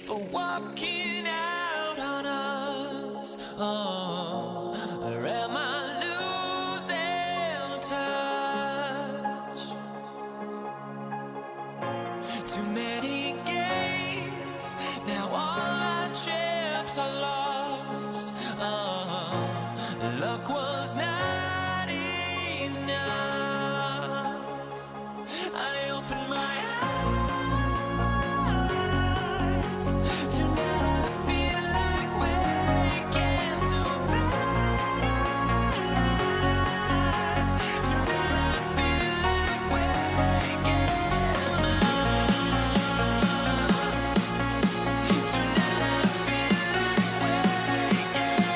for walking out on us. Oh, or am I losing touch? Too many games, now all our chips are lost. Oh, luck was not enough. I opened my eyes. Tonight I feel like waking to life. Tonight I feel like waking up. Tonight I feel like waking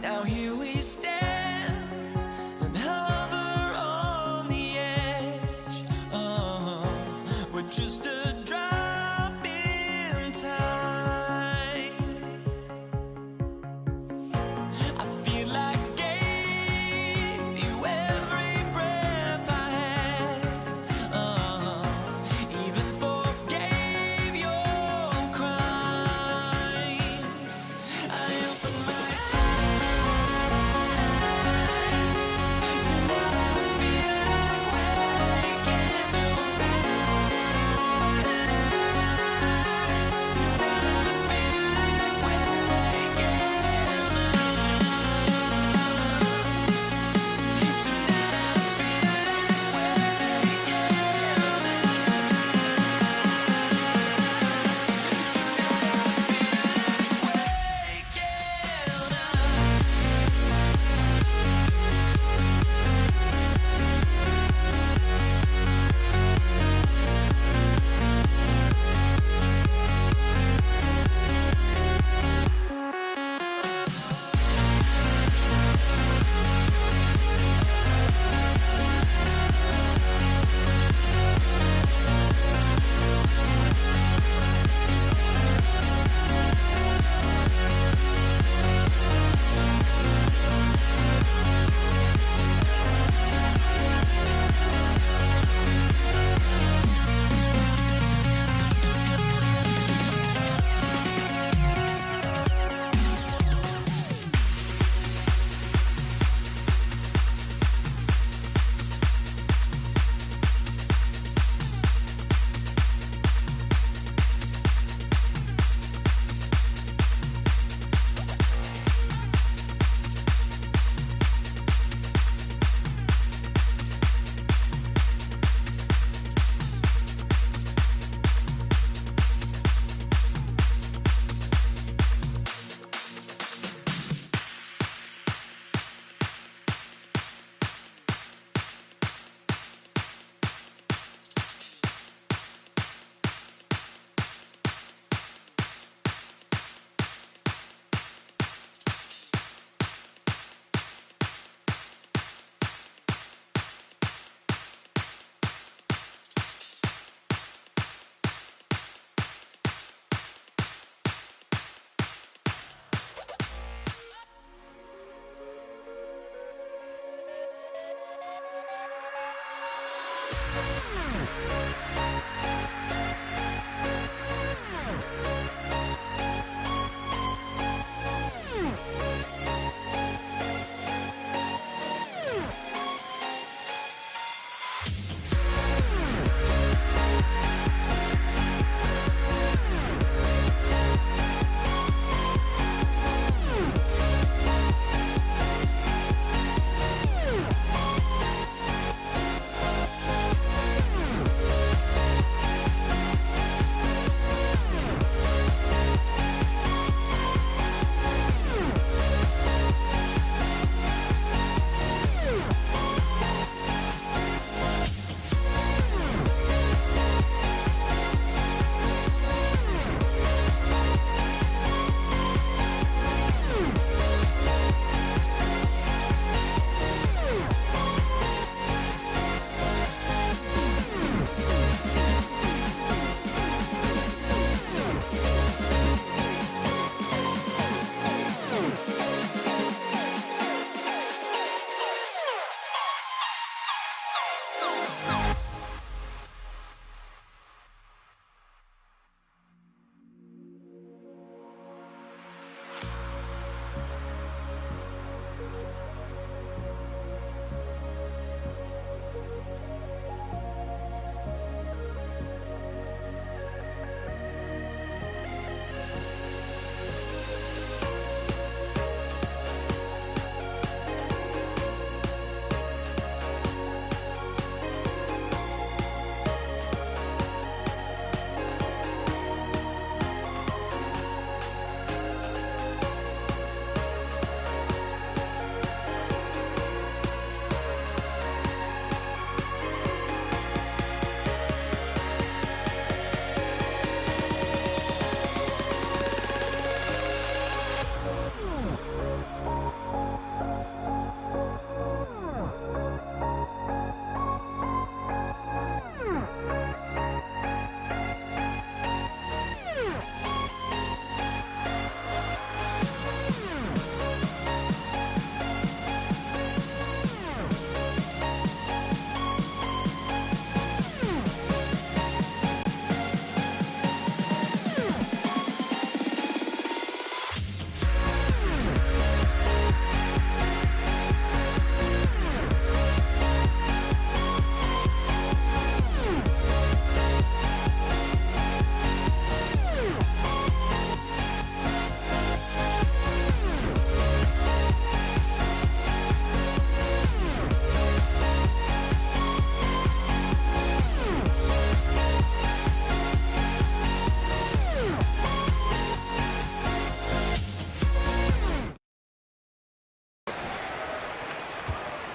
now here we stand and hover on the edge. Oh, we're just a drop in time. I feel like I gave you every breath I had. Even forgave your crimes. I opened my eyes.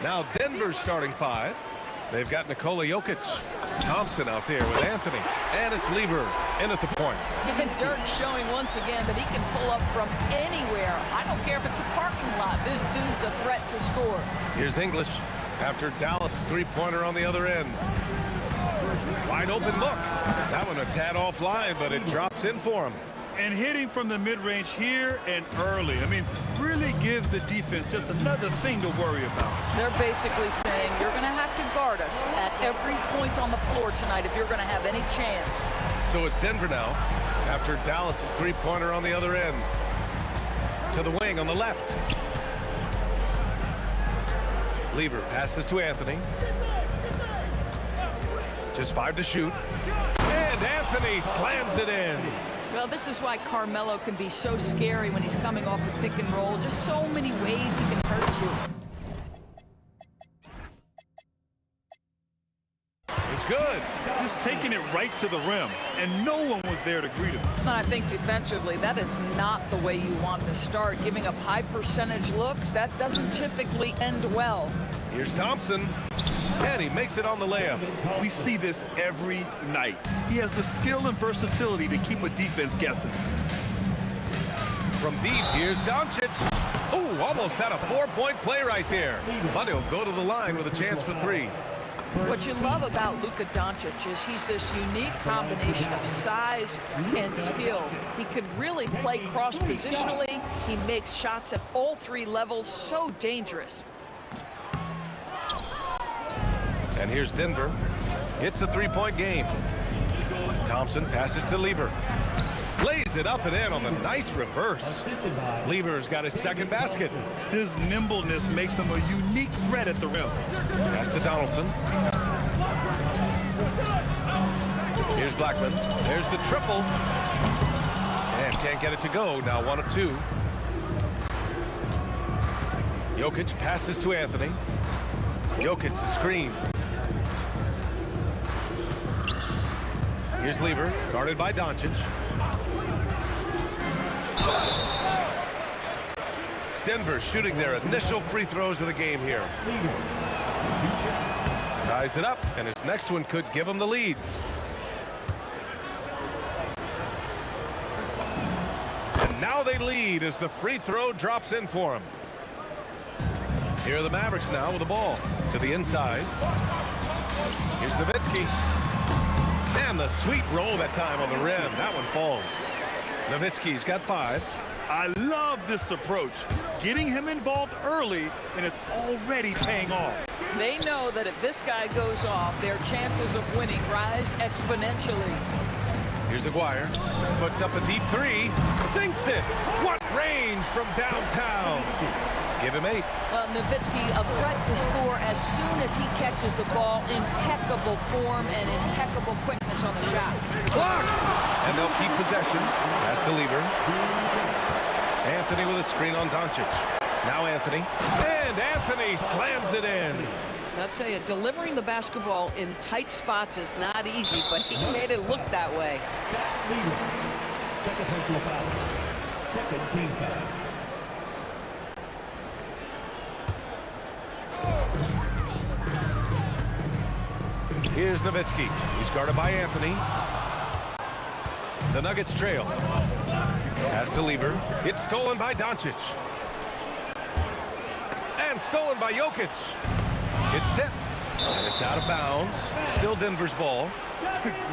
Now Denver's starting 5. They've got Nikola Jokic. Thompson out there with Anthony. And it's Lever in at the point. And Dirk showing once again that he can pull up from anywhere. I don't care if it's a parking lot. This dude's a threat to score. Here's English after Dallas' three-pointer on the other end. Wide open look. That one a tad offline, but it drops in for him. And hitting from the mid-range here and early. I mean, really gives the defense just another thing to worry about. They're basically saying you're going to have to guard us at every point on the floor tonight if you're going to have any chance. So it's Denver now after Dallas' three-pointer on the other end. To the wing on the left. Lever passes to Anthony. Just 5 to shoot. And Anthony slams it in. Well, this is why Carmelo can be so scary when he's coming off the pick and roll. Just so many ways he can hurt you. It's good. Just taking it right to the rim, and no one was there to greet him. And I think defensively, that is not the way you want to start. Giving up high percentage looks, that doesn't typically end well. Here's Thompson. And he makes it on the layup. We see this every night. He has the skill and versatility to keep a defense guessing. From deep, here's Doncic. Ooh, almost had a 4-point play right there. But he'll go to the line with a chance for 3. What you love about Luka Doncic is he's this unique combination of size and skill. He could really play cross-positionally. He makes shots at all 3 levels, so dangerous. And here's Denver. It's a 3-point game. Thompson passes to Lever. Lays it up and in on the nice reverse. Lever's got his second basket. His nimbleness makes him a unique threat at the rim. Pass to Donaldson. Here's Blackman. There's the triple. And can't get it to go. Now 1 of 2. Jokic passes to Anthony. Jokic's screen. Here's Lever, guarded by Doncic. Denver shooting their initial free throws of the game here. Ties it up, and his next one could give him the lead. And now they lead as the free throw drops in for him. Here are the Mavericks now with the ball to the inside. Here's Nowitzki. And the sweet roll that time on the rim. That one falls. Nowitzki's got 5. I love this approach. Getting him involved early, and it's already paying off. They know that if this guy goes off, their chances of winning rise exponentially. Here's Aguirre. Puts up a deep 3. Sinks it. What range from downtown. Give him 8. Nowitzki, a threat to score as soon as he catches the ball. Impeccable form and impeccable quickness on the shot. Blocked! And they'll keep possession. Pass to Lever. Anthony with a screen on Doncic. Now Anthony. And Anthony slams it in. I'll tell you, delivering the basketball in tight spots is not easy, but he made it look that way. Second personal foul. Second team foul. Here's Nowitzki. He's guarded by Anthony. The Nuggets trail. Pass to Lever. It's stolen by Doncic. And stolen by Jokic. It's tipped. And it's out of bounds. Still Denver's ball.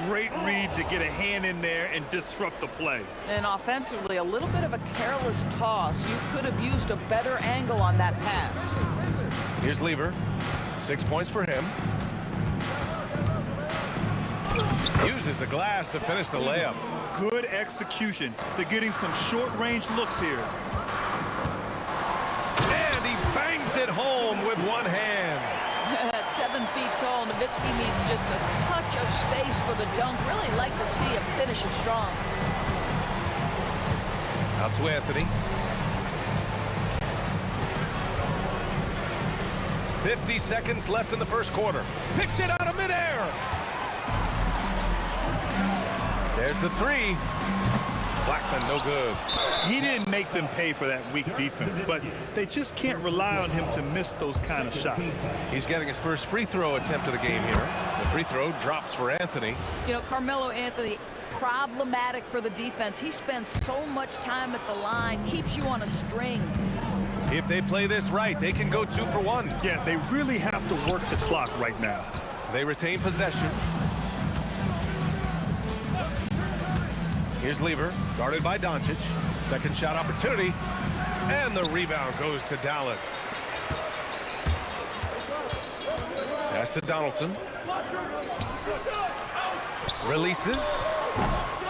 Great read to get a hand in there and disrupt the play. And offensively, a little bit of a careless toss. You could have used a better angle on that pass. Here's Lever. 6 points for him. Uses the glass to finish the layup. Good execution. They're getting some short-range looks here. And he bangs it home with one hand. At 7 feet tall, Nowitzki needs just a touch of space for the dunk. Really like to see him finish it strong. Out to Anthony. 50 seconds left in the first quarter. Picked it out of midair. There's the 3. Blackman, no good. He didn't make them pay for that weak defense, but they just can't rely on him to miss those kind of shots. He's getting his first free throw attempt of the game here. The free throw drops for Anthony. You know, Carmelo Anthony, problematic for the defense. He spends so much time at the line, keeps you on a string. If they play this right, they can go 2 for 1. Yeah, they really have to work the clock right now. They retain possession. Here's Lever, guarded by Doncic. Second shot opportunity, and the rebound goes to Dallas. Pass to Donaldson. Releases.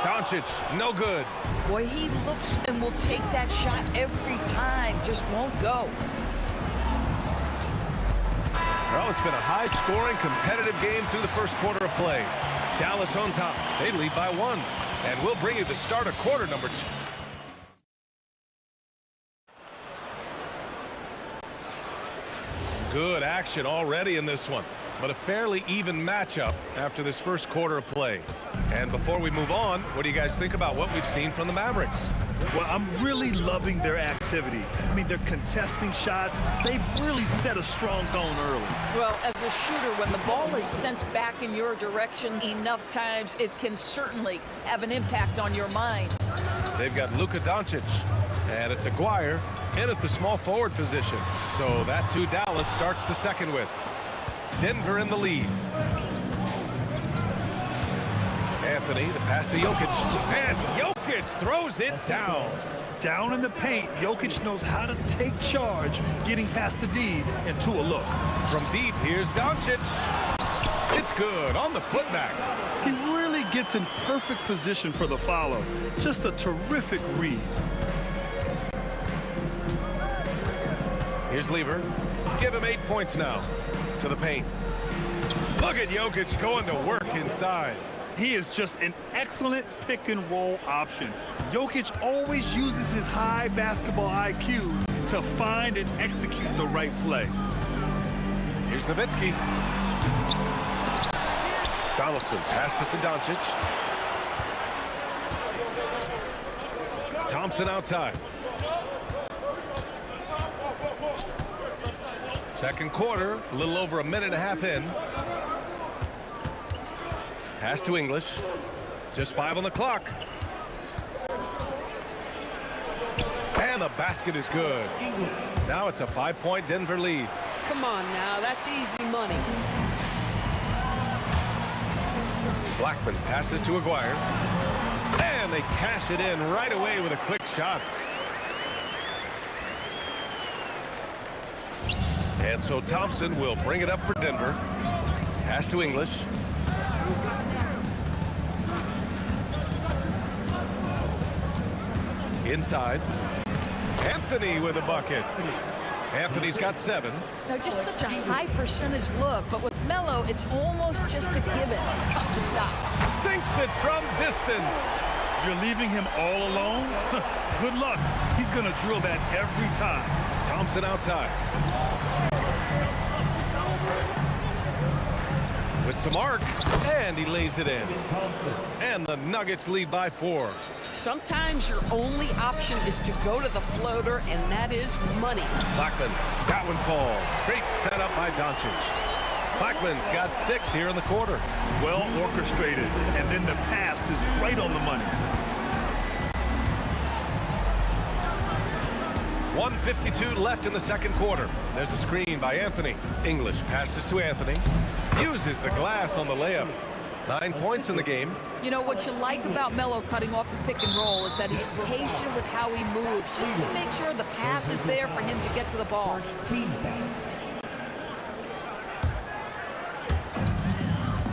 Doncic, no good. Boy, he looks and will take that shot every time, just won't go. Well, it's been a high-scoring, competitive game through the first quarter of play. Dallas on top. They lead by 1. And we'll bring you the start of quarter number 2. Good action already in this one, but a fairly even matchup after this first quarter of play. And before we move on, what do you guys think about what we've seen from the Mavericks? Well, I'm really loving their activity. I mean, they're contesting shots. They've really set a strong tone early. Well, as a shooter, when the ball is sent back in your direction enough times, it can certainly have an impact on your mind. They've got Luka Doncic, and it's Aguirre in at the small forward position. So that's who Dallas starts the second with. Denver in the lead. Anthony, the pass to Jokic, and Jokic throws it down. Down in the paint, Jokic knows how to take charge, getting past the D and to a look. From deep, here's Doncic. It's good on the putback. He really gets in perfect position for the follow. Just a terrific read. Here's Lever. Give him 8 points now. To the paint. Look at Jokic going to work inside. He is just an excellent pick-and-roll option. Jokic always uses his high basketball IQ to find and execute the right play. Here's Nowitzki. Donaldson passes to Doncic. Thompson outside. Second quarter, a little over a minute and a half in. Pass to English. Just 5 on the clock. And the basket is good. Now it's a 5-point Denver lead. Come on now, that's easy money. Blackman passes to Aguirre. And they cash it in right away with a quick shot. And so Thompson will bring it up for Denver. Pass to English. Inside. Anthony with a bucket. Anthony's got 7. Now, just such a high percentage look, but with Melo, it's almost just a given. Tough to stop. Sinks it from distance. You're leaving him all alone? Good luck. He's going to drill that every time. Thompson outside. With some arc, and he lays it in. And the Nuggets lead by 4. Sometimes your only option is to go to the floater, and that is money. Blackman, that one falls. Great setup by Doncic. Blackman's got 6 here in the quarter. Well orchestrated, and then the pass is right on the money. 1:52 left in the second quarter. There's a screen by Anthony. English passes to Anthony. Uses the glass on the layup. 9 points in the game. You know, what you like about Melo cutting off the pick and roll is that he's patient with how he moves, just to make sure the path is there for him to get to the ball.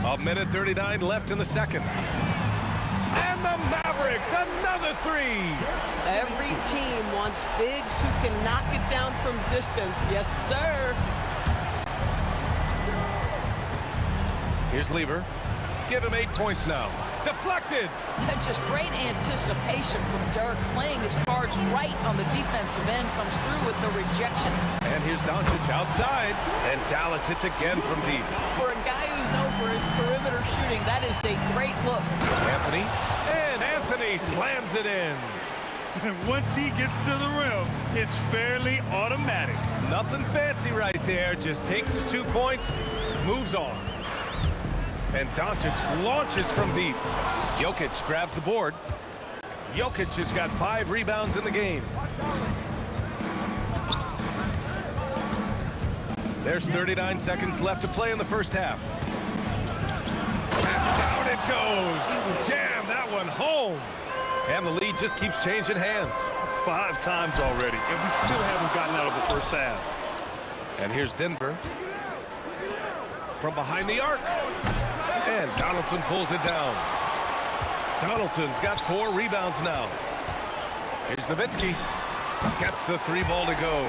A minute 39 left in the second. And the Mavericks, another 3. Every team wants bigs who can knock it down from distance. Yes, sir. Here's Lever. Give him 8 points now. Deflected. Just great anticipation from Dirk, playing his cards right on the defensive end, comes through with the rejection. And here's Doncic outside. And Dallas hits again from deep. For a guy who's known for his perimeter shooting, that is a great look. Anthony. And And Anthony slams it in. And once he gets to the rim, it's fairly automatic. Nothing fancy right there. Just takes his 2 points, moves on. And Doncic launches from deep. Jokic grabs the board. Jokic has got 5 rebounds in the game. There's 39 seconds left to play in the first half. And down it goes. Jam that one home. And the lead just keeps changing hands. 5 times already, and we still haven't gotten out of the first half. And here's Denver. From behind the arc. And Donaldson pulls it down. Donaldson's got 4 rebounds now. Here's Nowitzki. Gets the 3 ball to go.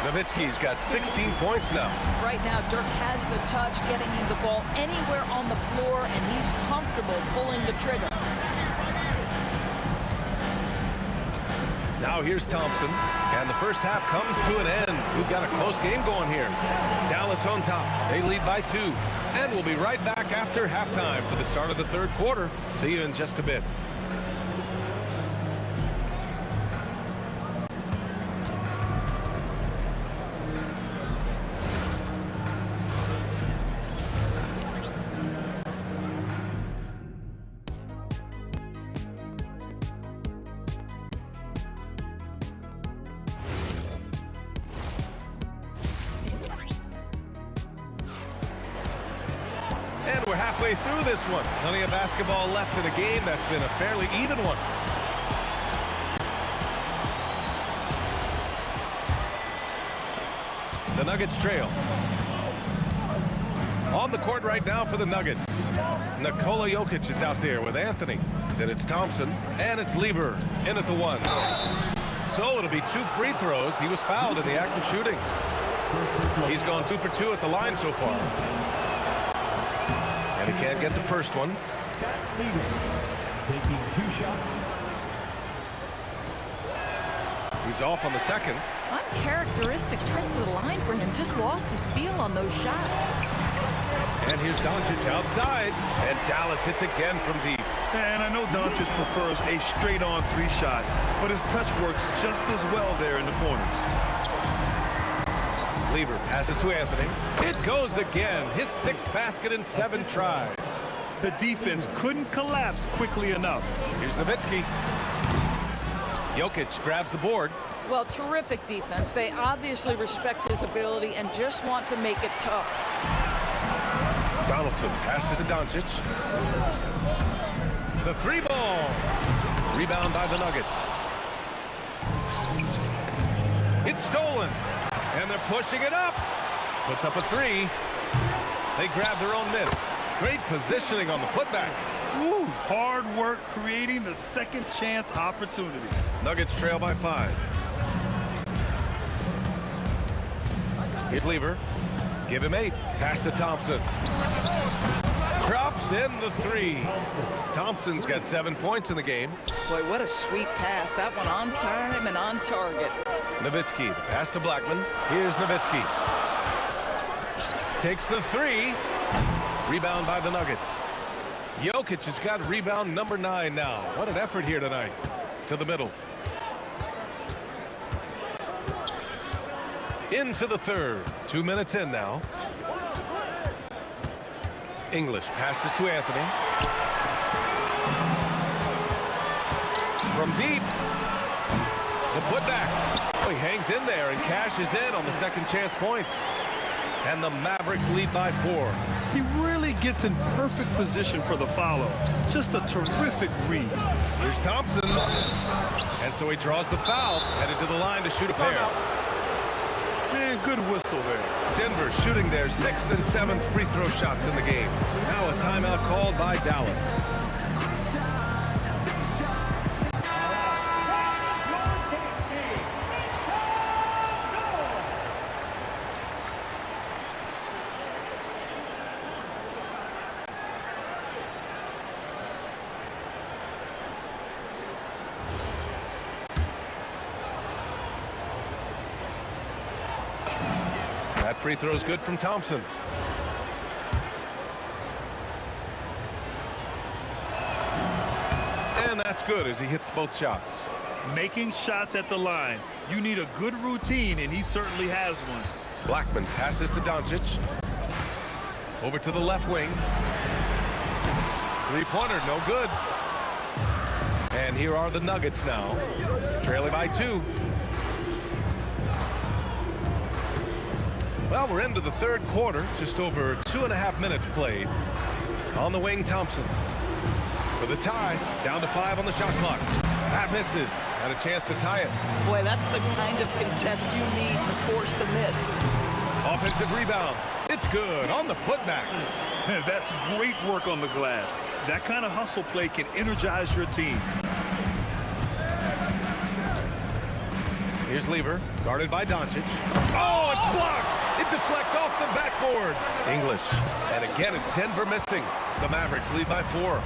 Nowitzki's got 16 points now. Right now, Dirk has the touch, getting him the ball anywhere on the floor, and he's comfortable pulling the trigger. Now here's Thompson, and the first half comes to an end. We've got a close game going here. Dallas on top. They lead by 2. And we'll be right back after halftime for the start of the third quarter. See you in just a bit. And we're halfway through this one. Plenty of basketball left in a game that's been a fairly even one. The Nuggets trail. On the court right now for the Nuggets. Nikola Jokic is out there with Anthony. Then it's Thompson, and it's Lever in at the 1. So it'll be 2 free throws. He was fouled in the act of shooting. He's gone 2 for 2 at the line so far. And he can't get the first one. Taking 2 shots. He's off on the second. Uncharacteristic trip to the line for him. Just lost his feel on those shots. And here's Doncic outside. And Dallas hits again from deep. And I know Doncic prefers a straight-on 3 shot, but his touch works just as well there in the corners. Lever passes to Anthony. It goes again. His 6th basket in 7 tries. The defense couldn't collapse quickly enough. Here's Nowitzki. Jokic grabs the board. Well, terrific defense. They obviously respect his ability and just want to make it tough. Donaldson passes to Doncic. The 3 ball. Rebound by the Nuggets. It's stolen. And they're pushing it up. Puts up a 3. They grab their own miss. Great positioning on the putback. Ooh, hard work creating the second chance opportunity. Nuggets trail by 5. Here's Lever. Give him 8. Pass to Thompson. Drops in the 3. Thompson's got 7 points in the game. Boy, what a sweet pass. That one on time and on target. Nowitzki, the pass to Blackman. Here's Nowitzki. Takes the 3. Rebound by the Nuggets. Jokic has got rebound number 9 now. What an effort here tonight. To the middle. Into the third. 2 minutes in now. English passes to Anthony. From deep. The putback. Oh, he hangs in there and cashes in on the second chance points. And the Mavericks lead by 4. He really gets in perfect position for the follow. Just a terrific read. Here's Thompson. And so he draws the foul. Headed to the line to shoot a pair. Man, good whistle there. Denver shooting their 6th and 7th free throw shots in the game. Now a timeout called by Dallas. That free throw is good from Thompson. That's good as he hits both shots. Making shots at the line. You need a good routine, and he certainly has one. Blackman passes to Doncic. Over to the left wing. Three-pointer, no good. And here are the Nuggets now, trailing by 2. Well, we're into the third quarter, just over 2.5 minutes played. On the wing, Thompson. For the tie, down to 5 on the shot clock. That misses. Had a chance to tie it. Boy, that's the kind of contest you need to force the miss. Offensive rebound. It's good on the putback. That's great work on the glass. That kind of hustle play can energize your team. Here's Lever, guarded by Doncic. Oh, it's blocked! It deflects off the backboard. English. And again, it's Denver missing. The Mavericks lead by 4.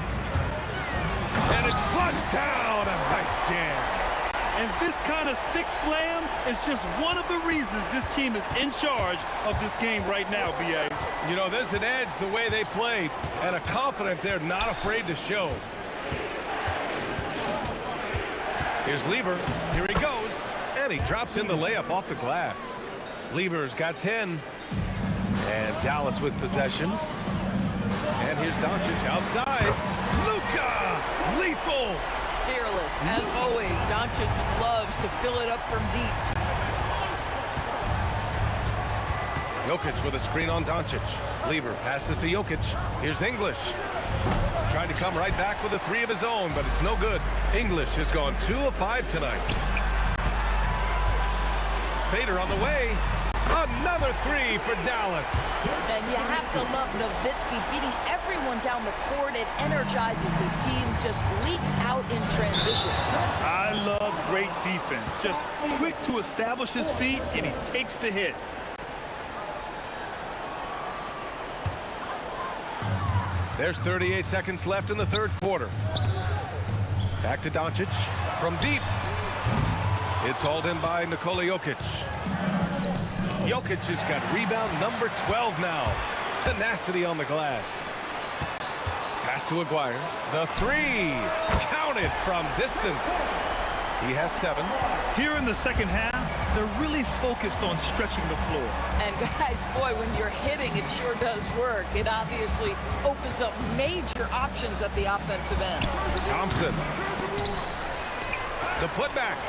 And it's flushed down. A nice jam. And this kind of sick slam is just one of the reasons this team is in charge of this game right now, B.A. You know, there's an edge the way they played and a confidence they're not afraid to show. Here's Lever. Here he goes. And he drops in the layup off the glass. Lever's got 10. And Dallas with possession. And here's Doncic outside. Luka! Lethal! Fearless, as always. Doncic loves to fill it up from deep. Jokic with a screen on Doncic. Lever passes to Jokic. Here's English. Trying to come right back with a 3 of his own, but it's no good. English has gone 2 of 5 tonight. Fader on the way. Another 3 for Dallas. And you have to love Nowitzki beating everyone down the court. It energizes his team, just leaks out in transition. I love great defense. Just quick to establish his feet, and he takes the hit. There's 38 seconds left in the third quarter. Back to Doncic from deep. It's hauled in by Nikola Jokic. Jokic has got rebound number 12 now. Tenacity on the glass. Pass to Aguirre. The 3. Counted from distance. He has 7. Here in the second half, they're really focused on stretching the floor. And guys, boy, when you're hitting, it sure does work. It obviously opens up major options at the offensive end. Thompson. The putback.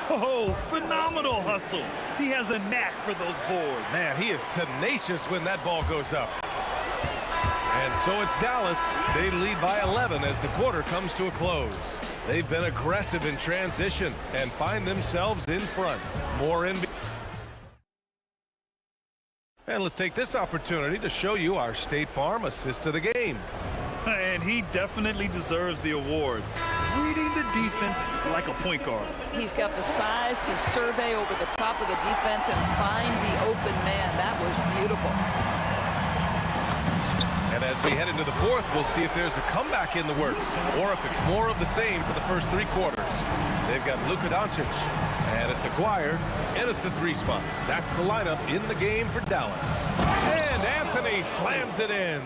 Oh, phenomenal hustle. He has a knack for those boards. Man, he is tenacious when that ball goes up. And so it's Dallas. They lead by 11 as the quarter comes to a close. They've been aggressive in transition and find themselves in front. More in. And let's take this opportunity to show you our State Farm assist of the game. And he definitely deserves the award. Reading the defense like a point guard. He's got the size to survey over the top of the defense and find the open man. That was beautiful. And as we head into the fourth, we'll see if there's a comeback in the works or if it's more of the same for the first 3 quarters. They've got Luka Doncic, and it's Aguirre in at the 3 spot. That's the lineup in the game for Dallas. And Anthony slams it in.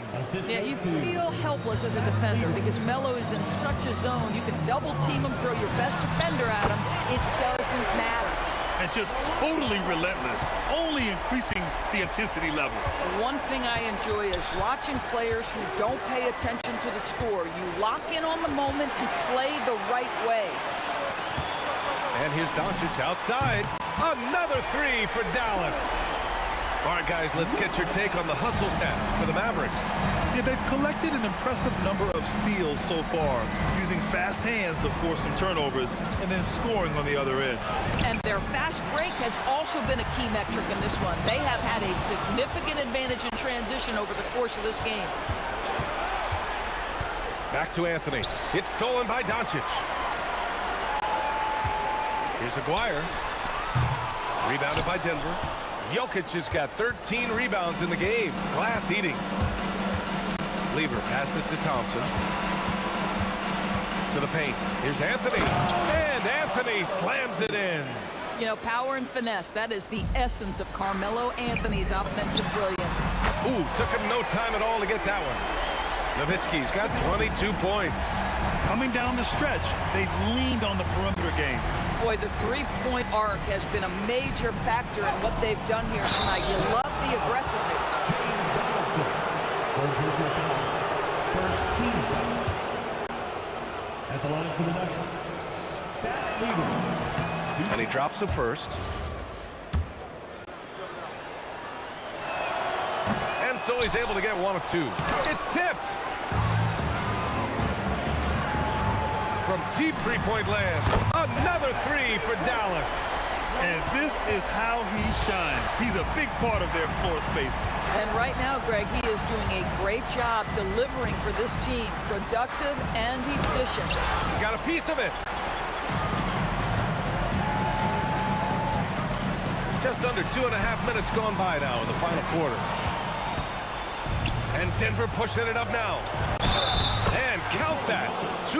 Yeah, you feel helpless as a defender because Melo is in such a zone. You can double team him, throw your best defender at him. It doesn't matter. And just totally relentless, only increasing the intensity level. One thing I enjoy is watching players who don't pay attention to the score. You lock in on the moment and play the right way. And here's Doncic outside. Another 3 for Dallas. All right, guys, let's get your take on the hustle stats for the Mavericks. Yeah, they've collected an impressive number of steals so far, using fast hands to force some turnovers and then scoring on the other end. And their fast break has also been a key metric in this one. They have had a significant advantage in transition over the course of this game. Back to Anthony. It's stolen by Doncic. Here's Aguirre. Rebounded by Denver. Jokic has got 13 rebounds in the game. Glass eating. Lever passes to Thompson. To the paint. Here's Anthony. And Anthony slams it in. You know, power and finesse, that is the essence of Carmelo Anthony's offensive brilliance. Ooh, took him no time at all to get that one. Nowitzki's got 22 points. Coming down the stretch, they've leaned on the perimeter game. Boy, the three-point arc has been a major factor in what they've done here tonight. You love the aggressiveness. First team foul. At the line for the Nuggets, Stat leader. And he drops it first. And so he's able to get one of two. It's tipped. From deep three-point land. Another three for Dallas. And this is how he shines. He's a big part of their floor space. And right now, Greg, he is doing a great job delivering for this team. Productive and efficient. Got a piece of it. Just under 2.5 minutes gone by now in the final quarter. And Denver pushing it up now. And count that.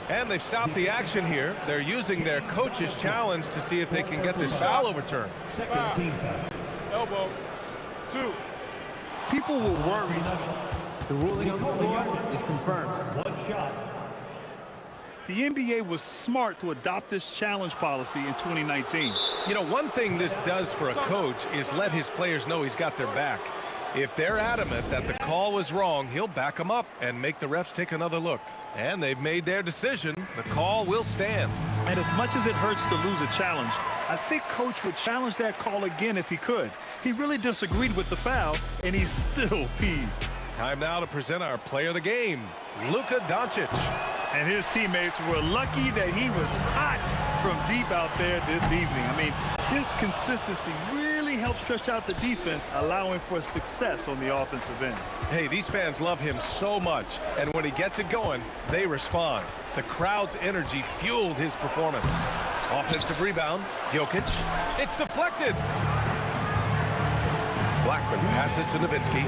And they've stopped the action here. They're using their coach's challenge to see if they can get this foul overturned. Second team foul. Elbow. 2. People will worry. The ruling on the floor is confirmed. One shot. The NBA was smart to adopt this challenge policy in 2019. You know, one thing this does for a coach is let his players know he's got their back. If they're adamant that the call was wrong, he'll back them up and make the refs take another look. And they've made their decision. The call will stand. And as much as it hurts to lose a challenge, I think Coach would challenge that call again if he could. He really disagreed with the foul, and he's still peeved. Time now to present our player of the game, Luka Doncic. And his teammates were lucky that he was hot from deep out there this evening. I mean, his consistency really helped stretch out the defense, allowing for success on the offensive end. Hey, these fans love him so much, and when he gets it going, they respond. The crowd's energy fueled his performance. Offensive rebound, Jokic. It's deflected. Blackman passes to Nowitzki.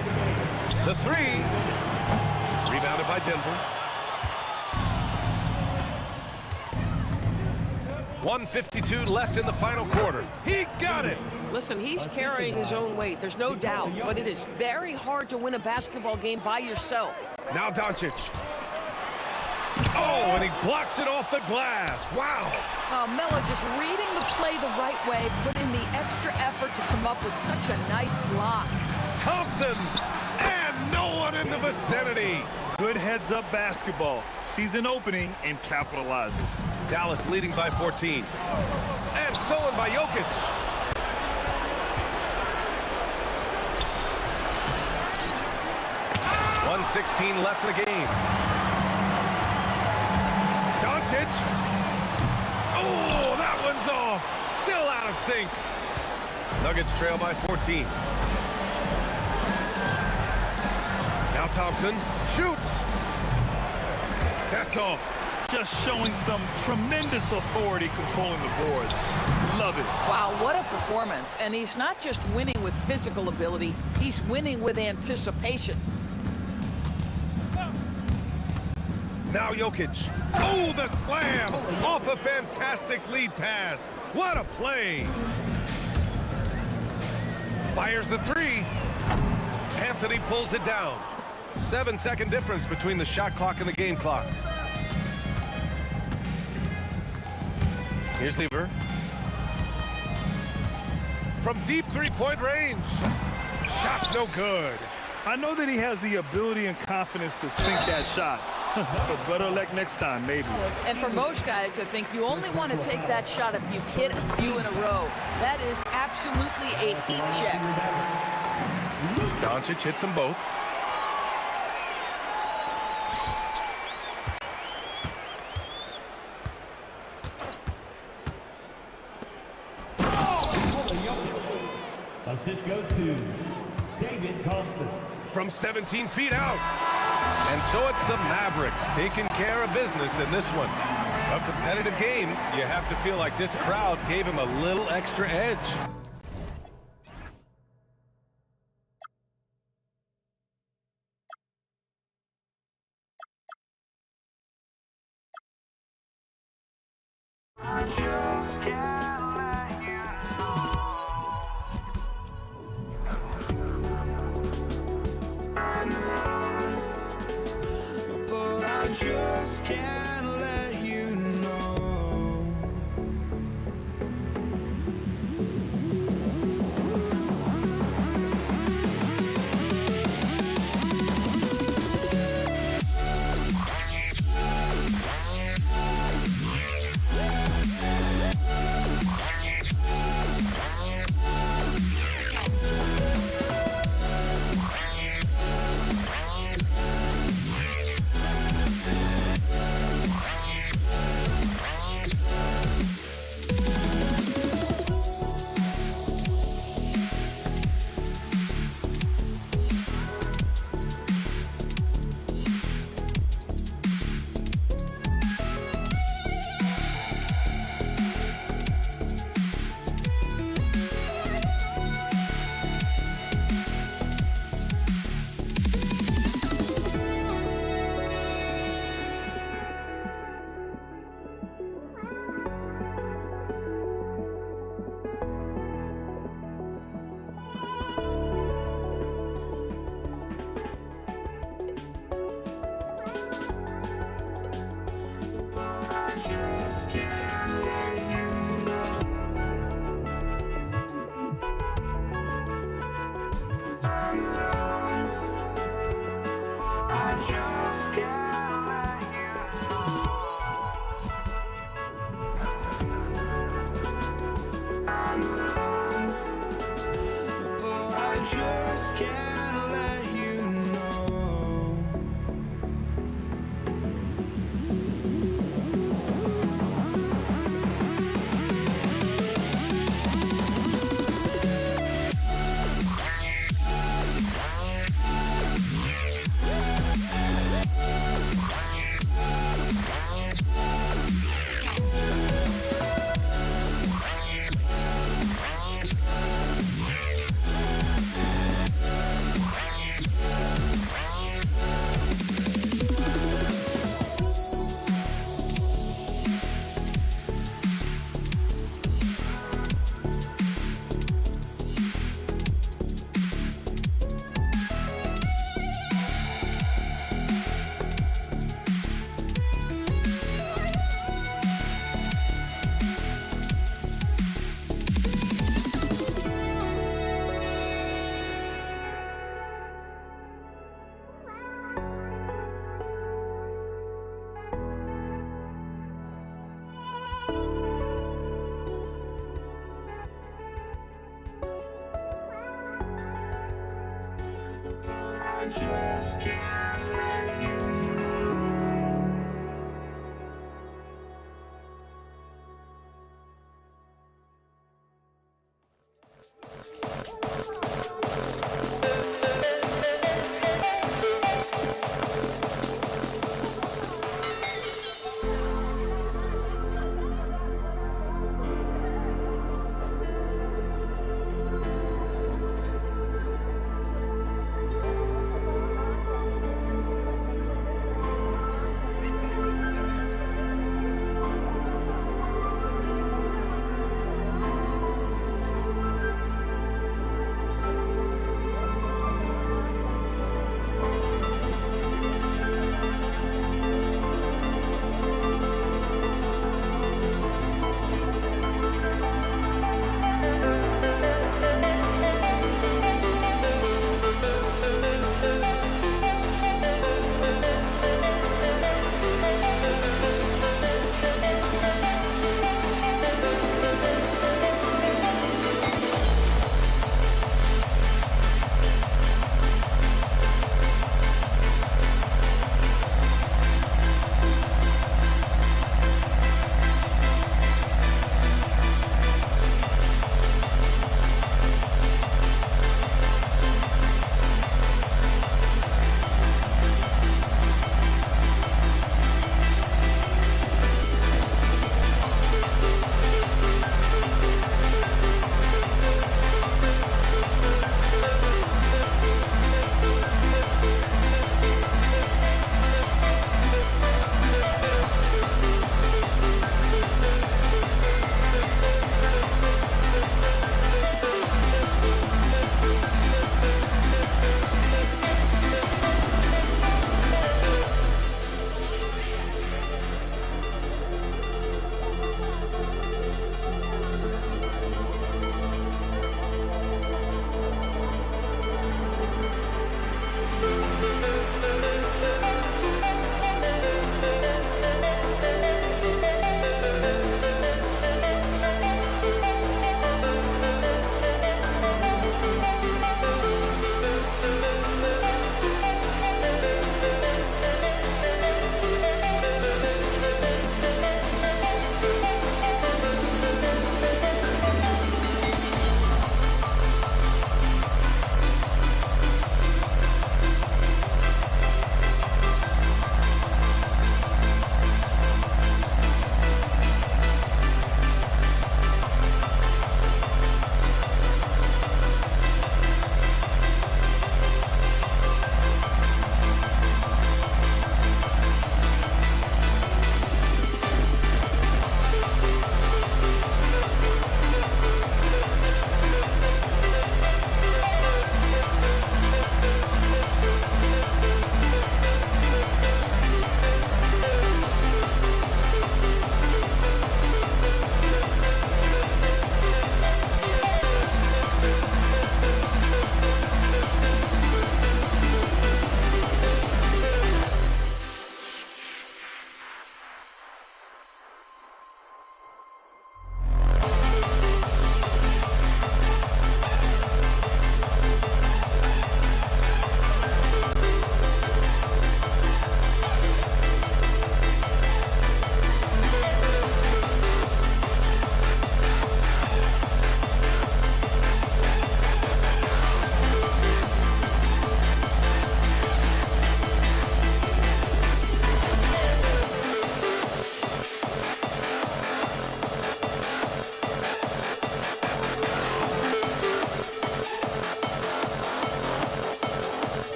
The three, rebounded by Denver. 1:52 left in the final quarter. He got it. Listen, he's carrying his own weight, there's no doubt, but it is very hard to win a basketball game by yourself. Now Doncic. Oh, and he blocks it off the glass. Wow. Melo just reading the play the right way, put in the extra effort to come up with such a nice block. Thompson, and no one in the vicinity. Good heads-up basketball. Sees an opening and capitalizes. Dallas leading by 14. And stolen by Jokic. .116 left in the game. Doncic. Oh, that one's off. Still out of sync. Nuggets trail by 14. Now Thompson shoots. That's off. Just showing some tremendous authority controlling the boards. Love it. Wow, what a performance. And he's not just winning with physical ability, he's winning with anticipation. Now Jokic. Oh, the slam off a fantastic lead pass. What a play. Fires the three. Anthony pulls it down. 7-second difference between the shot clock and the game clock. Here's Lever. From deep three-point range. Shot's no good. I know that he has the ability and confidence to sink that shot. But better luck next time, maybe. And for most guys, I think you only want to take that shot if you've hit a few in a row. That is absolutely a heat check. Doncic hits them both. Assist goes to David Thompson. From 17 feet out. And so it's the Mavericks taking care of business in this one. A competitive game. You have to feel like this crowd gave him a little extra edge. Oh, I just can't let you know. I just can't let you know.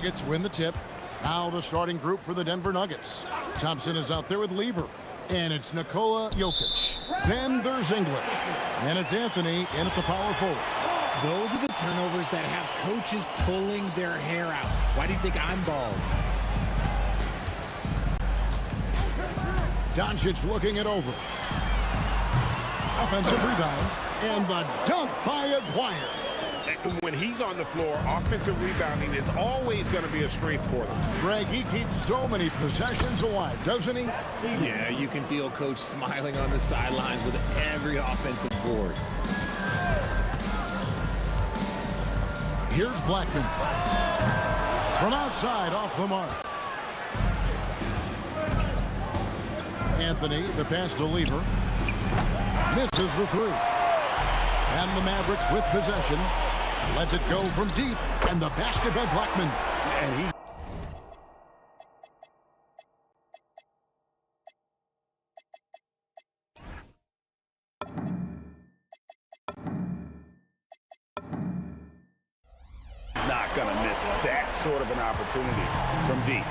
Nuggets win the tip. Now the starting group for the Denver Nuggets. Thompson is out there with Lever. And it's Nikola Jokic. Then there's English. And it's Anthony in at the power forward. Those are the turnovers that have coaches pulling their hair out. Why do you think I'm bald? Doncic looking it over. Offensive rebound. And the dunk by Aguirre. When he's on the floor, offensive rebounding is always going to be a strength for them. Greg, he keeps so many possessions alive, doesn't he? Yeah, you can feel Coach smiling on the sidelines with every offensive board. Here's Blackman. From outside, off the mark. Anthony, the pass to Lever. Misses the three. And the Mavericks with possession. Lets it go from deep. And the basket by Blackman. And he not going to miss that sort of an opportunity from deep.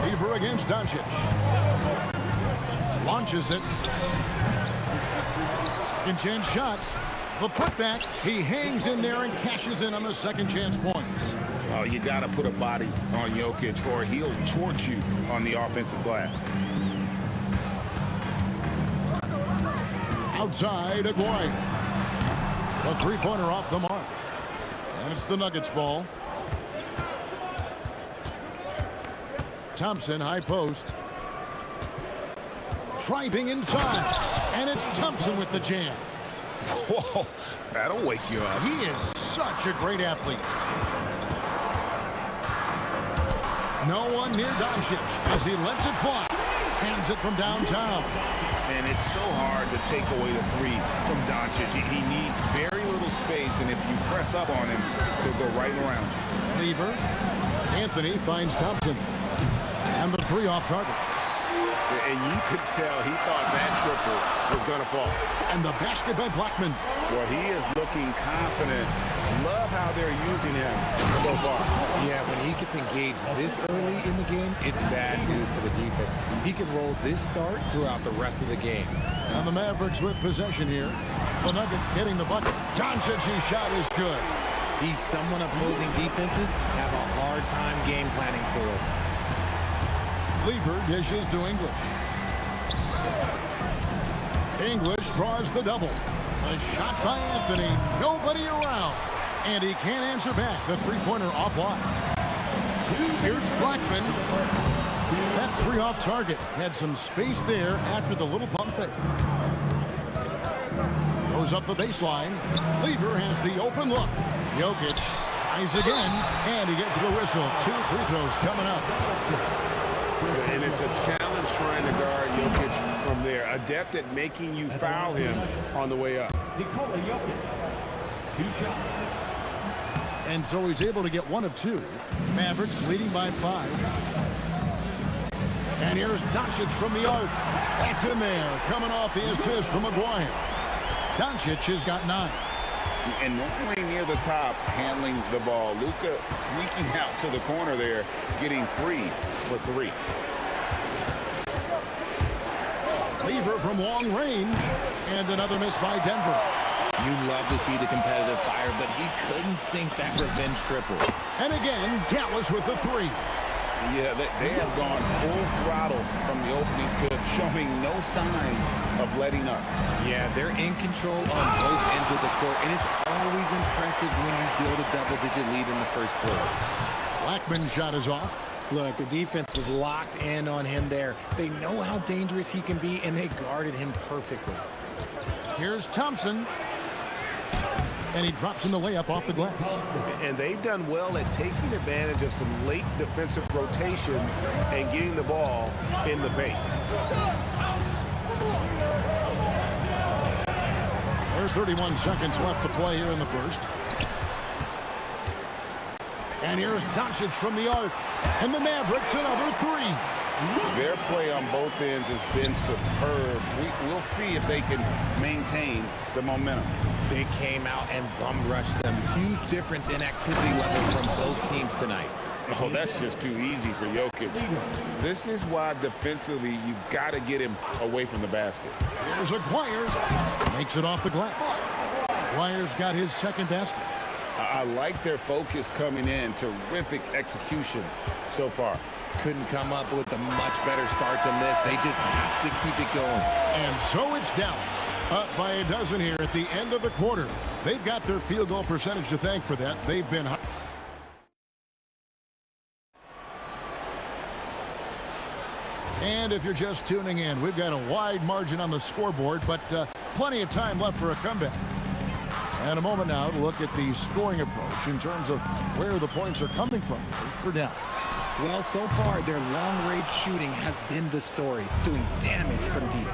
Lever against Doncic. Launches it. Second chance shot. The putback. He hangs in there and cashes in on the second chance points. Oh, you got to put a body on Jokic or he'll torch you on the offensive glass. Outside, Aguirre. The three-pointer off the mark. And it's the Nuggets ball. Thompson, high post. Driving inside. And it's Thompson with the jam. Whoa, that'll wake you up. He is such a great athlete. No one near Doncic as he lets it fly. Hands it from downtown. And it's so hard to take away the three from Doncic. He needs very little space, and if you press up on him, he'll go right around. Lever. Anthony finds Thompson. And the three off target. And you could tell he thought that triple was going to fall. And the basket by Blackman. Well, he is looking confident. Love how they're using him so far. Yeah, when he gets engaged this early in the game, it's bad news for the defense. He can roll this start throughout the rest of the game. And the Mavericks with possession here. The Nuggets getting the bucket. Doncic's shot is good. He's someone opposing defenses have a hard time game planning for. Lever dishes to English. English draws the double. A shot by Anthony. Nobody around. And he can't answer back. The three-pointer offline. Here's Blackman. That three off target. Had some space there after the little pump fake. Goes up the baseline. Lever has the open look. Jokic tries again. And he gets the whistle. 2 free throws coming up. And it's a challenge trying to guard Jokic from there. Adept at making you foul him on the way up. Nikola Jokic, 2 shots. And so he's able to get 1 of 2. Mavericks leading by 5. And here's Doncic from the arc. That's in there. Coming off the assist from Aguirre. Doncic has got 9. And normally near the top, handling the ball. Luka sneaking out to the corner there, getting free for 3. Lever from long range. And another miss by Denver. You love to see the competitive fire, but he couldn't sink that revenge triple. And again, Dallas with the 3. Yeah, they have gone full throttle from the opening tip, showing no signs of letting up. Yeah, they're in control on both ends of the court, and it's always impressive when you build a double-digit lead in the first quarter. Blackman's shot is off. Look, the defense was locked in on him there. They know how dangerous he can be, and they guarded him perfectly. Here's Thompson. And he drops in the layup off the glass. And they've done well at taking advantage of some late defensive rotations and getting the ball in the paint. There's 31 seconds left to play here in the first. And here's Doncic from the arc. And the Mavericks another 3. Their play on both ends has been superb. We'll see if they can maintain the momentum. They came out and bum rushed them. Huge difference in activity level from both teams tonight. Oh, that's just too easy for Jokic. This is why defensively you've got to get him away from the basket. Here's Aguirre. Makes it off the glass. Aguirre's got his second basket. I like their focus coming in. Terrific execution so far. Couldn't come up with a much better start than this. They just have to keep it going. And so it's Dallas, up by a dozen here at the end of the quarter. They've got their field goal percentage to thank for that. They've been high. And if you're just tuning in, we've got a wide margin on the scoreboard, but plenty of time left for a comeback. And a moment now to look at the scoring approach in terms of where the points are coming from for Dallas. Well, so far, their long-range shooting has been the story, doing damage from deep.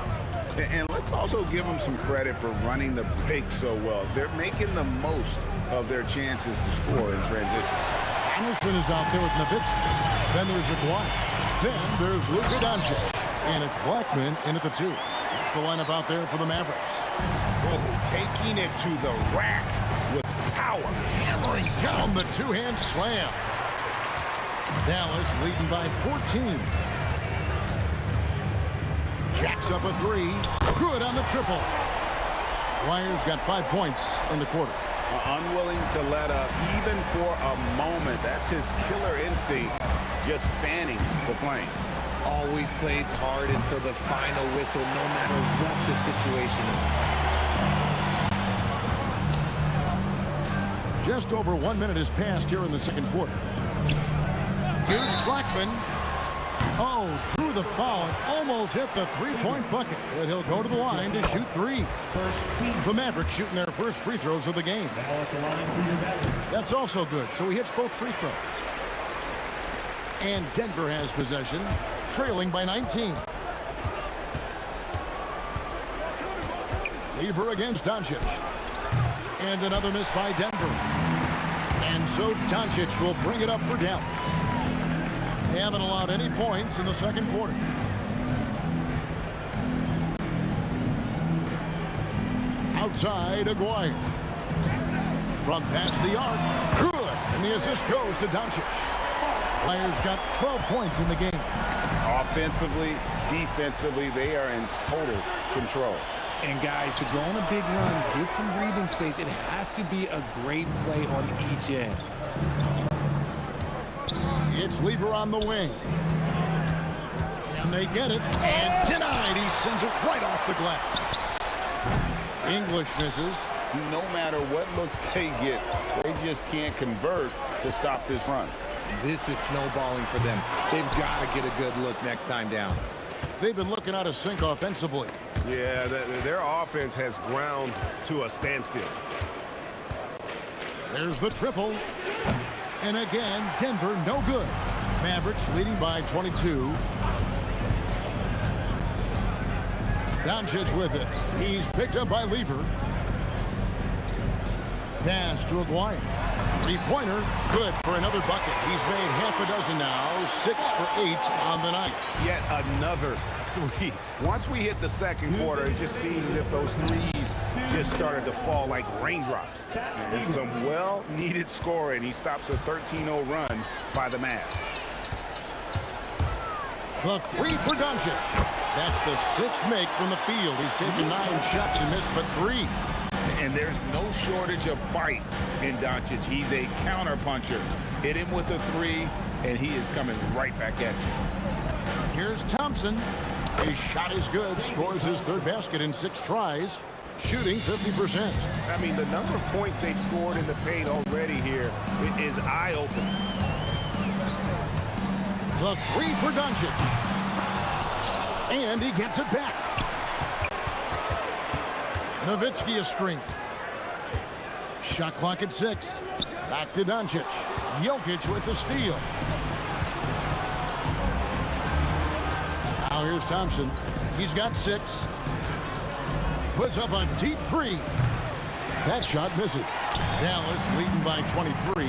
And let's also give them some credit for running the break so well. They're making the most of their chances to score in transition. Anderson is out there with Nowitzki. Then there's Aguirre. Then there's Luka Doncic. And it's Blackman in at the 2. That's the lineup out there for the Mavericks. Oh, taking it to the rack with power. Hammering down the two-hand slam. Dallas leading by 14. Jacks up a 3. Good on the triple. Aguirre's got 5 points in the quarter. Unwilling to let up even for a moment. That's his killer instinct, just fanning the flame. Always plays hard until the final whistle, no matter what the situation is. Just over 1 minute has passed here in the second quarter. Here's Blackman. Oh, through the foul and almost hit the three-point bucket. And he'll go to the line to shoot 3. The Mavericks shooting their first free throws of the game. That's also good, so he hits both free throws. And Denver has possession, trailing by 19. Lever against Doncic. And another miss by Denver. And so Doncic will bring it up for Dallas. They haven't allowed any points in the second quarter. Outside, Aguirre. From past the arc. Good. And the assist goes to Doncic. Aguirre's got 12 points in the game. Offensively, defensively, they are in total control. And guys, to go on a big run, get some breathing space, it has to be a great play on each end. It's Lever on the wing. Can they get it? And denied. He sends it right off the glass. English misses. No matter what looks they get, they just can't convert to stop this run. This is snowballing for them. They've got to get a good look next time down. They've been looking out of sync offensively. Yeah, their offense has ground to a standstill. There's the triple. And again, Denver no good. Mavericks leading by 22. Doncic with it. He's picked up by Lever. Pass to Aguirre. Three-pointer, good for another bucket. He's made half a dozen now, 6 for 8 on the night. Yet another 3. Once we hit the second quarter, it just seems as if those threes just started to fall like raindrops. And some well-needed scoring. He stops a 13-0 run by the Mavs. The 3 for Doncic. That's the 6th make from the field. He's taken 9 shots and missed but 3. And there's no shortage of fight in Doncic. He's a counter-puncher. Hit him with a 3, and he is coming right back at you. Here's Thompson. His shot is good. Scores his 3rd basket in 6 tries. Shooting 50%. I mean, the number of points they've scored in the paint already here is eye-opening. The 3 for Doncic. And he gets it back. Nowitzki a screen. Shot clock at 6. Back to Doncic. Jokic with the steal. Now here's Thompson. He's got 6. Puts up a deep 3. That shot misses. Dallas leading by 23.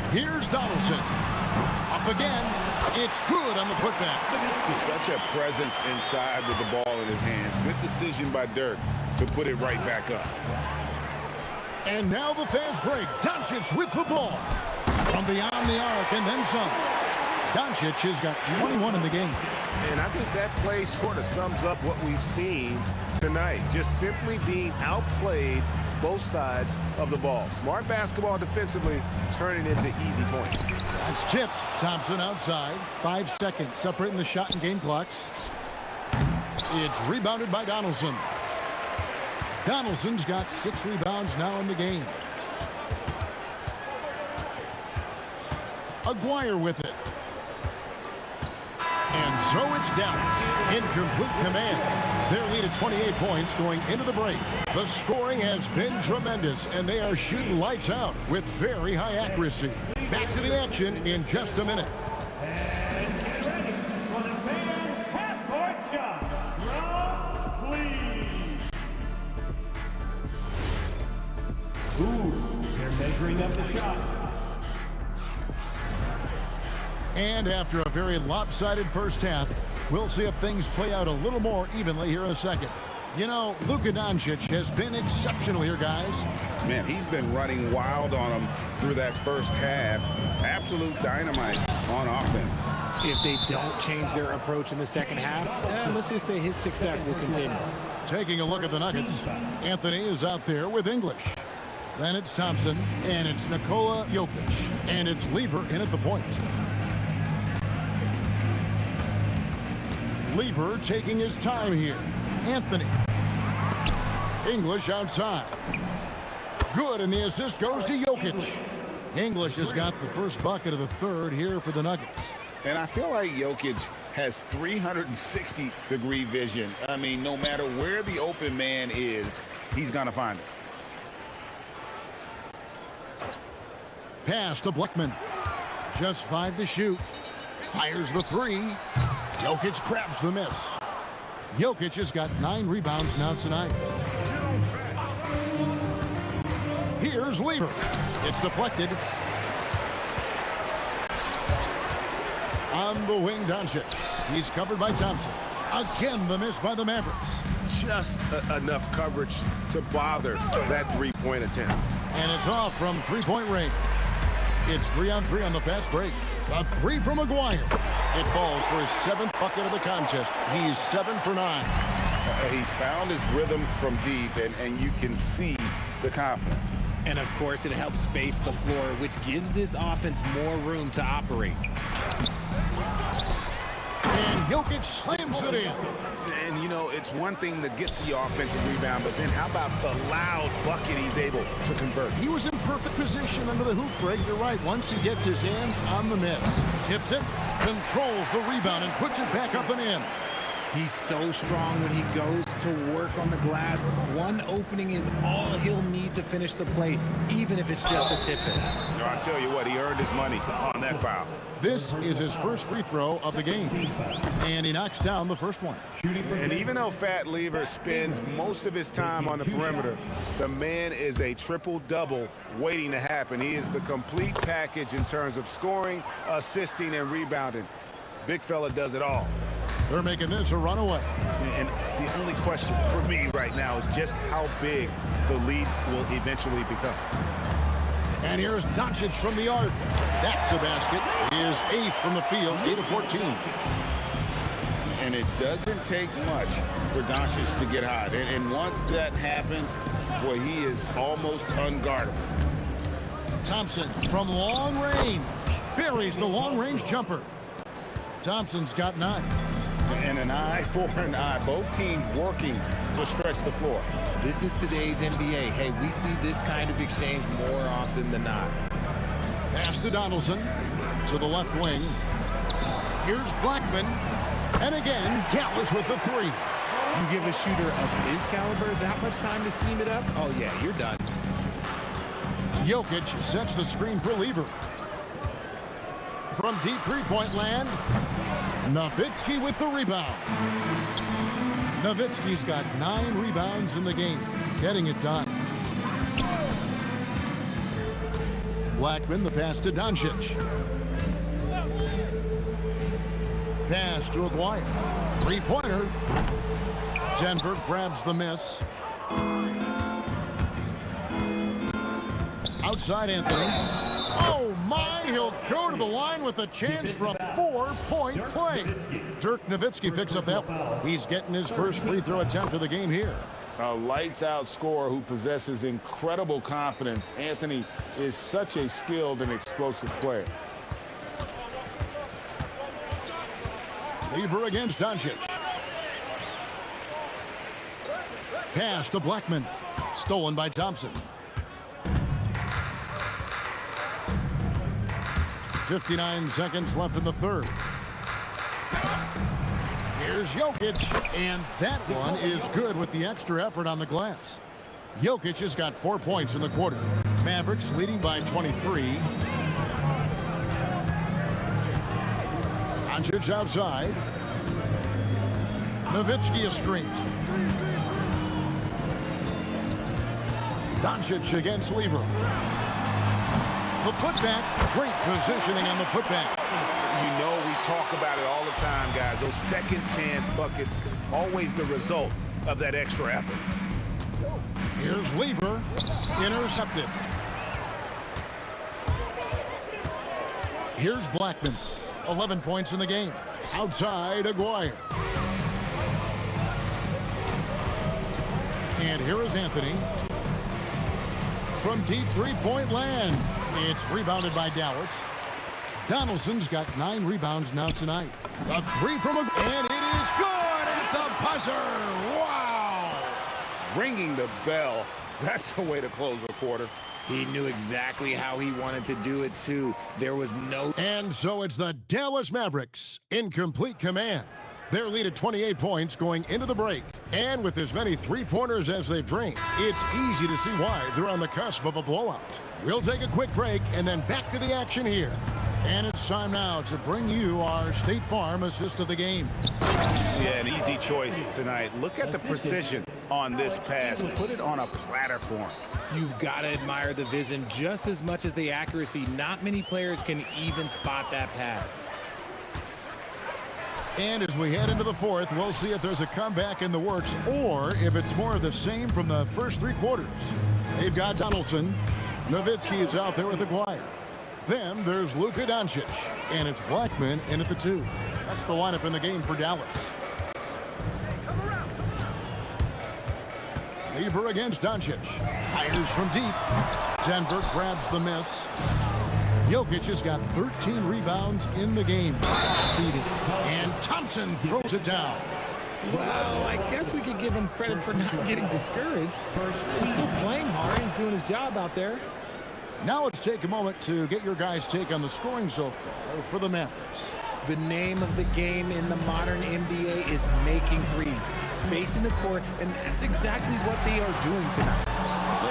Here's Donaldson. Up again. It's good on the putback. He's such a presence inside with the ball in his hands. Good decision by Dirk to put it right back up. And now the fast break. Doncic with the ball. From beyond the arc and then some. Doncic has got 21 in the game. And I think that play sort of sums up what we've seen tonight. Just simply being outplayed both sides of the ball. Smart basketball defensively, turning into easy points. That's tipped. Thompson outside. 5 seconds separating the shot and game clocks. It's rebounded by Donaldson. Donaldson's got 6 rebounds now in the game. Aguirre with it. And so it's Dallas in complete command. Their lead at 28 points going into the break. The scoring has been tremendous, and they are shooting lights out with very high accuracy. Back to the action in just a minute. And get ready for the fan half-court shot. Drop, please. Ooh, they're measuring up the shot. And after a very lopsided first half, we'll see if things play out a little more evenly here in a second. You know, Luka Doncic has been exceptional here, guys. Man, he's been running wild on them through that first half. Absolute dynamite on offense. If they don't change their approach in the second half, let's just say his success will continue. Taking a look at the Nuggets, Anthony is out there with English. Then it's Thompson, and it's Nikola Jokic, and it's Lever in at the point. Lever taking his time here. Anthony. English outside. Good, and the assist goes to Jokic. English has got the first bucket of the third here for the Nuggets. And I feel like Jokic has 360-degree vision. I mean, no matter where the open man is, he's going to find it. Pass to Blackman. Just 5 to shoot. Fires the 3. Jokic grabs the miss. Jokic has got 9 rebounds now tonight. Here's Lever. It's deflected. On the wing, Doncic. He's covered by Thompson. Again, the miss by the Mavericks. Just enough coverage to bother that three-point attempt. And it's off from three-point range. It's 3-on-3 on the fast break. A 3 from Aguirre. It falls for his 7th bucket of the contest. He's 7 for 9. He's found his rhythm from deep, and you can see the confidence. And of course, it helps space the floor, which gives this offense more room to operate. And Jokic slams it in. And, you know, it's one thing to get the offensive rebound, but then how about the loud bucket he's able to convert? He was in perfect position under the hoop break. You're right. Once he gets his hands on the miss. Tips it, controls the rebound, and puts it back up and in. He's so strong when he goes to work on the glass. One opening is all he'll need to finish the play, even if it's just a tip in. No, I tell you what, he earned his money on that foul. This is his first free throw of the game. And he knocks down the first one. And even though Fat Lever spends most of his time on the perimeter, the man is a triple-double waiting to happen. He is the complete package in terms of scoring, assisting, and rebounding. Big fella does it all. They're making this a runaway. And the only question for me right now is just how big the lead will eventually become. And here's Doncic from the arc. That's a basket. He is 8th from the field, 8 of 14. And it doesn't take much for Doncic to get hot. And once that happens, boy, he is almost unguardable. Thompson from long range. Buries the long-range jumper. Thompson's got 9. And an eye for an eye. Both teams working to stretch the floor. This is today's NBA. Hey, we see this kind of exchange more often than not. Pass to Donaldson to the left wing. Here's Blackman. And again, Dallas with the 3. You give a shooter of his caliber that much time to seam it up? Oh, yeah, you're done. Jokic sets the screen for Lever. From deep three-point land, Nowitzki with the rebound. Nowitzki's got 9 rebounds in the game, getting it done. Blackman, the pass to Doncic. Pass to Aguirre. Three-pointer. Denver grabs the miss. outside Anthony. Oh, my. He'll go to the line with a chance for a 4-point play. Dirk Nowitzki picks up that one. He's getting his first free throw attempt of the game here. A lights-out scorer who possesses incredible confidence. Anthony is such a skilled and explosive player. Lever against Doncic. Pass to Blackman. Stolen by Thompson. 59 seconds left in the third. Here's Jokic, and that one is good with the extra effort on the glass. Jokic has got 4 points in the quarter. Mavericks leading by 23. Doncic outside. Nowitzki a screen. Doncic against Lever. The putback, great positioning on the putback. You know we talk about it all the time, guys. Those second chance buckets, always the result of that extra effort. Here's Lever, intercepted. Here's Blackman, 11 points in the game. Outside, Aguirre. And here is Anthony. From deep three-point land. It's rebounded by Dallas. Donaldson's got 9 rebounds now tonight. A three from and it is good at the buzzer. Wow! Ringing the bell. That's the way to close a quarter. He knew exactly how he wanted to do it, too. There was no... And so it's the Dallas Mavericks in complete command. Their lead at 28 points going into the break. And with as many three-pointers as they've drained, it's easy to see why they're on the cusp of a blowout. We'll take a quick break and then back to the action here. And it's time now to bring you our State Farm assist of the game. Yeah, an easy choice tonight. Look at the precision on this pass. Put it on a platter for him. You've got to admire the vision just as much as the accuracy. Not many players can even spot that pass. And as we head into the fourth, we'll see if there's a comeback in the works or if it's more of the same from the first 3 quarters. They've got Donaldson. Nowitzki is out there with Aguirre. Then there's Luka Doncic. And it's Blackman in at the 2. That's the lineup in the game for Dallas. Lever against Doncic. Fires from deep. Denver grabs the miss. Jokic has got 13 rebounds in the game. Seeded. And Thompson throws it down. Well, I guess we could give him credit for not getting discouraged. He's still playing hard. He's doing his job out there. Now let's take a moment to get your guys' take on the scoring so far for the Mavericks. The name of the game in the modern NBA is making threes. Spacing the court, and that's exactly what they are doing tonight.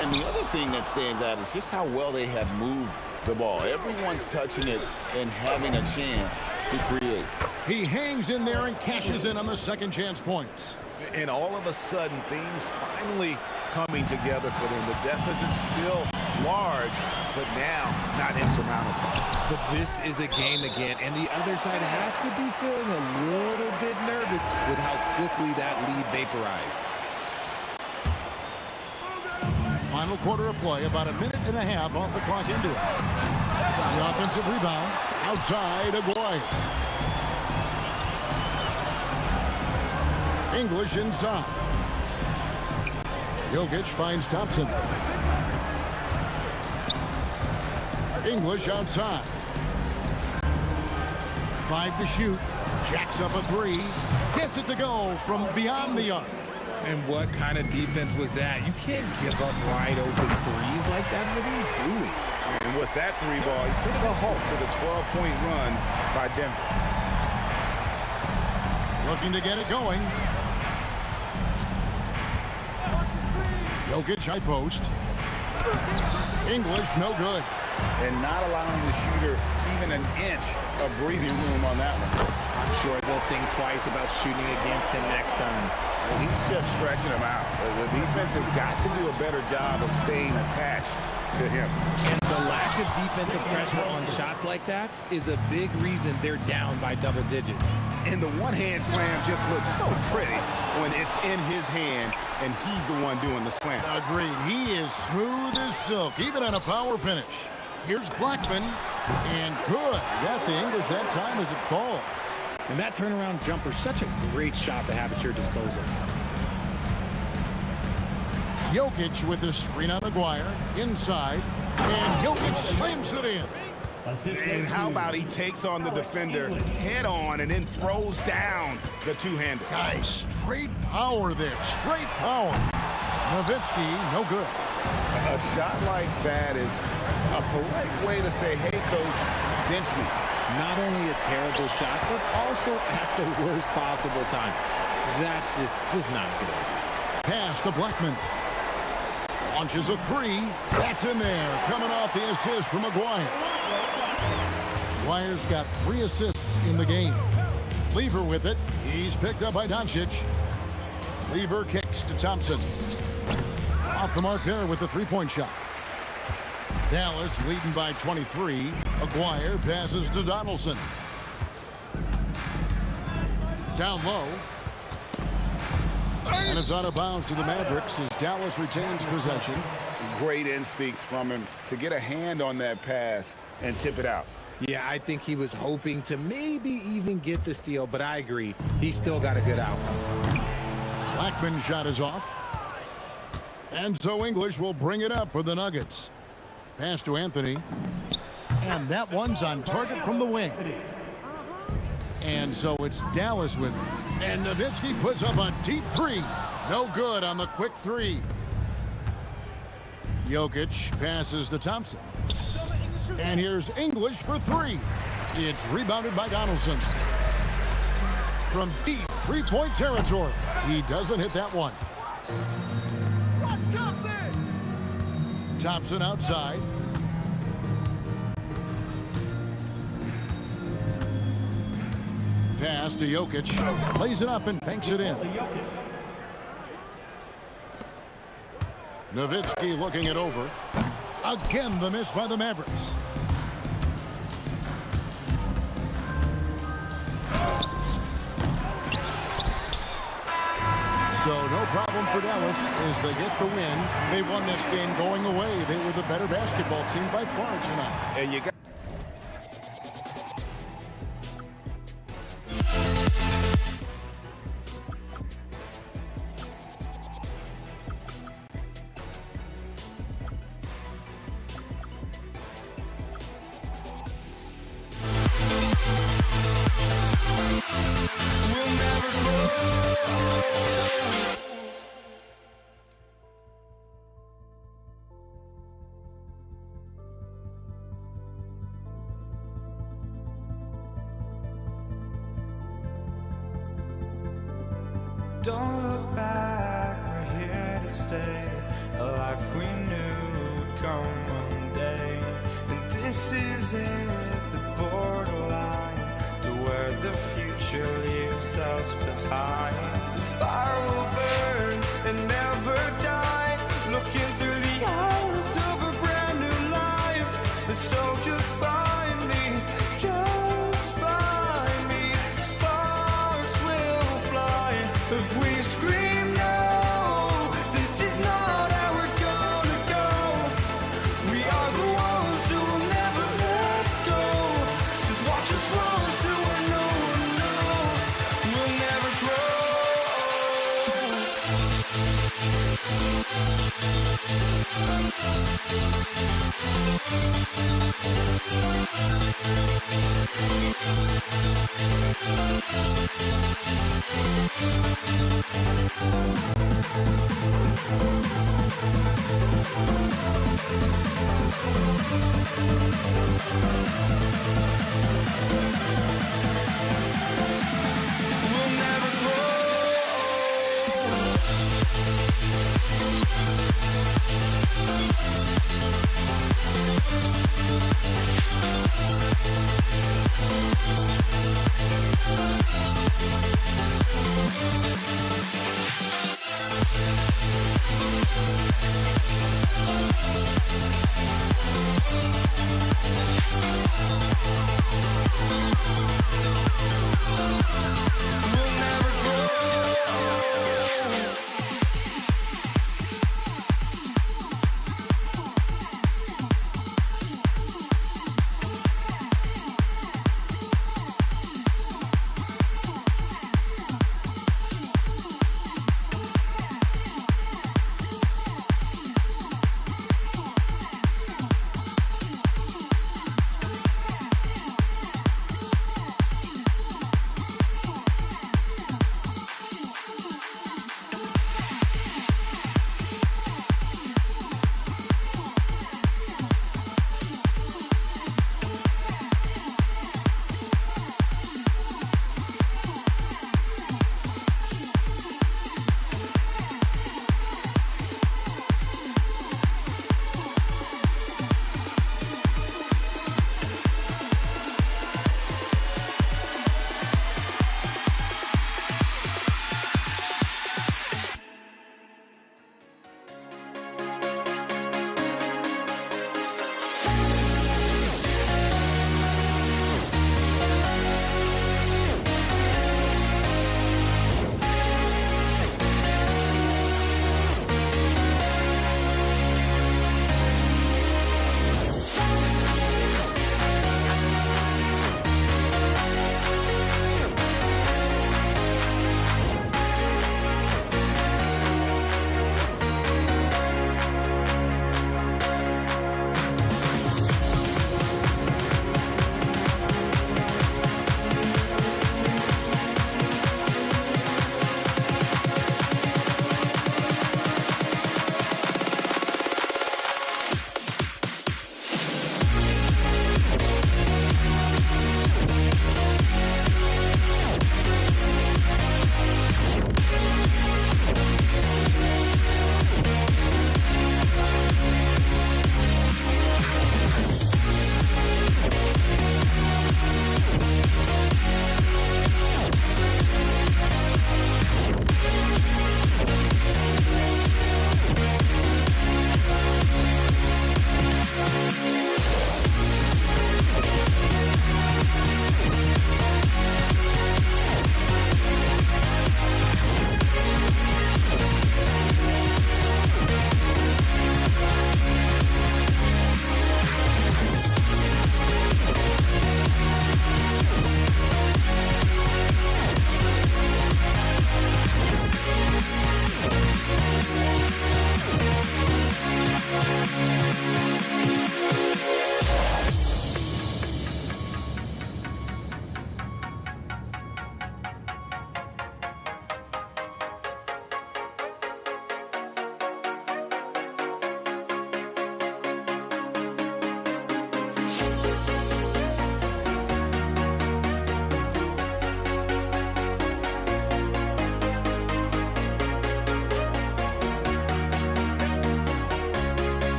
And the other thing that stands out is just how well they have moved the ball. Everyone's touching it and having a chance to create. He hangs in there and cashes in on the second chance points. And all of a sudden, things finally coming together for them. The deficit's still large, but now not insurmountable. But this is a game again, and the other side has to be feeling a little bit nervous with how quickly that lead vaporized. Final quarter of play, about a minute and a half off the clock into it. The offensive rebound, outside Aguirre. English inside. Jokic finds Thompson. English outside. 5 to shoot. Jacks up a 3. Gets it to go from beyond the arc. And what kind of defense was that? You can't give up wide open threes like that. What are you doing? And with that 3 ball, he puts a halt to the 12-point run by Denver. Looking to get it going. Jokic high post. English no good. And not allowing the shooter even an inch of breathing room on that one. I'm sure they'll think twice about shooting against him next time. Well, he's just stretching him out. The defense has got to do a better job of staying attached to him. And the lack of defensive pressure on shots like that is a big reason they're down by double digits. And the one-hand slam just looks so pretty when it's in his hand and he's the one doing the slam. Agreed. He is smooth as silk, even on a power finish. Here's Blackman, and good. Got the English that time as it falls. And that turnaround jumper, such a great shot to have at your disposal. Jokic with the screen on Maguire. Inside, and Jokic slams it in. And how about he takes on the defender head on and then throws down the two-hander. Guys, straight power there. Straight power. Nowitzki, no good. A shot like that is a polite way to say, hey, coach, bench me. Not only a terrible shot, but also at the worst possible time. That's just not a good idea. Pass to Blackman. Launches a three. That's in there. Coming off the assist from Maguire. Maguire's got 3 assists in the game. Lever with it. He's picked up by Doncic. Lever kicks to Thompson. Off the mark there with the three-point shot. Dallas leading by 23. Maguire passes to Donaldson. Down low. And it's out of bounds to the Mavericks as Dallas retains possession. Great instincts from him to get a hand on that pass and tip it out. Yeah, I think he was hoping to maybe even get the steal, but I agree. He's still got a good outcome. Blackman's shot is off. And so English will bring it up for the Nuggets. Pass to Anthony. And that one's on target from the wing. And so it's Dallas with it. And Nowitzki puts up a deep three. No good on the quick three. Jokic passes to Thompson. And here's English for three. It's rebounded by Donaldson. From deep three-point territory. He doesn't hit that one. Thompson outside. Pass to Jokic. Plays it up and banks it in. Nowitzki looking it over. Again, the miss by the Mavericks. So no problem for Dallas as they get the win. They won this game going away. They were the better basketball team by far tonight. And you got Don't look back, we're here to stay. A life we knew would come one day. And this is it, the borderline to where the future leaves us behind. The fire will burn and never die. Looking through the eyes of a brand new life. And so just find me, just find me. Sparks will fly if we scream no. This is not how we're gonna go. We are the ones who will never let go. Just watch us run to where no one knows. We'll never grow. We'll never grow.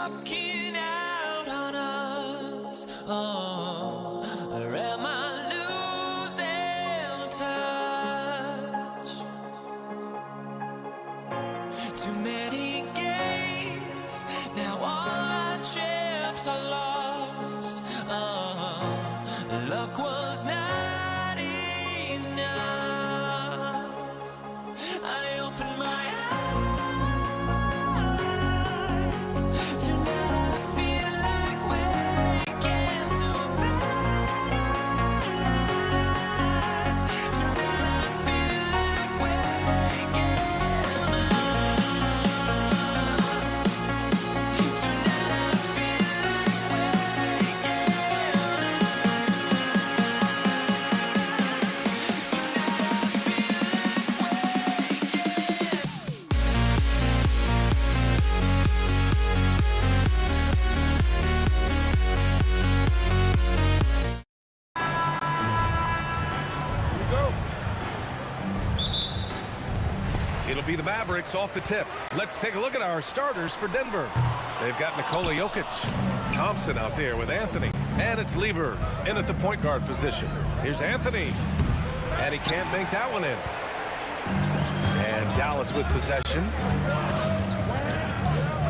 walking out on us. Oh, or am I losing touch? Too many games, now all our chips are lost. Oh, luck was not enough. I opened my eyes. Tonight I feel like waking to life. Tonight I feel like waking up. Tonight I feel like waking It'll be the Mavericks off the tip. Let's take a look at our starters for Denver. They've got Nikola Jokic, Thompson out there with Anthony, and it's Lever in at the point guard position. Here's Anthony, and he can't make that one in. And Dallas with possession.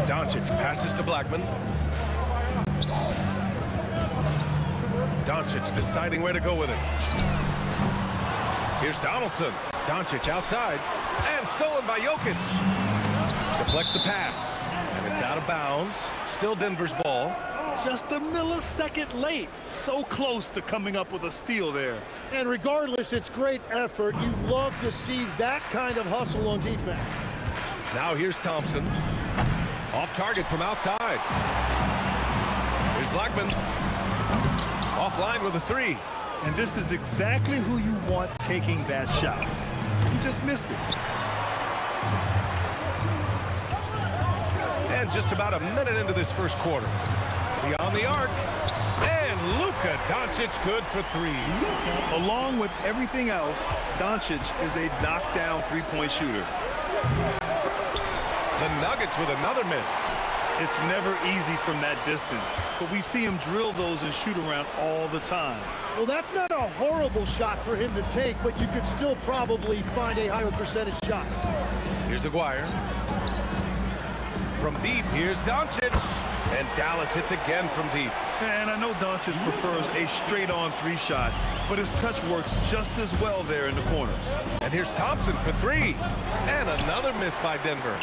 Doncic passes to Blackman. Doncic deciding where to go with it. Here's Donaldson. Doncic outside, and stolen by Jokic. Deflects the pass, and it's out of bounds. Still Denver's ball. Just a millisecond late. So close to coming up with a steal there. And regardless, it's great effort. You love to see that kind of hustle on defense. Now here's Thompson. Off target from outside. Here's Blackman. Offline with a three. And this is exactly who you want taking that shot. He just missed it. And just about a minute into this first quarter. Beyond the arc. And Luka Doncic good for three. Along with everything else, Doncic is a knockdown three-point shooter. The Nuggets with another miss. It's never easy from that distance, but we see him drill those and shoot around all the time. Well, that's not a horrible shot for him to take, but you could still probably find a higher percentage shot. Here's Aguirre. From deep, here's Doncic. And Dallas hits again from deep. And I know Doncic prefers a straight-on three shot, but his touch works just as well there in the corners. And here's Thompson for three. And another miss by Denver.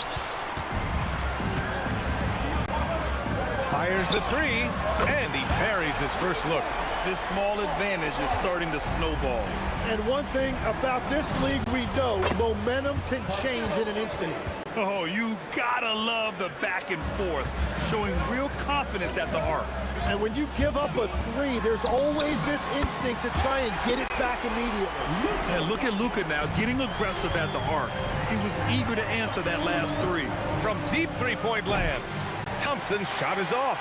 Fires the three, and he buries his first look. This small advantage is starting to snowball. And one thing about this league we know, momentum can change in an instant. Oh, you gotta love the back and forth, showing real confidence at the arc. And when you give up a three, there's always this instinct to try and get it back immediately. And look at Luka now, getting aggressive at the arc. He was eager to answer that last three. From deep three-point land, Thompson's shot is off.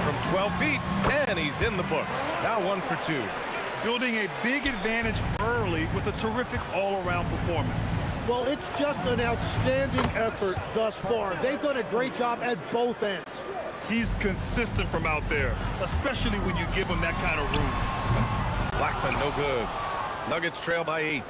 From 12 feet, and he's in the books. Now 1 for 2. Building a big advantage early with a terrific all-around performance. Well, it's just an outstanding effort thus far. They've done a great job at both ends. He's consistent from out there, especially when you give him that kind of room. Blackman, no good. Nuggets trail by 8.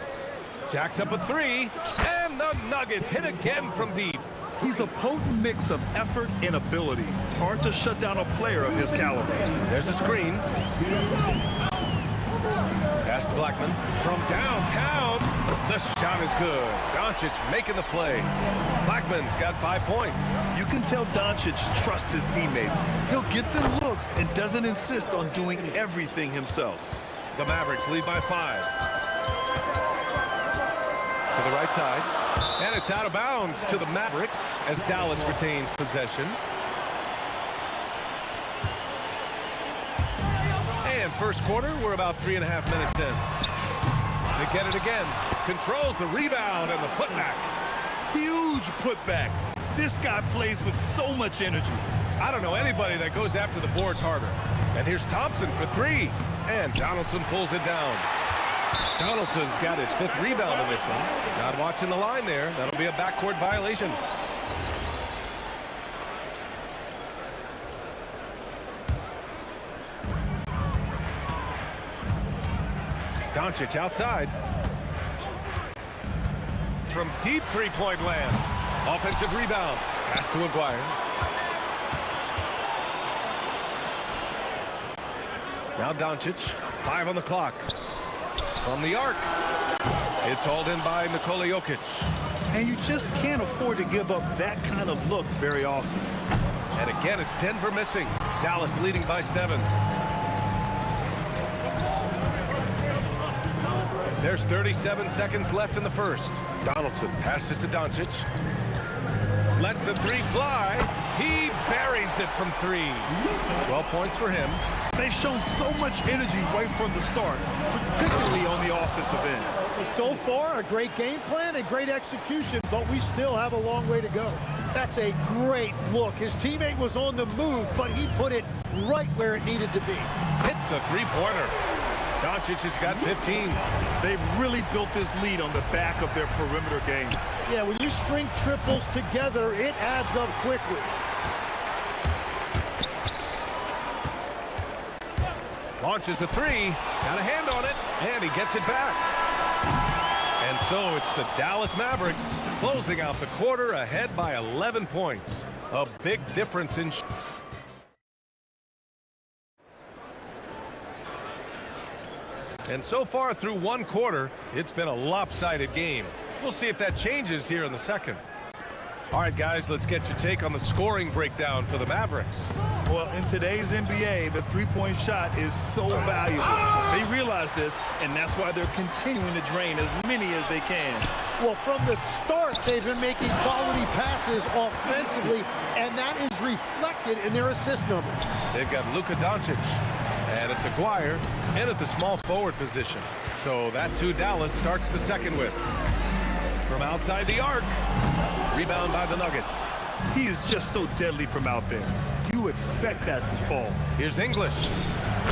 Jacks up a three, and the Nuggets hit again from deep. He's a potent mix of effort and ability. Hard to shut down a player of his caliber. There's a screen. Pass to Blackman. From downtown, the shot is good. Doncic making the play. Blackman's got 5 points. You can tell Doncic trusts his teammates. He'll get them looks and doesn't insist on doing everything himself. The Mavericks lead by 5. To the right side. And it's out of bounds to the Mavericks as Dallas retains possession. And first quarter, we're about 3.5 minutes in. They get it again. Controls the rebound and the putback. Huge putback. This guy plays with so much energy. I don't know anybody that goes after the boards harder. And here's Thompson for 3. And Donaldson pulls it down. Donaldson's got his 5th rebound in this one. Not watching the line there. That'll be a backcourt violation. Doncic outside. From deep three-point land. Offensive rebound. Pass to Aguirre. Now Doncic. 5 on the clock. From the arc. It's hauled in by Nikola Jokic. And you just can't afford to give up that kind of look very often. And again, it's Denver missing. Dallas leading by 7. There's 37 seconds left in the first. Donaldson passes to Doncic. Lets the three fly. He buries it from 3. 12 points for him. They've shown so much energy right from the start, particularly on the offensive end. So far, a great game plan and great execution, but we still have a long way to go. That's a great look. His teammate was on the move, but he put it right where it needed to be. Hits the three-pointer. Doncic has got 15. They've really built this lead on the back of their perimeter game. Yeah, when you string triples together, it adds up quickly. Launches a 3. Got a hand on it, and he gets it back. And so it's the Dallas Mavericks closing out the quarter ahead by 11 points. A big difference in... And so far through one quarter, it's been a lopsided game. We'll see if that changes here in the second. All right, guys, let's get your take on the scoring breakdown for the Mavericks. Well, in today's NBA, the three-point shot is so valuable. They realize this, and that's why they're continuing to drain as many as they can. Well, from the start, they've been making quality passes offensively, and that is reflected in their assist numbers. They've got Luka Doncic, and it's Aguirre in at the small forward position. So that's who Dallas starts the second with. From outside the arc, rebound by the Nuggets. He is just so deadly from out there. You expect that to fall. Here's English.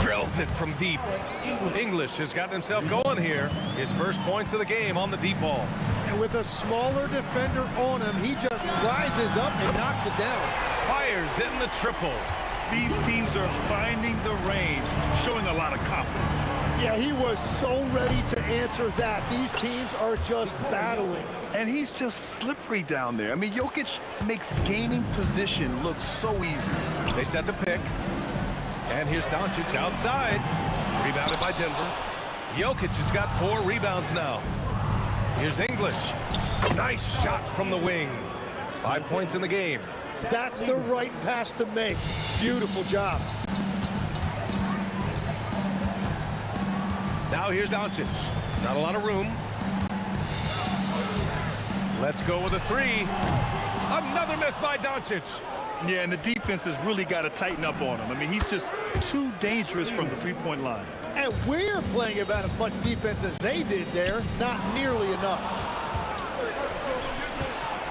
Drills it from deep. English has gotten himself going here. His first points of the game on the deep ball. And with a smaller defender on him, he just rises up and knocks it down. Fires in the triple. These teams are finding the range, showing a lot of confidence. Yeah, he was so ready to answer that. These teams are just battling. And he's just slippery down there. I mean, Jokic makes gaining position look so easy. They set the pick. And here's Doncic outside. Rebounded by Denver. Jokic has got 4 rebounds now. Here's English. Nice shot from the wing. 5 points in the game. That's the right pass to make. Beautiful job. Now here's Doncic. Not a lot of room. Let's go with a 3. Another miss by Doncic. Yeah, and the defense has really got to tighten up on him. I mean, he's just too dangerous from the three-point line. And we're playing about as much defense as they did there. Not nearly enough.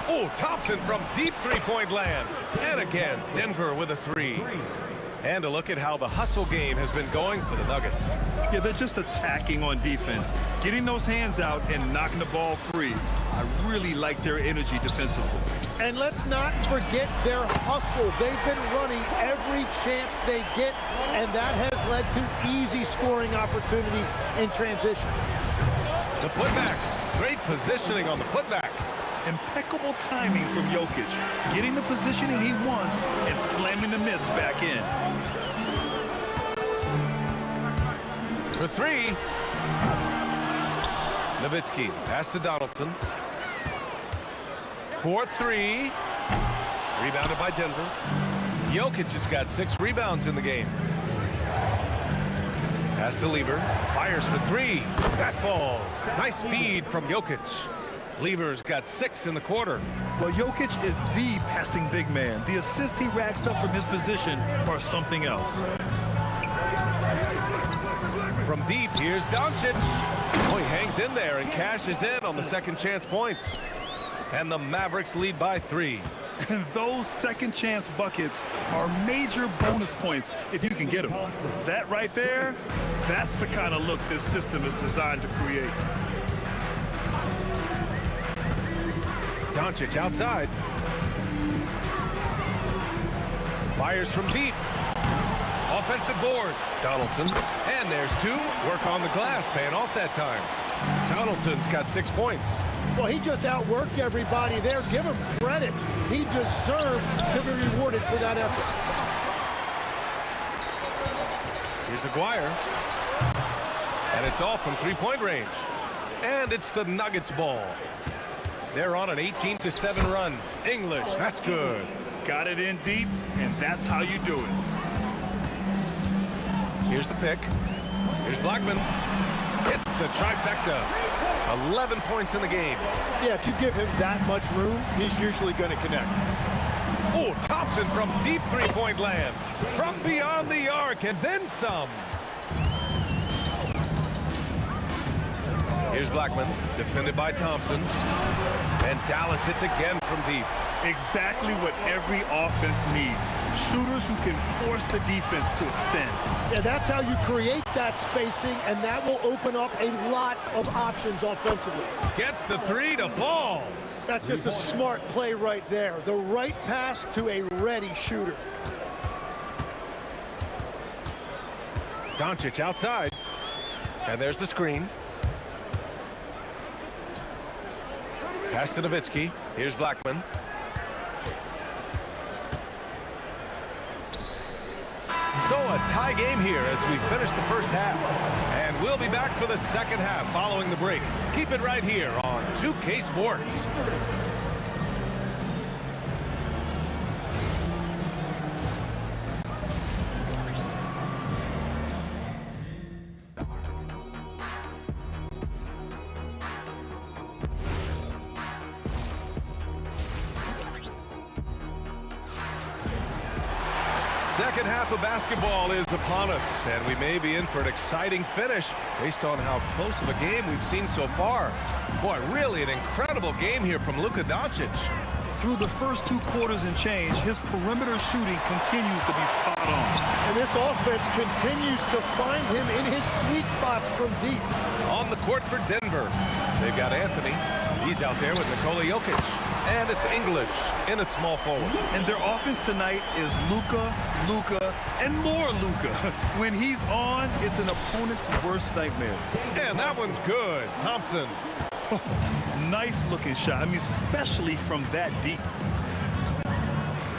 Oh, Thompson from deep three-point land. And again, Denver with a 3. And a look at how the hustle game has been going for the Nuggets. Yeah, they're just attacking on defense, getting those hands out and knocking the ball free. I really like their energy defensively. And let's not forget their hustle. They've been running every chance they get, and that has led to easy scoring opportunities in transition. The putback. Great positioning on the putback. Impeccable timing from Jokic, getting the positioning he wants and slamming the miss back in. For 3. Nowitzki, pass to Donaldson. 4-3. Rebounded by Denver. Jokic has got 6 rebounds in the game. Pass to Lever. Fires for 3. That falls. Nice feed from Jokic. Lever's got 6 in the quarter. Well, Jokic is the passing big man. The assists he racks up from his position are something else. From deep, here's Doncic. Oh, he hangs in there and cashes in on the second chance points. And the Mavericks lead by 3. And those second chance buckets are major bonus points if you can get them. That right there, that's the kind of look this system is designed to create. Doncic outside. Fires from deep. offensive board. Donaldson, and there's 2. Work on the glass, paying off that time. Donaldson's got 6 points. Well, he just outworked everybody there. Give him credit. He deserved to be rewarded for that effort. Here's Aguirre. And it's off from 3-point range. And it's the Nuggets ball. They're on an 18-7 run. English, that's good. Got it in deep, and that's how you do it. Here's the pick. Here's Blackman. Hits the trifecta. 11 points in the game. Yeah, if you give him that much room, he's usually going to connect. Oh, Thompson from deep 3-point land. From beyond the arc, and then some. Here's Blackman, defended by Thompson. And Dallas hits again from deep. Exactly what every offense needs. Shooters who can force the defense to extend. Yeah, that's how you create that spacing, and that will open up a lot of options offensively. Gets the 3 to fall. That's just a smart play right there. The right pass to a ready shooter. Doncic outside. And there's the screen. Pass to Nowitzki. Here's Blackman. So a tie game here as we finish the first half. And we'll be back for the second half following the break. Keep it right here on 2K Sports. Second half of basketball is upon us, and we may be in for an exciting finish based on how close of a game we've seen so far. Boy, really an incredible game here from Luka Doncic. Through the first 2 quarters and change, his perimeter shooting continues to be spot on. And this offense continues to find him in his sweet spots from deep. On the court for Denver, they've got Anthony. He's out there with Nikola Jokic. And it's English in at small forward. And their offense tonight is Luka, and more Luka. When he's on, it's an opponent's worst nightmare. And that one's good. Thompson. Nice looking shot. I mean, especially from that deep.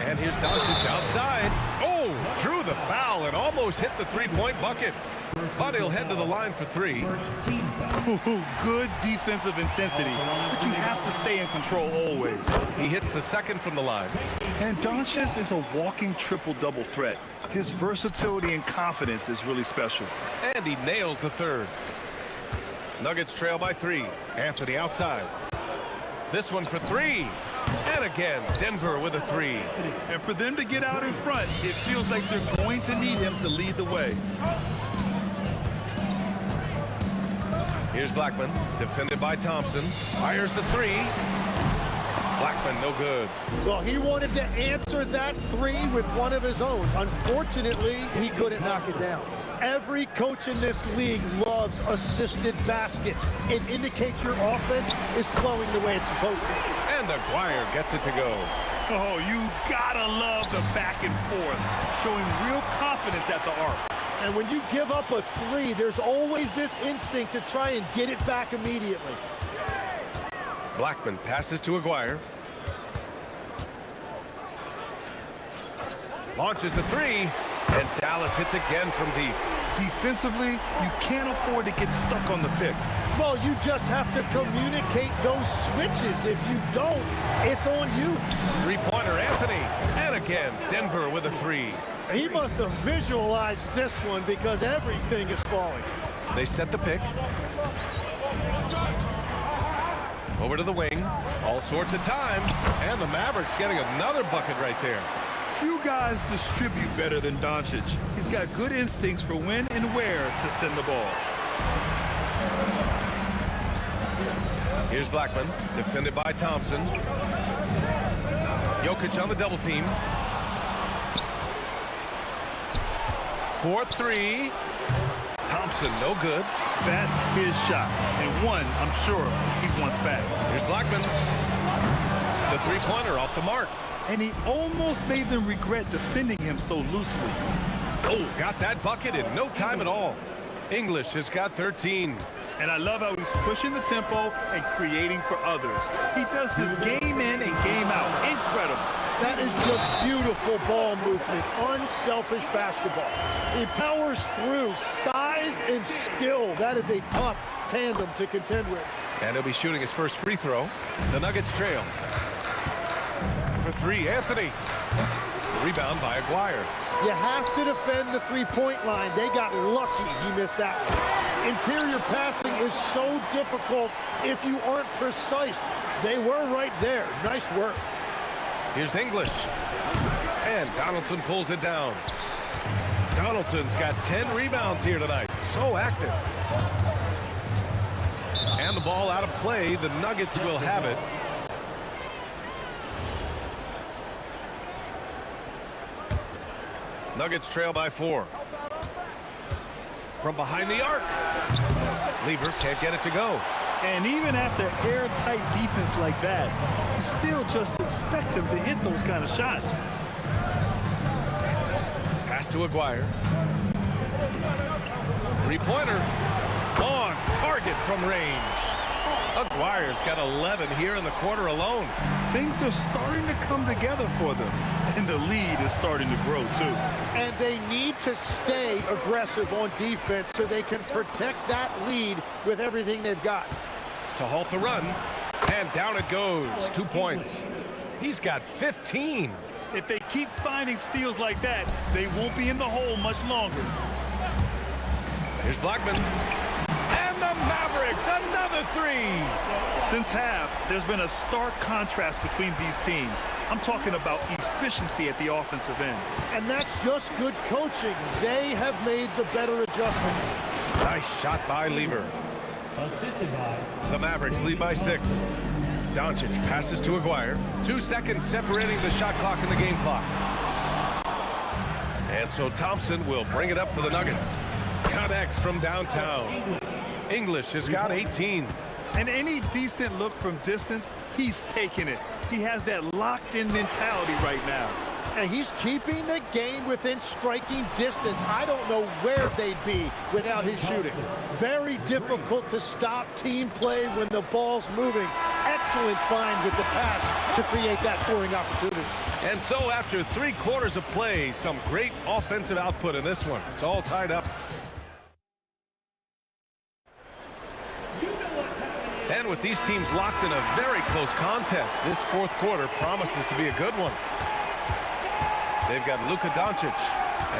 And here's Doncic outside. Oh, drew the foul and almost hit the 3-point bucket. But he'll head to the line for 3. Good defensive intensity, but you have to stay in control always. He hits the second from the line. And Doncic is a walking triple-double threat. His versatility and confidence is really special. And he nails the third. Nuggets trail by 3. Anthony outside. This one for 3. And again, Denver with a 3. And for them to get out in front, it feels like they're going to need him to lead the way. Here's Blackman, defended by Thompson. Fires the 3. Blackman, no good. Well, he wanted to answer that 3 with one of his own. Unfortunately, he couldn't knock it down. Every coach in this league loves assisted baskets. It indicates your offense is flowing the way it's supposed to. And Aguirre gets it to go. Oh, you gotta love the back and forth, showing real confidence at the arc. And when you give up a 3, there's always this instinct to try and get it back immediately. Blackman passes to Aguirre. Launches a 3, and Dallas hits again from deep. Defensively, you can't afford to get stuck on the pick. Well, you just have to communicate those switches. If you don't, it's on you. 3-pointer Anthony. And again, Denver with a 3. He must have visualized this one because everything is falling. They set the pick. Over to the wing. All sorts of time. And the Mavericks getting another bucket right there. Few guys distribute better than Doncic. He's got good instincts for when and where to send the ball. Here's Blackman, defended by Thompson. Jokic on the double team. 4-3. Thompson, no good. That's his shot, and one I'm sure he wants back. Here's Blackman. The 3-pointer off the mark. And he almost made them regret defending him so loosely. Oh, got that bucket in no time at all. English has got 13. And I love how he's pushing the tempo and creating for others. He does this game in and game out. Incredible. That is just beautiful ball movement, unselfish basketball. He powers through size and skill. That is a tough tandem to contend with. And he'll be shooting his first free throw. The Nuggets trail. For three, Anthony. Rebound by Aguirre. You have to defend the three-point line. They got lucky he missed that one. Interior passing is so difficult if you aren't precise. They were right there. Nice work. Here's English. And Donaldson pulls it down. Donaldson's got 10 rebounds here tonight. So active. And the ball out of play. The Nuggets will have it. Nuggets trail by 4. From behind the arc. Lever can't get it to go. And even after airtight defense like that, you still just expect him to hit those kind of shots. Pass to Aguirre. Three-pointer. On target from range. Aguirre's got 11 here in the quarter alone. Things are starting to come together for them, and the lead is starting to grow too. And they need to stay aggressive on defense so they can protect that lead with everything they've got. To halt the run, and down it goes. 2 points. He's got 15. If they keep finding steals like that, they won't be in the hole much longer. Here's Blackman. And the Mavericks, another three. Since half, there's been a stark contrast between these teams. I'm talking about efficiency at the offensive end. And that's just good coaching. They have made the better adjustments. Nice shot by Lever. The Mavericks lead by 6. Doncic passes to Aguirre. 2 seconds separating the shot clock and the game clock. And so Thompson will bring it up for the Nuggets. Connects from downtown. English has got 18. And any decent look from distance, he's taking it. He has that locked-in mentality right now. And he's keeping the game within striking distance. I don't know where they'd be without his shooting. Very difficult to stop team play when the ball's moving. Excellent find with the pass to create that scoring opportunity. And so after 3 quarters of play, some great offensive output in this one. It's all tied up. And with these teams locked in a very close contest, this 4th quarter promises to be a good one. They've got Luka Doncic,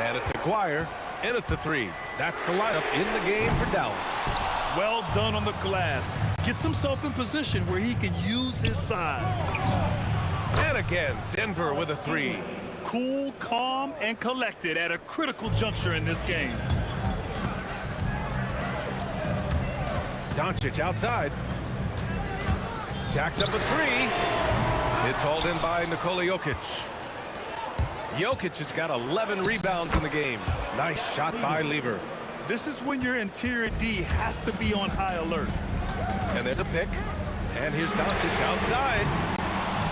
and it's Aguirre in at the 3. That's the lineup in the game for Dallas. Well done on the glass. Gets himself in position where he can use his size. And again, Denver with a 3. Cool, calm, and collected at a critical juncture in this game. Doncic outside. Jacks up a 3. It's hauled in by Nikola Jokic. Jokic has got 11 rebounds in the game. Nice shot by Lever. This is when your interior D has to be on high alert. And there's a pick. And here's Doncic outside.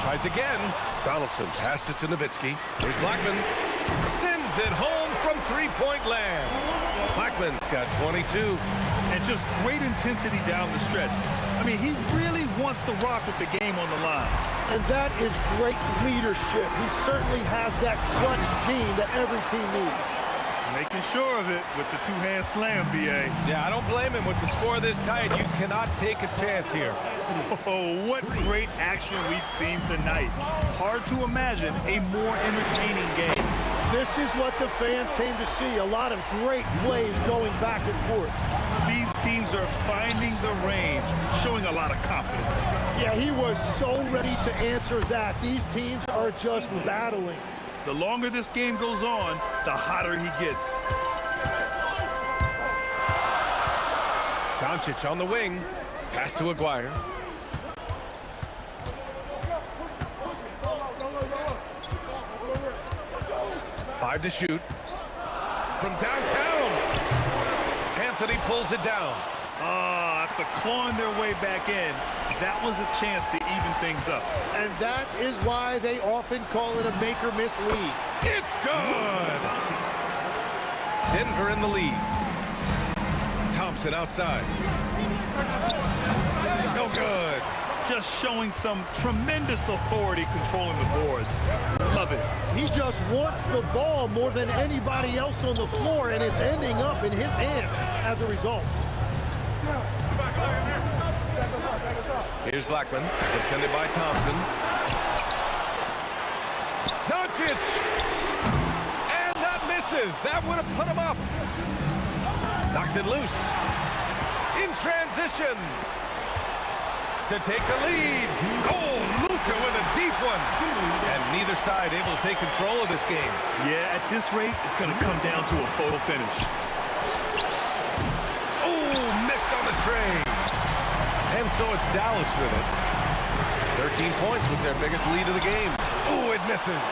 Tries again. Donaldson passes to Nowitzki. Here's Blackman. Sends it home from three-point land. Blackman's got 22. And just great intensity down the stretch. I mean, he really wants to rock with the game on the line. And that is great leadership. He certainly has that clutch gene that every team needs. Making sure of it with the two-hand slam, B.A. Yeah, I don't blame him. With the score this tight, you cannot take a chance here. Oh, what great action we've seen tonight. Hard to imagine a more entertaining game. This is what the fans came to see. A lot of great plays going back and forth. These teams are finding the range, showing a lot of confidence. Yeah, he was so ready to answer that. These teams are just battling. The longer this game goes on, the hotter he gets. Doncic on the wing. Pass to Aguirre. Five to shoot. From downtown. Anthony pulls it down. After clawing their way back in, that was a chance to even things up. And that is why they often call it a make-or-miss lead. It's good! Denver in the lead. Thompson outside. No good. Just showing some tremendous authority controlling the boards. Love it. He just wants the ball more than anybody else on the floor, and it's ending up in his hands as a result. Here's Blackman, defended by Thompson. Doncic! And that misses. That would have put him up. Knocks it loose. In transition. To take the lead. Oh, Luka with a deep one. And neither side able to take control of this game. Yeah, at this rate, it's going to come down to a photo finish. Oh, missed on the tray. And so it's Dallas with it. 13 points was their biggest lead of the game. Oh, it misses.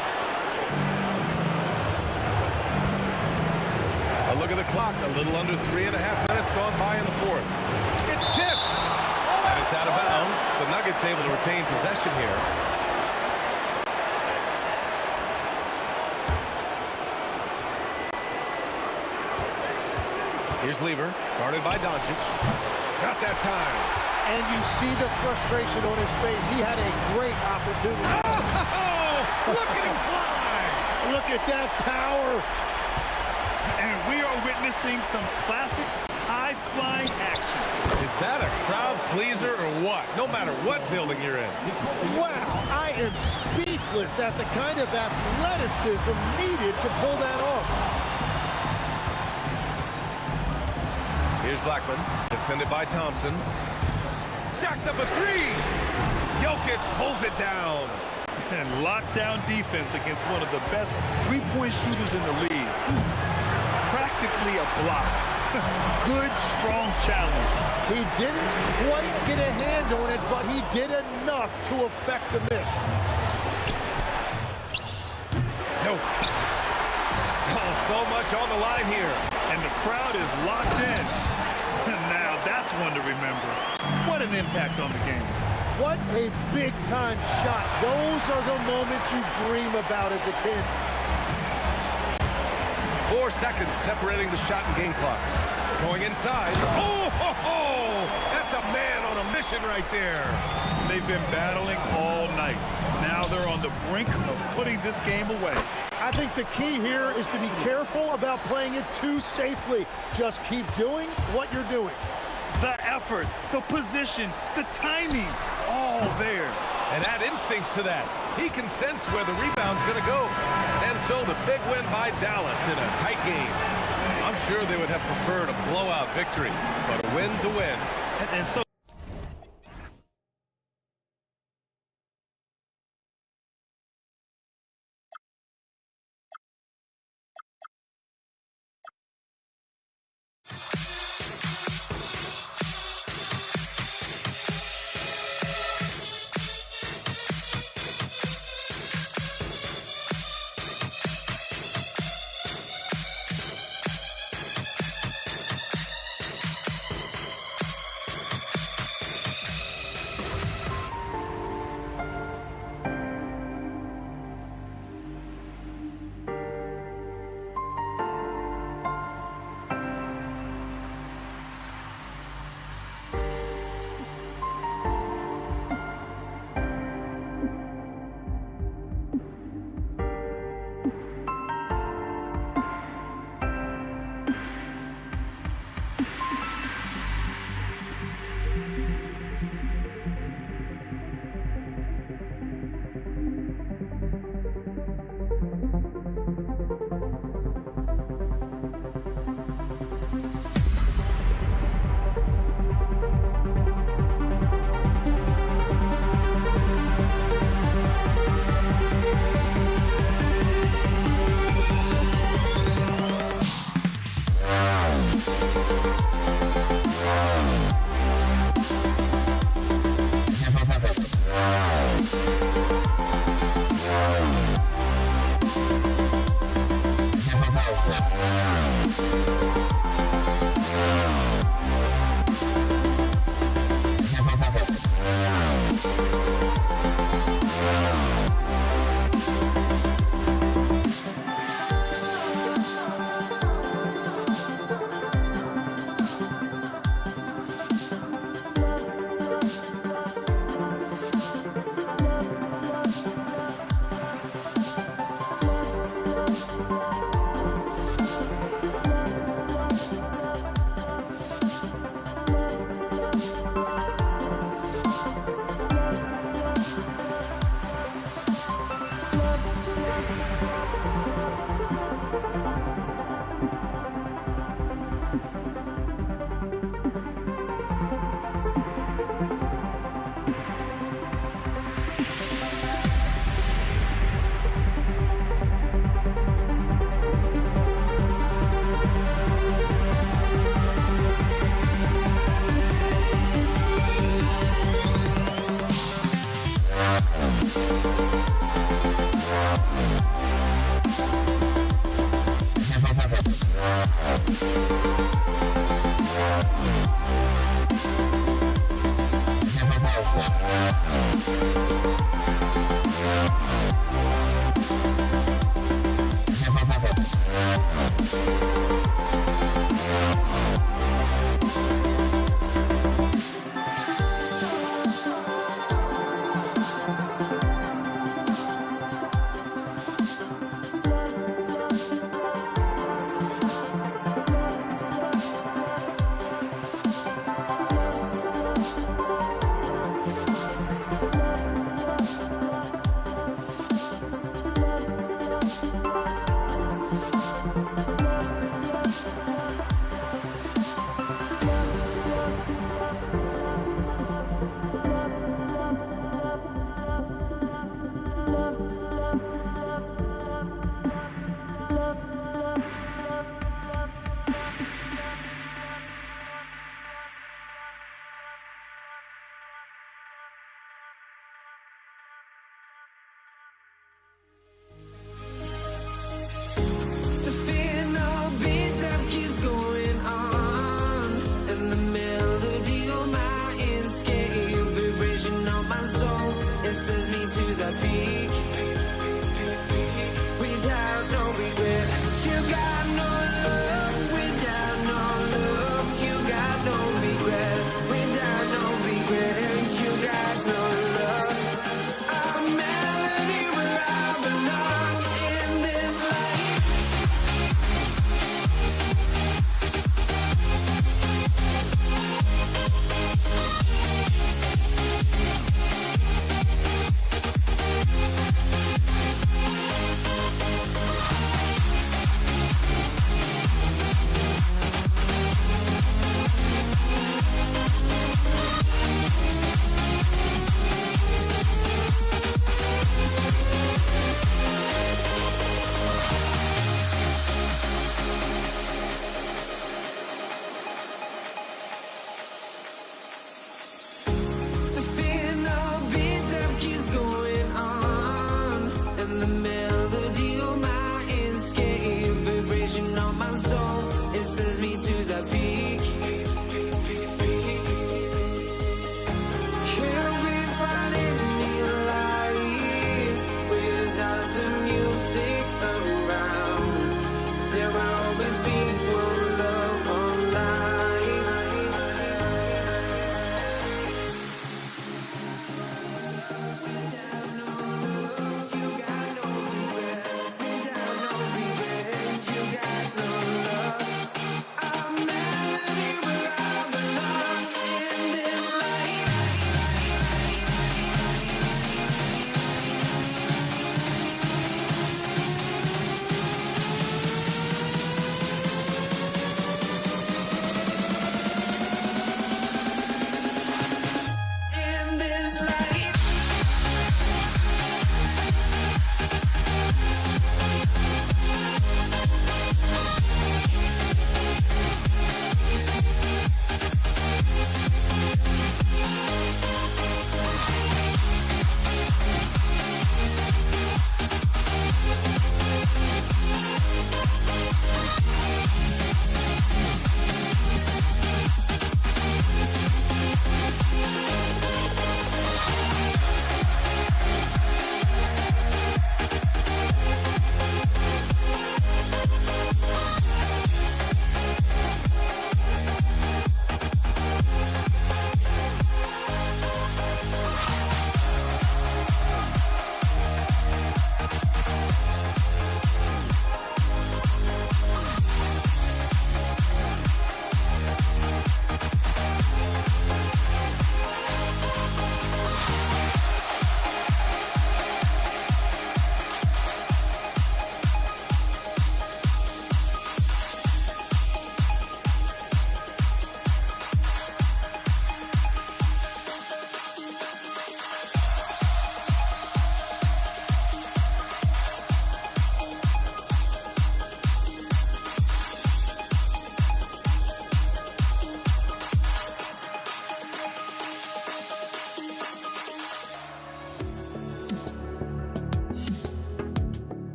A look at the clock. A little under 3.5 minutes gone by in the fourth. It's tipped. And it's out of bounds. The Nuggets able to retain possession here. Here's Lever, guarded by Doncic. Not that time. And you see the frustration on his face. He had a great opportunity. Oh, look at him fly. Look at that power. And we are witnessing some classic high-flying action. Is that a crowd pleaser or what? No matter what building you're in. Wow, I am speechless at the kind of athleticism needed to pull that off. Here's Blackman, defended by Thompson. Jacks up a three. Jokic pulls it down. And lockdown defense against one of the best three-point shooters in the league. Practically a block. Good, strong challenge. He didn't quite get a hand on it, but he did enough to affect the miss. Nope. Oh, so much on the line here. And the crowd is locked in. Now that's one to remember. What an impact on the game. What a big-time shot. Those are the moments you dream about as a kid. 4 seconds separating the shot and game clocks. Going inside. Oh, ho, ho! That's a man on a mission right there. They've been battling all night. Now they're on the brink of putting this game away. I think the key here is to be careful about playing it too safely. Just keep doing what you're doing. The effort, the position, the timing, all there. And add instincts to that. He can sense where the rebound's going to go. And so the big win by Dallas in a tight game. I'm sure they would have preferred a blowout victory, but a win's a win. And so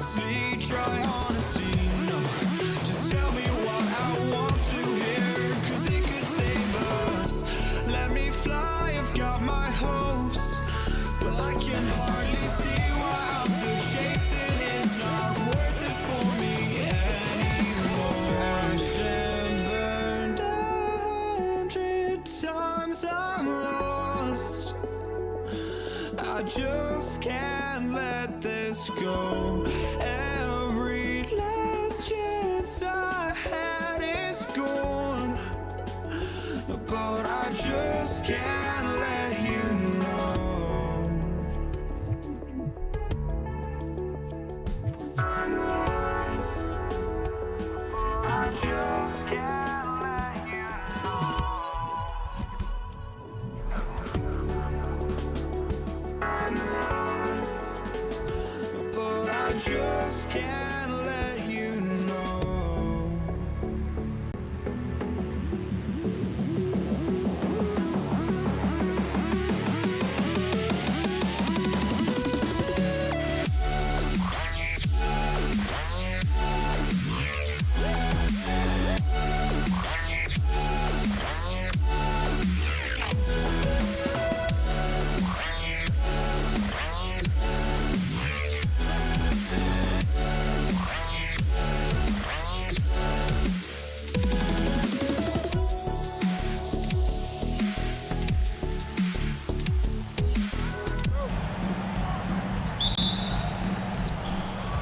honestly, try honesty. No, just tell me what I want to hear, 'cause it could save us. Let me fly, I've got my hopes, but I can hardly see why I'm still chasing. It's not worth it for me anymore. Crashed and burned 100 times, I'm lost. I just can't let this go. Every last chance I had is gone, but I just can't let you know. I just can't let you know. But I just can't let you know.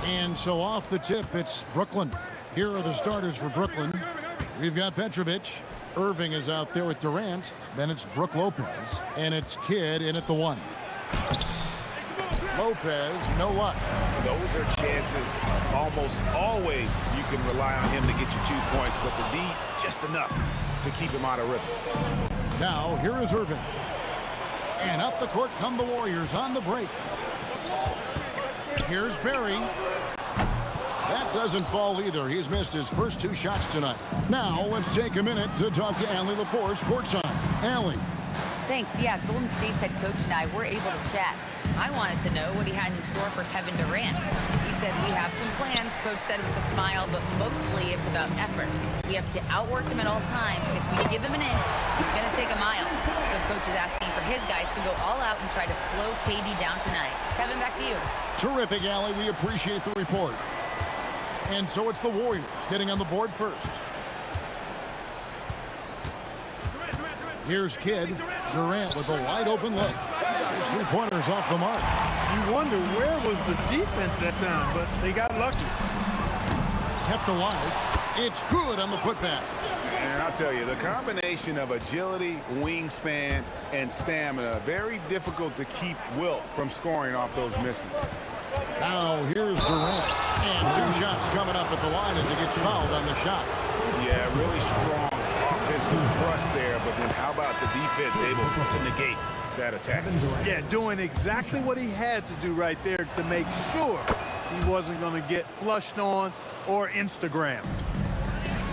And so off the tip, it's Brooklyn. Here are the starters for Brooklyn. We've got Petrovic. Irving is out there with Durant. Then it's Brook Lopez. And it's Kidd in at the 1. Lopez, you know what? Those are chances almost always you can rely on him to get you 2 points, but the D just enough to keep him out of rhythm. Now, here is Irving. And up the court come the Warriors on the break. Here's Barry. That doesn't fall either. He's missed his first 2 shots tonight. Now, let's take a minute to talk to Allie LaForce, courtside. Allie. Thanks. Yeah, Golden State's head coach and I were able to chat. I wanted to know what he had in store for Kevin Durant. He said, we have some plans, Coach said with a smile, but mostly it's about effort. We have to outwork him at all times. If we give him an inch, he's going to take a mile. So Coach is asking for his guys to go all out and try to slow KD down tonight. Kevin, back to you. Terrific, Allie. We appreciate the report. And so it's the Warriors getting on the board first. Here's Kidd. Durant with a wide open look. His 3-pointers off the mark. You wonder where was the defense that time, but they got lucky. Kept alive. It's good on the putback. And I'll tell you, the combination of agility, wingspan, and stamina, very difficult to keep Wilt from scoring off those misses. Now here's Durant. And 2 shots coming up at the line as he gets fouled on the shot. Yeah, really strong offensive thrust there, but then how about the defense able to negate that attack? Yeah, doing exactly what he had to do right there to make sure he wasn't going to get flushed on or Instagrammed.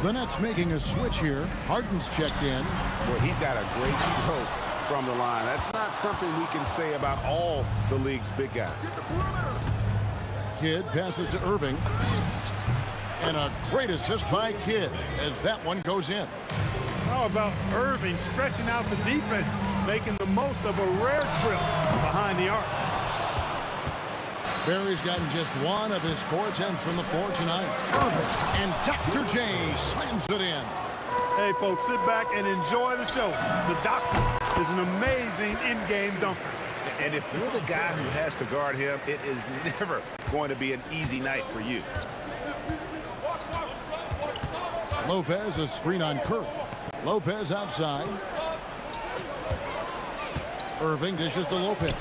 The Nets making a switch here. Harden's checked in. Well, he's got a great stroke from the line. That's not something we can say about all the league's big guys. Kidd passes to Irving. And a great assist by Kidd as that one goes in. How about Irving stretching out the defense, making the most of a rare trip behind the arc? Barry's gotten just 1 of his 4 attempts from the floor tonight. Irving and Dr. J slams it in. Hey, folks, sit back and enjoy the show. The doctor is an amazing in-game dunker. And if you're the guy who has to guard him, it is never going to be an easy night for you. Lopez, a screen on Curry. Lopez outside. Irving dishes to Lopez.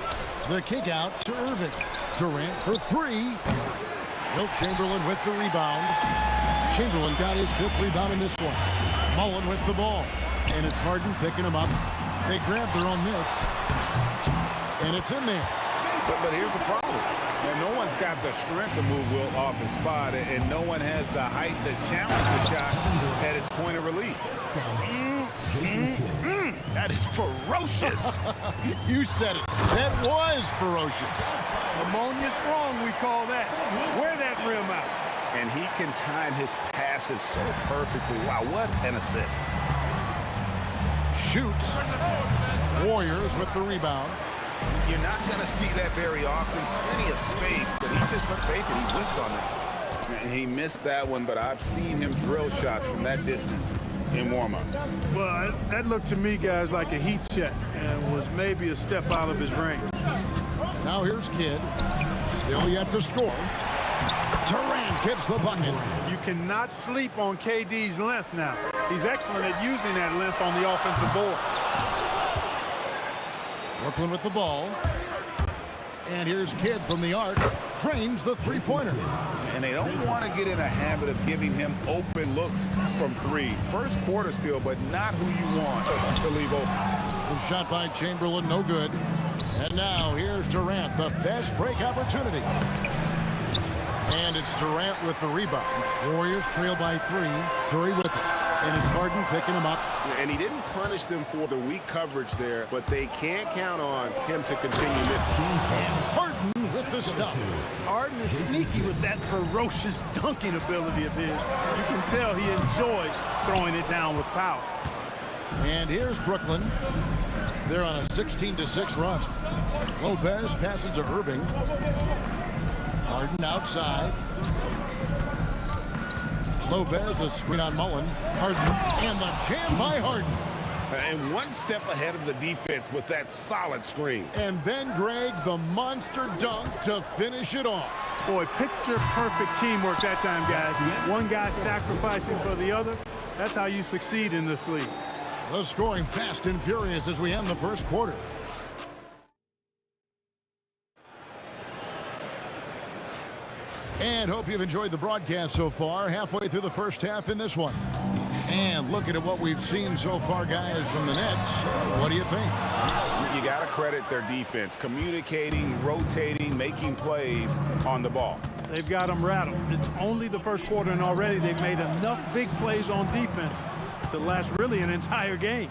The kick out to Irving. Durant for 3. Wilt Chamberlain with the rebound. Chamberlain got his 5th rebound in this one. Mullen with the ball. And it's Harden picking him up. They grab their own miss. And it's in there. But here's the problem. And no one's got the strength to move Wilt off his spot, and no one has the height to challenge the shot at its point of release. That is ferocious. You said it. That was ferocious. Ammonia strong, we call that. Wear that rim out. And he can time his passes so perfectly. Wow, what an assist. Shoots. Warriors with the rebound. You're not going to see that very often. Plenty of space, but he just, let's face it, he whiffs on that. And he missed that one, but I've seen him drill shots from that distance in warm-up. Well, that looked to me, guys, like a heat check and was maybe a step out of his range. Now here's Kidd. Still yet to score. Durant gets the bucket. You cannot sleep on KD's length now. He's excellent at using that length on the offensive board. Brooklyn with the ball. And here's Kidd from the arc. Drains the three-pointer. And they don't want to get in a habit of giving him open looks from three. First quarter still, but not who you want to leave open. The shot by Chamberlain, no good. And now here's Durant, the fast break opportunity. And it's Durant with the rebound. Warriors trail by 3. Curry with it. And it's Harden picking him up. And he didn't punish them for the weak coverage there, but they can't count on him to continue missing. And Harden with the stuff. Harden is sneaky with that ferocious dunking ability of his. You can tell he enjoys throwing it down with power. And here's Brooklyn. They're on a 16-6 run. Lopez passes to Irving. Harden outside. Lopez, a screen on Mullen. Harden, and the jam by Harden. And one step ahead of the defense with that solid screen. And then, Greg, the monster dunk to finish it off. Boy, picture-perfect teamwork that time, guys. One guy sacrificing for the other. That's how you succeed in this league. The scoring fast and furious as we end the first quarter. And hope you've enjoyed the broadcast so far. Halfway through the first half in this one. And looking at what we've seen so far, guys, from the Nets, what do you think? You got to credit their defense. Communicating, rotating, making plays on the ball. They've got them rattled. It's only the first quarter, and already they've made enough big plays on defense to last really an entire game.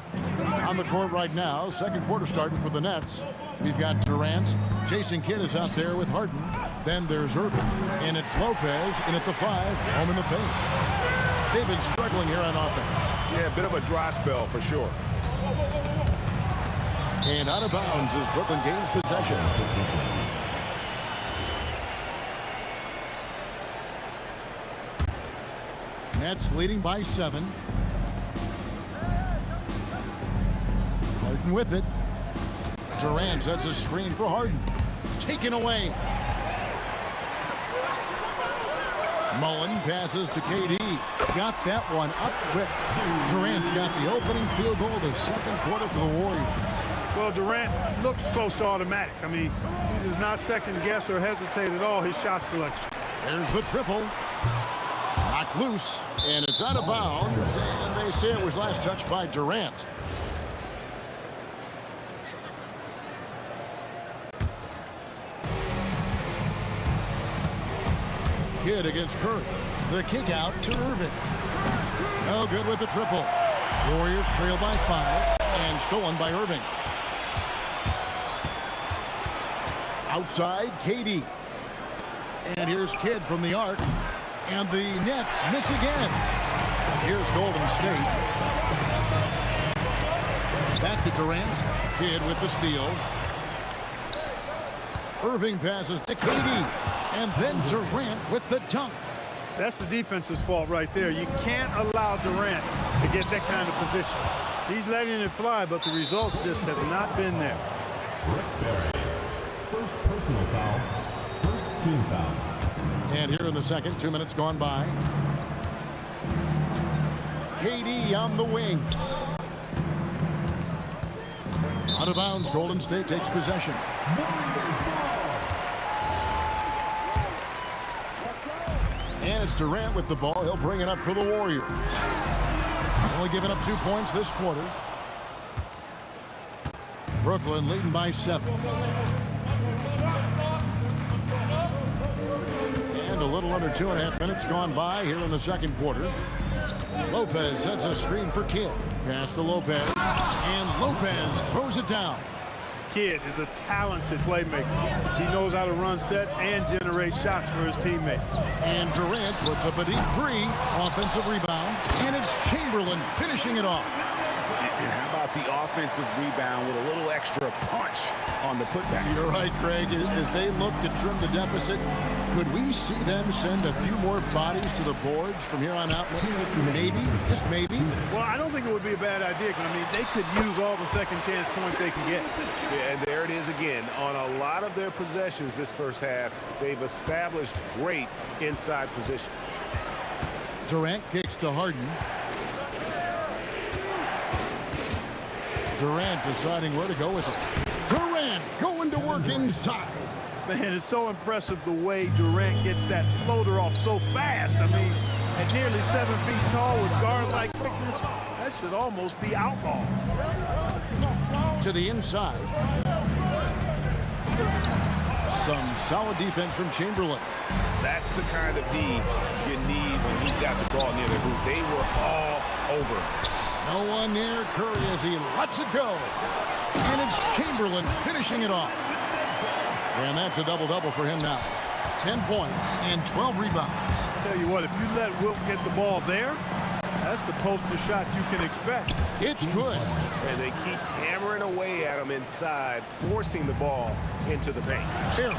On the court right now, second quarter starting for the Nets. We've got Durant. Jason Kidd is out there with Harden. Then there's Irving. And it's Lopez in at the 5, home in the paint. They've been struggling here on offense. Yeah, a bit of a dry spell for sure. And out of bounds as Brooklyn gains possession. Nets leading by 7. Harden with it. Durant sets a screen for Harden. Taken away. Mullen passes to KD. Got that one up quick. Durant's got the opening field goal of the second quarter for the Warriors. Well, Durant looks close to automatic. I mean, he does not second guess or hesitate at all his shot selection. There's the triple. Knocked loose, and it's out of bounds. And they say it was last touched by Durant. Kidd against Curry. The kick out to Irving. No good with the triple. Warriors trail by 5 and stolen by Irving. Outside, KD. And here's Kidd from the arc. And the Nets miss again. Here's Golden State. Back to Durant. Kidd with the steal. Irving passes to KD. And then Durant with the dunk. That's the defense's fault right there. You can't allow Durant to get that kind of position. He's letting it fly, but the results just have not been there. First personal foul. First team foul. And here in the second, 2 minutes gone by. KD on the wing. Out of bounds, Golden State takes possession. And it's Durant with the ball. He'll bring it up for the Warriors. Only giving up 2 points this quarter. Brooklyn leading by 7. And a little under 2.5 minutes gone by here in the second quarter. Lopez sets a screen for Kidd. Pass to Lopez. And Lopez throws it down. kid is a talented playmaker. He knows how to run sets and generate shots for his teammates. And Durant puts up a deep three. Offensive rebound. And it's Chamberlain finishing it off. And how about the offensive rebound with a little extra punch on the putback? You're right, Greg. As they look to trim the deficit, could we see them send a few more bodies to the boards from here on out? Maybe, just maybe. Well, I don't think it would be a bad idea. I mean, they could use all the second chance points they can get. Yeah, and there it is again. On a lot of their possessions this first half, they've established great inside position. Durant kicks to Harden. Durant deciding where to go with it. Durant going to work inside. Man, it's so impressive the way Durant gets that floater off so fast. I mean, at nearly 7 feet tall with guard-like quickness, that should almost be outlaw. To the inside. Some solid defense from Chamberlain. That's the kind of D you need when he's got the ball near the hoop. They were all over. No one near Curry as he lets it go. And it's Chamberlain finishing it off. And that's a double-double for him now. 10 points and 12 rebounds. Tell you what, if you let Wilt get the ball there, that's the poster shot you can expect. It's good. And they keep hammering away at him inside, forcing the ball into the paint. Here.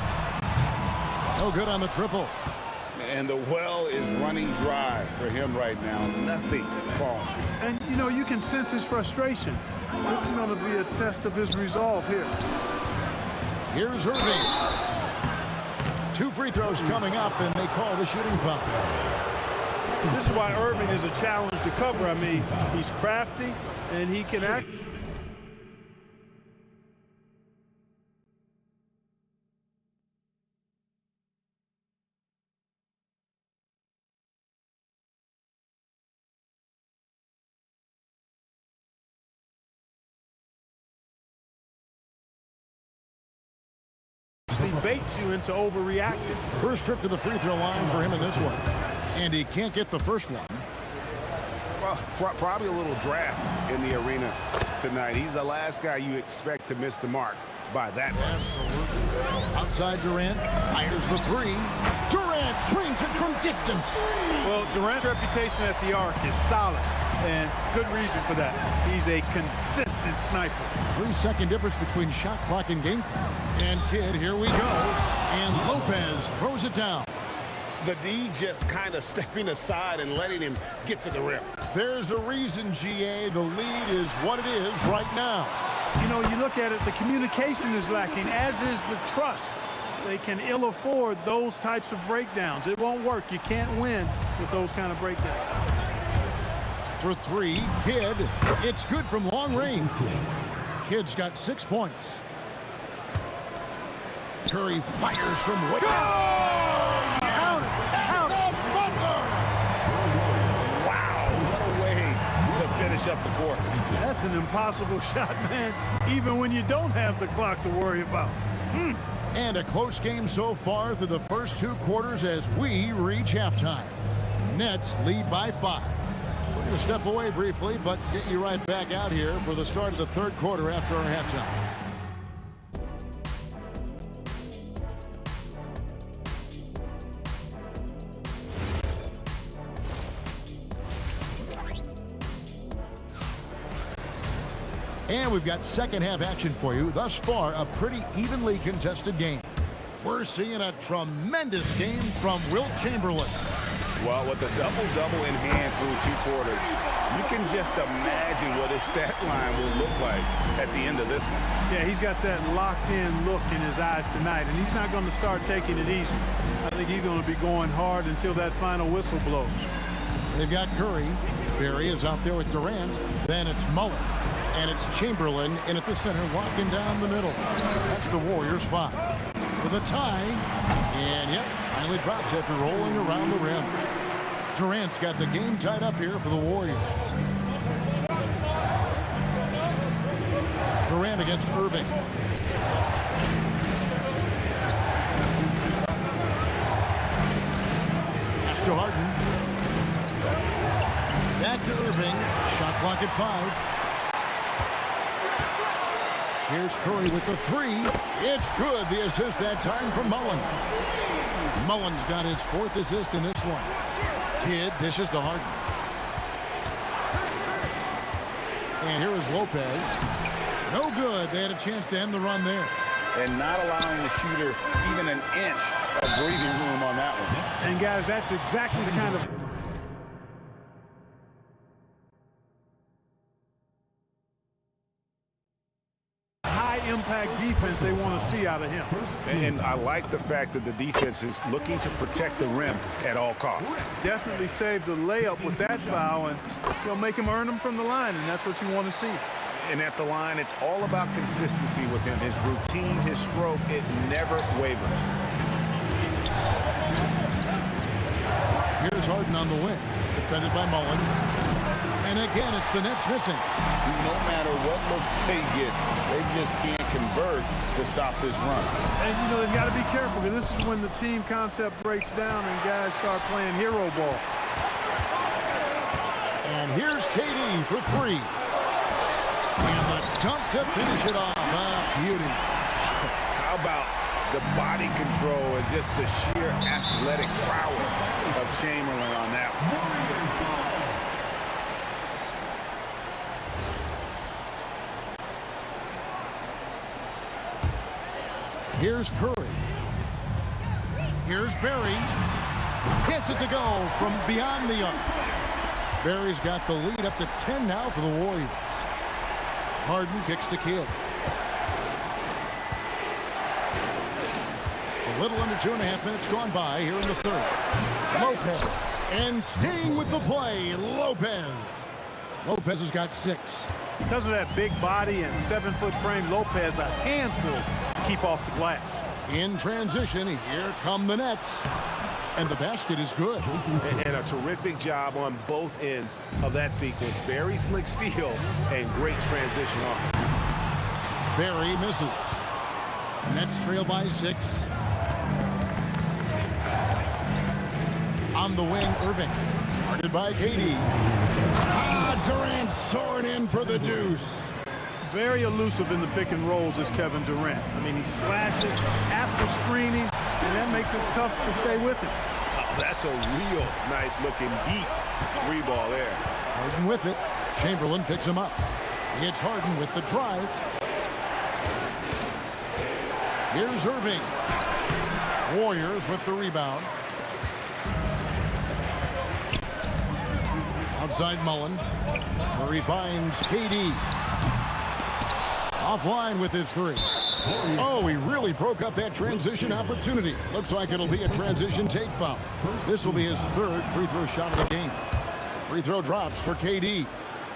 No good on the triple. And the well is running dry for him right now. Nothing falling. And, you know, you can sense his frustration. This is going to be a test of his resolve here. Here's Irving. 2 free throws coming up, and they call the shooting foul. This is why Irving is a challenge to cover. I mean, he's crafty, and he can act. He baits you into overreacting. First trip to the free throw line for him in this one. And he can't get the first one. Well, probably a little draft in the arena tonight. He's the last guy you expect to miss the mark by that much. Absolutely. Outside Durant, fires the three. Durant drains it from distance. Well, Durant's reputation at the arc is solid, and good reason for that. He's a consistent sniper. 3-second difference between shot clock and game clock. And Kidd, here we go. And Lopez throws it down. The D just kind of stepping aside and letting him get to the rim. There's a reason, GA. The lead is what it is right now. You know, you look at it, the communication is lacking, as is the trust. They can ill afford those types of breakdowns. It won't work. You can't win with those kind of breakdowns. For three, Kidd. It's good from long range. Kidd's got 6 points. Curry fires from way. Finish up the court. That's an impossible shot, man, even when you don't have the clock to worry about. And a close game so far through the first 2 quarters as we reach halftime. Nets lead by 5. We're going to step away briefly, but get you right back out here for the start of the 3rd quarter after our halftime. And we've got second half action for you. Thus far, a pretty evenly contested game. We're seeing a tremendous game from Wilt Chamberlain. Well, with the double-double in hand through 2 quarters, you can just imagine what his stat line will look like at the end of this one. Yeah, he's got that locked-in look in his eyes tonight, and he's not going to start taking it easy. I think he's going to be going hard until that final whistle blows. They've got Curry. Barry is out there with Durant. Then it's Mullen. And it's Chamberlain in at the center, locking down the middle. That's the Warriors 5. For the tie. And yep, finally drops after rolling around the rim. Durant's got the game tied up here for the Warriors. Durant against Irving. Pass to Harden. Back to Irving. Shot clock at 5. Here's Curry with the three. It's good. The assist that time from Mullen. Mullen's got his 4th assist in this one. Kidd dishes to Harden. And here is Lopez. No good. They had a chance to end the run there. And not allowing the shooter even an inch of breathing room on that one. And guys, that's exactly the kind of high-impact defense they want to see out of him. And I like the fact that the defense is looking to protect the rim at all costs. Definitely saved the layup with that foul, and they'll make him earn them from the line, and that's what you want to see. And at the line, it's all about consistency with him. His routine, his stroke, it never wavers. Here's Harden on the wing. Defended by Mullen. And again, it's the Nets missing. No matter what looks they get, they just can't convert to stop this run. And, you know, they've got to be careful, because this is when the team concept breaks down and guys start playing hero ball. And here's KD for 3. And the dunk to finish it off. Beauty. How about the body control and just the sheer athletic prowess of Chamberlain on that one? Here's Curry. Here's Barry. Gets it to go from beyond the arc. Barry's got the lead up to 10 now for the Warriors. Harden kicks to Kidd. A little under 2.5 minutes gone by here in the 3rd. Lopez. And staying with the play, Lopez. Lopez has got 6. Because of that big body and 7-foot frame, Lopez a handful to keep off the glass. In transition, here come the Nets. And the basket is good. And a terrific job on both ends of that sequence. Very slick steal and great transition off. Barry misses. Nets trail by 6. On the wing, Irving. Guarded by KD. Durant soaring in for the deuce. Very elusive in the pick and rolls is Kevin Durant. I mean, he slashes after screening, and that makes it tough to stay with him. Oh, that's a real nice looking deep 3-ball there. Harden with it. Chamberlain picks him up. It's Harden with the drive. Here's Irving. Warriors with the rebound. Outside Mullen. Murray finds KD. Offline with his 3. Oh, he really broke up that transition opportunity. Looks like it'll be a transition take foul. This will be his 3rd free throw shot of the game. Free throw drops for KD.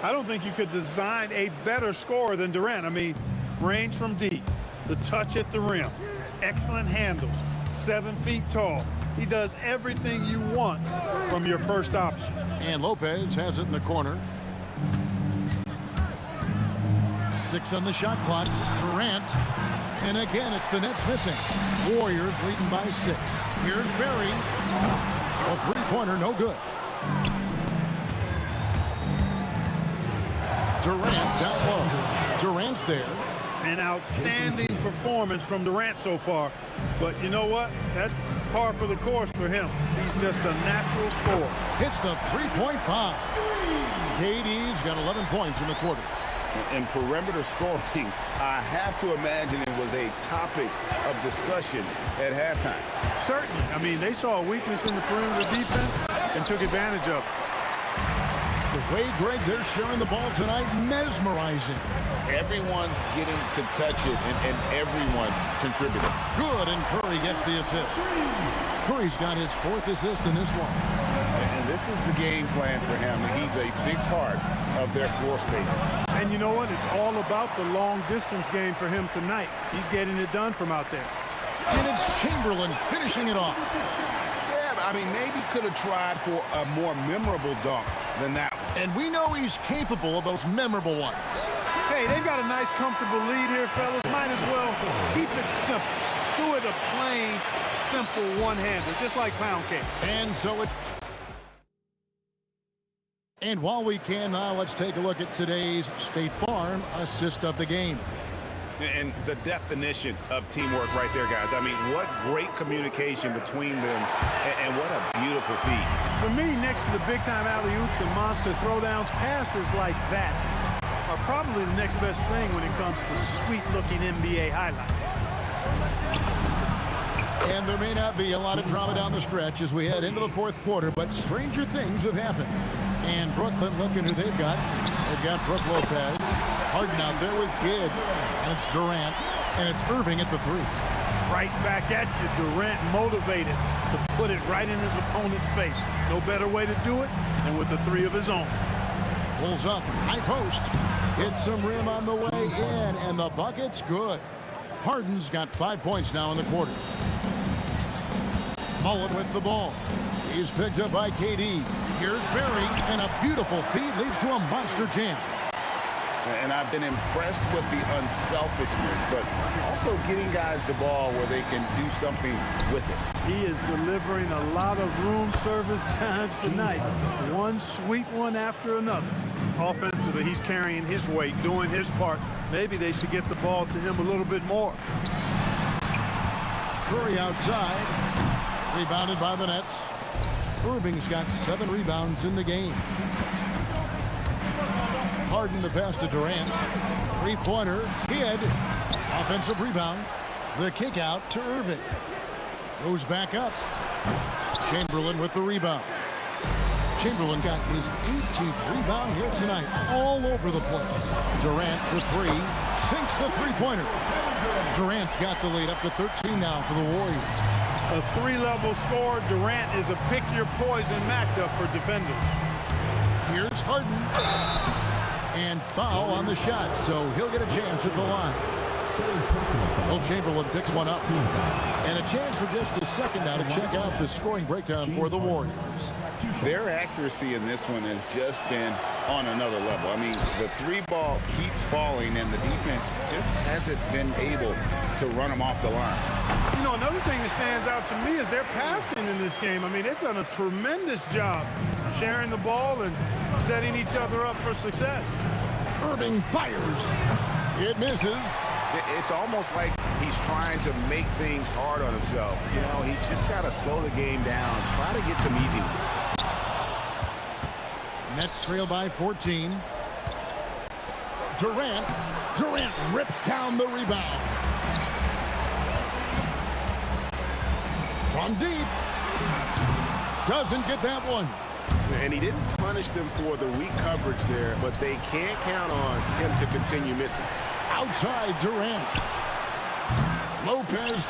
I don't think you could design a better scorer than Durant. I mean, range from deep, the touch at the rim, excellent handles, 7 feet tall. He does everything you want from your first option. And Lopez has it in the corner. 6 on the shot clock. Durant. And again, it's the Nets missing. Warriors leading by 6. Here's Barry. A 3-pointer, no good. Durant down low. Durant's there. An outstanding performance from Durant so far. But you know what? That's par for the course for him. He's just a natural scorer. Hits the 3-point bomb. KD's got 11 points in the quarter. And perimeter scoring, I have to imagine it was a topic of discussion at halftime. Certainly. I mean, they saw a weakness in the perimeter defense and took advantage of it. The way, Greg, they're sharing the ball tonight, mesmerizing. Everyone's getting to touch it, and everyone's contributing. Good, and Curry gets the assist. Curry's got his 4th assist in this one. And this is the game plan for him. He's a big part of their floor spacing. And you know what? It's all about the long-distance game for him tonight. He's getting it done from out there. And it's Chamberlain finishing it off. Yeah, I mean, maybe could have tried for a more memorable dunk than that one. And we know he's capable of those memorable ones. Hey, they've got a nice, comfortable lead here, fellas. Might as well keep it simple. Do it a plain, simple one-hander, just like pound cake. And so it... And while we can now, let's take a look at today's State Farm assist of the game. And the definition of teamwork right there, guys. I mean, what great communication between them, and what a beautiful feat. For me, next to the big-time alley-oops and monster throwdowns, passes like that are probably the next best thing when it comes to sweet-looking NBA highlights. And there may not be a lot of drama down the stretch as we head into the fourth quarter, but stranger things have happened. And Brooklyn, looking who they've got. They've got Brook Lopez. Harden out there with Kidd. And it's Durant. And it's Irving at the three. Right back at you. Durant motivated to put it right in his opponent's face. No better way to do it than with the three of his own. Pulls up. High post. Hits some rim on the way in. And the bucket's good. Harden's got 5 points now in the quarter. Mullen with the ball. He's picked up by KD. Here's Barry, and a beautiful feed leads to a monster jam. And I've been impressed with the unselfishness, but also getting guys the ball where they can do something with it. He is delivering a lot of room service times tonight. One sweet one after another. Offensively, he's carrying his weight, doing his part. Maybe they should get the ball to him a little bit more. Curry outside. Rebounded by the Nets. Irving's got 7 rebounds in the game. Harden the pass to Durant. Three-pointer. Kidd. Offensive rebound. The kick out to Irving. Goes back up. Chamberlain with the rebound. Chamberlain got his 18th rebound here tonight. All over the place. Durant the three. Sinks the three-pointer. Durant's got the lead up to 13 now for the Warriors. A three-level score. Durant is a pick-your-poison matchup for defenders. Here's Harden. And foul on the shot, so he'll get a chance at the line. Will Chamberlain picks one up. And a chance for just a second now to check out the scoring breakdown for the Warriors. Their accuracy in this one has just been on another level. I mean, the three ball keeps falling, and the defense just hasn't been able to run them off the line. You know, another thing that stands out to me is their passing in this game. I mean, they've done a tremendous job sharing the ball and setting each other up for success. Irving fires. It misses. It's almost like he's trying to make things hard on himself. You know, he's just got to slow the game down, try to get some easy ones. Nets trail by 14. Durant rips down the rebound. From deep. Doesn't get that one. And he didn't punish them for the weak coverage there, but they can't count on him to continue missing. Outside Durant. Lopez.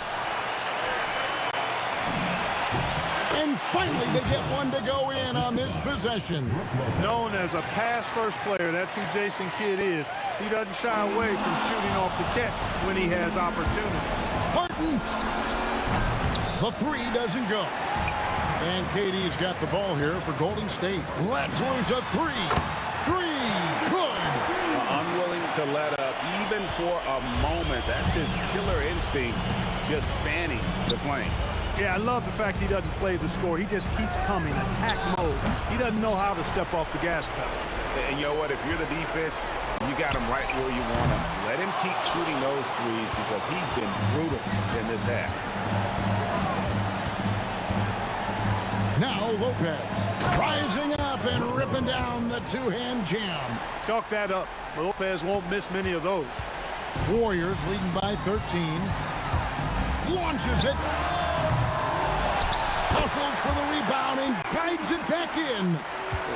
And finally they get one to go in on this possession. Known as a pass-first player, that's who Jason Kidd is. He doesn't shy away from shooting off the catch when he has opportunities. Harden. The three doesn't go. And KD's got the ball here for Golden State. Let's lose a three. Good. Unwilling to let up even for a moment. That's his killer instinct, just fanning the flame. Yeah, I love the fact he doesn't play the score. He just keeps coming, attack mode. He doesn't know how to step off the gas pedal. And you know what? If you're the defense, you got him right where you want him. Let him keep shooting those threes because he's been brutal in this half. Now Lopez rising up and ripping down the two-hand jam. Chalk that up. Lopez won't miss many of those. Warriors leading by 13. Launches it. Hustles for the rebound and guides it back in.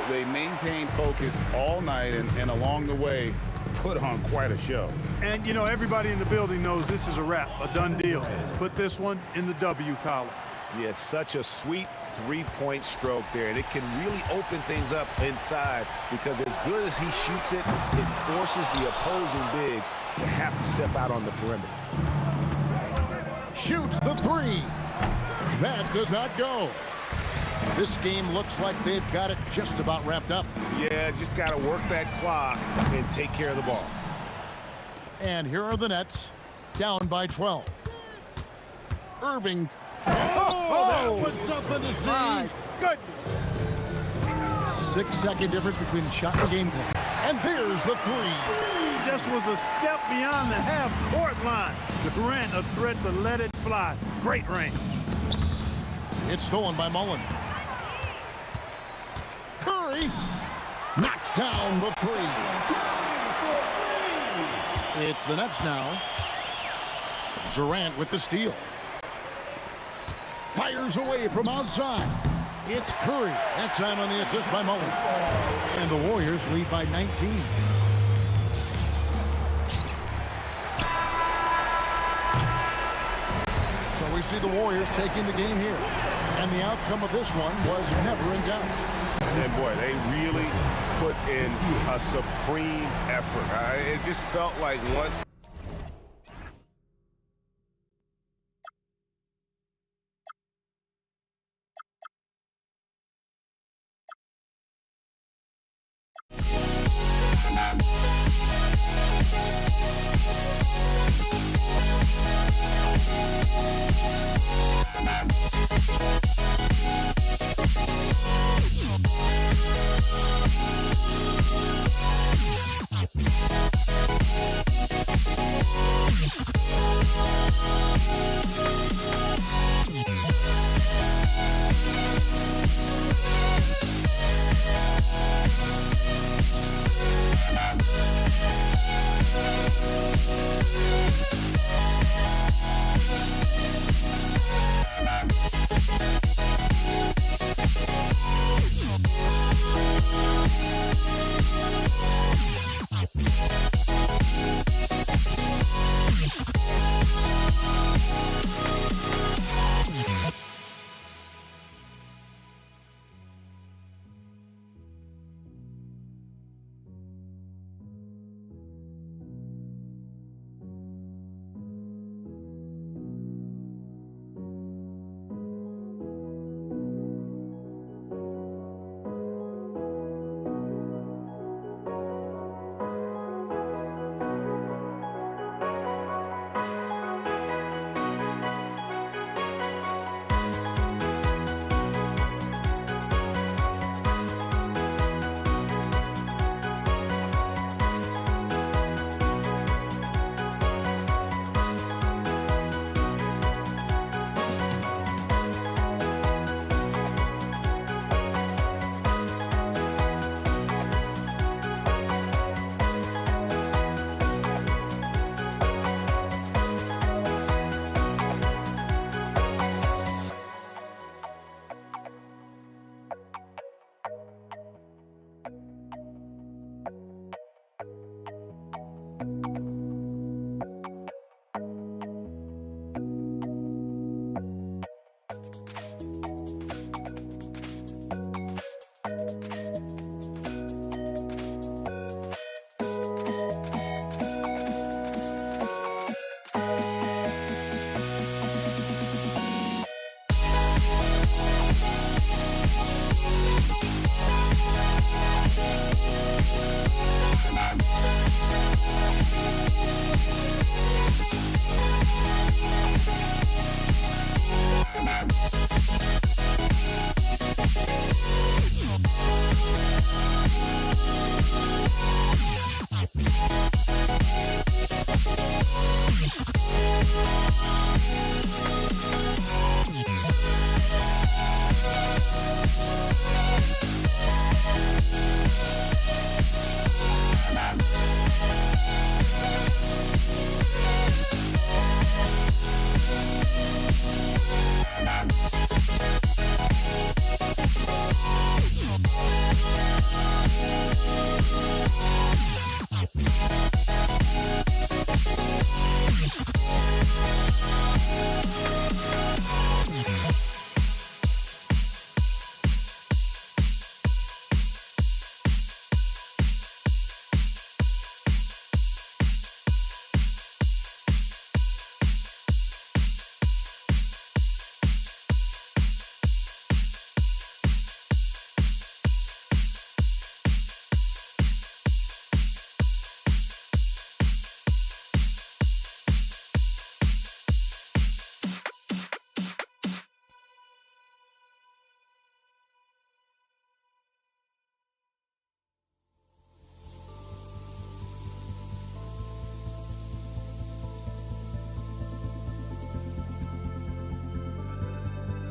They maintain focus all night and along the way put on quite a show. And, you know, everybody in the building knows this is a wrap, a done deal. Put this one in the W column. Yeah, it's such a sweet three-point stroke there, and it can really open things up inside because as good as he shoots it, it forces the opposing bigs to have to step out on the perimeter. Shoots the three. That does not go. This game looks like they've got it just about wrapped up. Yeah, just got to work that clock and take care of the ball. And here are the Nets, down by 12. Irving. That was something to see. My goodness. 6-second difference between the shot and the game clock. And there's the three. just was a step beyond the half-court line. Durant a threat to let it fly. Great range. It's stolen by Mullen. Curry knocks down the three. It's the Nets now. Durant with the steal. Fires away from outside. It's Curry. That time on the assist by Mullen. And the Warriors lead by 19. So we see the Warriors taking the game here. And the outcome of this one was never in doubt. And boy, they really put in a supreme effort. It just felt like once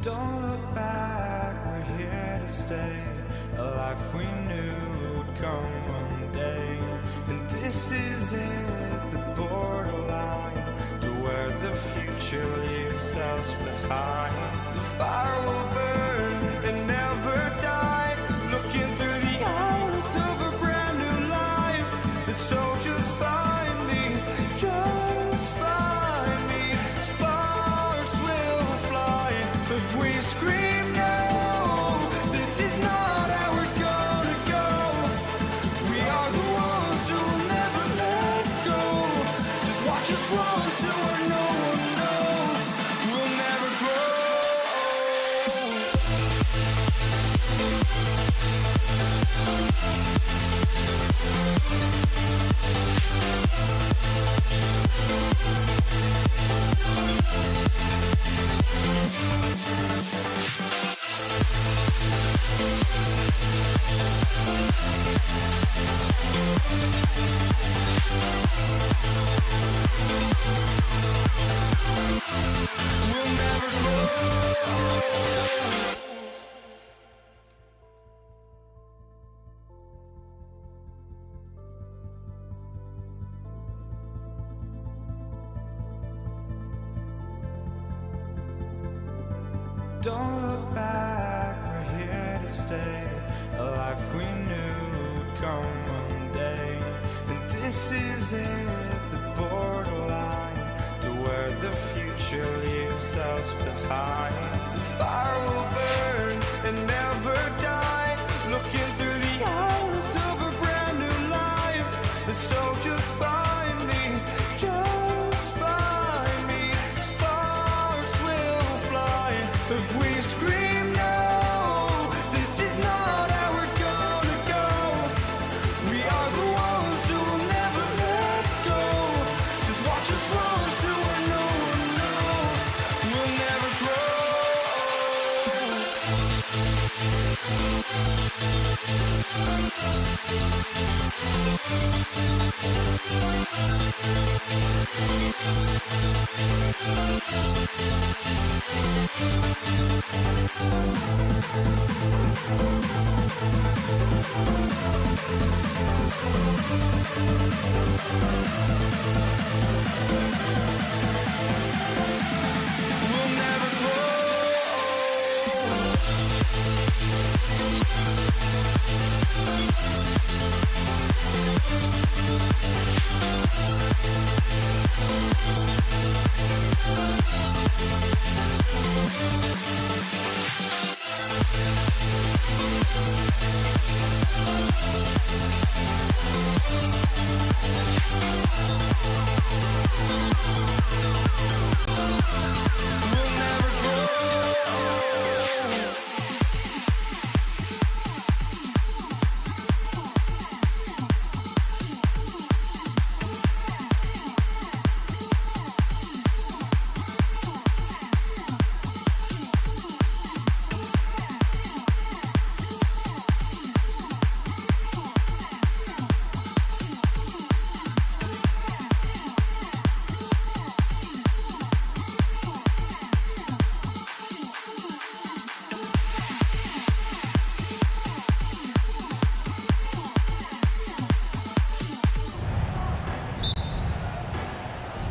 Don't look back, we're here to stay. A life we knew would come one day. And this is it, the borderline to where the future leaves us behind. The fire will burn and never die, looking through the eyes of a brand new life. And so just find me, just find me. Sparks will fly if we scream no. This is not how we're gonna go. We are the ones who will never let go. Just watch us run to where no one knows. We'll never grow. We'll never grow. Don't look back, we're here to stay. A life we knew would come one day. And this is it, the borderline to where the future leaves us behind. The fire will burn and never die, looking through the eyes of a brand new life. And so just find me, just find me. Sparks will fly if we scream no. This is not how we're gonna go. We are the ones who will never let go. Just watch us run to where no one knows. We'll never grow. We'll never grow. We'll never grow.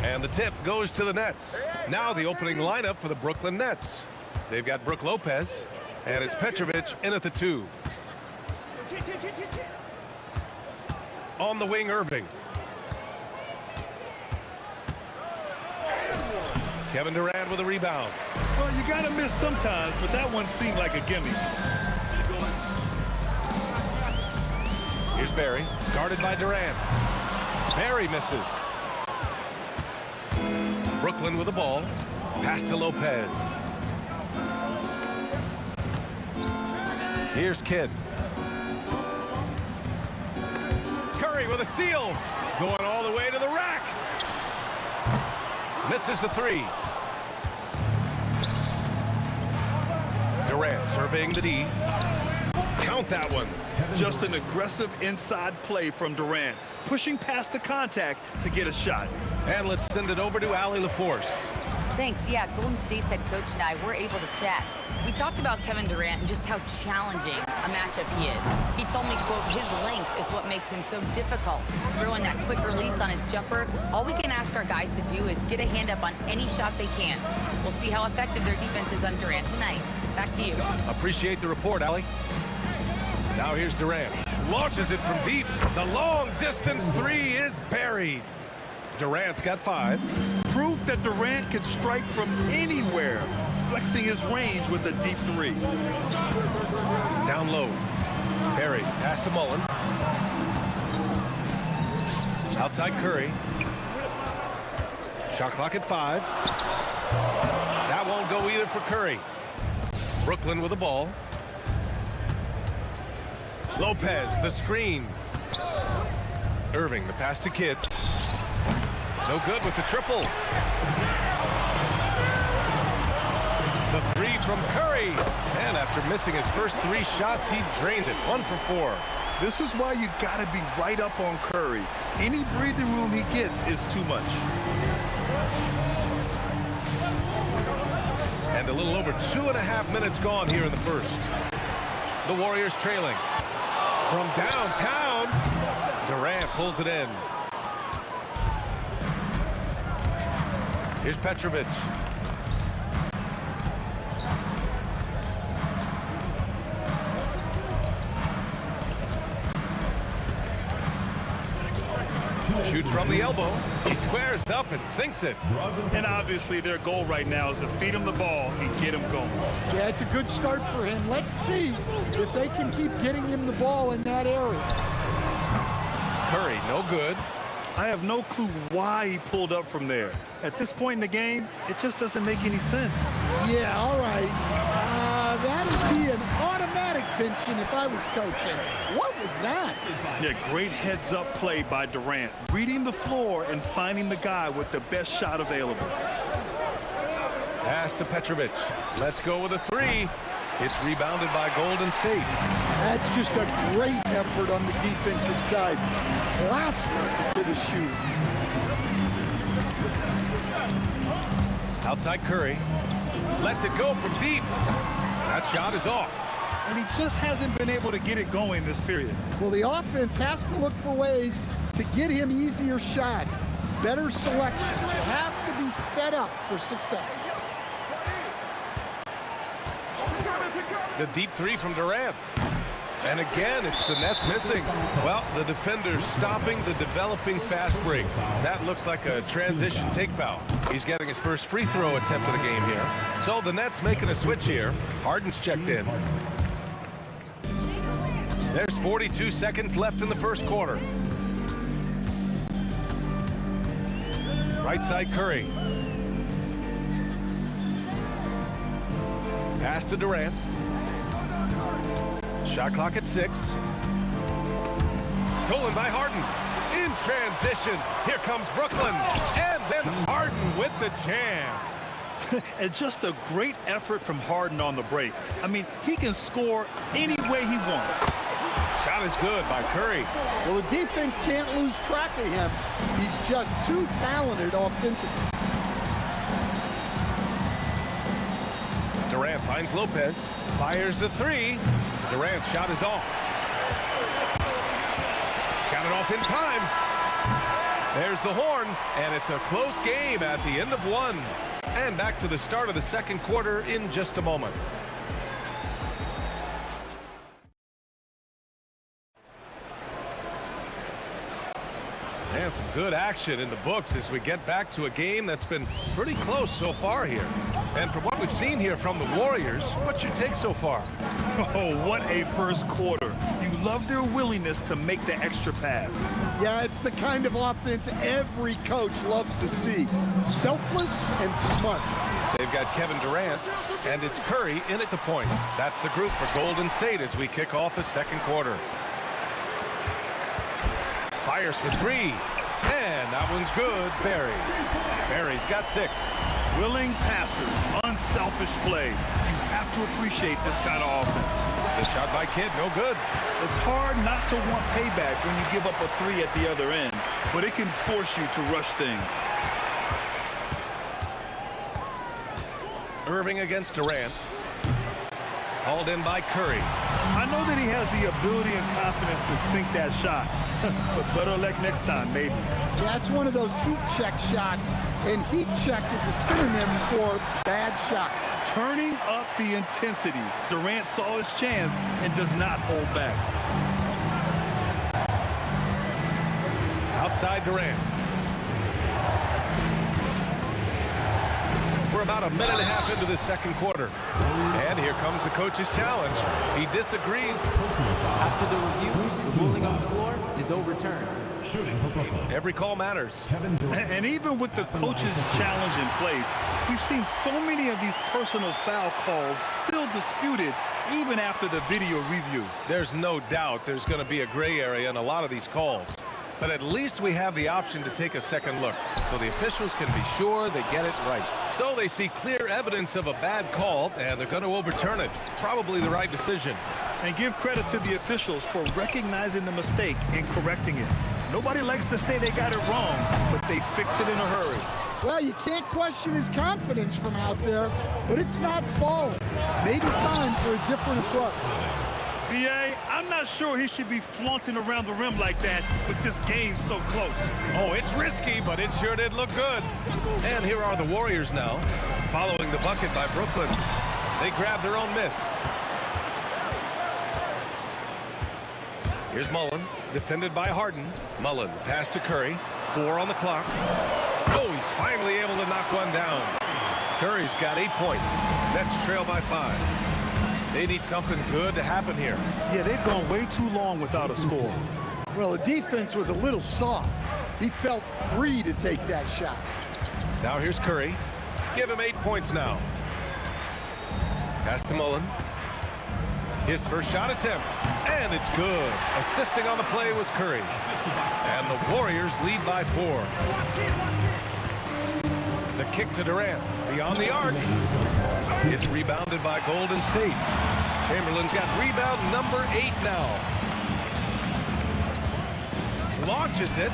And the tip goes to the Nets. Now the opening lineup for the Brooklyn Nets. They've got Brook Lopez, and it's Petrovic in at the 2. On the wing, Irving. Kevin Durant with a rebound. Well, you got to miss sometimes, but that one seemed like a gimme. Here's Barry, guarded by Durant. Barry misses. Brooklyn with the ball. Pass to Lopez. Here's Kidd. Curry with a steal. Going all the way to the rack. Misses the 3. Durant surveying the D. Count that one. Just an aggressive inside play from Durant, pushing past the contact to get a shot. And let's send it over to Allie LaForce. Thanks. Yeah, Golden State's head coach and I were able to chat. We talked about Kevin Durant and just how challenging a matchup he is. He told me, quote, his length is what makes him so difficult. Throwing that quick release on his jumper, all we can ask our guys to do is get a hand up on any shot they can. We'll see how effective their defense is on Durant tonight. Back to you. Appreciate the report, Allie. Now here's Durant. Launches it from deep. The long distance three is buried. Durant's got 5. Proof that Durant can strike from anywhere, flexing his range with a deep 3. Down low. Barry, pass to Mullen. Outside Curry. Shot clock at 5. That won't go either for Curry. Brooklyn with the ball. Lopez, the screen. Irving, the pass to Kidd. No good with the triple. The 3 from Curry. And after missing his first 3 shots, he drains it. 1 for 4. This is why you got to be right up on Curry. Any breathing room he gets is too much. And a little over 2.5 minutes gone here in the first. The Warriors trailing. From downtown, Durant pulls it in. Here's Petrovic. Shoots from the elbow. He squares up and sinks it. And obviously their goal right now is to feed him the ball and get him going. Yeah, it's a good start for him. Let's see if they can keep getting him the ball in that area. Curry, no good. I have no clue why he pulled up from there. At this point in the game, it just doesn't make any sense. Yeah, all right. That'd be an automatic benching if I was coaching. What was that? Yeah, great heads-up play by Durant. Reading the floor and finding the guy with the best shot available. Pass to Petrovic. Let's go with a 3. It's rebounded by Golden State. That's just a great effort on the defensive side. Plaster to the shoe. Outside Curry. Lets it go from deep. That shot is off. And he just hasn't been able to get it going this period. Well, the offense has to look for ways to get him easier shots. Better selection. You have to be set up for success. The deep 3 from Durant. And again, it's the Nets missing. Well, the defender's stopping the developing fast break. That looks like a transition take foul. He's getting his first free throw attempt of the game here. So the Nets making a switch here. Harden's checked in. There's 42 seconds left in the first quarter. Right side Curry. Pass to Durant. Shot clock at 6. Stolen by Harden. In transition. Here comes Brooklyn. And then Harden with the jam. And just a great effort from Harden on the break. I mean, he can score any way he wants. Shot is good by Curry. Well, the defense can't lose track of him. He's just too talented offensively. Durant finds Lopez. Fires the 3. Durant's shot is off. Got it off in time. There's the horn, and it's a close game at the end of 1. And back to the start of the second quarter in just a moment. And some good action in the books as we get back to a game that's been pretty close so far here. And from what we've seen here from the Warriors, what's your take so far? Oh, what a first quarter. You love their willingness to make the extra pass. Yeah, it's the kind of offense every coach loves to see. Selfless and smart. They've got Kevin Durant, and it's Curry in at the point. That's the group for Golden State as we kick off the second quarter. Fires for 3, and that one's good. Barry's got 6. Willing passers, unselfish play. You have to appreciate this kind of offense. The shot by Kidd, no good. It's hard not to want payback when you give up a 3 at the other end, but it can force you to rush things. Irving against Durant. Hauled in by Curry. I know that he has the ability and confidence to sink that shot, but better luck next time, maybe. Yeah, it's one of those heat check shots, and heat check is a synonym for bad shot. Turning up the intensity. Durant saw his chance and does not hold back. Outside Durant. We're about a minute and a half into the second quarter. And here comes the coach's challenge. He disagrees. After the review, the ruling on the floor is overturned. Shooting for Brooklyn. Every call matters. And even with the coach's challenge in place, we've seen so many of these personal foul calls still disputed even after the video review. There's no doubt there's going to be a gray area in a lot of these calls. But at least we have the option to take a second look, so the officials can be sure they get it right. So they see clear evidence of a bad call, and they're going to overturn it. Probably the right decision. And give credit to the officials for recognizing the mistake and correcting it. Nobody likes to say they got it wrong, but they fix it in a hurry. Well, you can't question his confidence from out there, but it's not falling. Maybe time for a different approach. B.A., I'm not sure he should be flaunting around the rim like that with this game so close. Oh, it's risky, but it sure did look good. And here are the Warriors now, following the bucket by Brooklyn. They grab their own miss. Here's Mullen, defended by Harden. Mullen, pass to Curry. 4 on the clock. Oh, he's finally able to knock one down. Curry's got 8 points. Nets trail by 5. They need something good to happen here. Yeah, they've gone way too long without a score. Well, the defense was a little soft. He felt free to take that shot. Now here's Curry. Give him 8 points now. Pass to Mullen. His first shot attempt, and it's good. Assisting on the play was Curry. And the Warriors lead by 4. The kick to Durant, beyond the arc. It's rebounded by Golden State. Chamberlain's got rebound number 8 now. Launches it,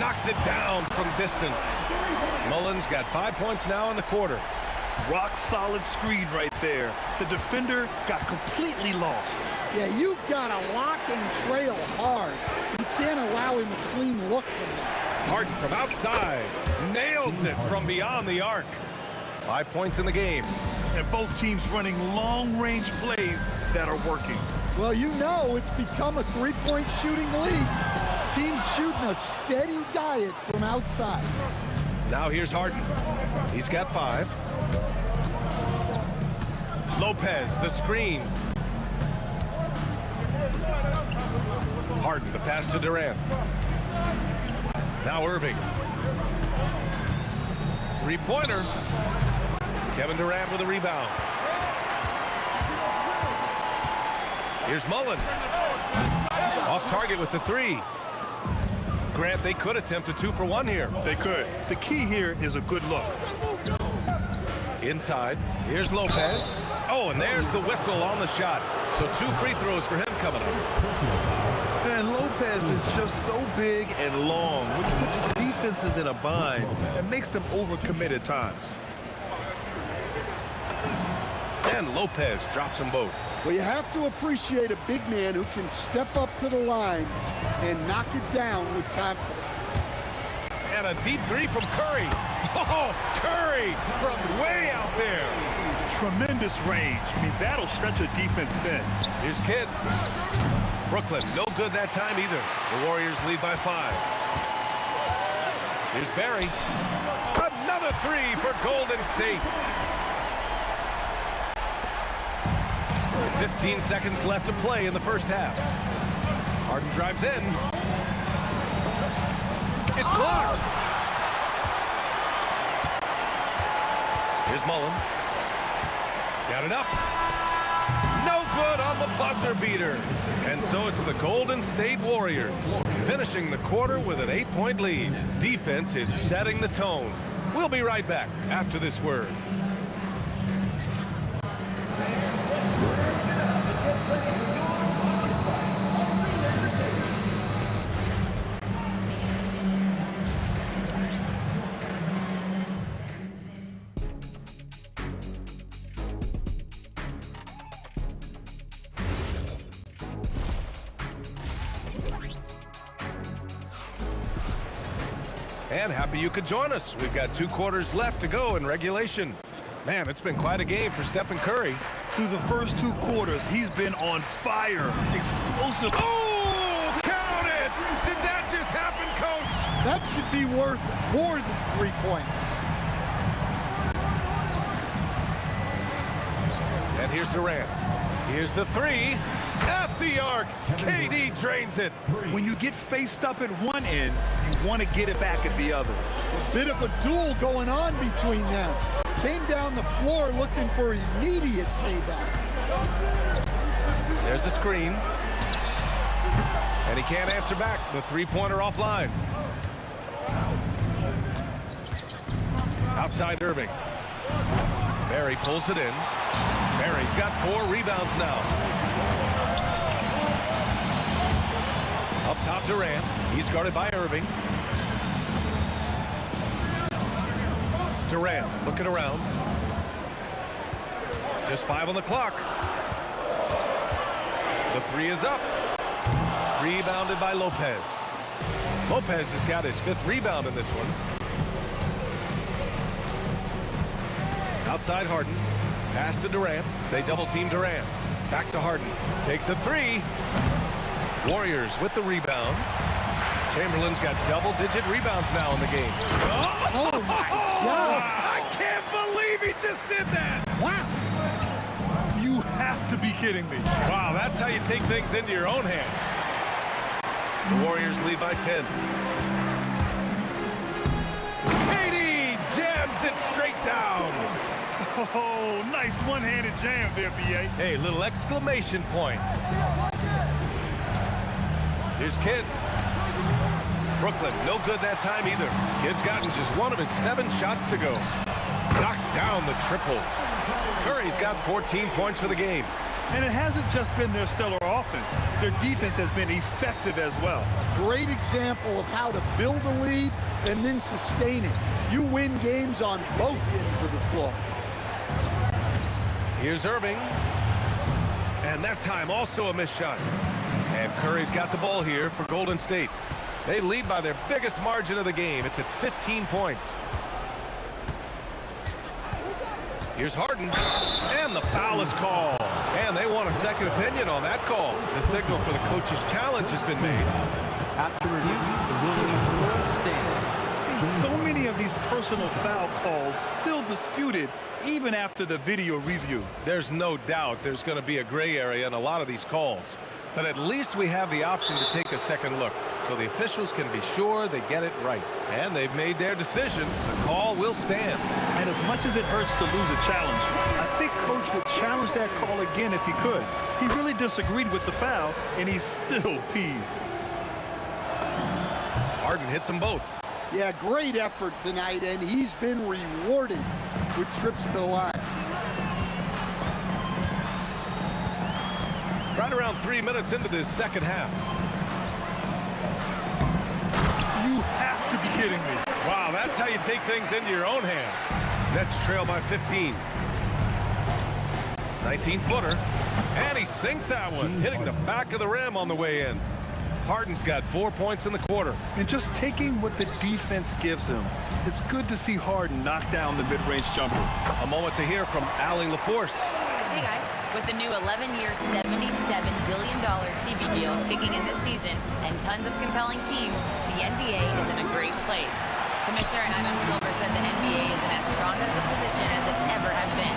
knocks it down from distance. Mullen's got 5 points now in the quarter. Rock solid screen right there. The defender got completely lost. Yeah, you've got to lock and trail hard. You can't allow him a clean look from that. Harden from outside nails it from beyond the arc. 5 points in the game. And both teams running long-range plays that are working. Well, you know it's become a three-point shooting league. Teams shooting a steady diet from outside. Now here's Harden. He's got 5. Lopez, the screen. Harden, the pass to Durant. Now Irving. Three-pointer. Kevin Durant with a rebound. Here's Mullen. Off target with the 3. Grant, they could attempt a 2-for-1 here. They could. The key here is a good look. Inside. Here's Lopez. Oh, and there's the whistle on the shot. So 2 free throws for him coming up. And Lopez is just so big and long, which puts defenses in a bind and makes them overcommit at times. And Lopez drops them both. Well, you have to appreciate a big man who can step up to the line and knock it down with confidence. And a deep 3 from Curry. Oh, Curry from way out there. Tremendous range. I mean, that'll stretch a defense thin. Here's Kidd. Brooklyn, no good that time either. The Warriors lead by 5. Here's Barry. Another 3 for Golden State. 15 seconds left to play in the first half. Harden drives in. It's blocked. Here's Mullen. Got it up. No good on the buzzer beater. And so it's the Golden State Warriors finishing the quarter with an 8-point lead. Defense is setting the tone. We'll be right back after this word. And happy you could join us. We've got 2 quarters left to go in regulation. Man, it's been quite a game for Stephen Curry. Through the first 2 quarters, he's been on fire. Explosive. Oh, count it! Did that just happen, Coach? That should be worth more than 3 points. And here's Durant. Here's the 3. At the arc. KD drains it. When you get faced up at one end, you want to get it back at the other. A bit of a duel going on between them. Came down the floor looking for immediate payback. There's a screen. And he can't answer back. The 3-pointer offline. Outside Irving. Barry pulls it in. Barry's got 4 rebounds now. Up top, Durant. He's guarded by Irving. Durant looking around. Just 5 on the clock. The 3 is up. Rebounded by Lopez. Lopez has got his 5th rebound in this one. Outside Harden. Pass to Durant. They double team Durant. Back to Harden. Takes a 3. Warriors with the rebound. Chamberlain's got double-digit rebounds now in the game. Oh my God! I can't believe he just did that! Wow! You have to be kidding me. Wow, that's how you take things into your own hands. The Warriors lead by 10. KD jams it straight down. Oh, nice one-handed jam there, B.A. Hey, little exclamation point. Here's Kidd. Brooklyn, no good that time either. Kidd's gotten just 1 of his 7 shots to go. Knocks down the triple. Curry's got 14 points for the game. And it hasn't just been their stellar offense. Their defense has been effective as well. Great example of how to build a lead and then sustain it. You win games on both ends of the floor. Here's Irving. And that time also a missed shot. And Curry's got the ball here for Golden State. They lead by their biggest margin of the game. It's at 15 points. Here's Harden. And the foul is called. And they want a second opinion on that call. The signal for the coach's challenge has been made. After review, the ruling on the floor stands. So many of these personal foul calls still disputed even after the video review. There's no doubt there's going to be a gray area in a lot of these calls. But at least we have the option to take a second look, so the officials can be sure they get it right. And they've made their decision. The call will stand. And as much as it hurts to lose a challenge, I think Coach would challenge that call again if he could. He really disagreed with the foul, and he's still peeved. Harden hits them both. Yeah, great effort tonight, and he's been rewarded with trips to the line. Right around 3 minutes into this second half. You have to be kidding me. Wow, that's how you take things into your own hands. Nets trail by 15. 19-footer. And he sinks that one, hitting the back of the rim on the way in. Harden's got 4 points in the quarter. And just taking what the defense gives him, it's good to see Harden knock down the mid-range jumper. A moment to hear from Allie LaForce. Hey guys, with the new 11-year, $77 billion TV deal kicking in this season and tons of compelling teams, the NBA is in a great place. Commissioner Adam Silver said the NBA is in as strong as a position as it ever has been.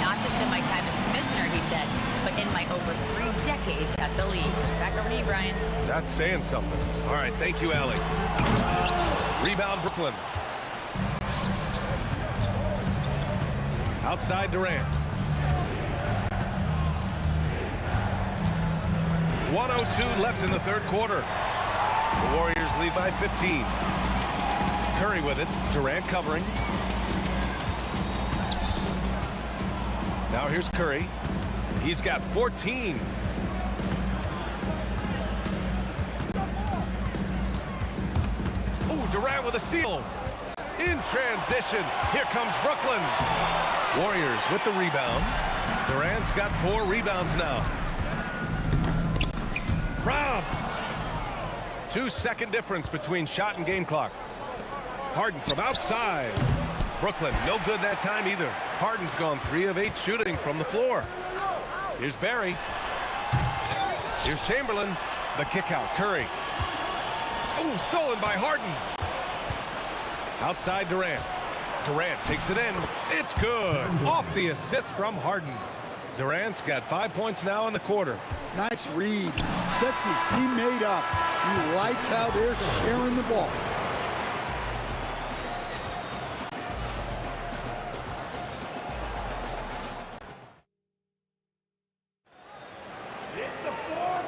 Not just in my time as commissioner, he said, but in my over 3 decades at the league. Back over to you, Brian. That's saying something. All right, thank you, Allie. Rebound, Brooklyn. Outside Durant. 1:02 left in the third quarter. The Warriors lead by 15. Curry with it. Durant covering. Now here's Curry. He's got 14. Oh, Durant with a steal. In transition. Here comes Brooklyn. Warriors with the rebound. Durant's got 4 rebounds now. Rob. 2-second difference between shot and game clock. Harden from outside. Brooklyn, no good that time either. Harden's gone 3 of 8 shooting from the floor. Here's Barry. Here's Chamberlain. The kick out. Curry. Oh, stolen by Harden. Outside Durant. Durant takes it in. It's good. Off the assist from Harden. Durant's got 5 points now in the quarter. Nice read. Sets his teammate up. You like how they're sharing the ball.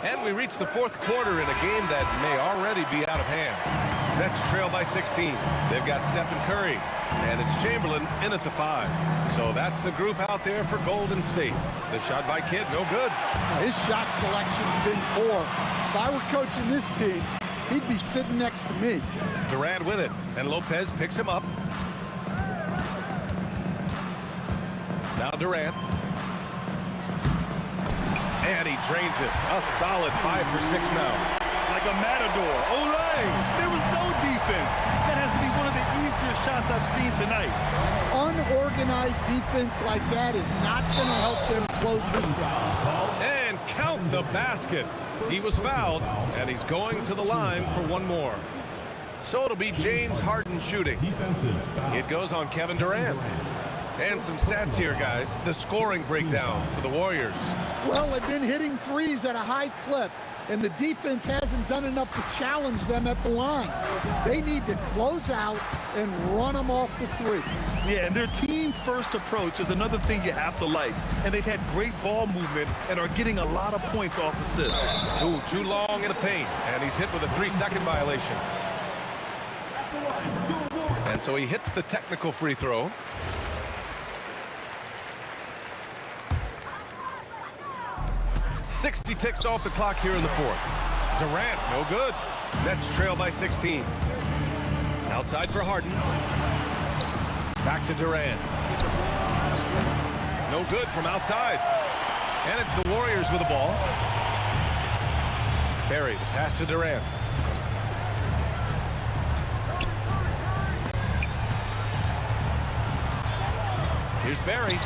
And we reach the 4th quarter in a game that may already be out of hand. Nets trail by 16. They've got Stephen Curry, and it's Chamberlain in at the 5. So that's the group out there for Golden State. The shot by Kidd, no good. His shot selection's been poor. If I were coaching this team, he'd be sitting next to me. Durant with it, and Lopez picks him up. Now Durant. And he drains it. A solid 5 for 6 now. Like a matador. Olay! There was no defense. That has to be one of the easier shots I've seen tonight. Unorganized defense like that is not going to help them close this down. And count the basket. He was fouled, and he's going to the line for one more. So it'll be James Harden shooting. It goes on Kevin Durant. And some stats here, guys. The scoring breakdown for the Warriors. Well, they've been hitting threes at a high clip, and the defense hasn't done enough to challenge them at the line. They need to close out and run them off the 3. Yeah, and their team-first approach is another thing you have to like. And they've had great ball movement and are getting a lot of points off assists. Ooh, too long in the paint, and he's hit with a 3-second violation. And so he hits the technical free throw. .60 ticks off the clock here in the 4th. Durant, no good. Nets trail by 16. Outside for Harden. Back to Durant. No good from outside. And it's the Warriors with the ball. Barry, the pass to Durant. Here's Barry.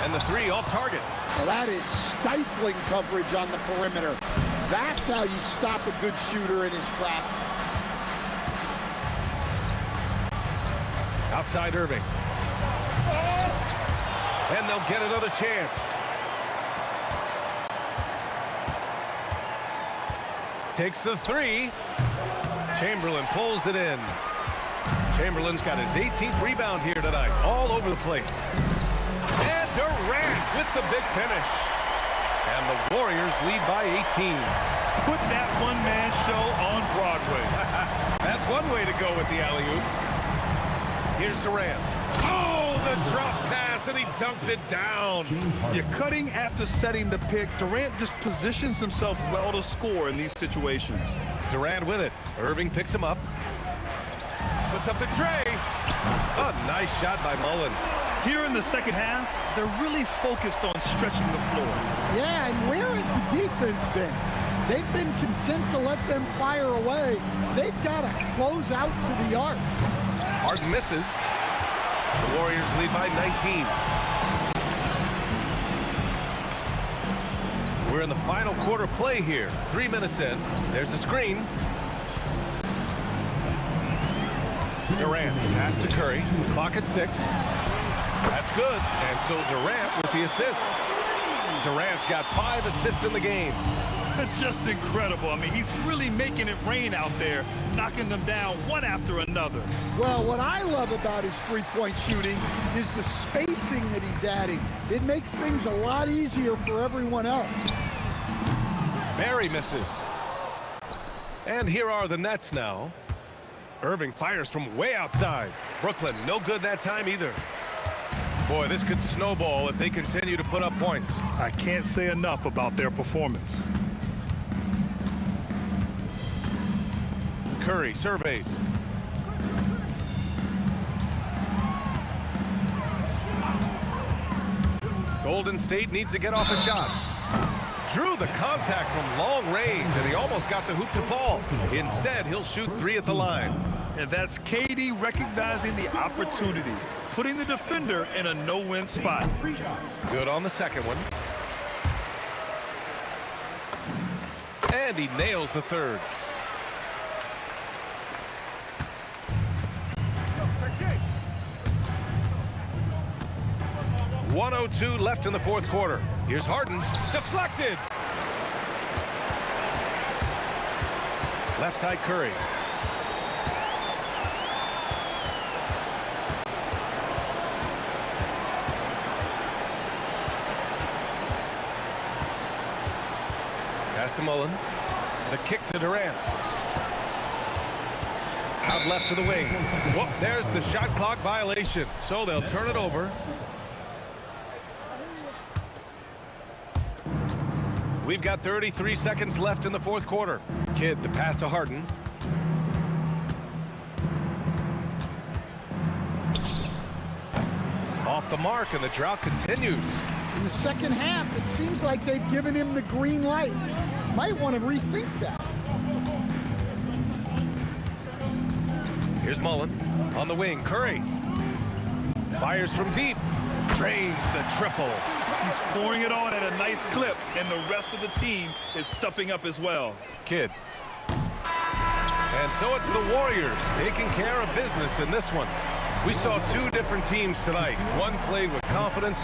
And the 3 off target. Well, that is stifling coverage on the perimeter. That's how you stop a good shooter in his tracks. Outside Irving. And they'll get another chance. Takes the 3. Chamberlain pulls it in. Chamberlain's got his 18th rebound here tonight. All over the place. And Durant with the big finish. And the Warriors lead by 18. Put that one-man show on Broadway. That's one way to go with the alley-oop. Here's Durant. Oh, the drop pass, and he dunks it down. You're cutting after setting the pick. Durant just positions himself well to score in these situations. Durant with it. Irving picks him up. Puts up the tray. A nice shot by Mullen. Here in the second half, they're really focused on stretching the floor. Yeah, and where has the defense been? They've been content to let them fire away. They've got to close out to the arc. Harden misses. The Warriors lead by 19. We're in the final quarter play here. 3 minutes in. There's a screen. Durant, pass to Curry. Clock at 6. That's good. And so Durant with the assist. Durant's got 5 assists in the game. Just incredible. I mean, he's really making it rain out there, knocking them down one after another. Well, what I love about his three-point shooting is the spacing that he's adding. It makes things a lot easier for everyone else. Barry misses. And here are the Nets now. Irving fires from way outside. Brooklyn, no good that time either. Boy, this could snowball if they continue to put up points. I can't say enough about their performance. Curry surveys. Golden State needs to get off a shot. Drew the contact from long range, and he almost got the hoop to fall. Instead, he'll shoot 3 at the line. And that's KD recognizing the opportunity, putting the defender in a no-win spot. Good on the second one. And he nails the third. .102 left in the fourth quarter. Here's Harden. Deflected. Left side Curry. Pass to Mullen. The kick to Durant. Out left to the wing. Whoop, there's the shot clock violation. So they'll turn it over. We've got 33 seconds left in the fourth quarter. Kidd, the pass to Harden. Off the mark, and the drought continues. In the second half, it seems like they've given him the green light. Might want to rethink that. Here's Mullen on the wing. Curry fires from deep. Drains the triple. He's pouring it on at a nice clip, and the rest of the team is stepping up as well. Kidd. And so it's the Warriors taking care of business in this one. We saw two different teams tonight. One played with confidence.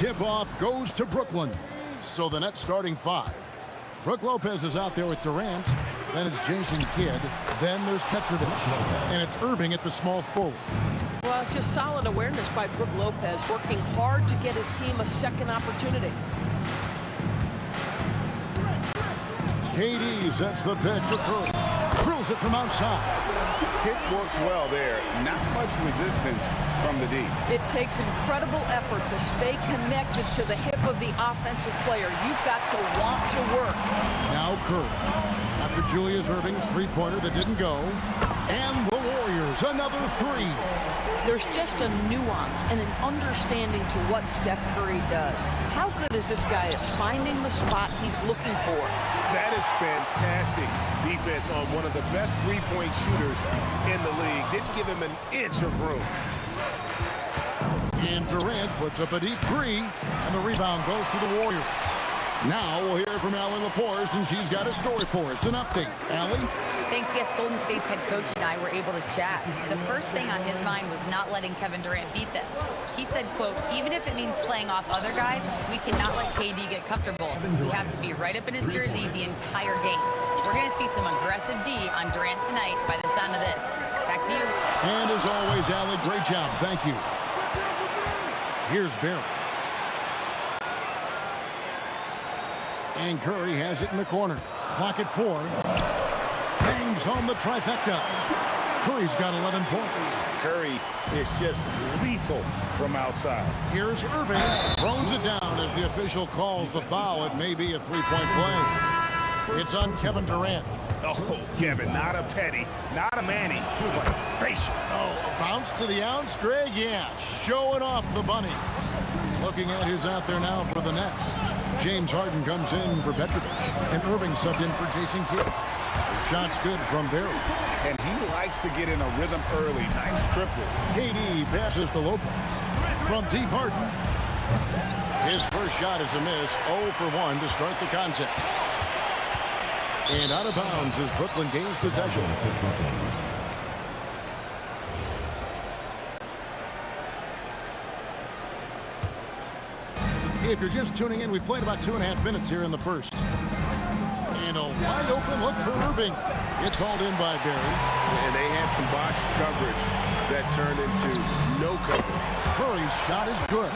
Tip-off goes to Brooklyn. So the net starting five. Brook Lopez is out there with Durant. Then it's Jason Kidd. Then there's Petrovic. And it's Irving at the small forward. Well, it's just solid awareness by Brook Lopez, working hard to get his team a second opportunity. KD sets the pitch for Curry. Drills it from outside. Hit works well there. Not much resistance from the D. It takes incredible effort to stay connected to the hip of the offensive player. You've got to want to work. Now Curry. After Julius Irving's three-pointer that didn't go. And the Warriors, another three. There's just a nuance and an understanding to what Steph Curry does. How good is this guy at finding the spot he's looking for? That is fantastic defense on one of the best three-point shooters in the league. Didn't give him an inch of room. And Durant puts up a deep three, and the rebound goes to the Warriors. Now we'll hear from Allie LaForce, and she's got a story for us. An update. Allie? Thanks, yes, Golden State's head coach and I were able to chat. The first thing on his mind was not letting Kevin Durant beat them. He said, quote, even if it means playing off other guys, we cannot let KD get comfortable. We have to be right up in his jersey the entire game. We're going to see some aggressive D on Durant tonight by the sound of this. Back to you. And as always, Allie, great job. Thank you. Here's Barry. And Curry has it in the corner. Clock at 4. Bangs home the trifecta. Curry's got 11 points. Curry is just lethal from outside. Here's Irving. Throws it down as the official calls the foul. It may be a three-point play. It's on Kevin Durant. Oh, Kevin, not a petty, not a Manny, but a facial. Oh, a bounce to the ounce, Greg? Yeah, showing off the bunny. Looking at who's out there now for the Nets. James Harden comes in for Petrovic, and Irving subbed in for Jason Kidd. The shot's good from Barry. And he likes to get in a rhythm early. Nice triple. KD passes to Lopez. From deep, Harden. His first shot is a miss. 0 for 1 to start the contest. And out of bounds as Brooklyn gains possession. If you're just tuning in, we've played about 2.5 minutes here in the first. And a wide open look for Irving. It's hauled in by Barry. And they had some botched coverage that turned into no cover. Curry's shot is good.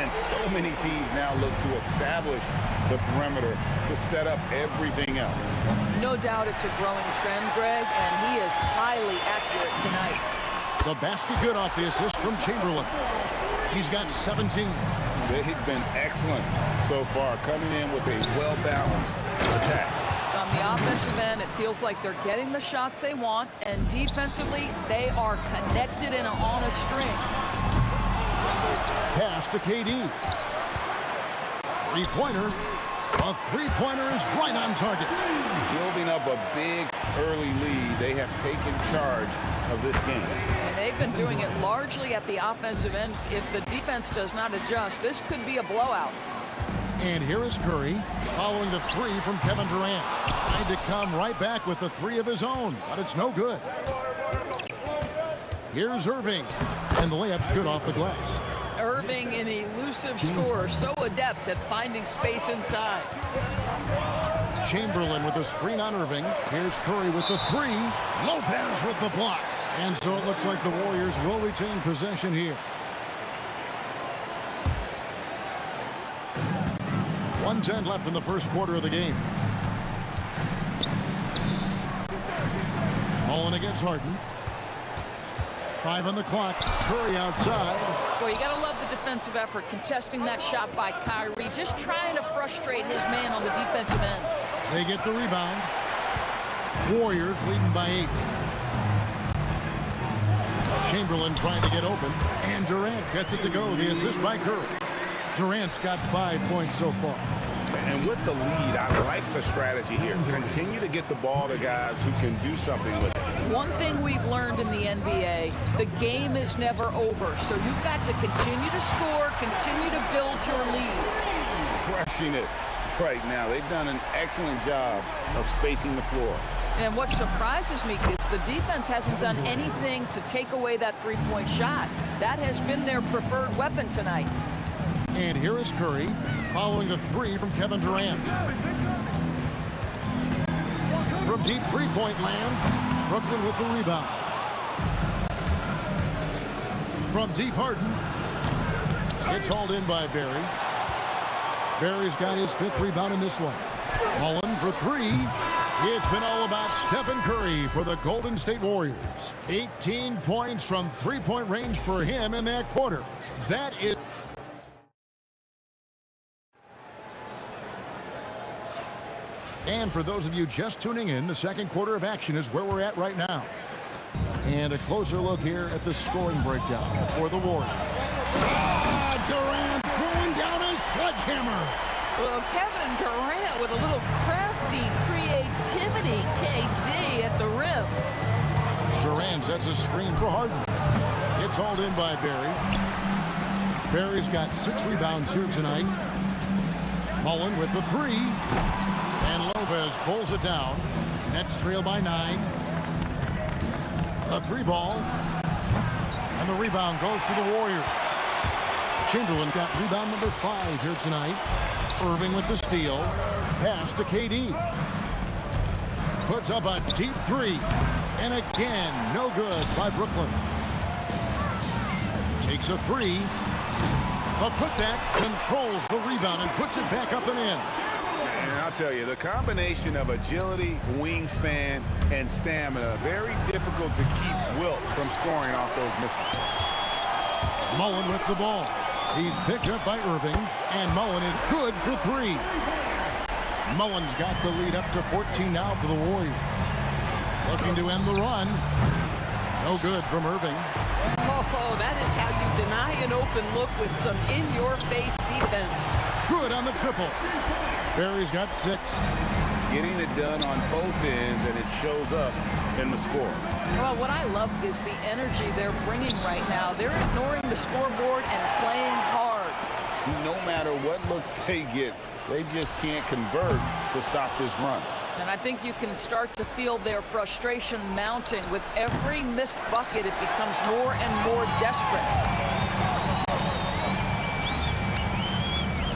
And so many teams now look to establish the perimeter to set up everything else. No doubt it's a growing trend, Greg, and he is highly accurate tonight. The basket good off the assist from Chamberlain. He's got 17. They've been excellent so far, coming in with a well-balanced attack. On the offensive end, it feels like they're getting the shots they want, and defensively, they are connected and on a string. Pass to KD. Three-pointer. A three-pointer is right on target. Building up a big early lead, they have taken charge of this game. And they've been doing it largely at the offensive end. If the defense does not adjust, this could be a blowout. And here is Curry following the three from Kevin Durant. Tried to come right back with the three of his own, but it's no good. Here's Irving, and the layup's good off the glass. Irving, an elusive scorer, so adept at finding space inside. Chamberlain with the screen on Irving. Here's Curry with the three. Lopez with the block. And so it looks like the Warriors will retain possession here. 1:10 left in the first quarter of the game. Mullen against Harden. 5 on the clock. Curry outside. Boy, you gotta love the defensive effort, contesting that shot by Kyrie, just trying to frustrate his man on the defensive end. They get the rebound. Warriors leading by 8. Chamberlain trying to get open, and Durant gets it to go. The assist by Curry. Durant's got 5 points so far. And with the lead, I like the strategy here. Continue to get the ball to guys who can do something with it. One thing we've learned in the NBA, the game is never over. So you've got to continue to score, continue to build your lead. Crushing it right now. They've done an excellent job of spacing the floor. And what surprises me is the defense hasn't done anything to take away that three-point shot. That has been their preferred weapon tonight. And here is Curry following the three from Kevin Durant. From deep three-point land, Brooklyn with the rebound. From deep, Harden. It's hauled in by Barry. Barry's got his 5th rebound in this one. Mullen for three. It's been all about Stephen Curry for the Golden State Warriors. 18 points from three-point range for him in that quarter. That is... And for those of you just tuning in, the second quarter of action is where we're at right now. And a closer look here at the scoring breakdown for the Warriors. Durant throwing down a sledgehammer. Well, Kevin Durant with a little crafty creativity. KD at the rim. Durant sets a screen for Harden. It's hauled in by Barry. Barry's got 6 rebounds here tonight. Mullen with the three. And Lopez pulls it down. Nets trail by 9. A 3-ball. And the rebound goes to the Warriors. Chamberlain got rebound number 5 here tonight. Irving with the steal. Pass to KD. Puts up a deep 3. And again, no good by Brooklyn. Takes a 3. A putback, controls the rebound and puts it back up and in. And I'll tell you, the combination of agility, wingspan, and stamina, very difficult to keep Wilt from scoring off those misses. Mullen with the ball. He's picked up by Irving, and Mullen is good for 3. Mullen's got the lead up to 14 now for the Warriors. Looking to end the run. No good from Irving. Oh, that is how you deny an open look with some in-your-face defense. Good on the triple. Barry's got 6. Getting it done on both ends, and it shows up in the score. Well, what I love is the energy they're bringing right now. They're ignoring the scoreboard and playing hard. No matter what looks they get, they just can't convert to stop this run. And I think you can start to feel their frustration mounting. With every missed bucket, it becomes more and more desperate.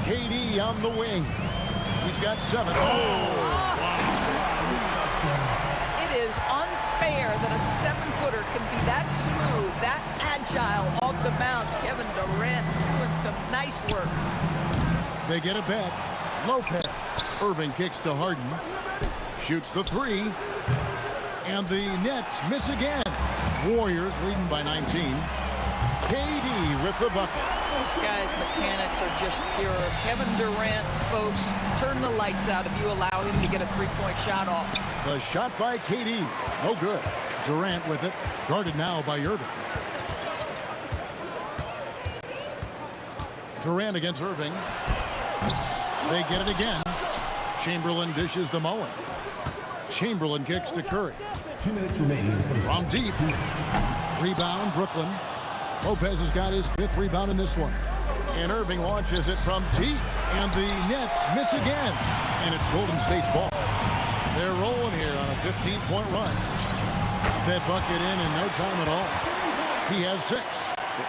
KD on the wing. He's got 7. It is unfair that a 7-footer can be that smooth, that agile off the bounce. Kevin Durant doing some nice work. They get it back. Lopez. Irving kicks to Harden. Shoots the 3. And the Nets miss again. Warriors leading by 19. KD with the bucket. This guy's mechanics are just pure. Kevin Durant, folks, turn the lights out if you allow him to get a three-point shot off. The shot by KD. No good. Durant with it. Guarded now by Irving. Durant against Irving. They get it again. Chamberlain dishes to Mullen. Chamberlain kicks to Curry. 2 minutes remaining. From deep. Rebound, Brooklyn. Lopez has got his 5th rebound in this one. And Irving launches it from deep. And the Nets miss again. And it's Golden State's ball. They're rolling here on a 15-point run. That bucket in no time at all. He has 6.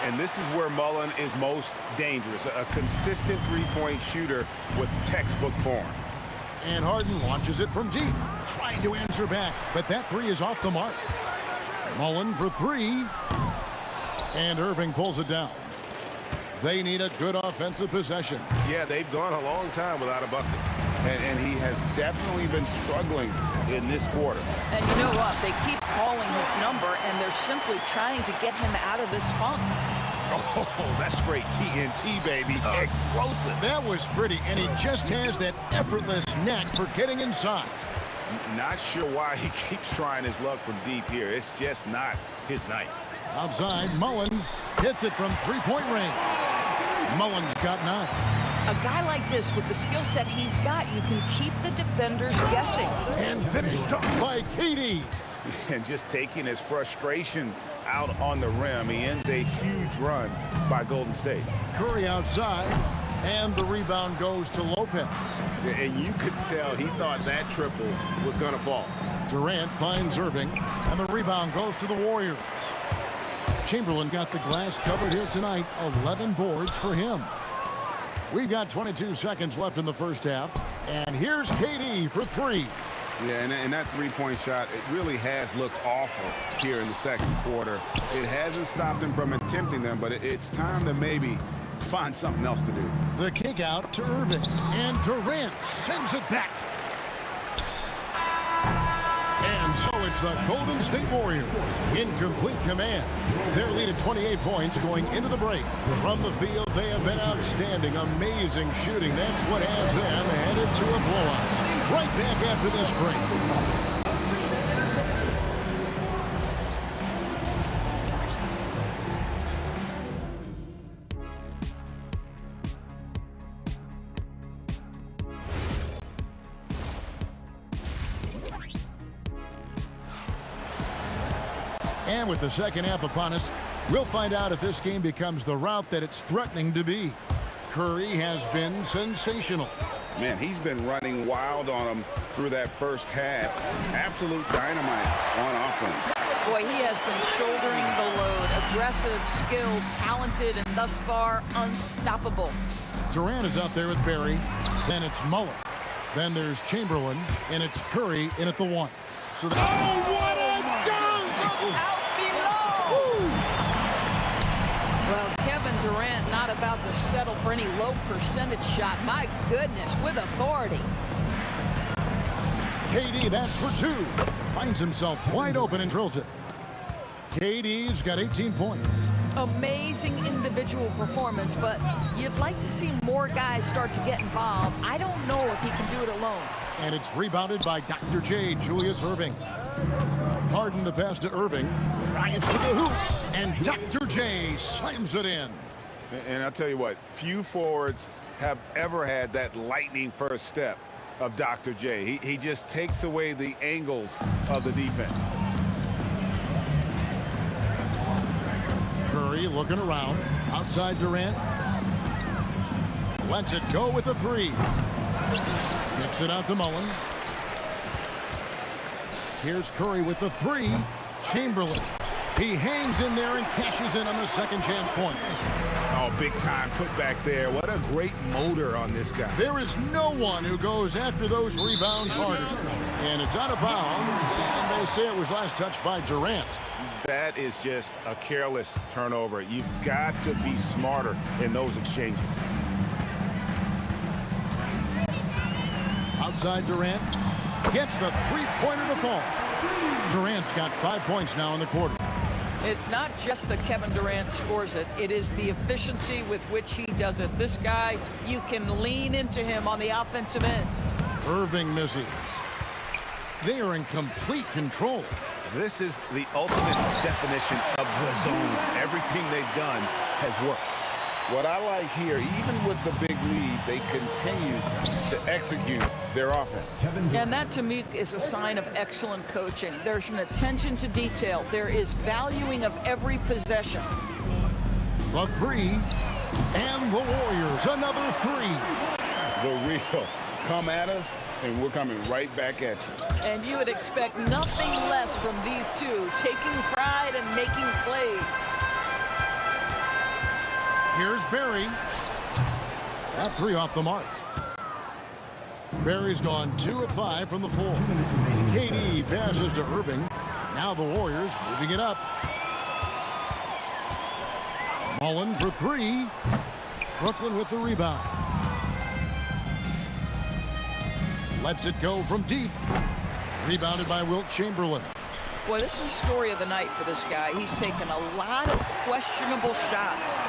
And this is where Mullen is most dangerous. A consistent three-point shooter with textbook form. And Harden launches it from deep. Trying to answer back. But that 3 is off the mark. Mullen for 3. And Irving pulls it down. They need a good offensive possession. Yeah, they've gone a long time without a bucket. And he has definitely been struggling in this quarter. And you know what? They keep calling his number, and they're simply trying to get him out of this funk. Oh, that's straight TNT, baby. Explosive. That was pretty, and he just has that effortless knack for getting inside. Not sure why he keeps trying his luck from deep here. It's just not his night. Outside, Mullen hits it from three-point range. Mullen's got 9. A guy like this, with the skill set he's got, you can keep the defenders guessing. And finished off by KD. And just taking his frustration out on the rim, he ends a huge run by Golden State. Curry outside, and the rebound goes to Lopez. And you could tell he thought that triple was going to fall. Durant finds Irving, and the rebound goes to the Warriors. Chamberlain got the glass covered here tonight. 11 boards for him. We've got 22 seconds left in the first half. And here's KD for 3. Yeah, and that three-point shot, it really has looked awful here in the second quarter. It hasn't stopped him from attempting them, but it's time to maybe find something else to do. The kick out to Irving, and Durant sends it back. And so it's the Golden State Warriors in complete command. Their lead at 28 points going into the break. From the field, they have been outstanding. Amazing shooting. That's what has them headed to a blowout. Right back after this break. And with the second half upon us, we'll find out if this game becomes the rout that it's threatening to be. Curry has been sensational. Man, he's been running wild on him through that first half. Absolute dynamite on offense. Boy, he has been shouldering the load. Aggressive, skilled, talented, and thus far unstoppable. Durant is out there with Barry. Then it's Mullen. Then there's Chamberlain, and it's Curry in at the 1. So what a dunk! Out below! Well, Kevin Durant not about to settle for any low percentage shot. My goodness, with authority. KD, that's for 2. Finds himself wide open and drills it. KD's got 18 points. Amazing individual performance, but you'd like to see more guys start to get involved. I don't know if he can do it alone. And it's rebounded by Dr. J, Julius Irving. Harden the pass to Irving. Drives to the hoop. And Dr. J slams it in. And I'll tell you what, few forwards have ever had that lightning first step of Dr. J. He just takes away the angles of the defense. Curry looking around. Outside Durant. Lets it go with a 3. Kicks it out to Mullen. Here's Curry with the 3. Chamberlain. He hangs in there and cashes in on the second chance points. Oh, big time putback there. What a great motor on this guy. There is no one who goes after those rebounds harder. And it's out of bounds. And they say it was last touched by Durant. That is just a careless turnover. You've got to be smarter in those exchanges. Outside Durant. Gets the three-pointer to fall. Durant's got 5 points now in the quarter. It's not just that Kevin Durant scores it. It is the efficiency with which he does it. This guy, you can lean into him on the offensive end. Irving misses. They are in complete control. This is the ultimate definition of the zone. Everything they've done has worked. What I like here, even with the big lead, they continue to execute their offense. And that, to me, is a sign of excellent coaching. There's an attention to detail. There is valuing of every possession. The 3, and the Warriors, another 3. The real come at us, and we're coming right back at you. And you would expect nothing less from these two, taking pride and making plays. Here's Barry. That 3 off the mark. Barry's gone 2 of 5 from the floor. KD passes to Irving. Now the Warriors moving it up. Mullen for 3. Brooklyn with the rebound. Lets it go from deep. Rebounded by Wilt Chamberlain. Boy, this is the story of the night for this guy. He's taken a lot of questionable shots.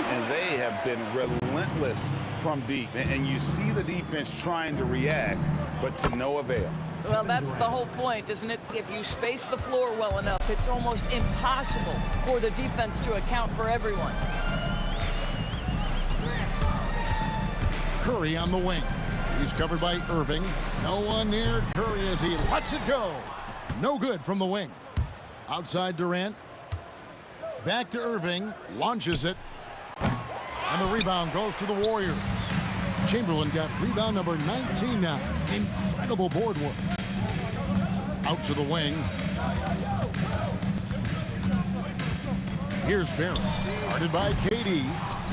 And they have been relentless from deep. And you see the defense trying to react, but to no avail. Well, that's the whole point, isn't it? If you space the floor well enough, it's almost impossible for the defense to account for everyone. Curry on the wing. He's covered by Irving. No one near Curry as he lets it go. No good from the wing. Outside Durant. Back to Irving. Launches it. And the rebound goes to the Warriors. Chamberlain got rebound number 19 now. Incredible board work. Out to the wing. Here's Barry. Guarded by KD.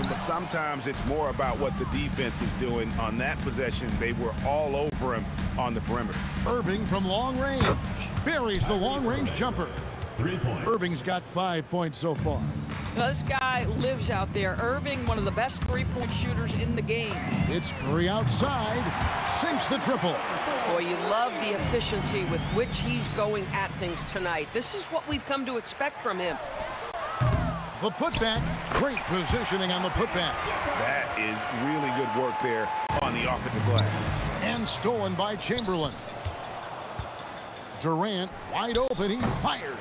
But sometimes it's more about what the defense is doing. On that possession, they were all over him on the perimeter. Irving from long range. Buries the long-range jumper. 3 points. Irving's got 5 points so far. Well, this guy lives out there. Irving, one of the best three-point shooters in the game. It's Curry outside. Sinks the triple. Boy, you love the efficiency with which he's going at things tonight. This is what we've come to expect from him. The putback. Great positioning on the putback. That is really good work there on the offensive glass. And stolen by Chamberlain. Durant wide open. He fires.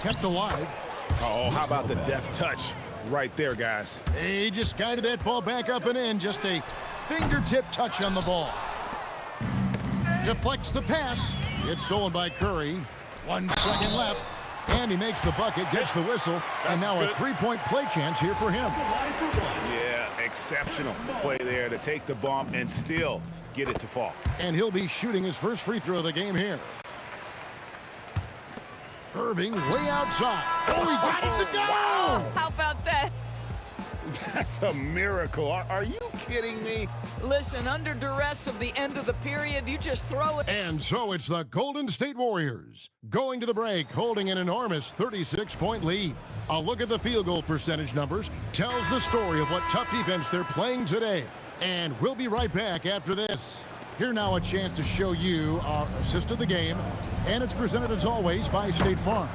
Kept alive. Oh, how about the deft touch right there, guys? He just guided that ball back up and in. Just a fingertip touch on the ball. Deflects the pass. It's stolen by Curry. 1 second left. And he makes the bucket, gets the whistle, and now a three-point play chance here for him. Yeah, exceptional play there to take the bump and still get it to fall. And he'll be shooting his first free throw of the game here. Irving way outside. Oh, he got it to go! Wow, how about that? That's a miracle. Are you kidding me? Listen, under duress of the end of the period, you just throw it. And so it's the Golden State Warriors going to the break, holding an enormous 36-point lead. A look at the field goal percentage numbers tells the story of what tough defense they're playing today. And we'll be right back after this. Here now a chance to show you our assist of the game, and it's presented as always by State Farm.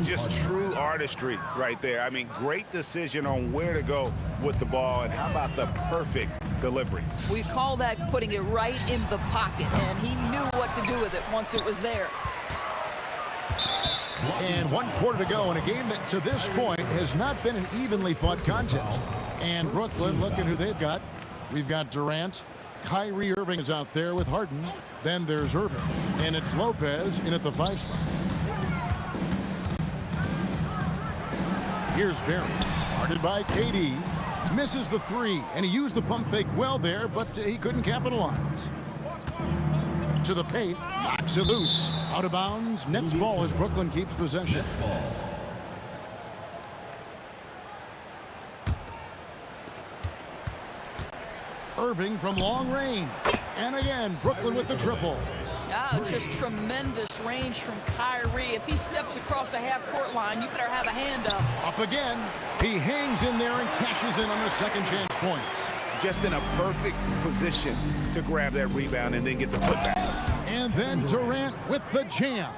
Just true artistry right there. I mean, great decision on where to go with the ball, and how about the perfect delivery? We call that putting it right in the pocket, and he knew what to do with it once it was there. And 1 quarter to go in a game that to this point has not been an evenly fought contest. And Brooklyn, look at who they've got. We've got Durant. Kyrie Irving is out there with Harden. Then there's Irving. And it's Lopez in at the 5 spot. Here's Barry, guarded by KD, misses the 3, and he used the pump fake well there, but he couldn't capitalize. To the paint, knocks it loose, out of bounds. Next ball as Brooklyn keeps possession. Irving from long range, and again, Brooklyn with the triple. Oh, just tremendous range from Kyrie. If he steps across the half-court line, you better have a hand up. Up again. He hangs in there and cashes in on the second chance points. Just in a perfect position to grab that rebound and then get the putback. And then Durant with the jam.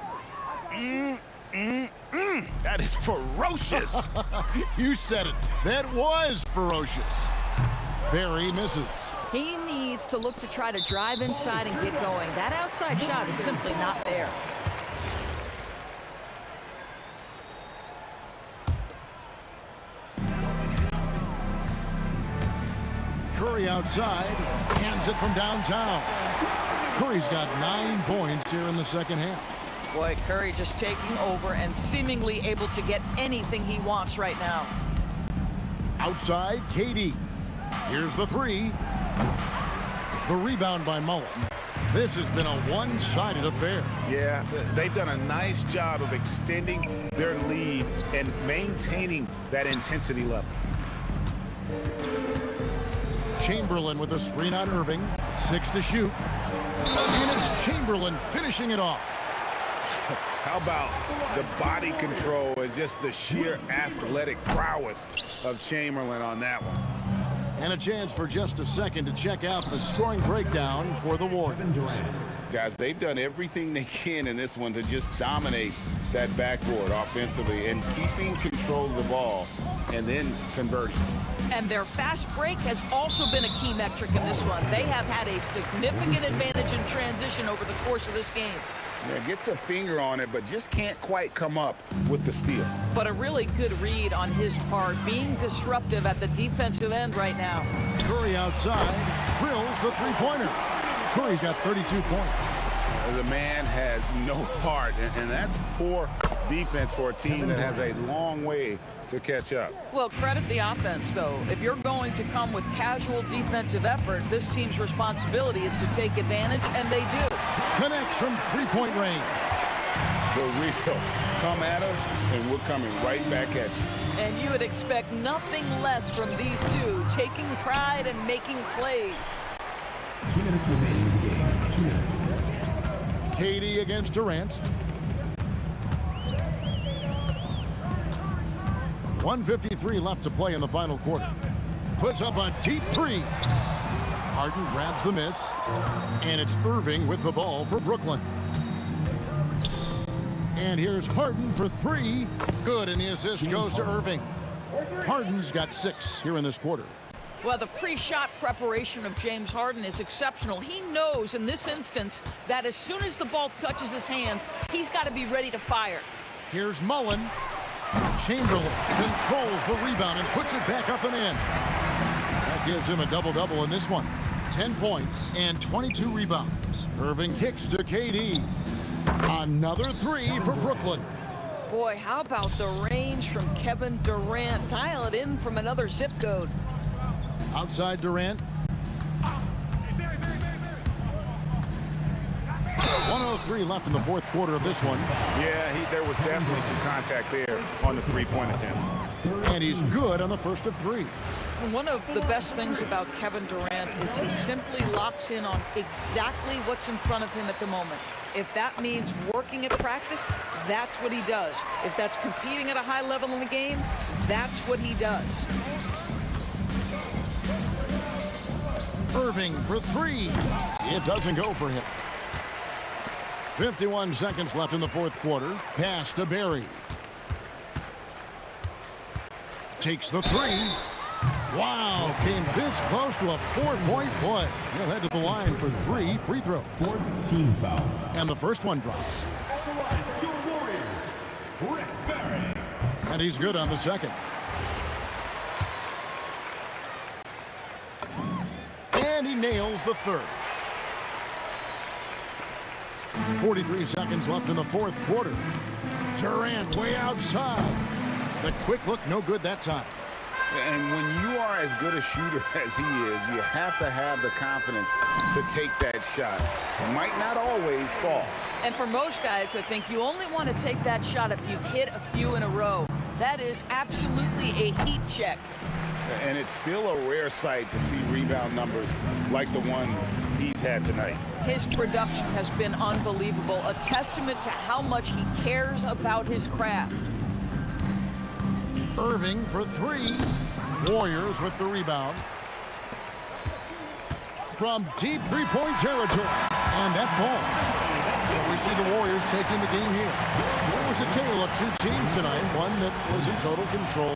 That is ferocious. You said it. That was ferocious. Barry misses. He needs to look to try to drive inside and get going. That outside shot is simply not there. Curry outside, hands it from downtown. Curry's got 9 points here in the second half. Boy, Curry just taking over and seemingly able to get anything he wants right now. Outside, KD. Here's the 3. The rebound by Mullen. This has been a one-sided affair. Yeah, they've done a nice job of extending their lead and maintaining that intensity level. Chamberlain with a screen on Irving. 6 to shoot. And it's Chamberlain finishing it off. How about the body control and just the sheer athletic prowess of Chamberlain on that one. And a chance for just a second to check out the scoring breakdown for the Warriors. Guys, they've done everything they can in this one to just dominate that backboard offensively and keeping control of the ball and then converting. And their fast break has also been a key metric in this one. They have had a significant advantage in transition over the course of this game. Yeah, gets a finger on it, but just can't quite come up with the steal. But a really good read on his part, being disruptive at the defensive end right now. Curry outside, drills the three-pointer. Curry's got 32 points. The man has no heart, and that's poor defense for a team that has a long way to catch up. Well, credit the offense, though. If you're going to come with casual defensive effort, this team's responsibility is to take advantage, and they do. Connects from three-point range. The real come at us, and we're coming right back at you. And you would expect nothing less from these two, taking pride and making plays. 2 minutes remaining in the game. 2 minutes. KD against Durant. 1:53 left to play in the final quarter. Puts up a deep three. Harden grabs the miss. And it's Irving with the ball for Brooklyn. And here's Harden for three. Good, and the assist goes to Irving. Harden's got 6 here in this quarter. Well, the pre-shot preparation of James Harden is exceptional. He knows in this instance that as soon as the ball touches his hands, he's got to be ready to fire. Here's Mullen. Chamberlain controls the rebound and puts it back up and in. That gives him a double-double in this one. 10 points and 22 rebounds. Irving kicks to KD. Another three for Brooklyn. Boy, how about the range from Kevin Durant? Dial it in from another zip code. Outside Durant. 1:03 left in the fourth quarter of this one. Yeah, there was definitely some contact there on the three-point attempt. And he's good on the first of 3. One of the best things about Kevin Durant is he simply locks in on exactly what's in front of him at the moment. If that means working at practice, that's what he does. If that's competing at a high level in the game, that's what he does. Irving for three. It doesn't go for him. 51 seconds left in the fourth quarter. Pass to Barry. Takes the three. Wow, came this close to a 4-point play. He'll head to the line for 3 free throws. 4th team foul. And the first one drops. And he's good on the second. And he nails the third. 43 seconds left in the fourth quarter. Durant way outside. The quick look, no good that time. And when you are as good a shooter as he is, you have to have the confidence to take that shot. It might not always fall. And for most guys, I think you only want to take that shot if you've hit a few in a row. That is absolutely a heat check. And it's still a rare sight to see rebound numbers like the ones he's had tonight. His production has been unbelievable, a testament to how much he cares about his craft. Irving for three. Warriors with the rebound. From deep three-point territory. And that falls. So we see the Warriors taking the game here. There was a tale of two teams tonight, one that was in total control.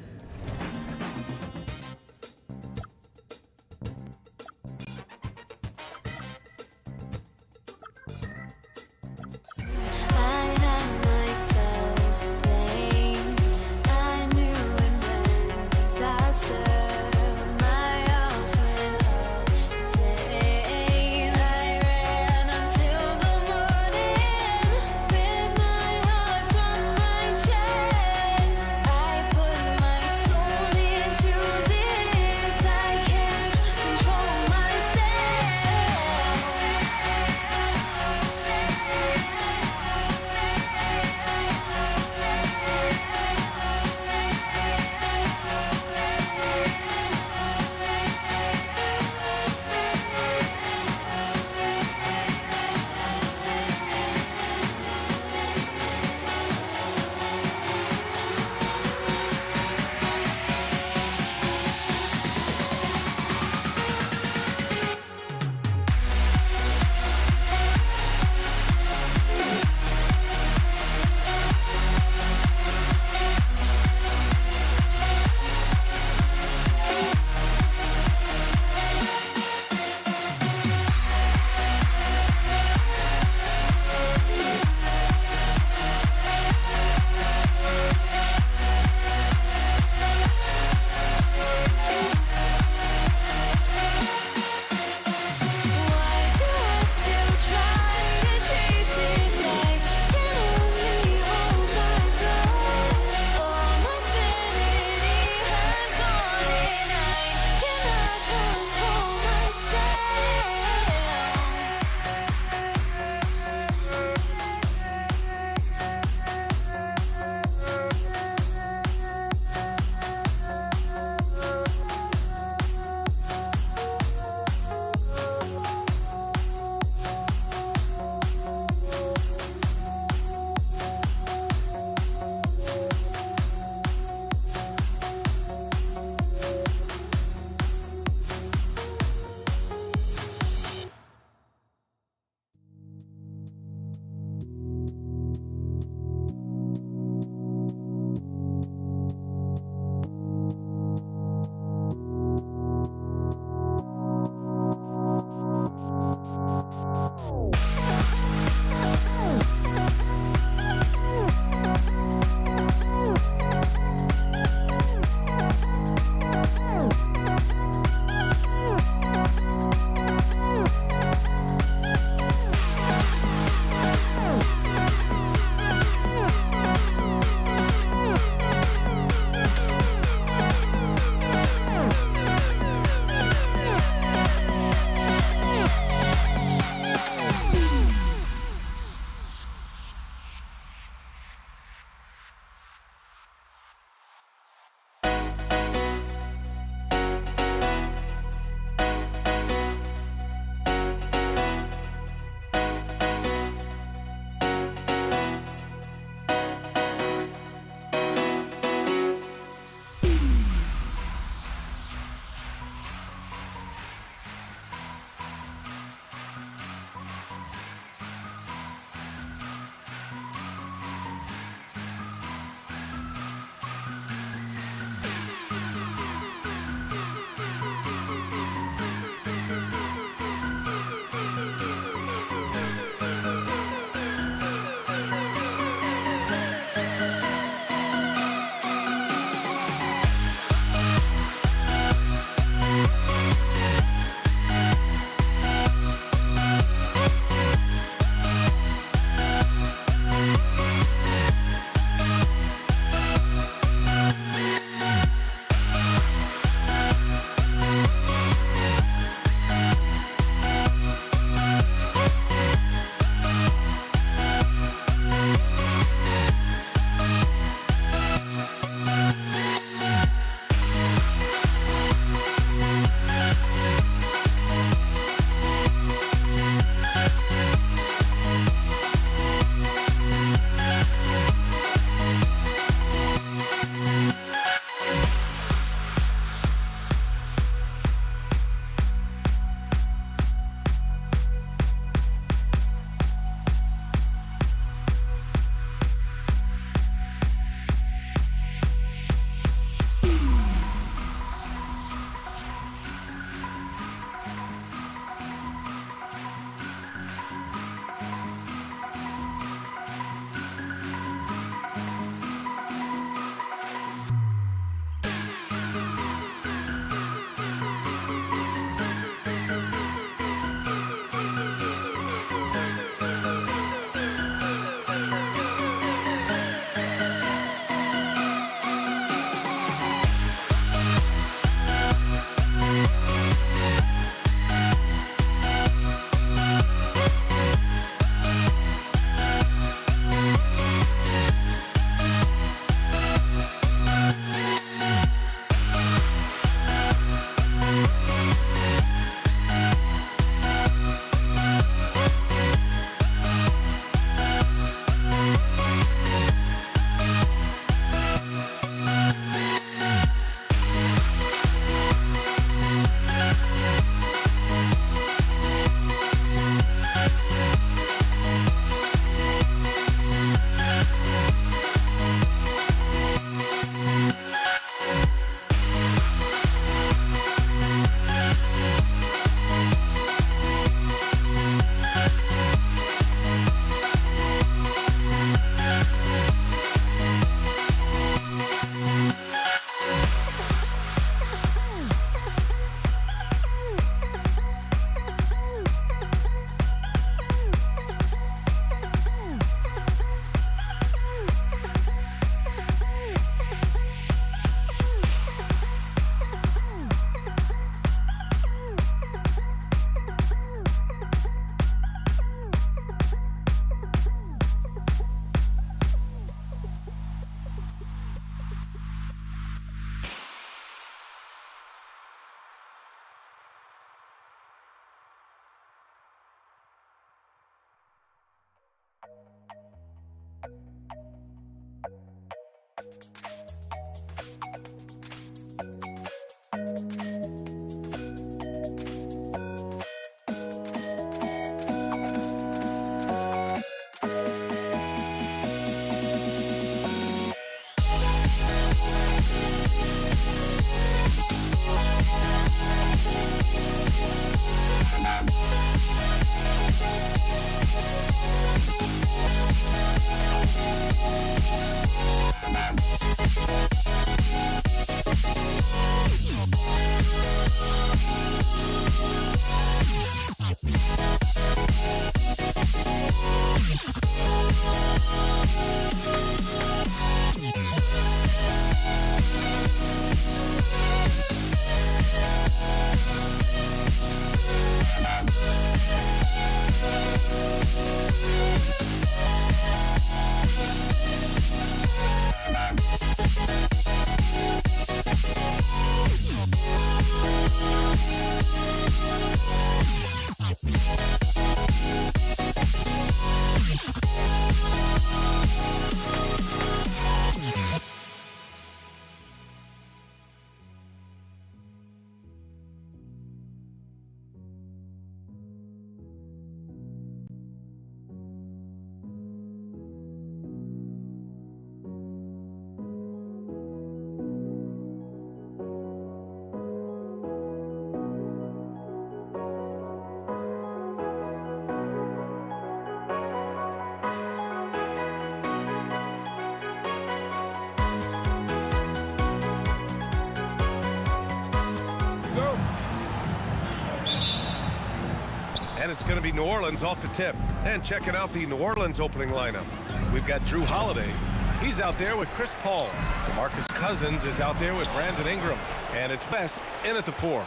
And it's going to be New Orleans off the tip. And checking out the New Orleans opening lineup. We've got Drew Holiday. He's out there with Chris Paul. Marcus Cousins is out there with Brandon Ingram. And it's Best in at the 4.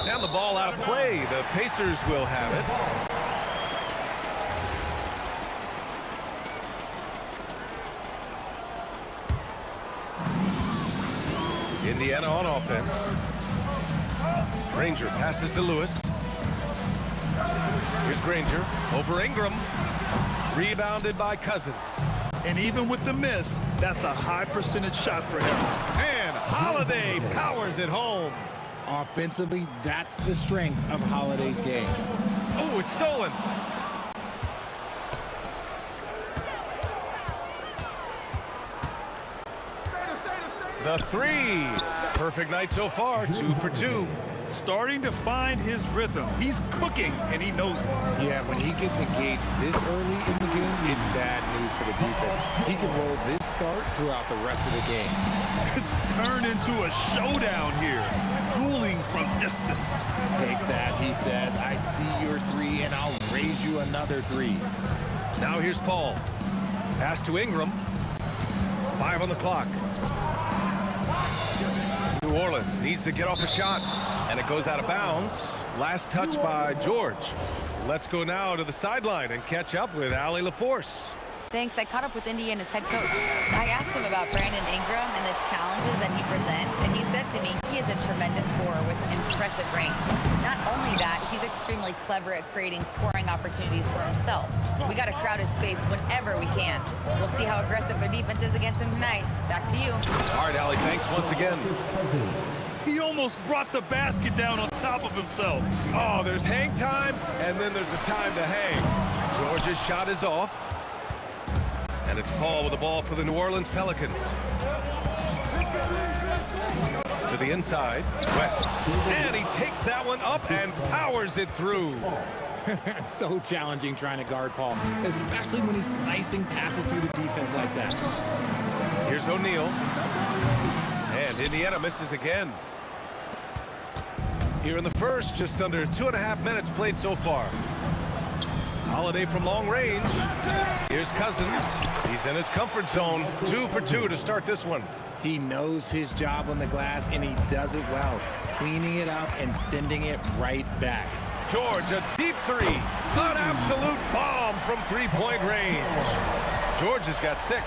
Now the ball out of play. The Pacers will have it. Indiana on offense. Granger passes to Lewis. Here's Granger over Ingram. Rebounded by Cousins. And even with the miss, that's a high percentage shot for him. And Holiday powers it home. Offensively, that's the strength of Holiday's game. Oh, it's stolen. The 3. Perfect night so far, 2 for 2. Starting to find his rhythm. He's cooking, and he knows it. Yeah, when he gets engaged this early in the game, it's bad news for the defense. He can roll this start throughout the rest of the game. It's turned into a showdown here. Dueling from distance. Take that, he says. I see your 3, and I'll raise you another 3. Now here's Paul. Pass to Ingram. 5 on the clock. New Orleans needs to get off a shot, and it goes out of bounds. Last touch by George. Let's go now to the sideline and catch up with Allie LaForce. Thanks. I caught up with Indiana's head coach. I asked him about Brandon Ingram and the challenges that he presents, and he said to me he is a tremendous scorer with impressive range. Not only that, he's extremely clever at creating scoring opportunities for himself. We got to crowd his space whenever we can. We'll see how aggressive their defense is against him tonight. Back to you. All right, Allie, thanks once again. He almost brought the basket down on top of himself. Oh, there's hang time, and then there's a time to hang. George's shot is off. And it's Paul with the ball for the New Orleans Pelicans. To the inside, West. And he takes that one up and powers it through. So challenging trying to guard Paul, especially when he's slicing passes through the defense like that. Here's O'Neal. And Indiana misses again. Here in the first, just under 2.5 minutes played so far. Holiday from long range. Here's Cousins. He's in his comfort zone. 2 for 2 to start this one. He knows his job on the glass, and he does it well, cleaning it up and sending it right back. George, a deep 3. An absolute bomb from three-point range. George has got 6.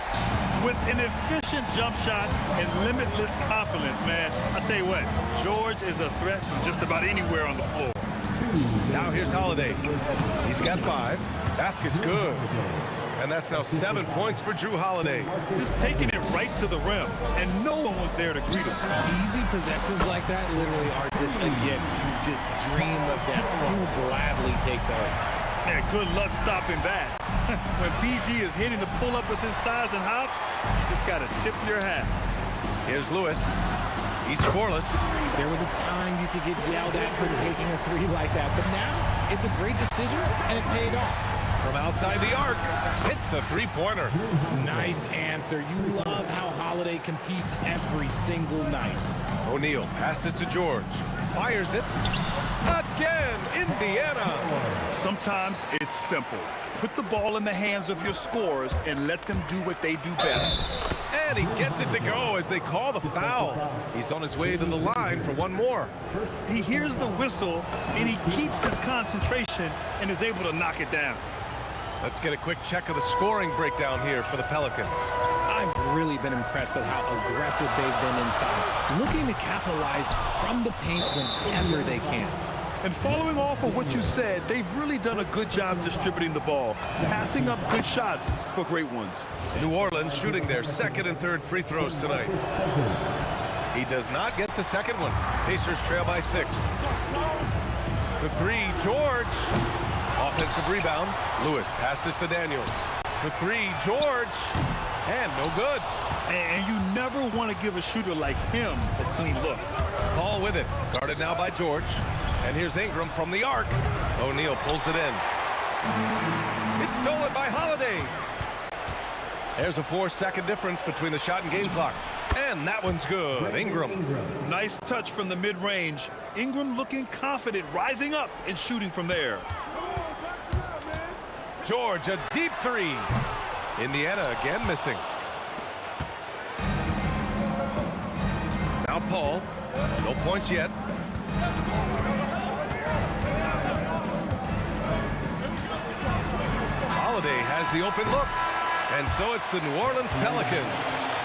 With an efficient jump shot and limitless confidence, man. I'll tell you what, George is a threat from just about anywhere on the floor. Now here's Holiday. He's got 5. Basket's good. And that's now 7 points for Drew Holiday. Just taking it right to the rim, and no one was there to greet him. Easy possessions like that literally are just a gift. You just dream of them. He'll gladly take those. Yeah, good luck stopping that. When PG is hitting the pull-up with his size and hops, you just got to tip your hat. Here's Lewis. He's scoreless. There was a time you could get yelled at for taking a 3 like that, but now it's a great decision, and it paid off. From outside the arc, hits the 3-pointer. Nice answer. You love how Holiday competes every single night. O'Neal passes to George. Fires it. Again, Indiana. Sometimes it's simple. Put the ball in the hands of your scorers and let them do what they do best. And he gets it to go as they call the foul. He's on his way to the line for one more. He hears the whistle, and he keeps his concentration and is able to knock it down. Let's get a quick check of the scoring breakdown here for the Pelicans. I've really been impressed with how aggressive they've been inside, looking to capitalize from the paint whenever they can. And following off of what you said, they've really done a good job distributing the ball, passing up good shots for great ones. New Orleans shooting their 2nd and 3rd free throws tonight. He does not get the second one. Pacers trail by 6. For 3, George. Offensive rebound. Lewis passes to Daniels. For 3, George. And no good. And you never want to give a shooter like him a clean look. Paul with it. Guarded now by George. And here's Ingram from the arc. O'Neal pulls it in. It's stolen by Holiday. There's a 4-second difference between the shot and game clock. And that one's good. Ingram. Nice touch from the mid-range. Ingram looking confident, rising up and shooting from there. George, a deep 3. Indiana again missing. Now Paul. No points yet. Holiday has the open look. And so it's the New Orleans Pelicans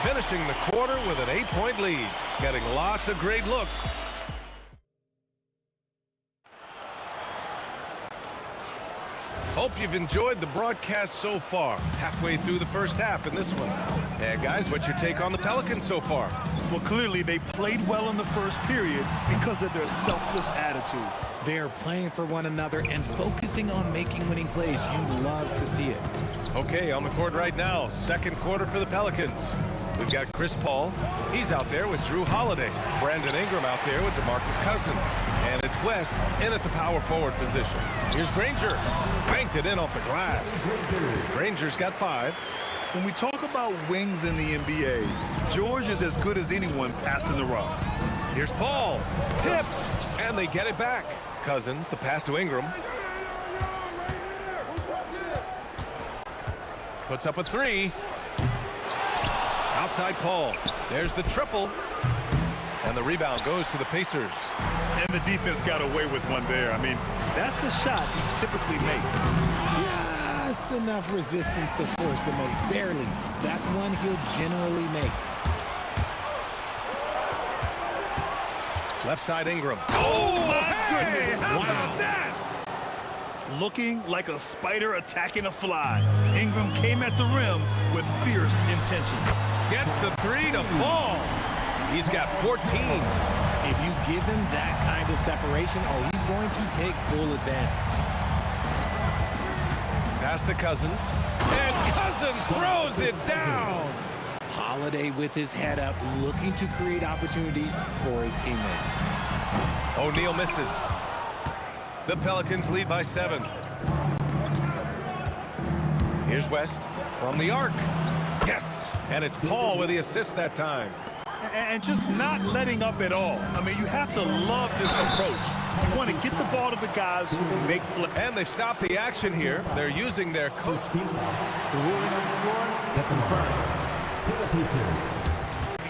finishing the quarter with an 8-point lead. Getting lots of great looks. Hope you've enjoyed the broadcast so far. Halfway through the first half in this one. And guys, what's your take on the Pelicans so far? Well, clearly they played well in the first period because of their selfless attitude. They're playing for one another and focusing on making winning plays. You love to see it. Okay, on the court right now, 2nd quarter for the Pelicans. We've got Chris Paul. He's out there with Drew Holiday. Brandon Ingram out there with DeMarcus Cousins. And it's West in at the power forward position. Here's Granger. Banked it in off the glass. Granger's got 5. When we talk about wings in the NBA, George is as good as anyone passing the rock. Here's Paul. Tipped. And they get it back. Cousins, the pass to Ingram. Puts up a 3. Outside Paul. There's the triple. And the rebound goes to the Pacers. And the defense got away with one there. I mean, that's a shot he typically makes. Just enough resistance to force them as barely. That's one he'll generally make. Left side Ingram. Oh, my goodness. How about that? Looking like a spider attacking a fly. Ingram came at the rim with fierce intentions. Gets the 3 to fall. He's got 14. If you give him that kind of separation, he's going to take full advantage. Pass to Cousins. And Cousins throws it down. Holiday with his head up, looking to create opportunities for his teammates. O'Neal misses. The Pelicans lead by 7. Here's West from the arc. Yes, and it's Paul with the assist that time. And just not letting up at all. I mean, you have to love this approach. You want to get the ball to the guys who can make plays. And they've stopped the action here. They're using their coach. The ruling on the floor is confirmed.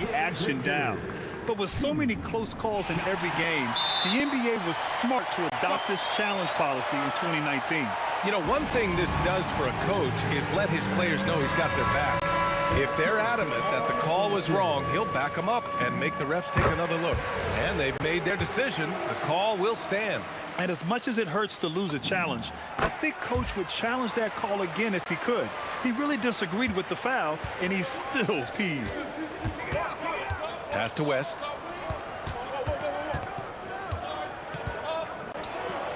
The action down. But with so many close calls in every game, the NBA was smart to adopt this challenge policy in 2019. You know, one thing this does for a coach is let his players know he's got their back. If they're adamant that the call was wrong, he'll back them up and make the refs take another look. And they've made their decision. The call will stand. And as much as it hurts to lose a challenge, I think Coach would challenge that call again if he could. He really disagreed with the foul, and he's still peeved. Pass to West.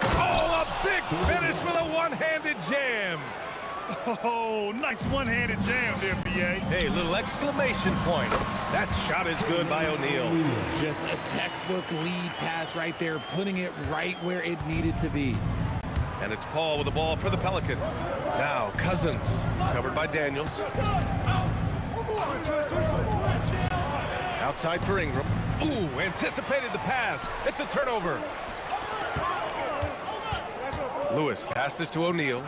Oh, a big finish with a one-handed jam. Oh, nice one-handed jam there, B.A. Hey, little exclamation point. That shot is good by O'Neal. Just a textbook lead pass right there, putting it right where it needed to be. And it's Paul with the ball for the Pelicans. Now Cousins, covered by Daniels. Outside for Ingram. Ooh, anticipated the pass. It's a turnover. Lewis passes to O'Neal.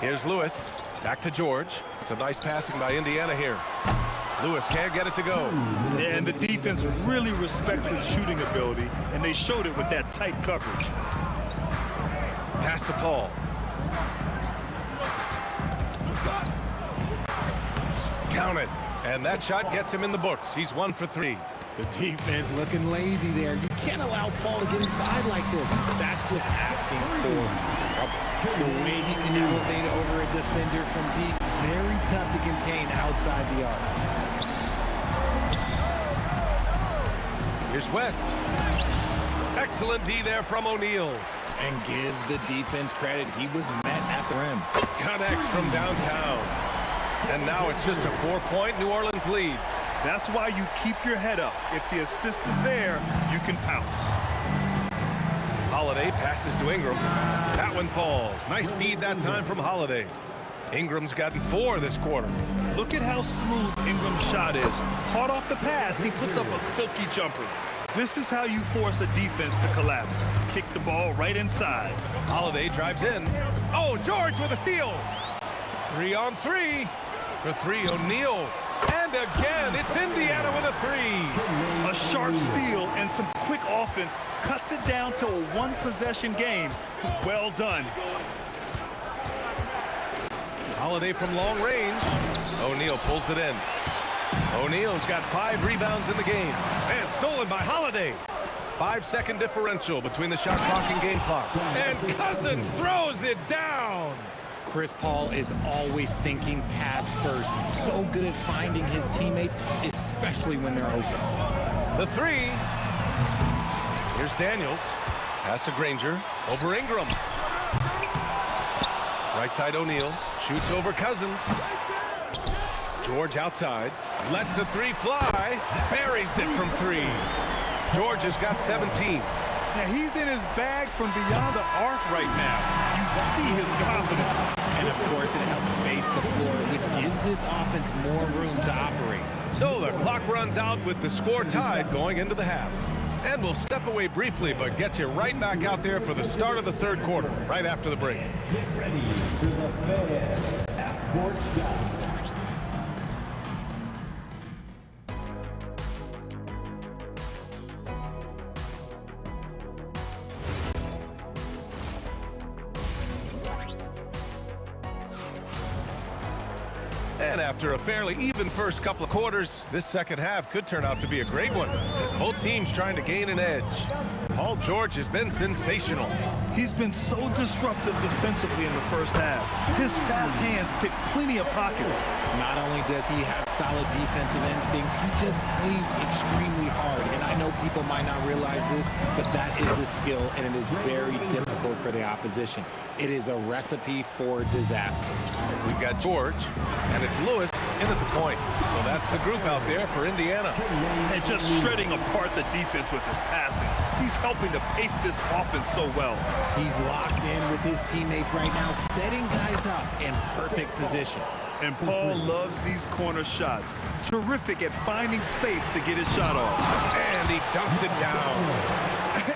Here's Lewis, back to George. Some nice passing by Indiana here. Lewis can't get it to go. And the defense really respects his shooting ability, and they showed it with that tight coverage. Pass to Paul. Count it. And that shot gets him in the books. He's 1 for 3. The defense looking lazy there. You can't allow Paul to get inside like this. That's just asking for trouble. The way he can elevate over a defender from deep, very tough to contain outside the arc. Here's West. Excellent D there from O'Neal. And give the defense credit. He was met at the rim. Connects from downtown. And now it's just a 4-point New Orleans lead. That's why you keep your head up. If the assist is there, you can pounce. Holiday passes to Ingram. That one falls. Nice feed that time from Holiday. Ingram's gotten 4 this quarter. Look at how smooth Ingram's shot is. Hard off the pass, he puts up a silky jumper. This is how you force a defense to collapse. Kick the ball right inside. Holiday drives in. Oh, George with a steal. 3 on 3. For 3, O'Neal. And again, it's Indiana with a 3. A sharp steal and some quick offense cuts it down to a one-possession game. Well done. Holiday from long range. O'Neal pulls it in. O'Neal's got 5 rebounds in the game. And stolen by Holiday. 5-second differential between the shot clock and game clock. And Cousins throws it down. Chris Paul is always thinking pass first. He's so good at finding his teammates, especially when they're open. The 3. Here's Daniels. Pass to Granger. Over Ingram. Right side O'Neal. Shoots over Cousins. George outside. Lets the 3 fly. Buries it from 3. George has got 17. Now he's in his bag from beyond the arc right now. You see his confidence. And of course it helps space the floor, which gives this offense more room to operate. So the clock runs out with the score tied going into the half. And we'll step away briefly, but get you right back out there for the start of the third quarter, right after the break. Get ready for the Fed half-court shot. And after a fairly even first couple of quarters, this second half could turn out to be a great one, as both teams trying to gain an edge. Paul George has been sensational. He's been so disruptive defensively in the first half. His fast hands pick plenty of pockets. Not only does he have solid defensive instincts, he just plays extremely hard. And I know people might not realize this, but that is a skill, and it is very difficult for the opposition. It is a recipe for disaster. We've got George, and it's Lewis in at the point. So that's the group out there for Indiana. And just shredding apart the defense with his passing. He's helping to pace this offense so well. He's locked in with his teammates right now, setting guys up in perfect position. And Paul loves these corner shots. Terrific at finding space to get his shot off. And he dunks it down.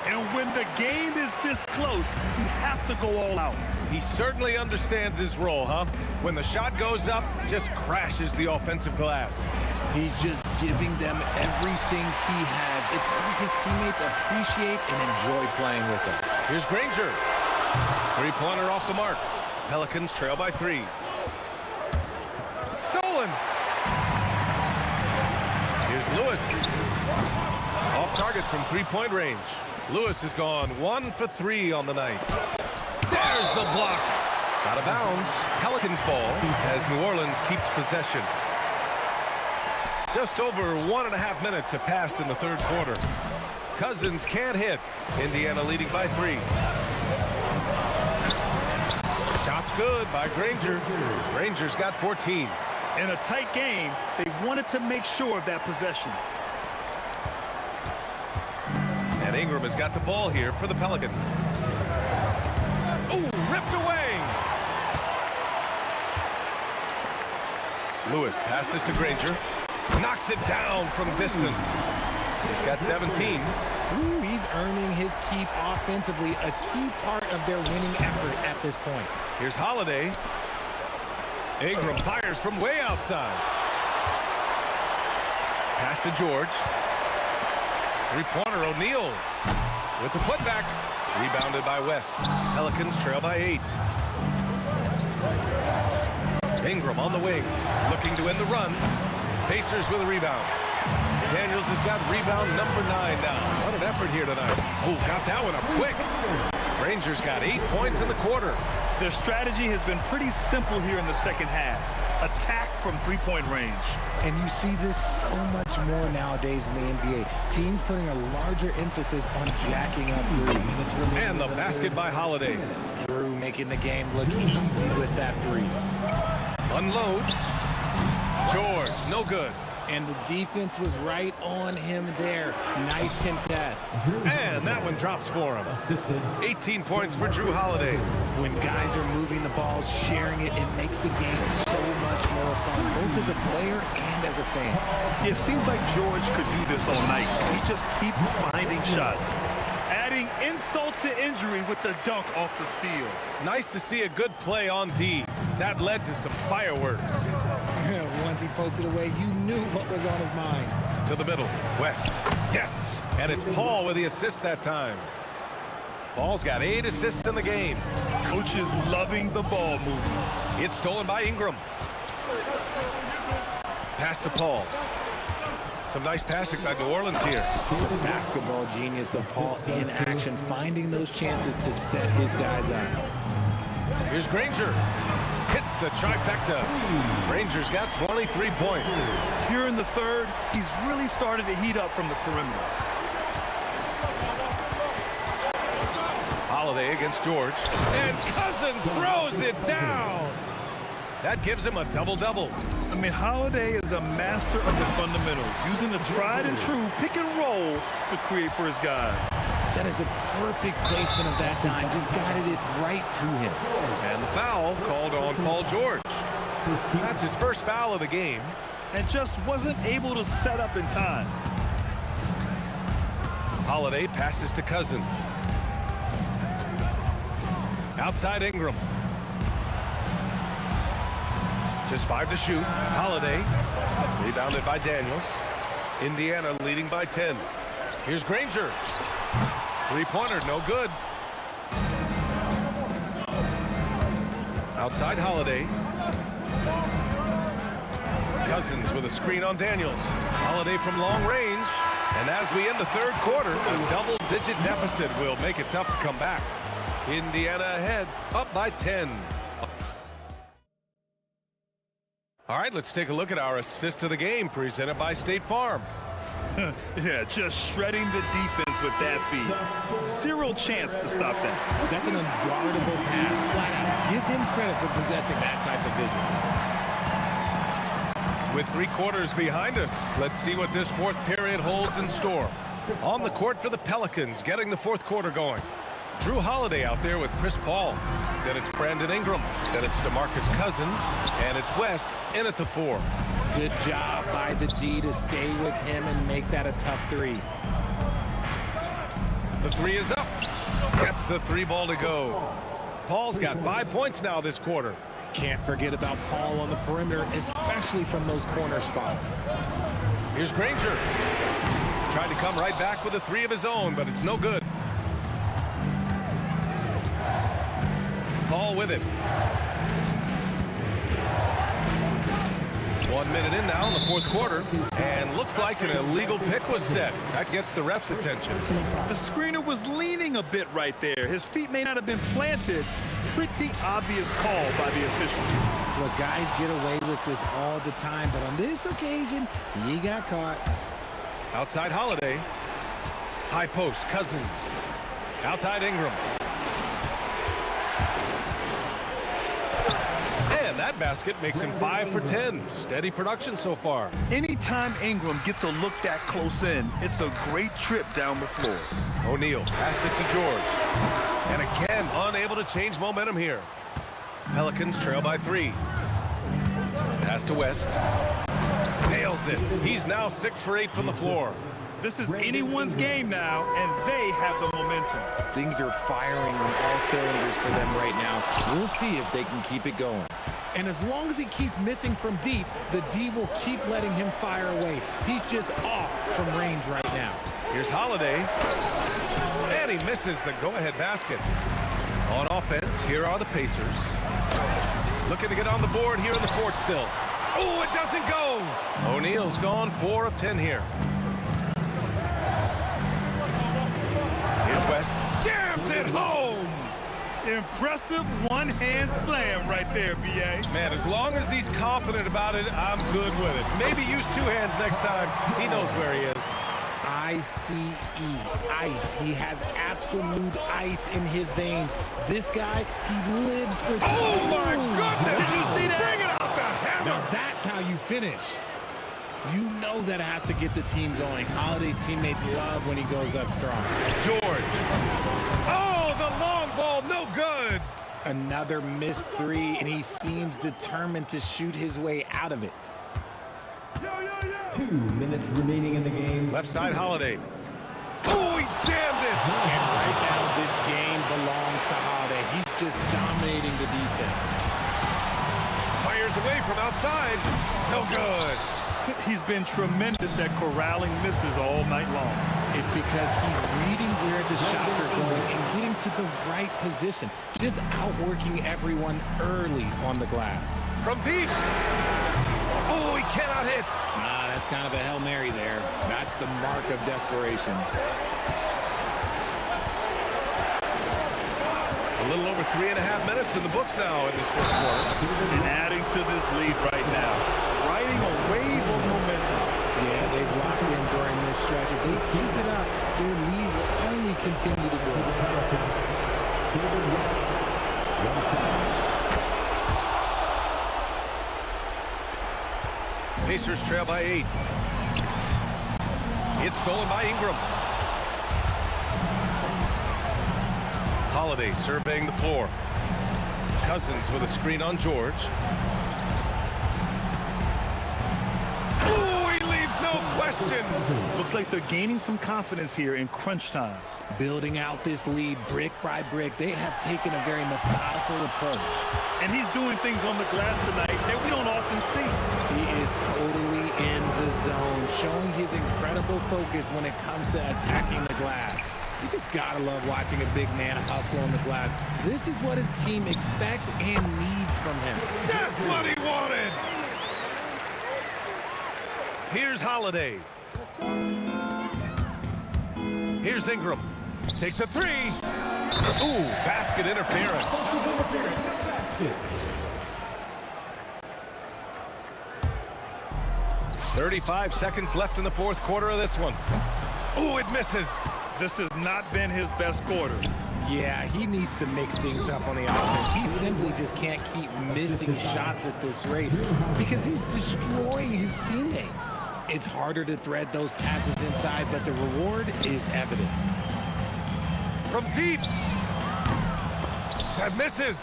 And when the game is this close, you have to go all out. He certainly understands his role, huh? When the shot goes up, just crashes the offensive glass. He's just giving them everything he has. It's why his teammates appreciate and enjoy playing with him. Here's Granger. 3-pointer off the mark. Pelicans trail by 3. Stolen. Here's Lewis. Off target from 3-point range. Lewis has gone 1 for 3 on the night. There's the block. Out of bounds. Pelicans ball as New Orleans keeps possession. Just over 1.5 minutes have passed in the third quarter. Cousins can't hit. Indiana leading by 3. Shot's good by Granger. Granger's got 14. In a tight game, they wanted to make sure of that possession. And Ingram has got the ball here for the Pelicans. Ooh, ripped away. Lewis passes to Granger. Knocks it down from distance. He's got 17. Ooh, he's earning his keep offensively, a key part of their winning effort at this point. Here's Holiday. Ingram fires from way outside. Pass to George. Three-pointer, O'Neal with the putback. Rebounded by West. Pelicans trail by 8. Ingram on the wing, looking to end the run. Pacers with a rebound. Daniels has got rebound number 9 now. What an effort here tonight. Oh, got that one up quick. Rangers got 8 points in the quarter. Their strategy has been pretty simple here in the second half. Attack from three-point range. And you see this so much more nowadays in the NBA. Teams putting a larger emphasis on jacking up threes. And the basket by Holiday. Drew making the game look easy with that 3. Unloads. George, no good. And the defense was right on him there. Nice contest. And that one drops for him. 18 points for Drew Holiday. When guys are moving the ball, sharing it, it makes the game so much more fun, both as a player and as a fan. It seems like George could do this all night. He just keeps finding shots. Adding insult to injury with the dunk off the steal. Nice to see a good play on D. That led to some fireworks. Once he poked it away, you knew what was on his mind. To the middle. West. Yes. And it's Paul with the assist that time. Paul's got 8 assists in the game. Coach is loving the ball movement. It's stolen by Ingram. Pass to Paul. Some nice passing by New Orleans here. The basketball genius of Paul in action, finding those chances to set his guys up. Here's Granger. Hits the trifecta. Rangers got 23 points. Here in the third, he's really started to heat up from the perimeter. Holiday against George. And Cousins throws it down. That gives him a double-double. I mean, Holiday is a master of the fundamentals, using the tried and true pick and roll to create for his guys. That is a perfect placement of that dime. Just guided it right to him. And the foul called on Paul George. That's his first foul of the game. And just wasn't able to set up in time. Holiday passes to Cousins. Outside Ingram. Just 5 to shoot. Holiday. Rebounded by Daniels. Indiana leading by 10. Here's Granger. Three-pointer, no good. Outside Holiday. Cousins with a screen on Daniels. Holiday from long range. And as we end the third quarter, a double-digit deficit will make it tough to come back. Indiana ahead, up by 10. All right, let's take a look at our assist of the game presented by State Farm. Yeah, just shredding the defense with that feed. Zero chance to stop that. That's an unguardable pass. Flat out, give him credit for possessing that type of vision. With 3 quarters behind us, let's see what this fourth period holds in store. On the court for the Pelicans, getting the fourth quarter going. Drew Holiday out there with Chris Paul. Then it's Brandon Ingram. Then it's DeMarcus Cousins. And it's West in at the 4. Good job by the D to stay with him and make that a tough 3. The 3 is up. Gets the 3 ball to go. Paul's got 5 points now this quarter. Can't forget about Paul on the perimeter, especially from those corner spots. Here's Granger. Tried to come right back with a 3 of his own, but it's no good. Paul with it. 1 minute in now in the fourth quarter, and looks like an illegal pick was set. That gets the ref's attention. The screener was leaning a bit right there. His feet may not have been planted. Pretty obvious call by the officials. Look, guys get away with this all the time, but on this occasion, he got caught. Outside Holiday. High post, Cousins. Outside Ingram. And that basket makes him 5 for 10. Steady production so far. Anytime Ingram gets a look that close in, it's a great trip down the floor. O'Neal passed it to George. And again, unable to change momentum here. Pelicans trail by 3. Pass to West. Nails it. He's now 6 for 8 from the floor. This is anyone's game now, and they have the momentum. Things are firing on all cylinders for them right now. We'll see if they can keep it going. And as long as he keeps missing from deep, the D will keep letting him fire away. He's just off from range right now. Here's Holiday. And he misses the go-ahead basket. On offense, here are the Pacers. Looking to get on the board here in the fourth still. Oh, it doesn't go. O'Neal's gone 4 of 10 here. Here's West. Jams it home. Impressive one-hand slam right there, B.A. Man, as long as he's confident about it, I'm good with it. Maybe use 2 hands next time. He knows where he is. I-C-E, ice. He has absolute ice in his veins. This guy, he lives for... Oh, my goodness! Did you see that? Bring it out the hammer! Now that's how you finish. You know that has to get the team going. Holiday's teammates love when he goes up strong. George. Oh, the long ball, no good. Another missed 3, and he seems determined to shoot his way out of it. 2 minutes remaining in the game. Left side, Holiday. Oh, he jammed it. And right now, this game belongs to Holiday. He's just dominating the defense. Fires away from outside. No good. He's been tremendous at corralling misses all night long. It's because he's reading where the shots are going and getting to the right position. Just outworking everyone early on the glass. From deep. Oh, he cannot hit. That's kind of a Hail Mary there. That's the mark of desperation. A little over 3.5 minutes in the books now in this fourth quarter. And adding to this lead right now. Riding a wave of momentum. Yeah, they've locked in during this stretch. If they keep it up, their lead will only continue to grow. Pacers trail by 8. It's stolen by Ingram. Holiday surveying the floor. Cousins with a screen on George. Oh, he leaves no question. Looks like they're gaining some confidence here in crunch time. Building out this lead brick by brick. They have taken a very methodical approach. And he's doing things on the glass tonight that we don't often see. He is totally in the zone, showing his incredible focus when it comes to attacking the glass. You just gotta love watching a big man hustle on the glass. This is what his team expects and needs from him. That's what he wanted. Here's Holiday. Here's Ingram. Takes a 3. Ooh, basket interference. 35 seconds left in the fourth quarter of this one. Ooh, it misses. This has not been his best quarter. Yeah, he needs to mix things up on the offense. He simply just can't keep missing shots at this rate because he's destroying his teammates. It's harder to thread those passes inside, but the reward is evident. From deep. That misses.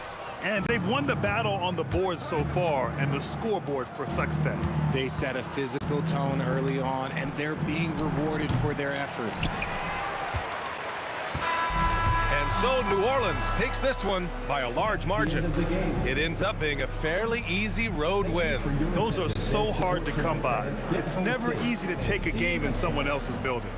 And they've won the battle on the board so far, and the scoreboard reflects that. They set a physical tone early on, and they're being rewarded for their efforts. And so New Orleans takes this one by a large margin. It ends up being a fairly easy road win. Those are so hard to come by. It's never easy to take a game in someone else's building.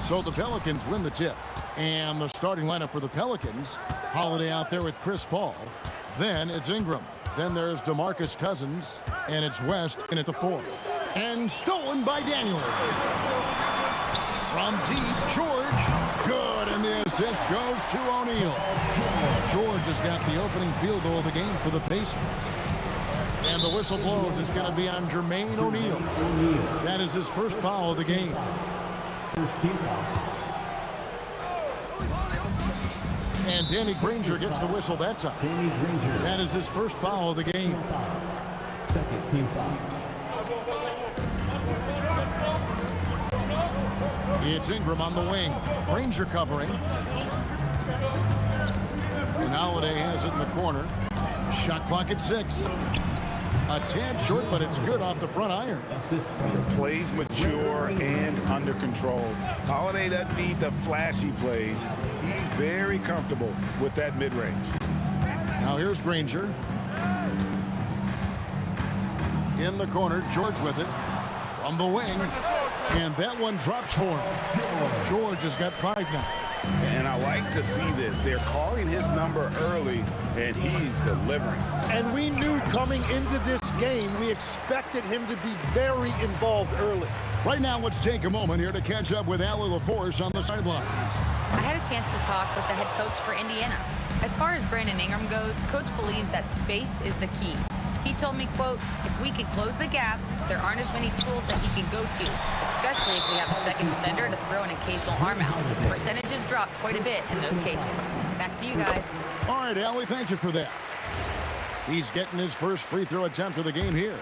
So the Pelicans win the tip. And the starting lineup for the Pelicans, Holiday out there with Chris Paul. Then it's Ingram. Then there's DeMarcus Cousins. And it's West in at the 4. And stolen by Daniels. From deep, George. Good, and the assist goes to O'Neal. George has got the opening field goal of the game for the Pacers. And the whistle blows. It's going to be on Jermaine O'Neal. That is his first foul of the game. First team foul. And Danny Granger gets the whistle that time. Danny Granger. That is his first foul of the game. Second team foul. It's Ingram on the wing. Granger covering. And Holiday has it in the corner. Shot clock at 6. A tad short, but it's good off the front iron. Plays mature and under control. Holiday doesn't need the flashy plays. He's very comfortable with that mid-range. Now here's Granger. In the corner, George with it. From the wing. And that one drops for him. George has got 5 now. And I like to see this. They're calling his number early, and he's delivering. And we knew coming into this game, we expected him to be very involved early. Right now, let's take a moment here to catch up with Allie LaForce on the sidelines. I had a chance to talk with the head coach for Indiana. As far as Brandon Ingram goes, coach believes that space is the key. He told me, quote, if we could close the gap, there aren't as many tools that he can go to, especially if we have a second defender to throw an occasional arm out. Percentages drop quite a bit in those cases. Back to you guys. All right, Allie, thank you for that. He's getting his first free throw attempt of the game here.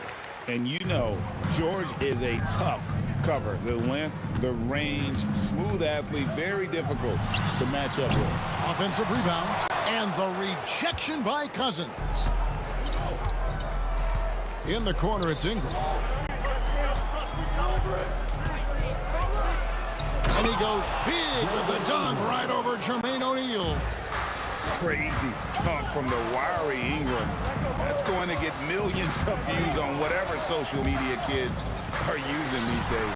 And you know, George is a tough cover. The length, the range, smooth athlete, very difficult to match up with. Offensive rebound, and the rejection by Cousins. In the corner, it's Ingram. And he goes big with the dunk right over Jermaine O'Neal. Crazy dunk from the wiry Ingram. That's going to get millions of views on whatever social media kids are using these days.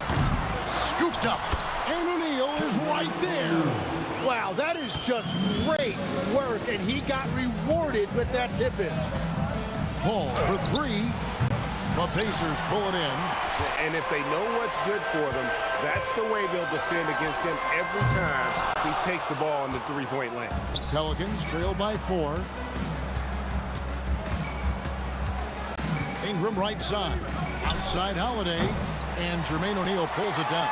Scooped up, and O'Neal is right there. Wow, that is just great work, and he got rewarded with that tip-in. Paul for 3. The Pacers pull it in. And if they know what's good for them, that's the way they'll defend against him every time he takes the ball in the three-point lane. Pelicans trail by 4. Ingram right side. Outside Holiday. And Jermaine O'Neal pulls it down.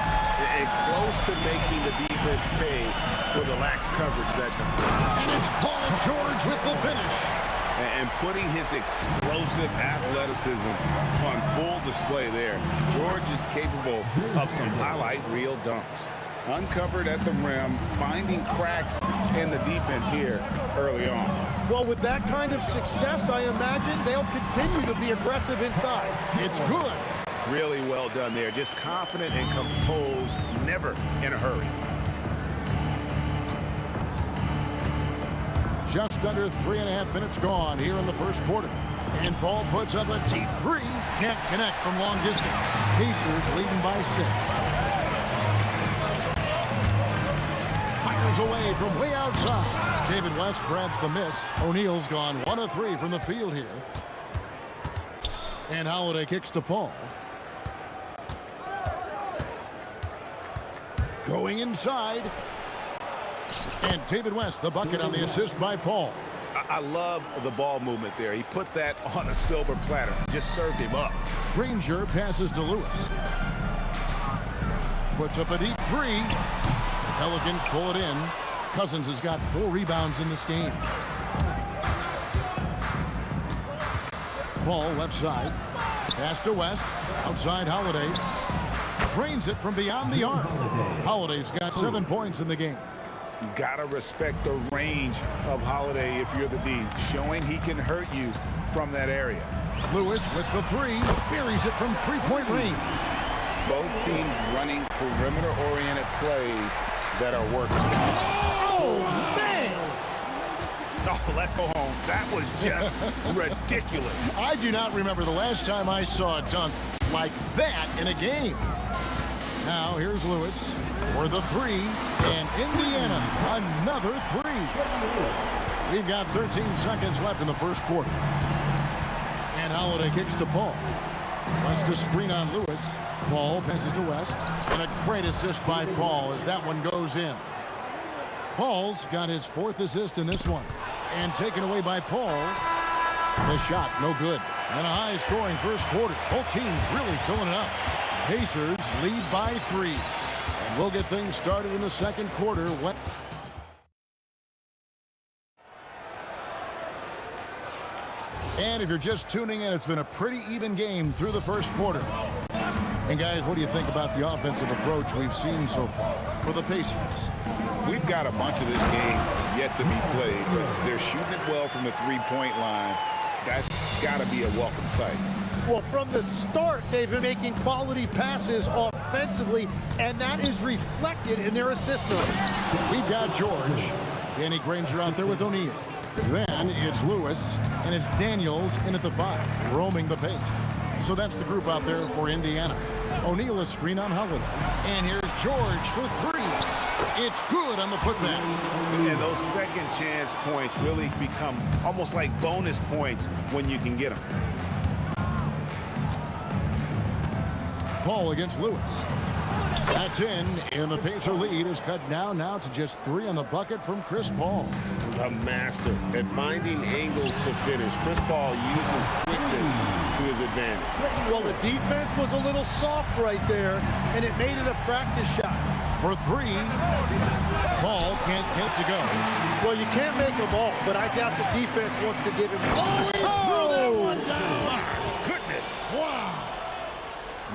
And close to making the defense pay for the lax coverage that time. And it's Paul George with the finish. And putting his explosive athleticism on full display there. George is capable of some highlight reel dunks. Uncovered at the rim, finding cracks in the defense here early on. Well, with that kind of success, I imagine they'll continue to be aggressive inside. It's good. Really well done there. Just confident and composed, never in a hurry. Just under 3.5 minutes gone here in the first quarter. And Paul puts up a deep three. Can't connect from long distance. Pacers leading by 6. Fires away from way outside. David West grabs the miss. O'Neal's gone 1 of 3 from the field here. And Holiday kicks to Paul. Going inside. And David West, the bucket on the assist by Paul. I love the ball movement there. He put that on a silver platter. Just served him up. Granger passes to Lewis. Puts up a deep 3. Pelicans pull it in. Cousins has got 4 rebounds in this game. Paul left side. Pass to West. Outside Holiday. Drains it from beyond the arc. Holiday's got 7 points in the game. You gotta respect the range of Holiday if you're the D, showing he can hurt you from that area. Lewis with the 3, buries it from 3-point range. Both teams running perimeter-oriented plays that are working. Oh, man! Oh, let's go home. That was just ridiculous. I do not remember the last time I saw a dunk like that in a game. Now here's Lewis for the 3, and Indiana another 3. We've got 13 seconds left in the first quarter. And Holiday kicks to Paul. West to screen on Lewis. Paul passes to West. And a great assist by Paul as that one goes in. Paul's got his 4th assist in this one. And taken away by Paul. The shot, no good. And a high-scoring first quarter. Both teams really filling it up. Pacers lead by 3. And we'll get things started in the second quarter. And if you're just tuning in, it's been a pretty even game through the first quarter. And guys, what do you think about the offensive approach we've seen so far for the Pacers? We've got a bunch of this game yet to be played, but they're shooting it well from the three-point line. That's got to be a welcome sight. Well, from the start, they've been making quality passes offensively, and that is reflected in their assist numbers. We've got George. Danny Granger out there with O'Neal. Then it's Lewis, and it's Daniels in at the 5, roaming the paint. So that's the group out there for Indiana. O'Neal is screen on Holiday. And here's George for 3. It's good on the putback. And those second chance points really become almost like bonus points when you can get them. Paul against Lewis. That's in, and the Pacer lead is cut down now to just 3 on the bucket from Chris Paul. A master at finding angles to finish. Chris Paul uses quickness to his advantage. Well, the defense was a little soft right there, and it made it a practice shot. For 3, Paul can't get to go. Well, you can't make them all, but I doubt the defense wants to give him. Oh, he threw that one down! Goodness. Wow.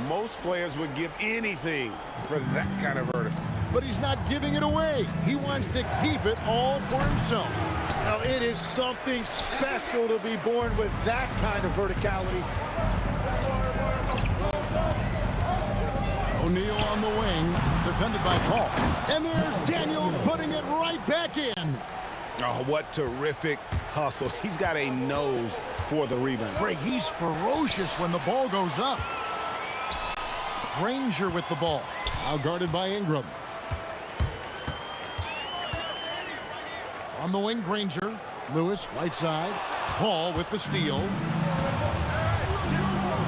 Most players would give anything for that kind of verdict. But he's not giving it away. He wants to keep it all for himself. Now, it is something special to be born with that kind of verticality. O'Neal on the wing, defended by Paul. And there's Daniels putting it right back in. Oh, what terrific hustle. He's got a nose for the rebound. Greg, he's ferocious when the ball goes up. Granger with the ball. Now guarded by Ingram. On the wing, Granger. Lewis, right side. Paul with the steal.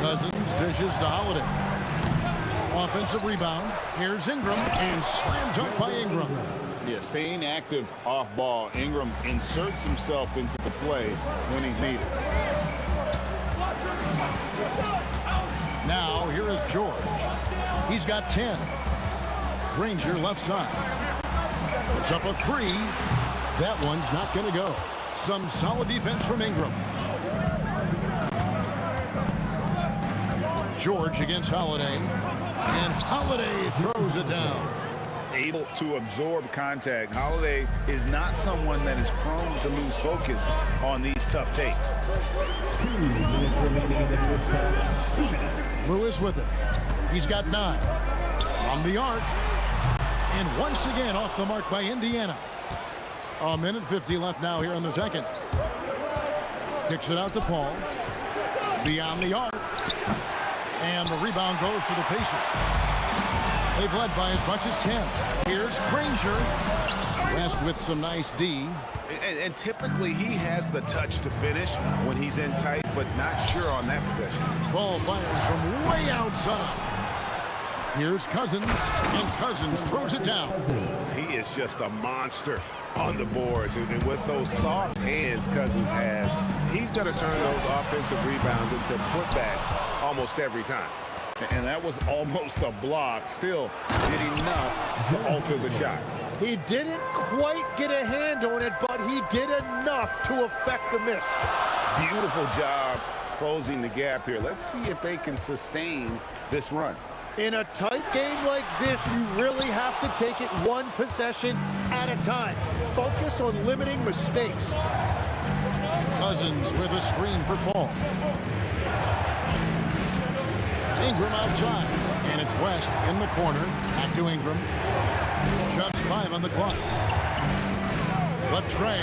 Cousins dishes to Holiday. Offensive rebound. Here's Ingram, and slam dunk by Ingram. Yeah, staying active off ball. Ingram inserts himself into the play when he's needed. Now, here is George. He's got 10. Granger left side. Puts up a three. That one's not going to go. Some solid defense from Ingram. George against Holiday. And Holiday throws it down. Able to absorb contact. Holiday is not someone that is prone to lose focus on these tough takes. Lewis with it. He's got 9. From the arc. And once again off the mark by Indiana. A minute 50 left now here in the second. Kicks it out to Paul. Beyond the arc. And the rebound goes to the Pacers. They've led by as much as 10. Here's Granger. West with some nice D. And typically he has the touch to finish when he's in tight, but not sure on that possession. Ball fires from way outside. Here's Cousins, and Cousins throws it down. He is just a monster on the boards, and with those soft hands Cousins has, he's going to turn those offensive rebounds into putbacks almost every time. And that was almost a block. Still did enough to alter the shot. He didn't quite get a hand on it, but he did enough to affect the miss. Beautiful job closing the gap here. Let's see if they can sustain this run. In a tight game like this, you really have to take it one possession at a time. Focus on limiting mistakes. Cousins with a screen for Paul. Ingram outside, and it's West in the corner. Back to Ingram. Just 5 on the clock. But Trey,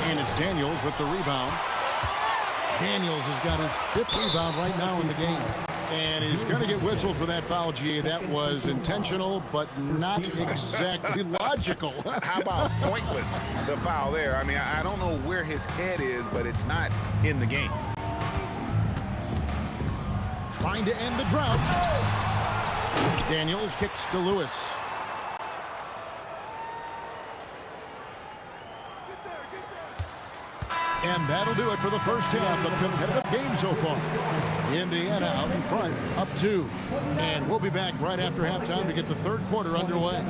and it's Daniels with the rebound. Daniels has got his 5th rebound right now in the game. And he's going to get whistled for that foul, G. That was intentional, but not exactly logical. How about pointless to foul there? I mean, I don't know where his head is, but it's not in the game. Trying to end the drought. Daniels kicks to Lewis. And that'll do it for the first half. A competitive game so far. Indiana out in front, up 2. And we'll be back right after halftime to get the third quarter underway.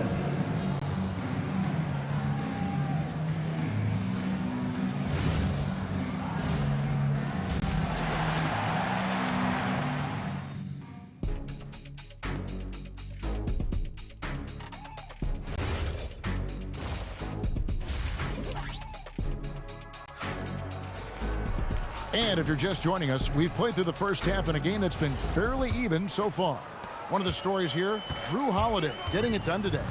And if you're just joining us, we've played through the first half in a game that's been fairly even so far. One of the stories here, Drew Holiday getting it done today.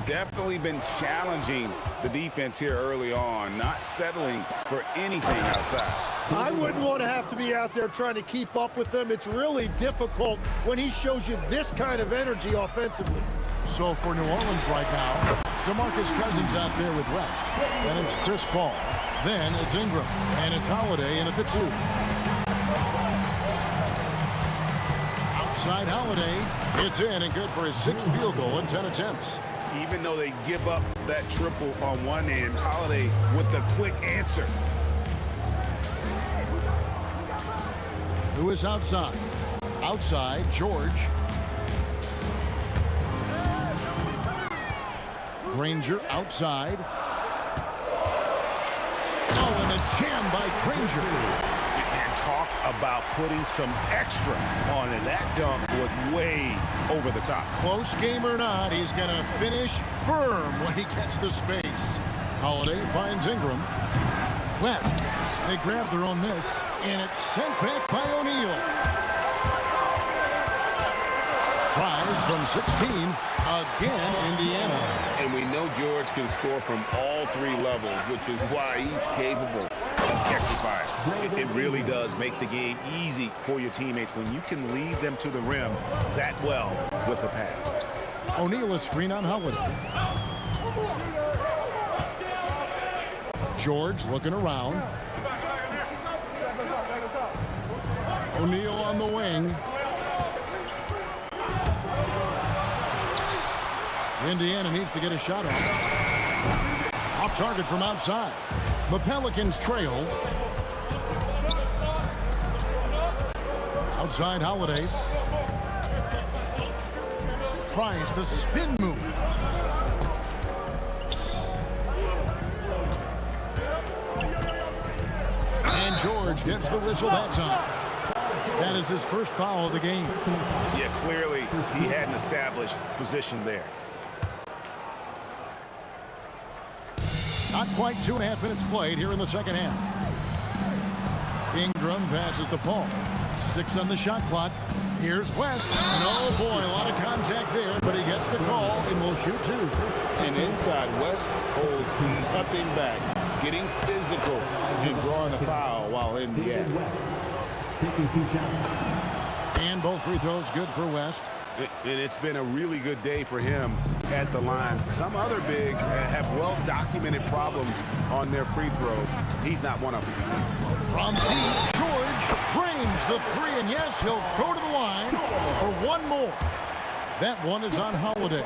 Definitely been challenging the defense here early on, not settling for anything outside. I wouldn't want to have to be out there trying to keep up with them. It's really difficult when he shows you this kind of energy offensively. So for New Orleans right now, DeMarcus Cousins out there with West. Then it's Chris Paul. Then it's Ingram. And it's Holiday in at the 2. Outside Holiday. It's in and good for his 6th field goal in 10 attempts. Even though they give up that triple on one end, Holiday with the quick answer. Lewis outside. Outside, George. Granger outside. Oh, and the jam by Granger. And talk about putting some extra on it. That dunk was way over the top. Close game or not, he's going to finish firm when he gets the space. Holiday finds Ingram. West, they grab their own miss, and it's sent back by O'Neal. Tries from 16. Again, Indiana. And we know George can score from all 3 levels, which is why he's capable of catching fire. It really does make the game easy for your teammates when you can lead them to the rim that well with a pass. O'Neal a screen on Holiday. George looking around. O'Neal on the wing. Indiana needs to get a shot off. Off target from outside. The Pelicans trail. Outside Holiday. Tries the spin move. And George gets the whistle that time. That is his first foul of the game. Yeah, clearly he had an established position there. Not quite 2.5 minutes played here in the second half. Ingram passes to Paul. 6 on the shot clock. Here's West. And oh boy, a lot of contact there, but he gets the call and will shoot 2. And inside, West holds nothing back, getting physical and drawing a foul while in the act. Taking 2 shots. And both free throws good for West. And it's been a really good day for him at the line. Some other bigs have well-documented problems on their free throws. He's not one of them. From deep, George frames the 3, and yes, he'll go to the line for one more. That one is on Holiday.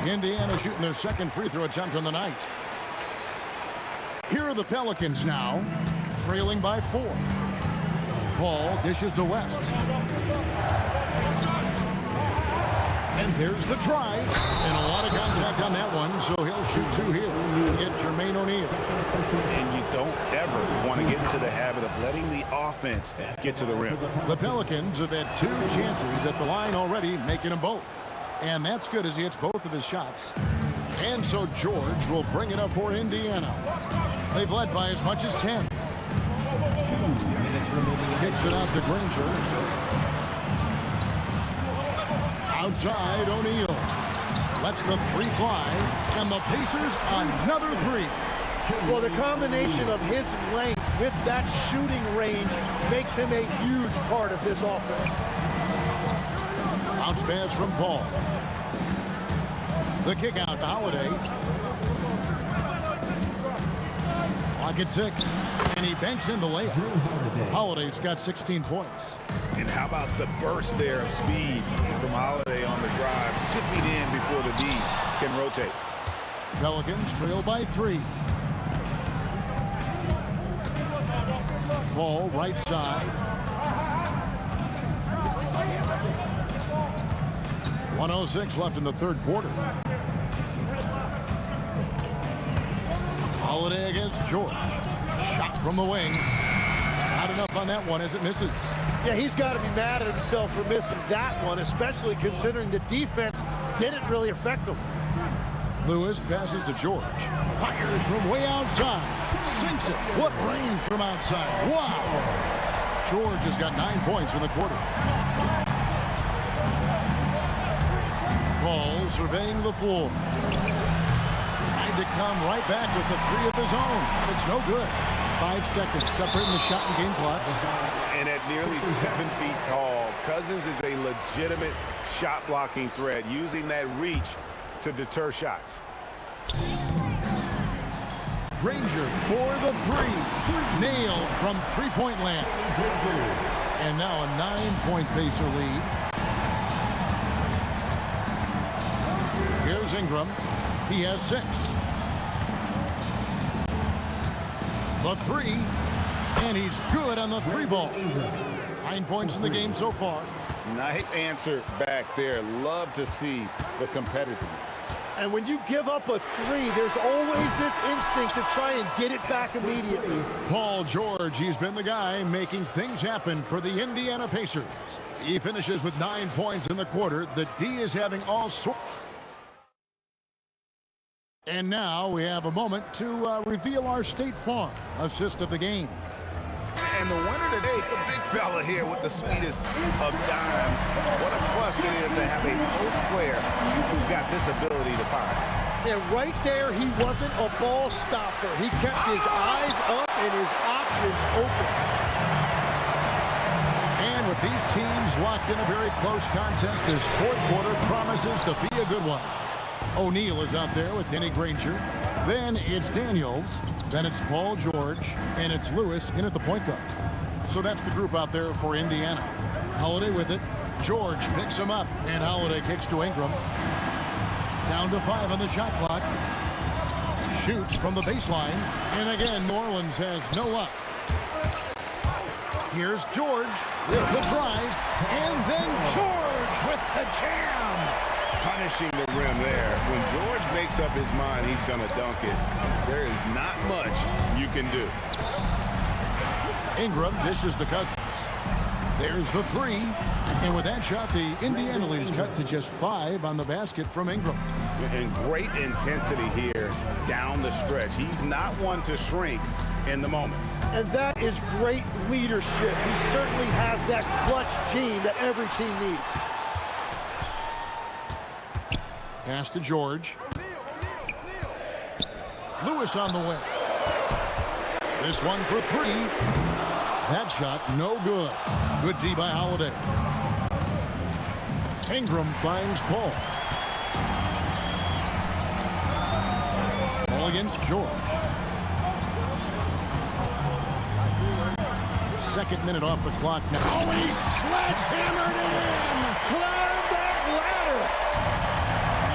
Indiana shooting their second free throw attempt on the night. Here are the Pelicans now, trailing by 4. Paul dishes to West. And there's the drive. And a lot of contact on that one, so he'll shoot 2 here to get Jermaine O'Neal. And you don't ever want to get into the habit of letting the offense get to the rim. The Pelicans have had 2 chances at the line already, making them both. And that's good as he hits both of his shots. And so George will bring it up for Indiana. They've led by as much as 10. 2 minutes remaining. Kicks it out to Granger. Outside, O'Neal lets the 3 fly, and the Pacers another 3. Well, the combination of his length with that shooting range makes him a huge part of this offense. Bounce pass from Paul. The kick out to Holiday. Clock at 6, and he banks in the layup. Holiday's got 16 points. And how about the burst there of speed from Holiday on the drive, zipping in before the D can rotate. Pelicans trail by 3. Paul right side. 1:06 left in the third quarter. Holiday against George. Shot from the wing. Not enough on that one as it misses. Yeah, he's got to be mad at himself for missing that one, especially considering the defense didn't really affect him. Lewis passes to George. Fires from way outside. Sinks it. What range from outside. Wow. George has got 9 points in the quarter. Paul surveying the floor. Tried to come right back with the 3 of his own. But it's no good. 5 seconds separating the shot and game clocks. And at nearly 7 feet tall, Cousins is a legitimate shot blocking threat, using that reach to deter shots. Granger for the 3. Nailed from 3-point land. And now a 9-point Pacer lead. Here's Ingram. He has 6. The 3. And he's good on the 3 ball. 9 points in the game so far. Nice answer back there. Love to see the competitiveness. And when you give up a 3, there's always this instinct to try and get it back immediately. Paul George, he's been the guy making things happen for the Indiana Pacers. He finishes with 9 points in the quarter. The D is having all sorts. And now we have a moment to reveal our State Farm assist of the game. And the winner today, the big fella here with the sweetest of dimes. What a plus it is to have a post player who's got this ability to fire. And right there, he wasn't a ball stopper. He kept his eyes up and his options open. And with these teams locked in a very close contest, this fourth quarter promises to be a good one. O'Neal is out there with Denny Granger. Then it's Daniels. Then it's Paul George. And it's Lewis in at the point guard. So that's the group out there for Indiana. Holiday with it. George picks him up, and Holiday kicks to Ingram. Down to 5 on the shot clock. Shoots from the baseline, and again, New Orleans has no luck. Here's George with the drive, and then George with the jam. Punishing the rim there. When George makes up his mind he's going to dunk it, there is not much you can do. Ingram dishes to Cousins. There's the 3. And with that shot, the Indiana lead is cut to just 5 on the basket from Ingram. And great intensity here down the stretch. He's not one to shrink in the moment. And that is great leadership. He certainly has that clutch gene that every team needs. Pass to George. Lewis on the way. This one for 3. That shot, no good. Good D by Holiday. Ingram finds Paul. Paul against George. Second minute off the clock now. Oh, he sledgehammered it in! Climb that ladder!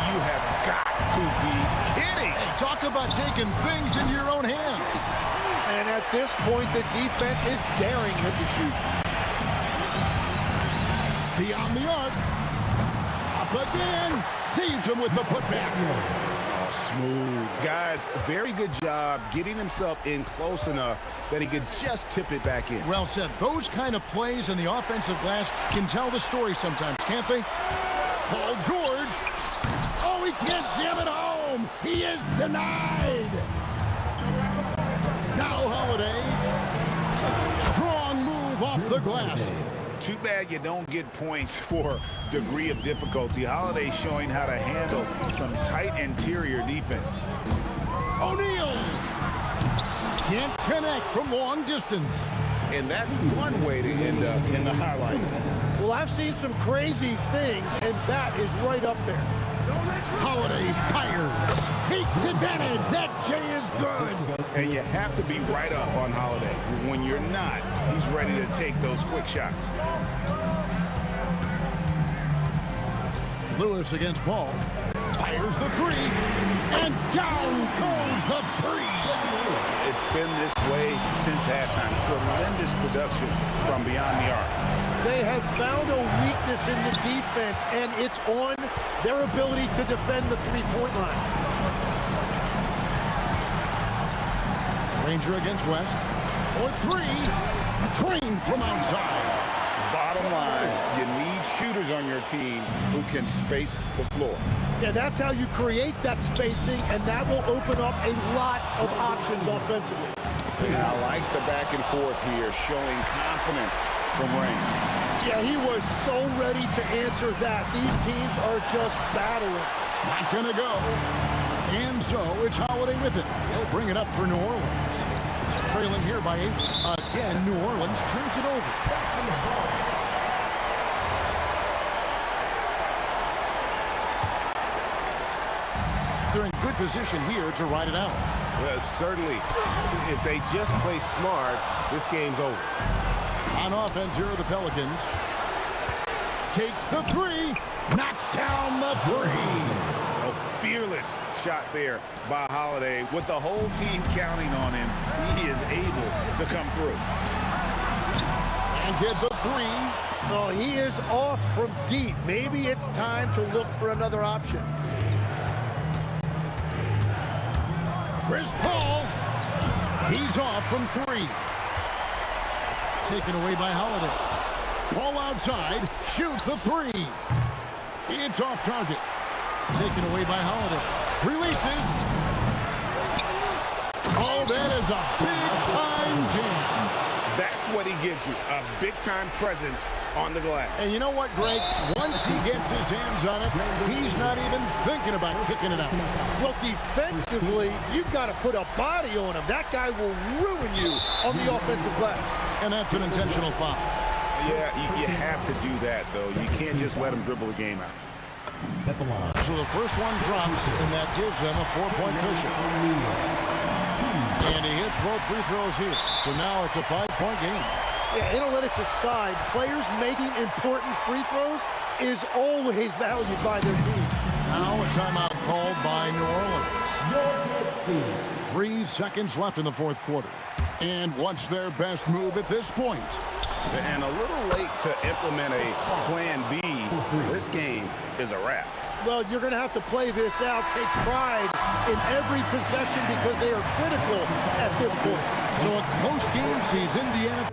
You have got to be kidding! Hey, talk about taking things into your own hands. And at this point, the defense is daring him to shoot. Beyond the arc. Up again. Saves him with the putback. Oh, smooth. Guys, very good job getting himself in close enough that he could just tip it back in. Well said. Those kind of plays in the offensive glass can tell the story sometimes, can't they? Paul George. Oh, he can't jam it home. He is denied. Now Holiday. Strong move off the glass. Too bad you don't get points for degree of difficulty. Holiday showing how to handle some tight interior defense. O'Neal can't connect from long distance. And that's one way to end up in the highlights. Well, I've seen some crazy things, and that is right up there. Holiday fires. Takes advantage. That J is good. And you have to be right up on Holiday. When you're not, he's ready to take those quick shots. Lewis against Paul. Fires the 3. And down goes the 3. It's been this way since halftime. Tremendous production from beyond the arc. They have found a weakness in the defense, and it's on their ability to defend the three-point line. Ranger against West. For 3. Trained from outside. Bottom line, you need shooters on your team who can space the floor. Yeah, that's how you create that spacing, and that will open up a lot of options offensively. And I like the back and forth here, showing confidence from Rain. Yeah, he was so ready to answer that. These teams are just battling. Not gonna go. And so it's Holiday with it. He'll bring it up for New Orleans. Trailing here by 8. Again, New Orleans turns it over. They're in good position here to ride it out. Well, certainly. If they just play smart, this game's over. On offense, here are the Pelicans. Takes the 3. Knocks down the 3. A fearless shot there by Holiday. With the whole team counting on him, he is able to come through. And get the 3. Oh, he is off from deep. Maybe it's time to look for another option. Chris Paul. He's off from 3. Taken away by Holiday. Paul outside. Shoots the 3. It's off target. Taken away by Holiday. Releases. Oh, that is a big-time jam. That's what he gives you, a big-time presence on the glass. And you know what, Greg? Once he gets his hands on it, he's not even thinking about kicking it out. Well, defensively, you've got to put a body on him. That guy will ruin you on the offensive glass. And that's an intentional foul. Yeah, you have to do that, though. You can't just let him dribble the game out. So the first one drops, and that gives them a 4-point cushion. And he hits both free throws here. So now it's a 5-point game. Yeah, analytics aside, players making important free throws is always valued by their team. Now a timeout called by New Orleans. 3 seconds left in the fourth quarter. And what's their best move at this point? And a little late to implement a plan B. This game is a wrap. Well, you're going to have to play this out, take pride in every possession because they are critical at this point. So a close game sees Indiana.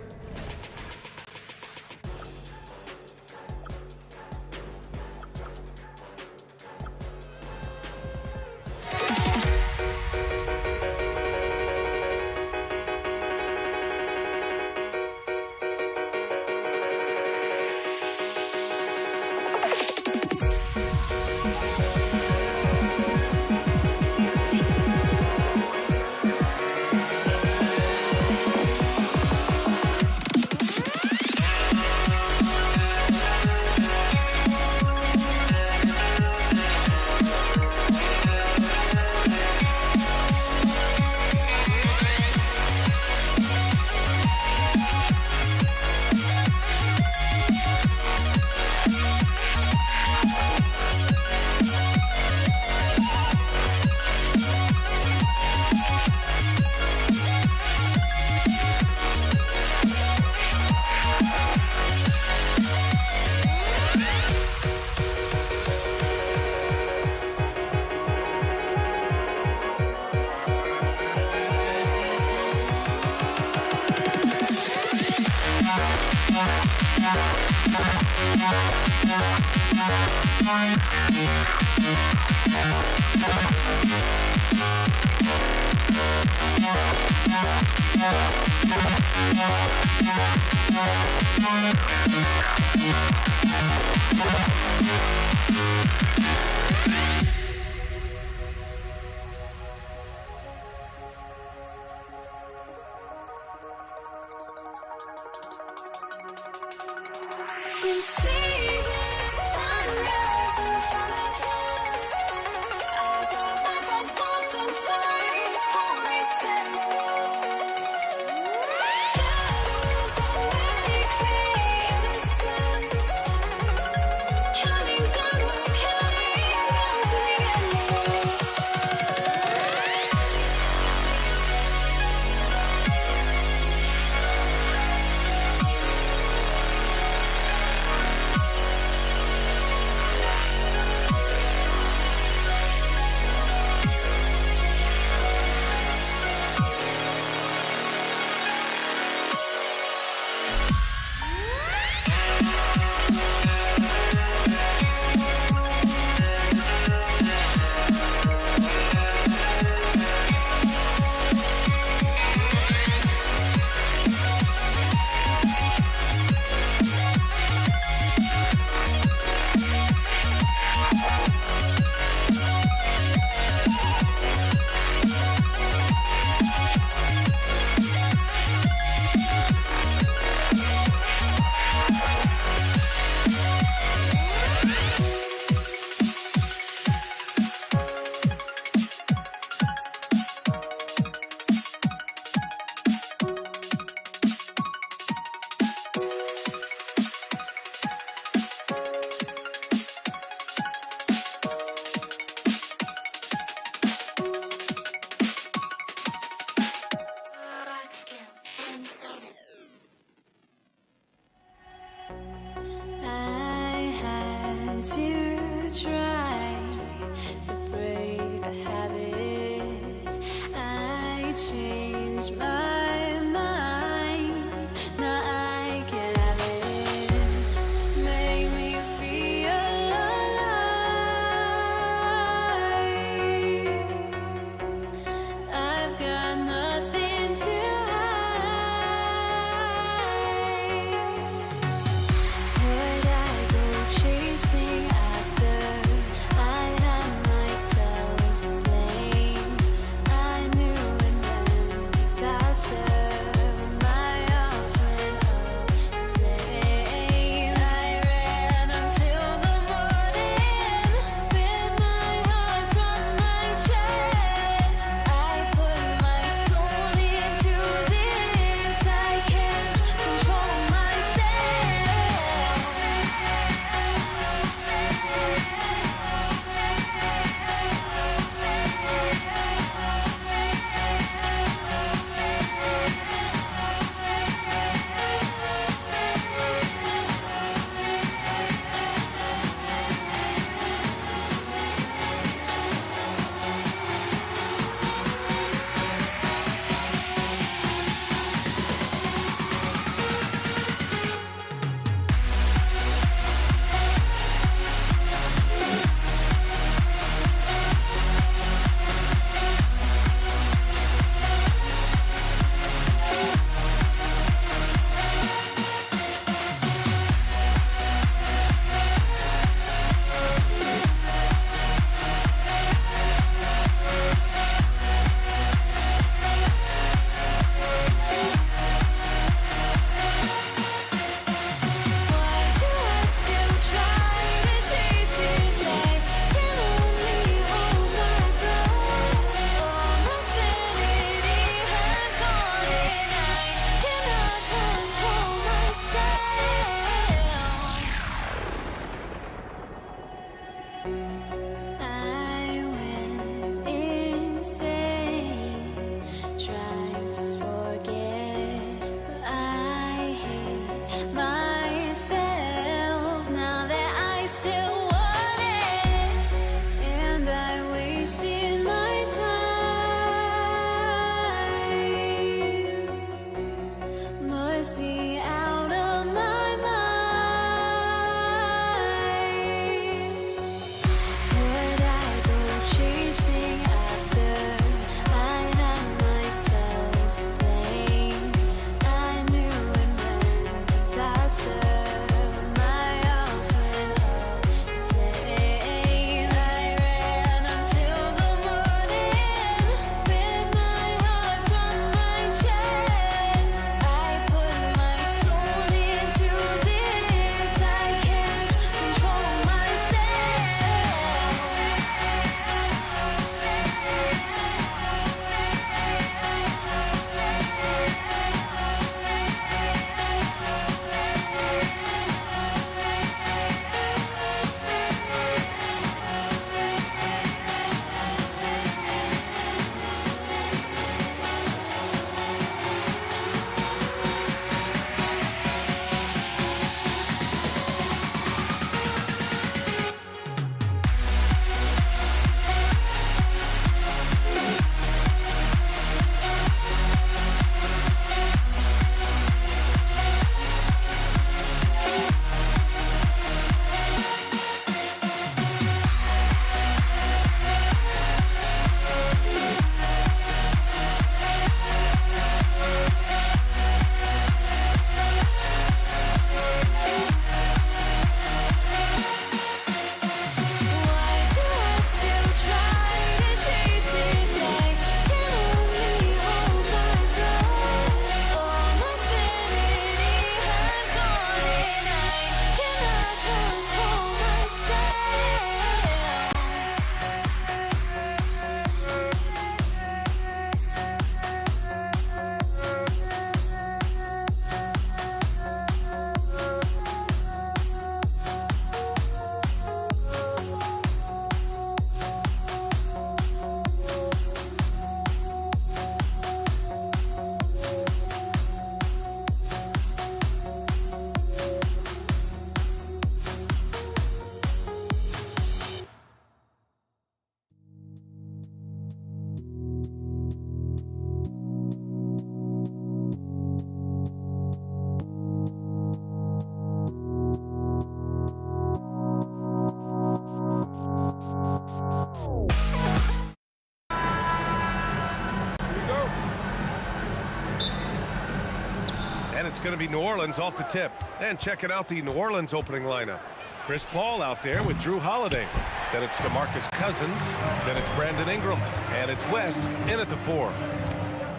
And it's going to be New Orleans off the tip. And checking out the New Orleans opening lineup. Chris Paul out there with Drew Holiday. Then it's DeMarcus Cousins. Then it's Brandon Ingram. And it's West in at the 4.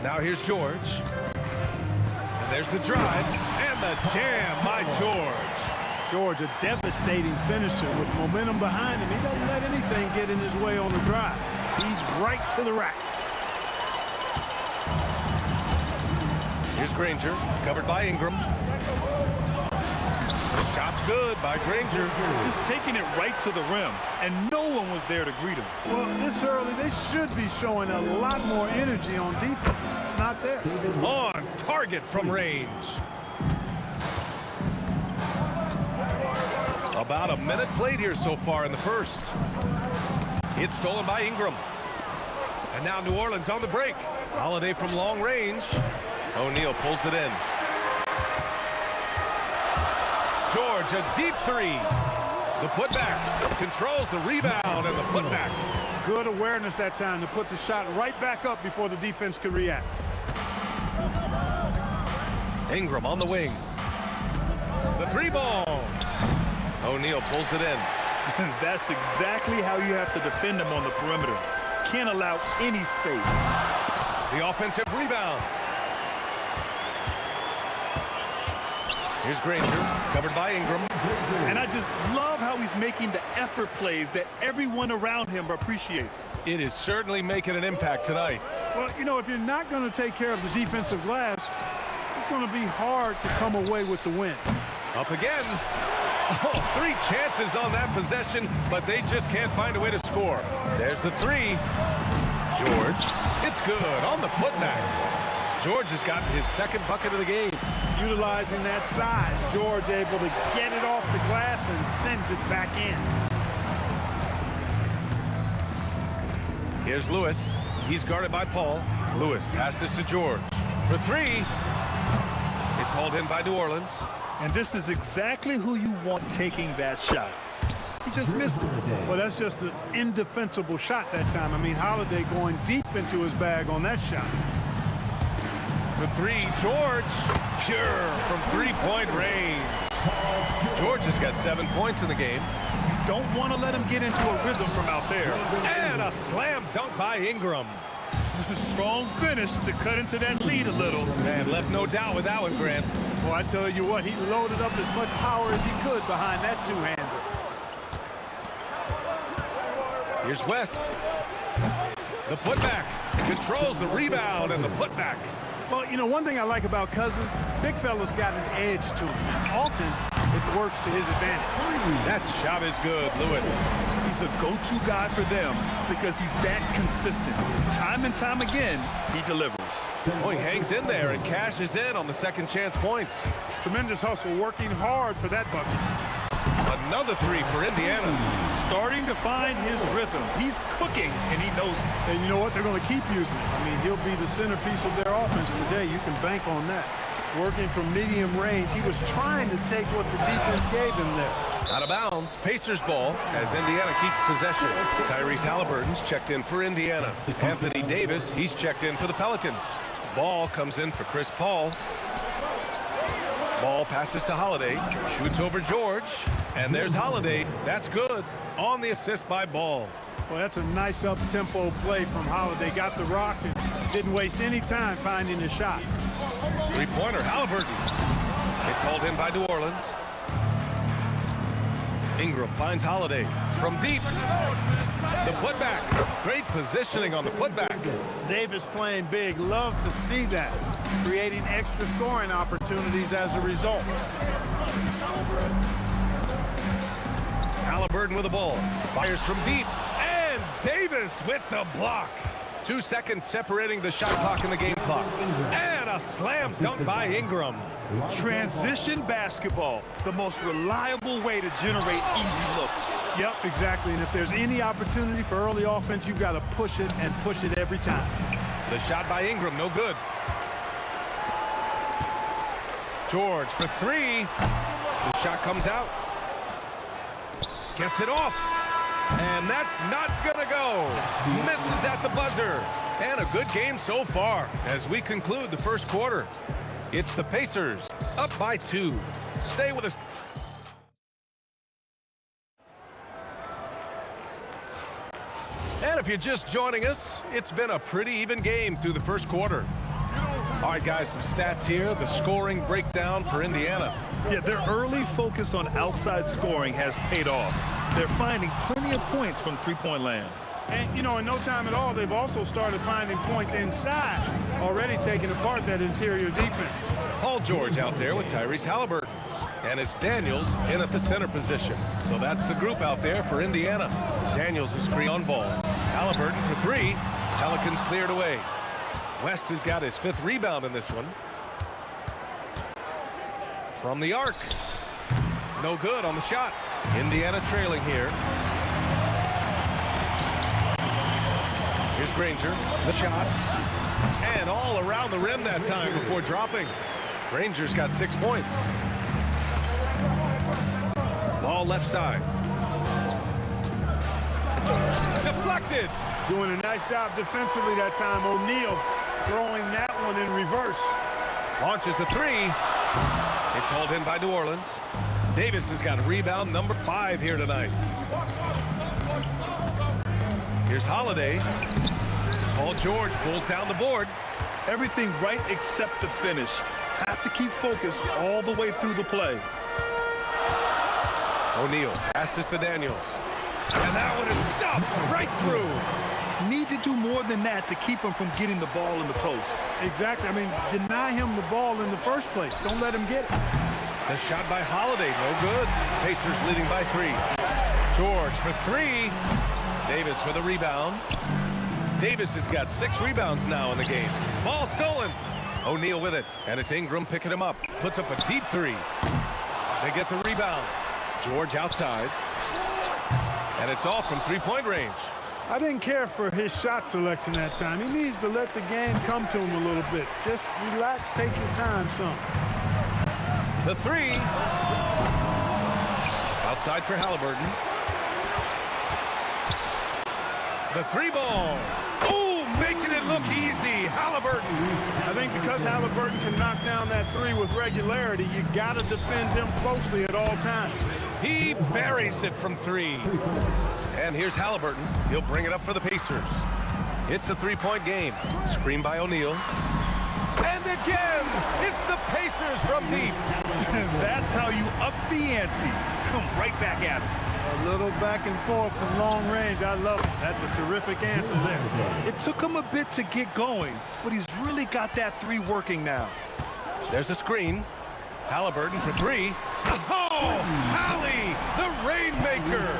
Now here's George. And there's the drive. And the jam by George. George, a devastating finisher with momentum behind him. He doesn't let anything get in his way on the drive. He's right to the rack. Here's Granger, covered by Ingram. Shot's good by Granger. Just taking it right to the rim, and no one was there to greet him. Well, this early, they should be showing a lot more energy on defense. It's not there. On target from range. About a minute played here so far in the first. It's stolen by Ingram. And now New Orleans on the break. Holiday from long range. O'Neal pulls it in. George, a deep 3. The putback controls the rebound and the putback. Good awareness that time to put the shot right back up before the defense could react. Ingram on the wing. The 3-ball. O'Neal pulls it in. That's exactly how you have to defend him on the perimeter. Can't allow any space. The offensive rebound. Here's Granger, covered by Ingram. And I just love how he's making the effort plays that everyone around him appreciates. It is certainly making an impact tonight. Well, you know, if you're not going to take care of the defensive glass, it's going to be hard to come away with the win. Up again. Oh, 3 chances on that possession, but they just can't find a way to score. There's the 3. George, it's good on the putback. George has gotten his 2nd bucket of the game. Utilizing that size, George able to get it off the glass and sends it back in. Here's Lewis. He's guarded by Paul. Lewis passes to George. For 3. It's hauled in by New Orleans. And this is exactly who you want taking that shot. He just missed it. Well, that's just an indefensible shot that time. I mean, Holiday going deep into his bag on that shot. For 3, George. Pure from 3-point range. George has got 7 points in the game. You don't want to let him get into a rhythm from out there. And a slam dunk by Ingram. Strong finish to cut into that lead a little. Man, left no doubt with that one, Grant. Well, I tell you what, he loaded up as much power as he could behind that 2-hander. Here's West. The putback controls the rebound and the putback. Well, you know, one thing I like about Cousins, big fella's got an edge to him. Often, it works to his advantage. That shot is good, Lewis. He's a go-to guy for them because he's that consistent. Time and time again, he delivers. Oh, he hangs in there and cashes in on the 2nd chance points. Tremendous hustle, working hard for that bucket. Another 3 for Indiana. Starting to find his rhythm. He's cooking, and he knows it. And you know what? They're going to keep using it. I mean, he'll be the centerpiece of their offense today. You can bank on that. Working from medium range, he was trying to take what the defense gave him there. Out of bounds, Pacers ball as Indiana keeps possession. Tyrese Halliburton's checked in for Indiana. Anthony Davis, he's checked in for the Pelicans. Ball comes in for Chris Paul. Ball passes to Holiday, shoots over George, and there's Holiday. That's good on the assist by Ball. Well, that's a nice up-tempo play from Holiday. Got the rock and didn't waste any time finding a shot. 3-pointer, Halliburton. It's hauled in by New Orleans. Ingram finds Holiday from deep. The putback. Great positioning on the putback. Davis playing big. Love to see that. Creating extra scoring opportunities as a result. Halliburton with the ball. Fires from deep. And Davis with the block. 2 seconds separating the shot clock and the game clock. And a slam dunk by Ingram. Transition basketball, the most reliable way to generate easy looks. Yep, exactly. And if there's any opportunity for early offense, you've got to push it and push it every time. The shot by Ingram, no good. George for 3. The shot comes out. Gets it off. And that's not gonna go. Misses at the buzzer. And a good game so far as we conclude the first quarter. It's the Pacers up by 2. Stay with us. And if you're just joining us, it's been a pretty even game through the first quarter. All right, guys, some stats here. The scoring breakdown for Indiana. Yeah, their early focus on outside scoring has paid off. They're finding plenty of points from three-point land. And, you know, in no time at all, they've also started finding points inside, already taking apart that interior defense. Paul George out there with Tyrese Halliburton. And it's Daniels in at the center position. So that's the group out there for Indiana. Daniels is screen on ball. Halliburton for 3. Pelicans cleared away. West has got his 5th rebound in this one. From the arc. No good on the shot. Indiana trailing here. Here's Granger. The shot. And all around the rim that time before dropping. Granger's got 6 points. Ball left side. Deflected. Doing a nice job defensively that time. O'Neal throwing that one in reverse. Launches a 3. It's hauled in by New Orleans. Davis has got rebound number 5 here tonight. Here's Holiday. Paul George pulls down the board. Everything right except the finish. Have to keep focused all the way through the play. O'Neal passes to Daniels. And that one is stuffed right through. Need to do more than that to keep him from getting the ball in the post. Exactly. I mean, deny him the ball in the first place. Don't let him get it. The shot by Holiday, no good. Pacers leading by 3. George for 3. Davis for the rebound. Davis has got 6 rebounds now in the game. Ball stolen. O'Neal with it, and it's Ingram picking him up. Puts up a deep 3. They get the rebound. George outside. And it's off from 3-point range. I didn't care for his shot selection that time. He needs to let the game come to him a little bit. Just relax, take your time some. The 3. Outside for Halliburton. The 3 ball. Ooh, making it look easy. Halliburton. I think because Halliburton can knock down that 3 with regularity, you got to defend him closely at all times. He buries it from 3. And here's Halliburton. He'll bring it up for the Pacers. It's a 3-point game. Screen by O'Neal. And again, it's the Pacers from deep. That's how you up the ante. Come right back at him. A little back and forth from long range. I love it. That's a terrific answer there. It took him a bit to get going, but he's really got that 3 working now. There's a screen. Halliburton for 3. Oh, Hallie, the Rainmaker.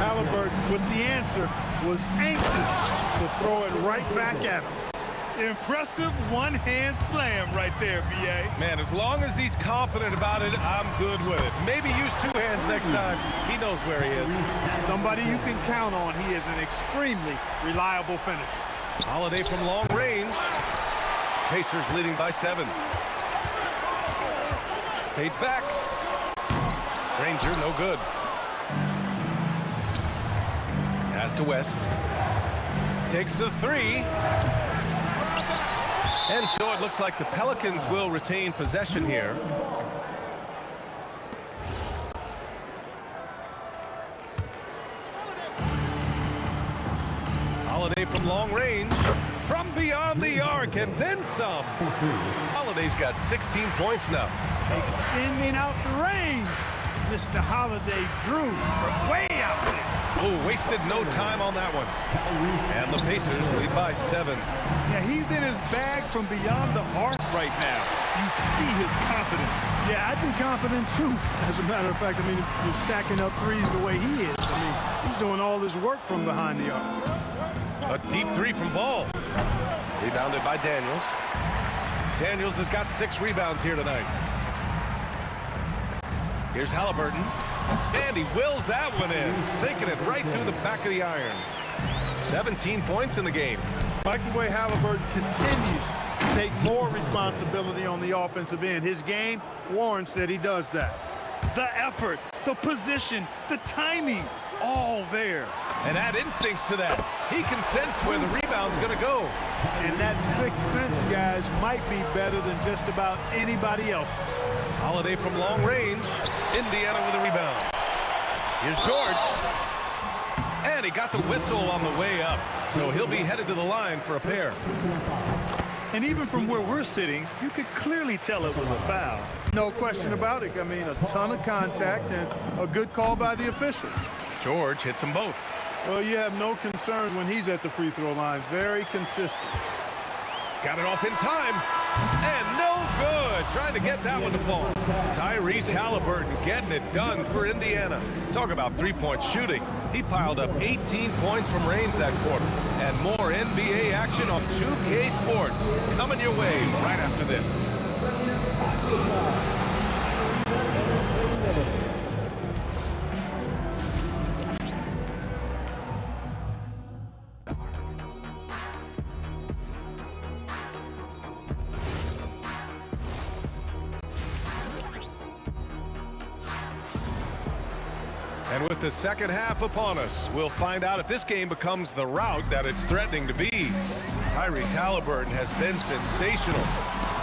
Halliburton with the answer was anxious to throw it right back at him. Impressive one-hand slam right there, B.A. Man, as long as he's confident about it, I'm good with it. Maybe use 2 hands next time. He knows where he is. Somebody you can count on. He is an extremely reliable finisher. Holiday from long range. Pacers leading by 7. Fades back. Granger, no good. Pass to West. Takes the 3. And so it looks like the Pelicans will retain possession here. Holiday from long range. From beyond the arc, and then some. Holiday's got 16 points now. Extending out the range. Mr. Holiday drew from way out there. Oh, wasted no time on that one. And the Pacers lead by 7. Yeah, he's in his bag from beyond the arc right now. You see his confidence. Yeah, I'd be confident too. As a matter of fact, I mean, if you're stacking up threes the way he is. I mean, he's doing all this work from behind the arc. A deep 3 from Ball. Rebounded by Daniels. Daniels has got 6 rebounds here tonight. Here's Halliburton. And he wills that one in, sinking it right through the back of the iron. 17 points in the game. I like the way Halliburton continues to take more responsibility on the offensive end. His game warrants that he does that. The effort, the position, the timing, all there. And add instincts to that. He can sense where the rebound's going to go. And that sixth sense, guys, might be better than just about anybody else. Holiday from long range. Indiana with a rebound. Here's George. And he got the whistle on the way up. So he'll be headed to the line for a pair. And even from where we're sitting, you could clearly tell it was a foul. No question about it. I mean, a ton of contact and a good call by the official. George hits them both. Well, you have no concerns when he's at the free throw line. Very consistent. Got it off in time. And no good. Trying to get that one to fall. Tyrese Halliburton getting it done for Indiana. Talk about three-point shooting. He piled up 18 points from range that quarter. And more NBA action on 2K Sports coming your way right after this. And with the second half upon us, we'll find out if this game becomes the rout that it's threatening to be. Tyrese Halliburton has been sensational.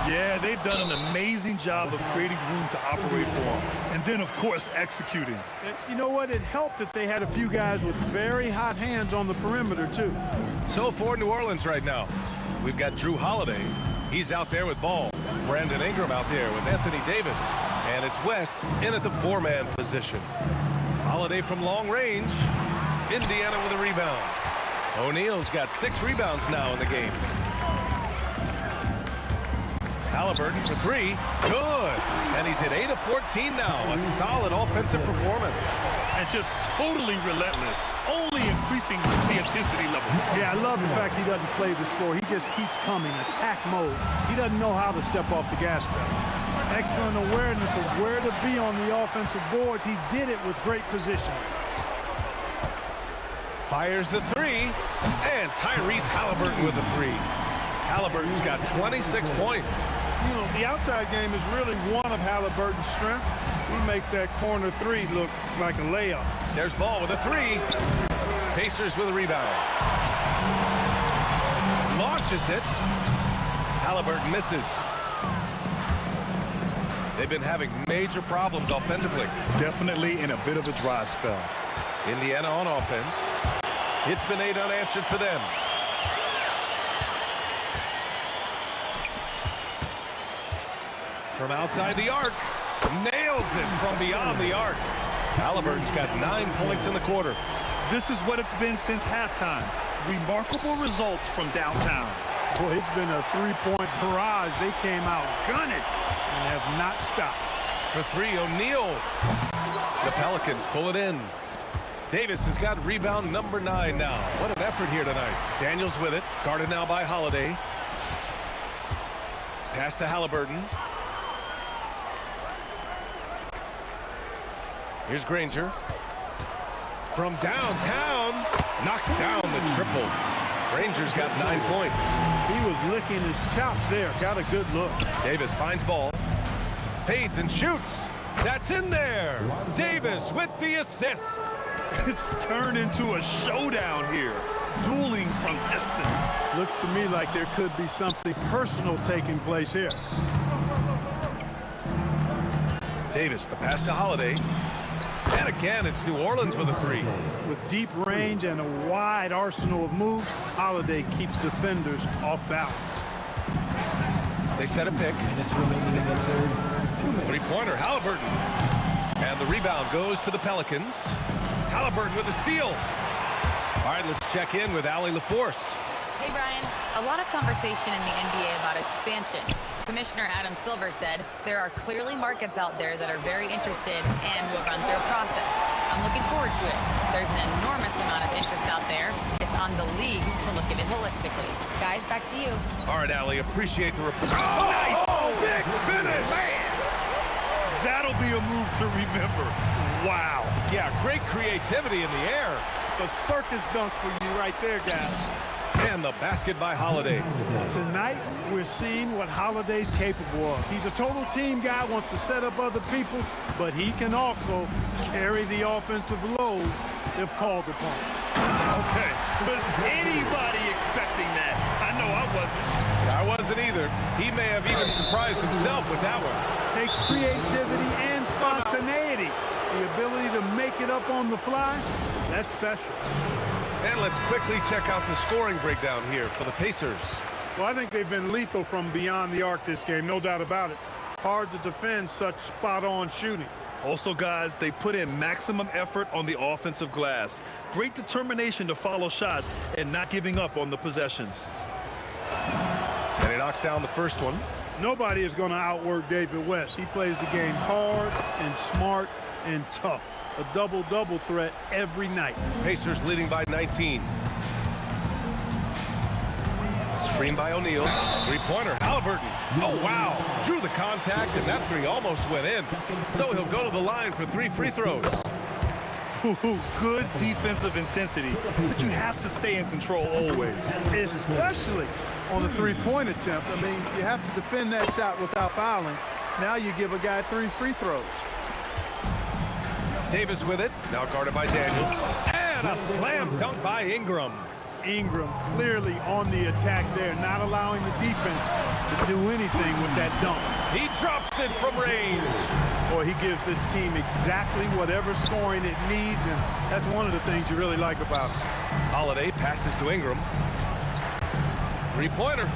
Yeah, they've done an amazing job of creating room to operate for him. And then, of course, executing. You know what? It helped that they had a few guys with very hot hands on the perimeter, too. So for New Orleans right now, we've got Drew Holiday. He's out there with ball. Brandon Ingram out there with Anthony Davis. And it's West in at the four-man position. Holiday from long range. Indiana with a rebound. O'Neal's got 6 rebounds now in the game. Halliburton for 3. Good. And he's hit 8 of 14 now. A solid offensive performance. And just totally relentless. Only increasing the intensity level. Yeah, I love the fact he doesn't play the score. He just keeps coming, attack mode. He doesn't know how to step off the gas pedal. Excellent awareness of where to be on the offensive boards. He did it with great position. Fires the 3. And Tyrese Halliburton with the 3. Halliburton's got 26 points. You know, the outside game is really one of Halliburton's strengths. He makes that corner 3 look like a layup. There's Ball with a 3. Pacers with a rebound. Launches it. Halliburton misses. They've been having major problems offensively. Definitely in a bit of a dry spell. Indiana on offense. It's been 8 unanswered for them. From outside the arc. Nails it from beyond the arc. Halliburton's got 9 points in the quarter. This is what it's been since halftime. Remarkable results from downtown. Boy, it's been a three-point barrage. They came out gunning and have not stopped. For 3, O'Neal. The Pelicans pull it in. Davis has got rebound number 9 now. What an effort here tonight. Daniels with it. Guarded now by Holiday. Pass to Halliburton. Here's Granger. From downtown. Knocks down the triple. Granger's got 9 points. He was licking his chops there. Got a good look. Davis finds Ball. Fades and shoots. That's in there. Davis with the assist. It's turned into a showdown here. Dueling from distance. Looks to me like there could be something personal taking place here. Davis, the pass to Holiday. And again, it's New Orleans with a 3. With deep range and a wide arsenal of moves, Holiday keeps defenders off balance. They set a pick. Three-pointer, Halliburton. And the rebound goes to the Pelicans. Halliburton with the steal. All right, let's check in with Allie LaForce. Hey, Brian. A lot of conversation in the NBA about expansion. Commissioner Adam Silver said there are clearly markets out there that are very interested and will run through a process. I'm looking forward to it. There's an enormous amount of interest out there. It's on the league to look at it holistically. Guys, back to you. All right, Allie, appreciate the report. Oh, nice! Big finish! Man! That'll be a move to remember. Wow. Yeah, great creativity in the air. A circus dunk for you right there, guys. And the basket by Holiday. Tonight, we're seeing what Holiday's capable of. He's a total team guy, wants to set up other people, but he can also carry the offensive load if called upon. Okay, was anybody expecting that? I know I wasn't. I wasn't either. He may have even surprised himself with that one. Takes creativity and spontaneity. The ability to make it up on the fly, that's special. And let's quickly check out the scoring breakdown here for the Pacers. Well, I think they've been lethal from beyond the arc this game, no doubt about it. Hard to defend such spot-on shooting. Also, guys, they put in maximum effort on the offensive glass. Great determination to follow shots and not giving up on the possessions. And he knocks down the first one. Nobody is going to outwork David West. He plays the game hard and smart and tough. A double-double threat every night. Pacers leading by 19. Screen by O'Neal. Three-pointer, Halliburton. Oh, wow. Drew the contact, and that three almost went in. So he'll go to the line for 3 free throws. Good defensive intensity, but you have to stay in control always. Especially on the three-point attempt. I mean, you have to defend that shot without fouling. Now you give a guy 3 free throws. Davis with it, now guarded by Daniels. And a slam dunk by Ingram. Ingram clearly on the attack there, not allowing the defense to do anything with that dunk. He drops it from range. Boy, he gives this team exactly whatever scoring it needs, and that's one of the things you really like about him. Holiday passes to Ingram. Three-pointer.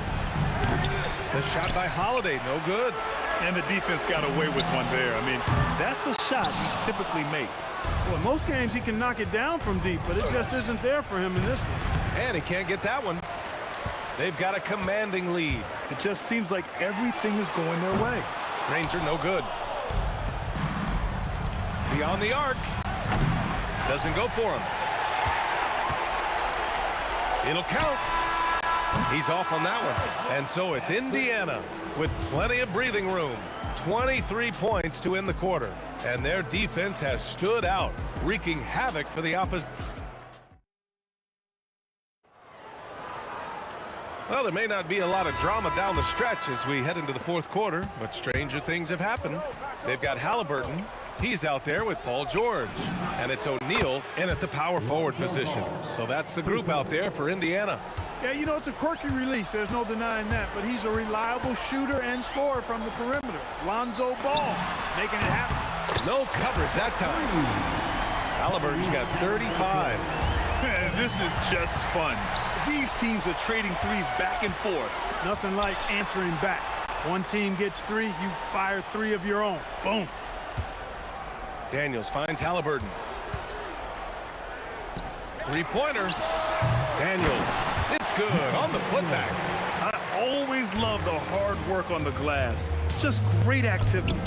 The shot by Holiday, no good. And the defense got away with one there. I mean, that's a shot he typically makes. Well, in most games he can knock it down from deep, but it just isn't there for him in this one. And he can't get that one. They've got a commanding lead. It just seems like everything is going their way. Ranger, no good. Beyond the arc. Doesn't go for him. It'll count. He's off on that one. And so it's Indiana with plenty of breathing room. 23 points to end the quarter. And their defense has stood out, wreaking havoc for the opposition. Well, there may not be a lot of drama down the stretch as we head into the fourth quarter, but stranger things have happened. They've got Halliburton. He's out there with Paul George. And it's O'Neal in at the power forward position. So that's the group out there for Indiana. Yeah, you know, it's a quirky release. There's no denying that. But he's a reliable shooter and scorer from the perimeter. Lonzo Ball making it happen. No coverage that time. Halliburton's got 35. This is just fun. These teams are trading threes back and forth. Nothing like answering back. One team gets 3, you fire 3 of your own. Boom. Daniels finds Halliburton. Three-pointer. Daniels. It's good on the putback. I always love the hard work on the glass. Just great activity.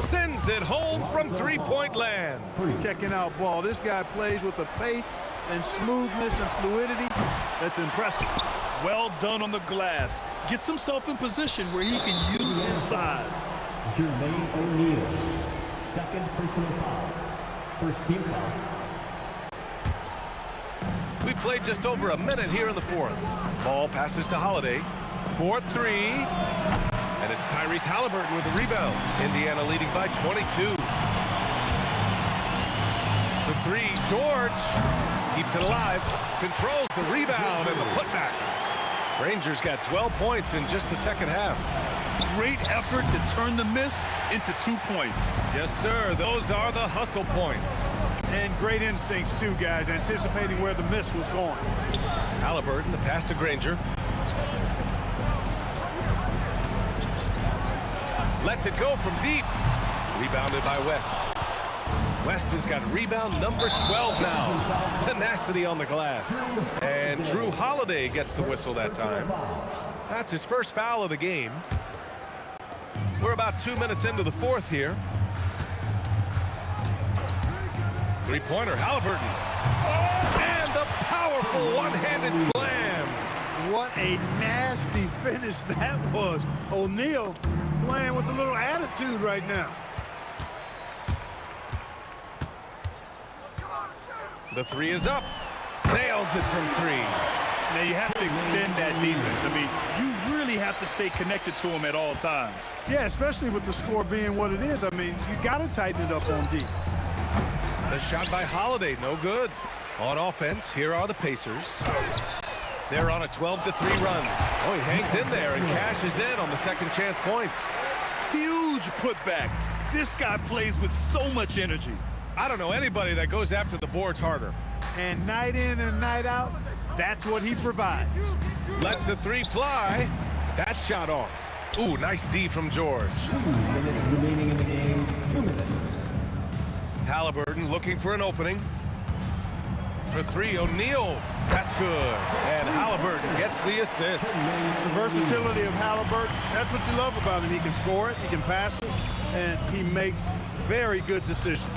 Sends it home from three-point land. Checking out Ball. This guy plays with a pace and smoothness and fluidity that's impressive. Well done on the glass. Gets himself in position where he can use his size. Jermaine O'Neal, second personal foul. First team foul. We played just over a minute here in the fourth. Ball passes to Holiday. 4-3. And it's Tyrese Halliburton with the rebound. Indiana leading by 22. The 3, George keeps it alive. Controls the rebound and the putback. Rangers got 12 points in just the second half. Great effort to turn the miss into 2 points. Yes, sir. Those are the hustle points. And great instincts, too, guys, anticipating where the miss was going. Halliburton, the pass to Granger. Lets it go from deep. Rebounded by West. West has got rebound number 12 now. Tenacity on the glass. And Drew Holiday gets the whistle that time. That's his first foul of the game. We're about 2 minutes into the fourth here. Three-pointer, Halliburton. And the powerful one-handed slam. What a nasty finish that was. O'Neal playing with a little attitude right now. The 3 is up. Nails it from 3. Now you have to extend that defense. I mean, you really have to stay connected to him at all times. Yeah, especially with the score being what it is. I mean, you got to tighten it up on deep. The shot by Holiday, no good. On offense, here are the Pacers. They're on a 12-3 run. Oh, he hangs in there and cashes in on the second chance points. Huge putback. This guy plays with so much energy. I don't know anybody that goes after the boards harder. And night in and night out, that's what he provides. Lets the three fly. That shot off. Ooh, nice D from George. 2 minutes remaining in the game. 2 minutes. Halliburton looking for an opening. For three, O'Neal. That's good. And Halliburton gets the assist. The versatility of Halliburton, that's what you love about him. He can score it, he can pass it, and he makes very good decisions.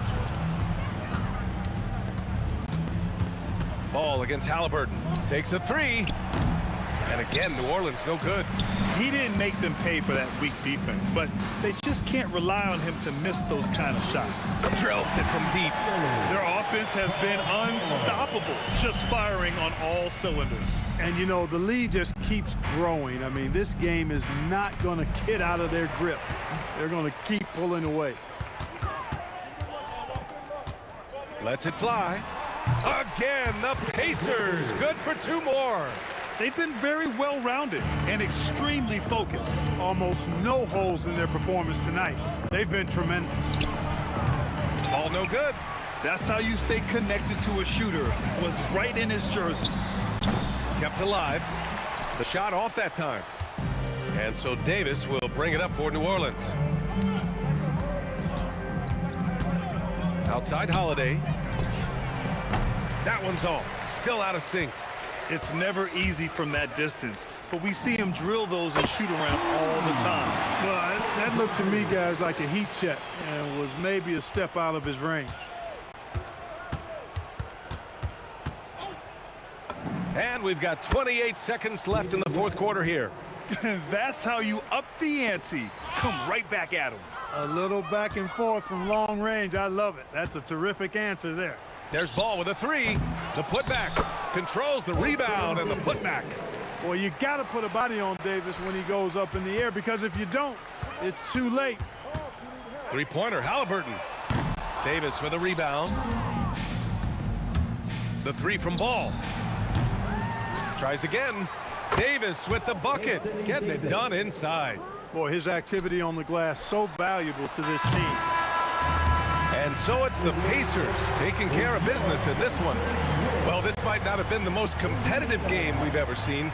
Ball against Halliburton. Takes a three. And again, New Orleans no good. He didn't make them pay for that weak defense, but they just can't rely on him to miss those kind of shots. Drills it from deep. Their offense has been unstoppable, just firing on all cylinders. And, you know, the lead just keeps growing. I mean, this game is not going to get out of their grip. They're going to keep pulling away. Lets it fly. Again, the Pacers. Good for 2 more. They've been very well-rounded and extremely focused. Almost no holes in their performance tonight. They've been tremendous. Ball no good. That's how you stay connected to a shooter. Was right in his jersey. Kept alive. The shot off that time. And so Davis will bring it up for New Orleans. Outside Holiday. That one's off. Still out of sync. It's never easy from that distance, but we see him drill those and shoot around all the time. Well, that looked to me, guys, like a heat check and was maybe a step out of his range. And we've got 28 seconds left in the fourth quarter here. That's how you up the ante. Come right back at him. A little back and forth from long range. I love it. That's a terrific answer there. There's Ball with a three. The putback controls the rebound and the putback. Well, you got to put a body on Davis when he goes up in the air, because if you don't, it's too late. Three-pointer, Halliburton. Davis with a rebound. The three from Ball. Tries again. Davis with the bucket. Getting it done inside. Boy, his activity on the glass so valuable to this team. And so it's the Pacers taking care of business in this one. Well, this might not have been the most competitive game we've ever seen.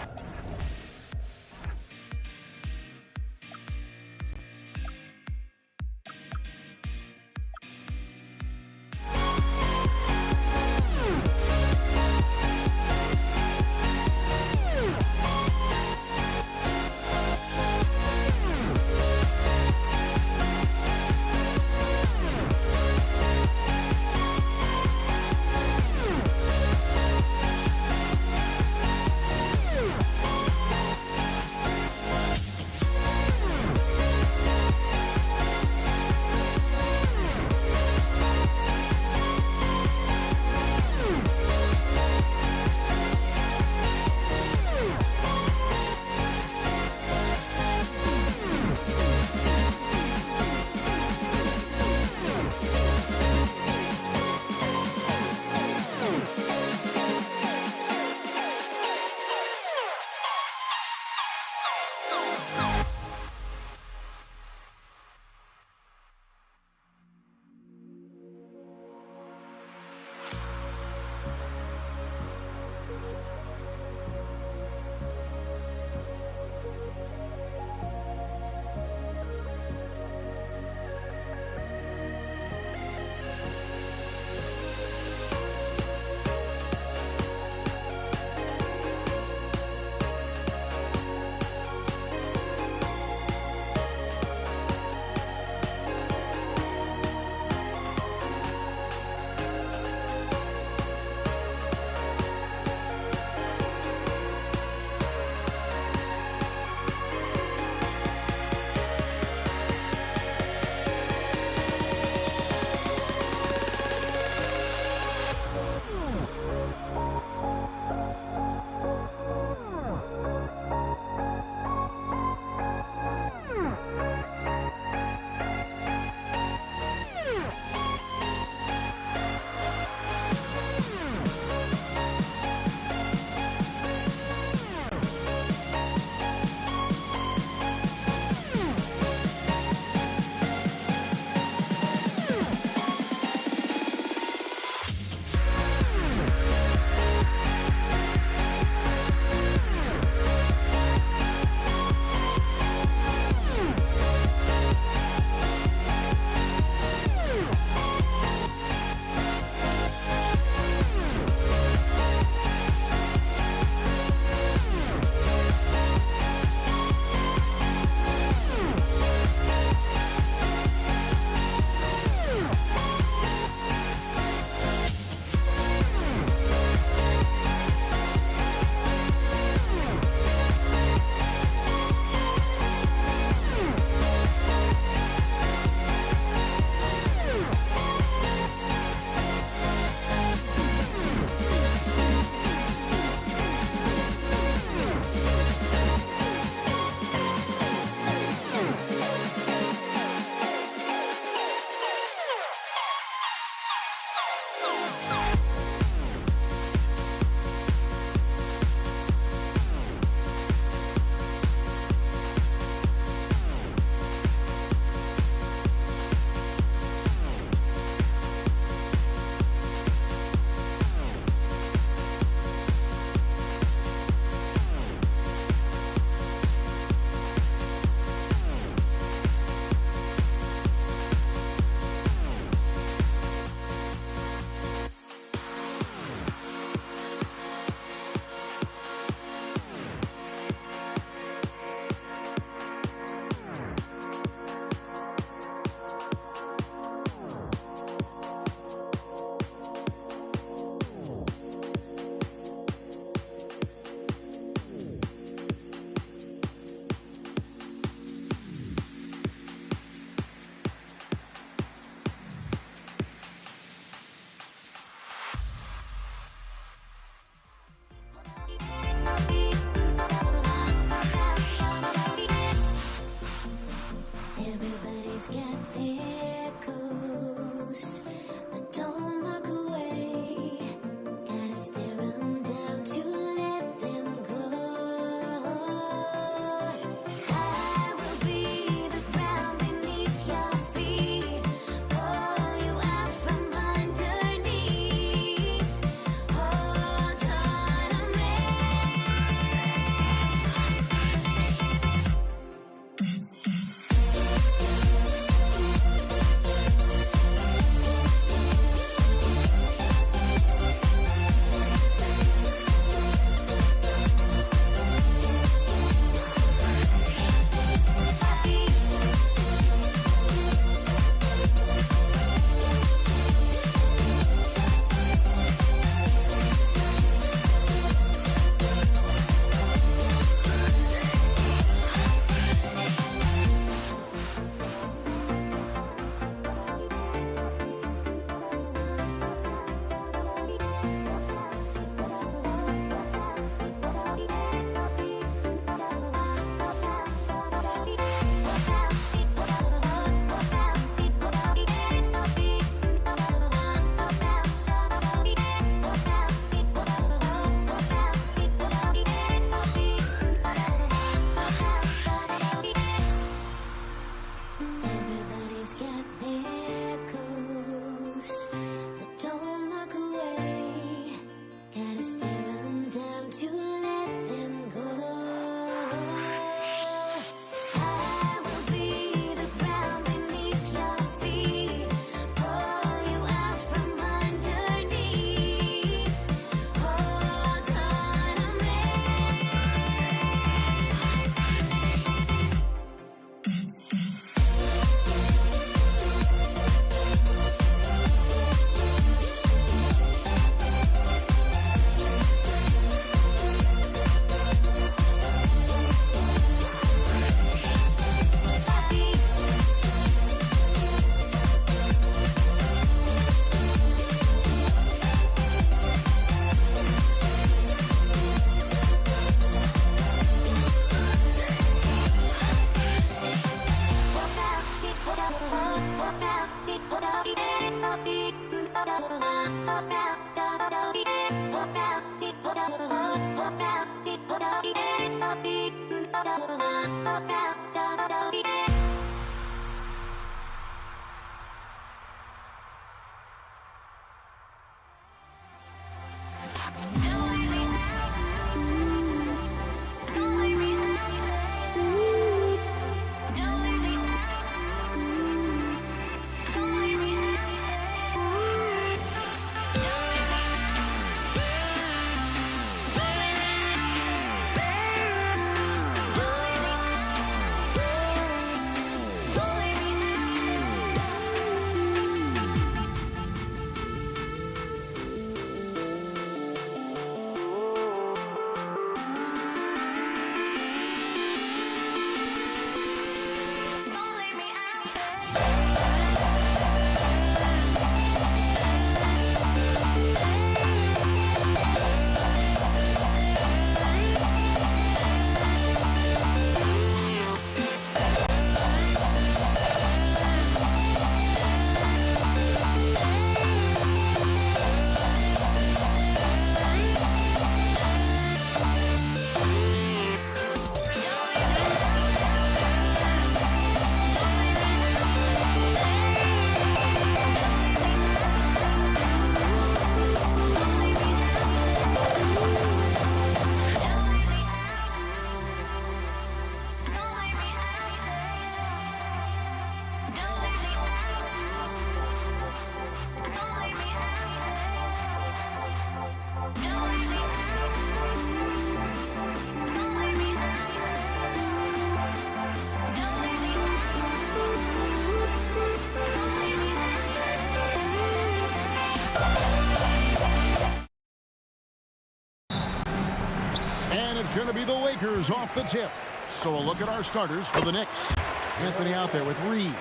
Going to be the Lakers off the tip. So a look at our starters for the Knicks. Anthony out there with Reed.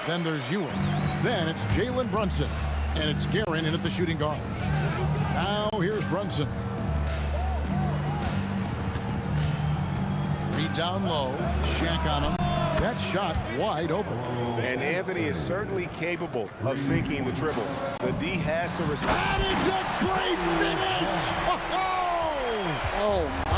Then there's Ewing. Then it's Jalen Brunson. And it's Guerin in at the shooting guard. Now here's Brunson. Reed down low. Shaq on him. That shot wide open. And Anthony is certainly capable of sinking the triple. The D has to respond. And it's a great finish! Oh, my.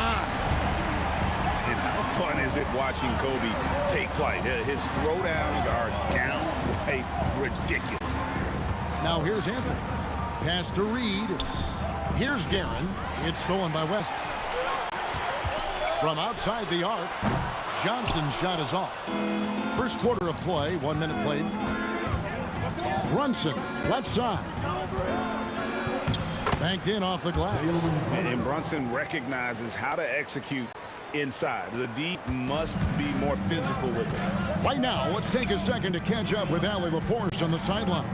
And how fun is it watching Kobe take flight? His throwdowns are downright ridiculous. Now here's Anthony. Pass to Reed. Here's Guerin. It's stolen by West. From outside the arc, Johnson's shot is off. First quarter of play, 1 minute played. Brunson, left side. Banked in off the glass. And Brunson recognizes how to execute inside. The D must be more physical with it. Right now, let's take a second to catch up with Allie LaForce on the sideline.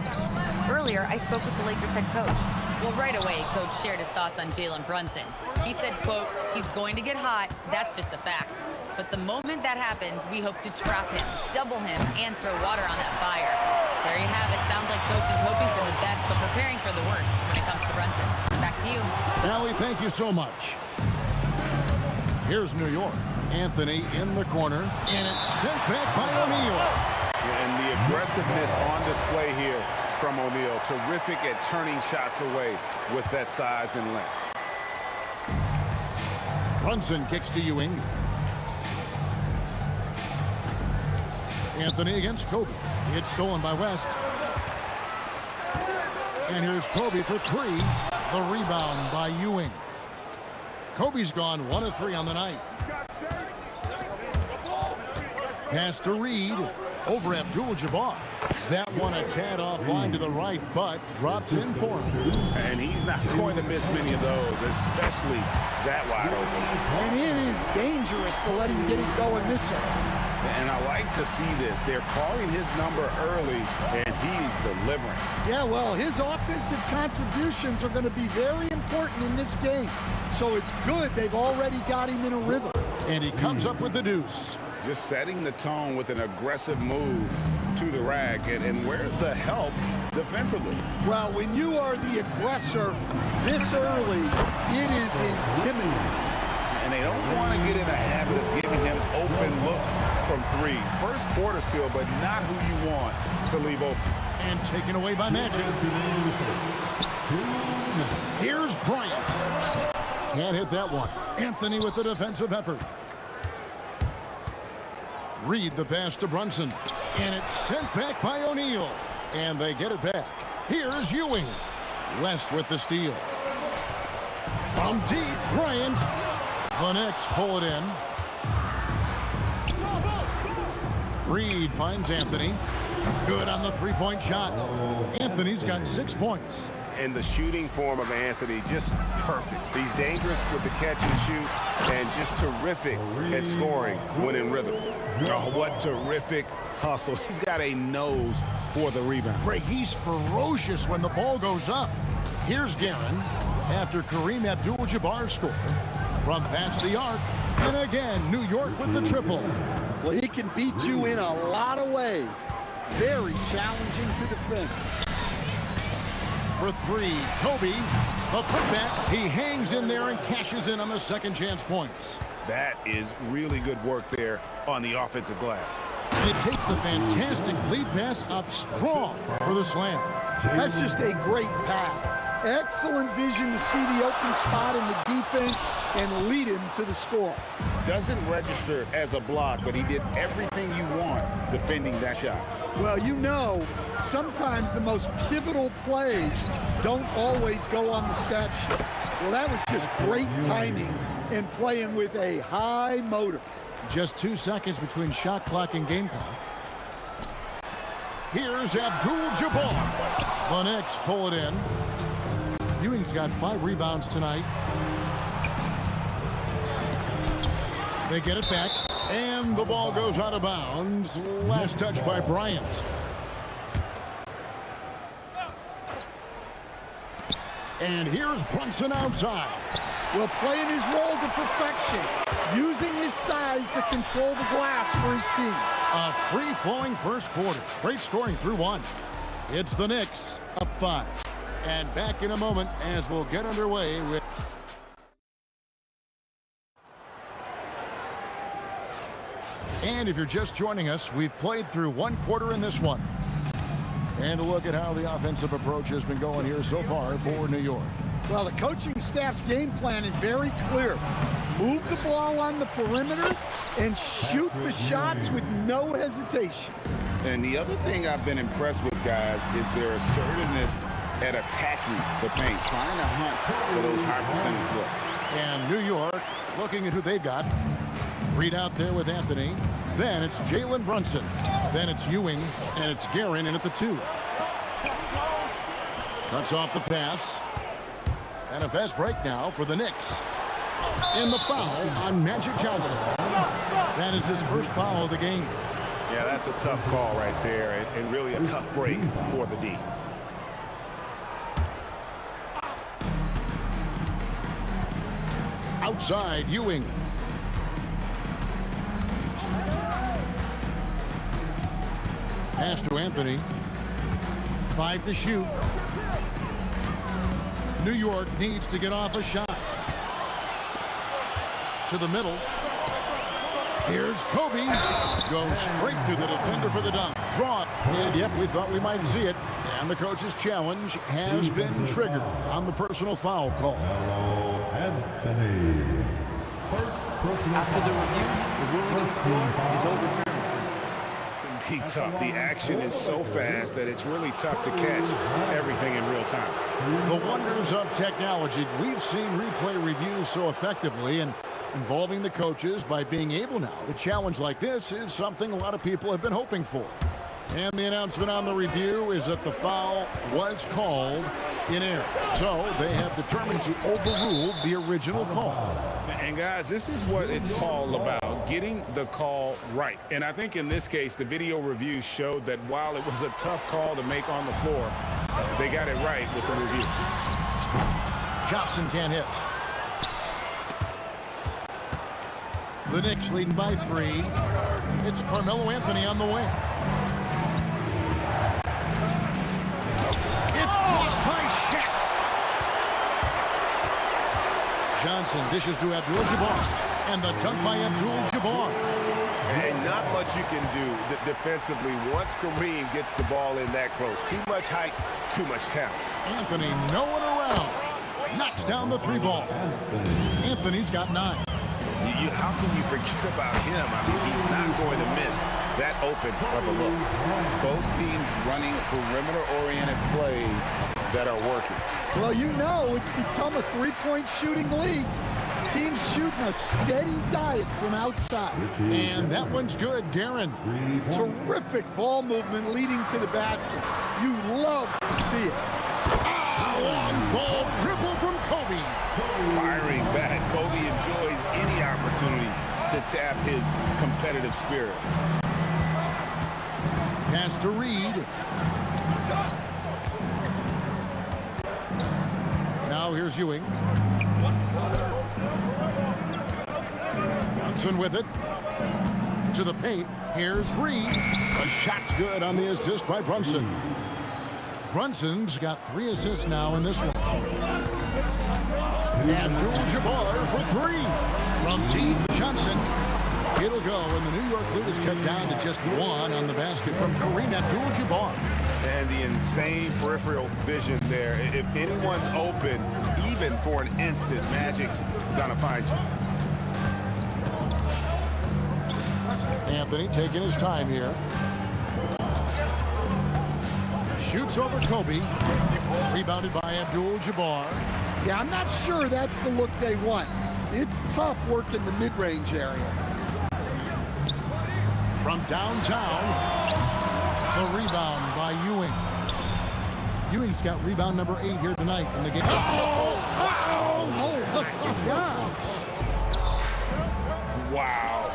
Earlier, I spoke with the Lakers head coach. Well, right away, Coach shared his thoughts on Jalen Brunson. He said, quote, he's going to get hot. That's just a fact. But the moment that happens, we hope to trap him, double him, and throw water on that fire. There you have it. Sounds like Coach is hoping for the best, but preparing for the worst when it comes to Brunson. Back to you. Allie, thank you so much. Here's New York. Anthony in the corner, and it's sent back by O'Neal. And the aggressiveness on display here from O'Neal. Terrific at turning shots away with that size and length. Brunson kicks to Ewing. Anthony against Kobe. It's stolen by West. And here's Kobe for three. The rebound by Ewing. Kobe's gone 1 of 3 on the night. Pass to Reed. Over Abdul-Jabbar. That one a tad offline to the right, but drops in for him. And he's not going to miss many of those, especially that wide open. And it is dangerous to let him get it going this way. And I like to see this. They're calling his number early, and he's delivering. Yeah, well, his offensive contributions are going to be very important in this game. So it's good they've already got him in a rhythm. And he comes up with the deuce. Just setting the tone with an aggressive move to the rack. And where's the help defensively? Well, when you are the aggressor this early, it is intimidating. And they don't want to get in a habit of giving him open looks from 3. First quarter still, but not who you want to leave open. And taken away by Magic. Here's Bryant. Can't hit that one. Anthony with the defensive effort. Reed the pass to Brunson. And it's sent back by O'Neal. And they get it back. Here's Ewing. West with the steal. From deep, Bryant. The Knicks pull it in. Reed finds Anthony. Good on the three-point shot. Anthony's got 6 points. And the shooting form of Anthony, just perfect. He's dangerous with the catch and shoot and just terrific at scoring when in rhythm. Oh, what terrific hustle. He's got a nose for the rebound. Greg, he's ferocious when the ball goes up. Here's Guerin after Kareem Abdul-Jabbar scored from past the arc. And again, New York with the triple. Well, he can beat you in a lot of ways. Very challenging to defend. For three, Kobe, the putback. He hangs in there and cashes in on the second chance points. That is really good work there on the offensive glass. It takes the fantastic lead pass up strong for the slam. That's just a great pass. Excellent vision to see the open spot in the defense and lead him to the score. Doesn't register as a block, but he did everything you want defending that shot. Well, you know, sometimes the most pivotal plays don't always go on the stat sheet. Well, that was just great timing and playing with a high motor. Just 2 seconds between shot clock and game clock. Here's Abdul-Jabbar. The Knicks pull it in. Ewing's got 5 rebounds tonight. They get it back, and the ball goes out of bounds. Last touch by Bryant. And here's Brunson outside. Well, playing his role to perfection, using his size to control the glass for his team. A free-flowing first quarter. Great scoring through 1. It's the Knicks up 5. And back in a moment as we'll get underway with... And if you're just joining us, we've played through 1 quarter in this one. And a look at how the offensive approach has been going here so far for New York. Well, the coaching staff's game plan is very clear. Move the ball on the perimeter and shoot the shots with no hesitation. And the other thing I've been impressed with, guys, is their assertiveness at attacking the paint, trying to hunt for those high percentage looks. And New York looking at who they've got. Reed out there with Anthony. Then it's Jalen Brunson. Then it's Ewing, and it's Guerin in at the 2. Cuts off the pass. And a fast break now for the Knicks. And the foul on Magic Johnson. That is his first foul of the game. Yeah, that's a tough call right there, and really a tough break for the D. Outside, Ewing. Pass to Anthony. 5 to shoot. New York needs to get off a shot. To the middle. Here's Kobe. Goes straight through the defender for the dunk. Draw. And yep, we thought we might see it. And the coach's challenge has been triggered on the personal foul call. Anthony. After the review, the ruling on the floor is overturned. Be tough. The action is so fast that it's really tough to catch everything in real time. The wonders of technology. We've seen replay reviews so effectively, and involving the coaches by being able now to challenge like this is something a lot of people have been hoping for. And the announcement on the review is that the foul was called in error. So they have determined to overrule the original call. And guys, this is what it's all about, getting the call right. And I think in this case, the video review showed that while it was a tough call to make on the floor, they got it right with the review. Johnson can't hit. The Knicks leading by 3. It's Carmelo Anthony on the wing. It's blocked by Shaq. Johnson dishes to Abdul-Jabbar. And the dunk by Abdul-Jabbar. And not much you can do defensively once Kareem gets the ball in that close. Too much height, too much talent. Anthony no one around. Knocks down the 3 ball. Anthony's got 9. How can you forget about him? I mean, he's not going to miss that open of a look. Both teams running perimeter-oriented plays that are working. Well, you know it's become a three-point shooting league. Teams shooting a steady diet from outside. And that one's good, Guerin. Terrific ball movement leading to the basket. You love to see it. Long ball dribble from Kobe. Firing back. Kobe enjoys any opportunity to tap his competitive spirit. Pass to Reed. Now here's Ewing. Johnson with it. To the paint. Here's Reed. The shot's good on the assist by Brunson. Brunson's got 3 assists now in this one. Abdul-Jabbar for 3 from Team Johnson. It'll go, and the New York lead is cut down to just 1 on the basket from Kareem Abdul-Jabbar. And the insane peripheral vision there. If anyone's open, even for an instant, Magic's gonna find you. Anthony taking his time here. Shoots over Kobe. Rebounded by Abdul-Jabbar. Yeah, I'm not sure that's the look they want. It's tough work in the mid-range area. From downtown, the rebound by Ewing. Ewing's got rebound number 8 here tonight in the game. Wow.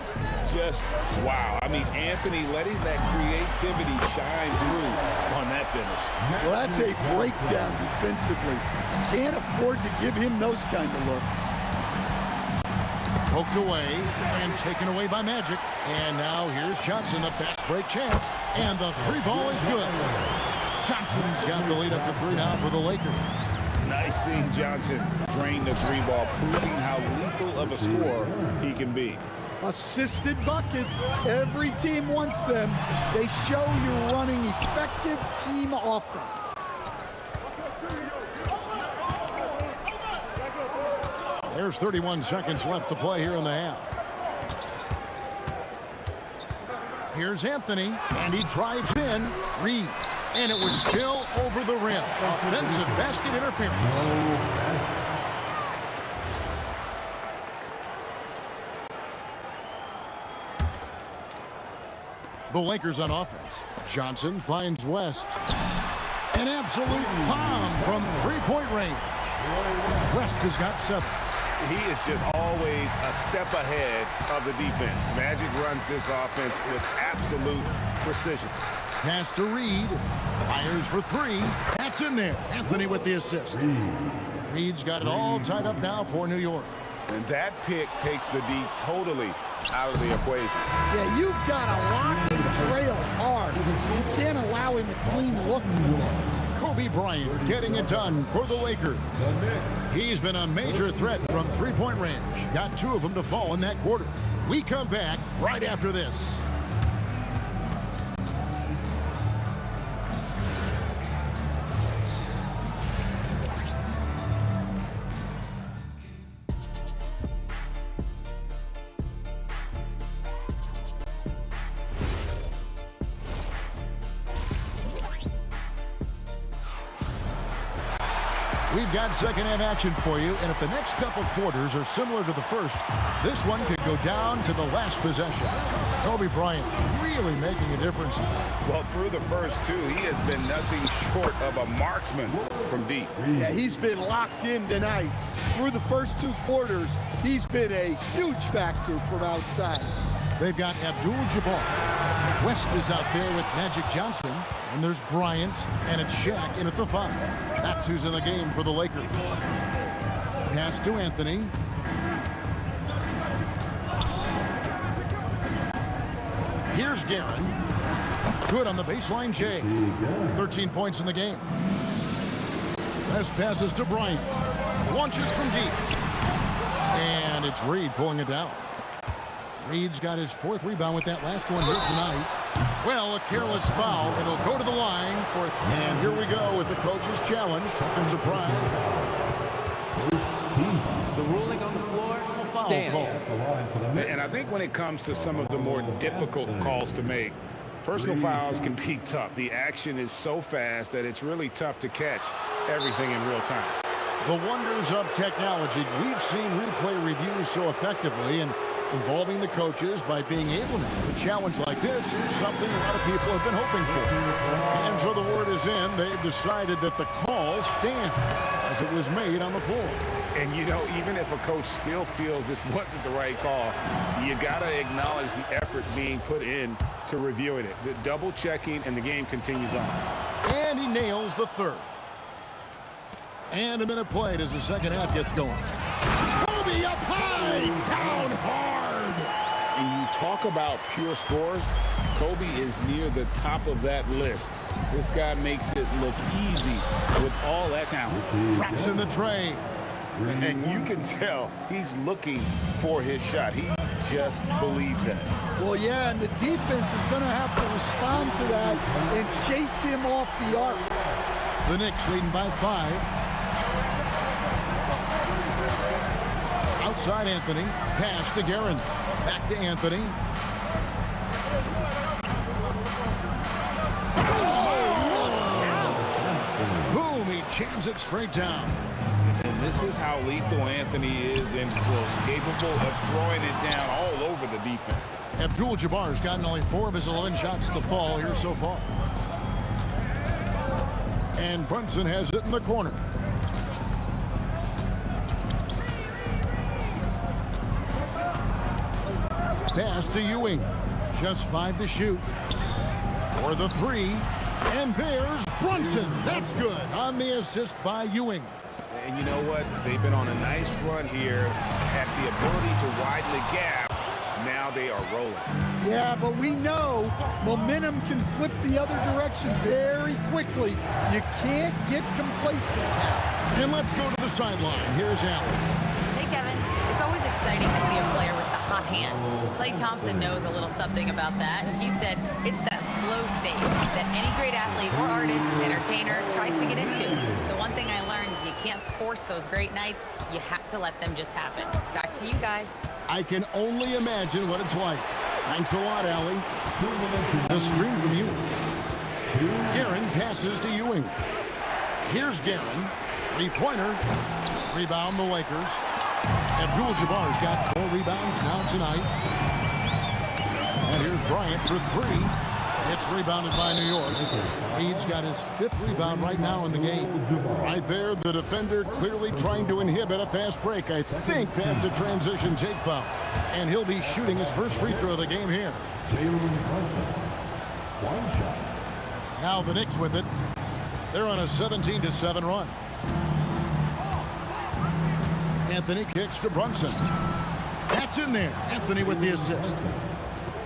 Just wow. I mean, Anthony letting that creativity shine through on that finish. Well, that's a breakdown defensively. Can't afford to give him those kind of looks. Poked away and taken away by Magic. And now here's Johnson, a fast break chance. And the 3 ball is good. Johnson's got the lead up to 3 now for the Lakers. Nice seeing Johnson drain the 3 ball, proving how lethal of a scorer he can be. Assisted buckets. Every team wants them. They show you're running effective team offense. There's 31 seconds left to play here in the half. Here's Anthony, and he drives in. Reed, and it was still over the rim. Offensive basket interference. The Lakers on offense. Johnson finds West. An absolute bomb from 3-point range. West has got 7. He is just always a step ahead of the defense. Magic runs this offense with absolute precision. Pass to Reed. Fires for 3. That's in there. Anthony with the assist. Reed's got it all tied up now for New York. And that pick takes the D totally out of the equation. Yeah, you've got to lock and trail hard. You can't allow him a clean look from there. Kobe Bryant getting it done for the Lakers. He's been a major threat from 3-point range. Got 2 of them to fall in that quarter. We come back right after this. We've got second half action for you, and if the next couple quarters are similar to the first, this one could go down to the last possession. Kobe Bryant really making a difference. Well, through the first 2, he has been nothing short of a marksman from deep. Yeah, he's been locked in tonight. Through the first 2 quarters, he's been a huge factor from outside. They've got Abdul-Jabbar. West is out there with Magic Johnson. And there's Bryant, and it's Shaq in at the 5. That's who's in the game for the Lakers. Pass to Anthony. Here's Guerin. Good on the baseline, Jay. 13 points in the game. Best passes to Bryant. Launches from deep. And it's Reed pulling it down. Reed's got his 4th rebound with that last one here tonight. Well, a careless foul, and he'll go to the line for it. And here we go with the coach's challenge. Surprise. The ruling on the floor, stands. call. And I think when it comes to some of the more difficult calls to make, personal fouls can be tough. The action is so fast that it's really tough to catch everything in real time. The wonders of technology. We've seen replay reviews so effectively, and involving the coaches by being able to have a challenge like this is something a lot of people have been hoping for. And so the word is in. They've decided that the call stands as it was made on the floor. And, you know, even if a coach still feels this wasn't the right call, you got to acknowledge the effort being put in to reviewing it. The double checking, and the game continues on. And he nails the third. And a minute played as the second half gets going. Kobe up high, down hard. And you talk about pure scores, Kobe is near the top of that list. This guy makes it look easy with all that talent. Drops in the tray. And you can tell he's looking for his shot. He just believes in it. Well, yeah, and the defense is going to have to respond to that and chase him off the arc. The Knicks leading by 5. Outside Anthony, pass to Guerin. Back to Anthony. Boom, he jams it straight down. And this is how lethal Anthony is in close, capable of throwing it down all over the defense. Abdul-Jabbar's gotten only 4 of his 11 shots to fall here so far. And Brunson has it in the corner. Pass to Ewing. Just 5 to shoot. For the 3. And there's Brunson. That's good on the assist by Ewing. And you know what? They've been on a nice run here, had the ability to widen the gap. Now they are rolling. Yeah, but we know momentum can flip the other direction very quickly. You can't get complacent now. And let's go to the sideline. Here's Allen. Hey, Kevin. It's always exciting to see a player with the hot hand. Klay Thompson knows a little something about that. He said it's that flow state that any great athlete or artist, entertainer, tries to get into. The one thing I learned is you can't force those great nights. You have to let them just happen. Back to you guys. I can only imagine what it's like. Thanks a lot, Allie. The screen from Ewing. Guerin passes to Ewing. Here's Guerin. 3-pointer. Rebound the Lakers. Abdul-Jabbar's got 4 rebounds now tonight. And here's Bryant for 3. It's rebounded by New York. He's got his 5th rebound right now in the game. Right there, the defender clearly trying to inhibit a fast break. I think that's a transition take foul. And he'll be shooting his first free throw of the game here. Now the Knicks with it. They're on a 17-7 run. Anthony kicks to Brunson. That's in there. Anthony with the assist.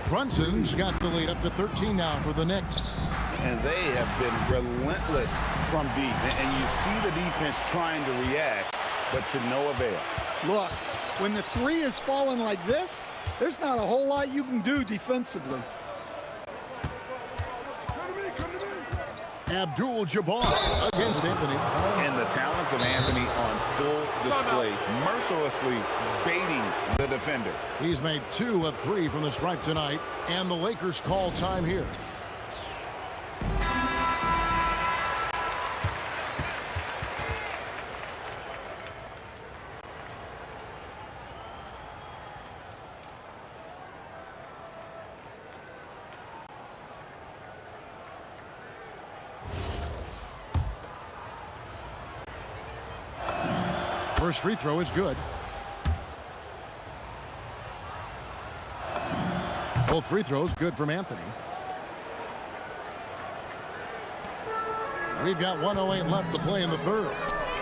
Brunson's got the lead up to 13 now for the Knicks. And they have been relentless from deep. And you see the defense trying to react, but to no avail. Look, when the 3 is falling like this, there's not a whole lot you can do defensively. Abdul-Jabbar against Anthony. And the talents of Anthony on full display, mercilessly baiting the defender. He's made 2 of 3 from the stripe tonight, and the Lakers call time here. First free throw is good. Both free throws good from Anthony. We've got 1:08 left to play in the third.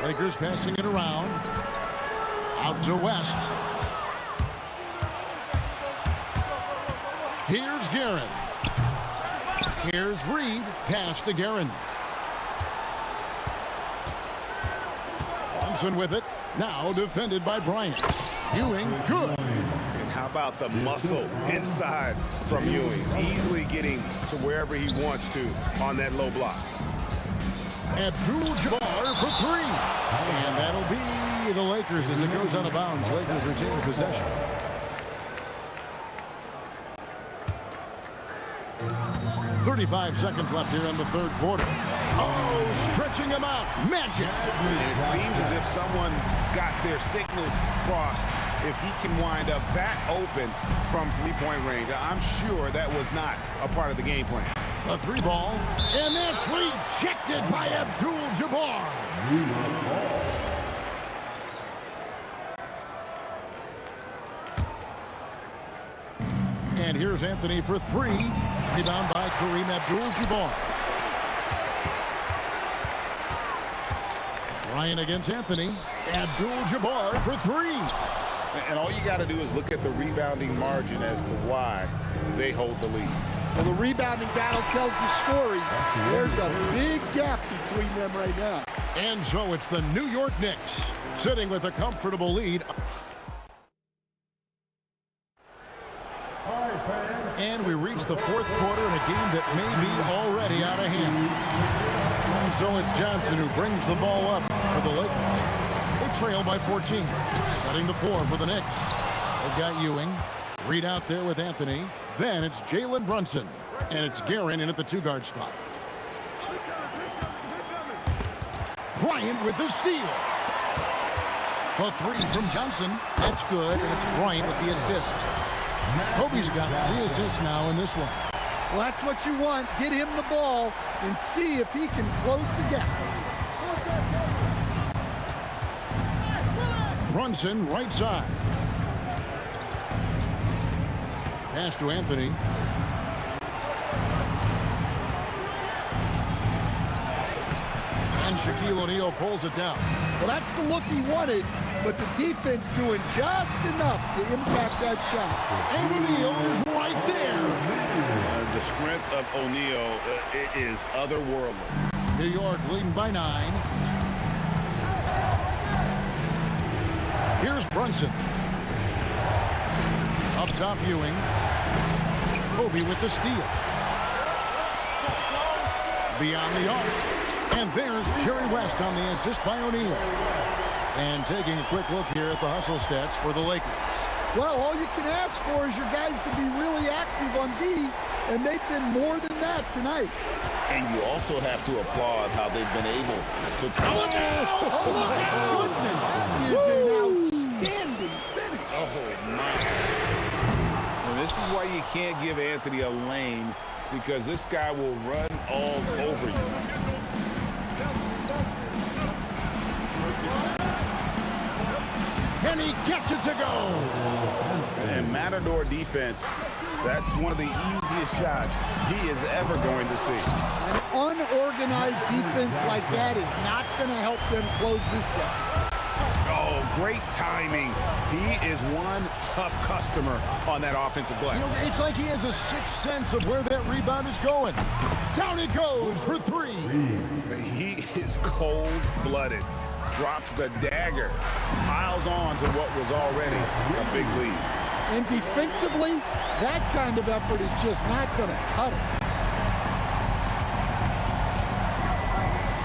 Lakers passing it around. Out to West. Here's Guerin. Here's Reed. Pass to Guerin. Thompson with it. Now defended by Bryant. Ewing, good. And how about the muscle inside from Ewing? Easily getting to wherever he wants to on that low block. Abdul-Jabbar for three. And that'll be the Lakers as it goes out of bounds. Lakers retain possession. 35 seconds left here in the third quarter. Oh, stretching him out. Magic. And it seems as if someone got their signals crossed. If he can wind up that open from three-point range, I'm sure that was not a part of the game plan. A three ball, and that's rejected by Abdul-Jabbar. And here's Anthony for three. Rebound by Kareem Abdul-Jabbar. Ryan against Anthony. Abdul-Jabbar for three. And all you got to do is look at the rebounding margin as to why they hold the lead. Well, the rebounding battle tells the story. There's a big gap between them right now. And so it's the New York Knicks sitting with a comfortable lead. And we reach the fourth quarter in a game that may be already out of hand. And so it's Johnson who brings the ball up for the Lakers. They trail by 14. Setting the floor for the Knicks. They've got Ewing. Reed out there with Anthony. Then it's Jalen Brunson. And it's Guerin in at the two-guard spot. Bryant with the steal. The three from Johnson. That's good. And it's Bryant with the assist. Kobe's got 3 assists now in this one. Well, that's what you want. Get him the ball and see if he can close the gap. Brunson, right side. Pass to Anthony. And Shaquille O'Neal pulls it down. Well, that's the look he wanted, but the defense doing just enough to impact that shot. And O'Neal is right there. The strength of O'Neal is otherworldly. New York leading by 9. Here's Brunson. Up top, Ewing. Kobe with the steal. Beyond the arc. And there's Jerry West on the assist by O'Neal. And taking a quick look here at the hustle stats for the Lakers. Well, all you can ask for is your guys to be really active on D, and they've been more than that tonight. And you also have to applaud how they've been able to... Oh, my goodness! That is an outstanding finish. Oh, my. And this is why you can't give Anthony a lane, because this guy will run all over you. And he gets it to go. And Matador defense, that's one of the easiest shots he is ever going to see. An unorganized defense like that is not going to help them close this deficit. Oh, great timing. He is one tough customer on that offensive glass. You know, it's like he has a sixth sense of where that rebound is going. Down it goes for three. He is cold-blooded. Drops the dagger. Piles on to what was already a big lead. And defensively, that kind of effort is just not going to cut it.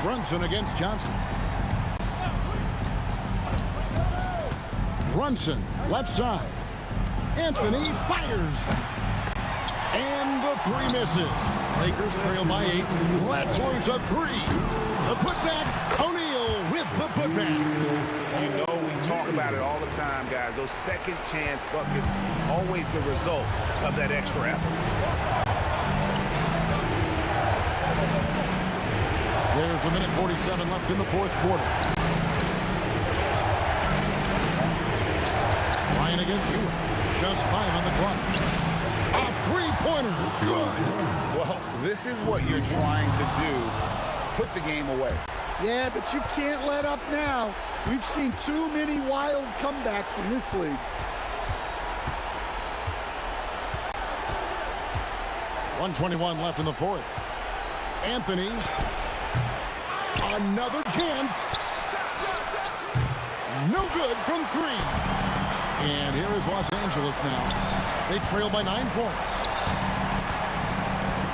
Brunson against Johnson. Brunson, left side. Anthony fires. And the three misses. Lakers trail by 8. Letzler's a three. The putback, O'Neal with the putback. You know, we talk about it all the time, guys. Those second chance buckets, always the result of that extra effort. There's a minute 47 left in the fourth quarter. Ryan against you. Just 5 on the clock. A three-pointer. Good. Well, this is what you're trying to do. Put the game away. Yeah, but you can't let up now. We've seen too many wild comebacks in this league. .121 left in the fourth. Anthony. Another chance. No good from 3. And here is Los Angeles now. They trail by 9 points.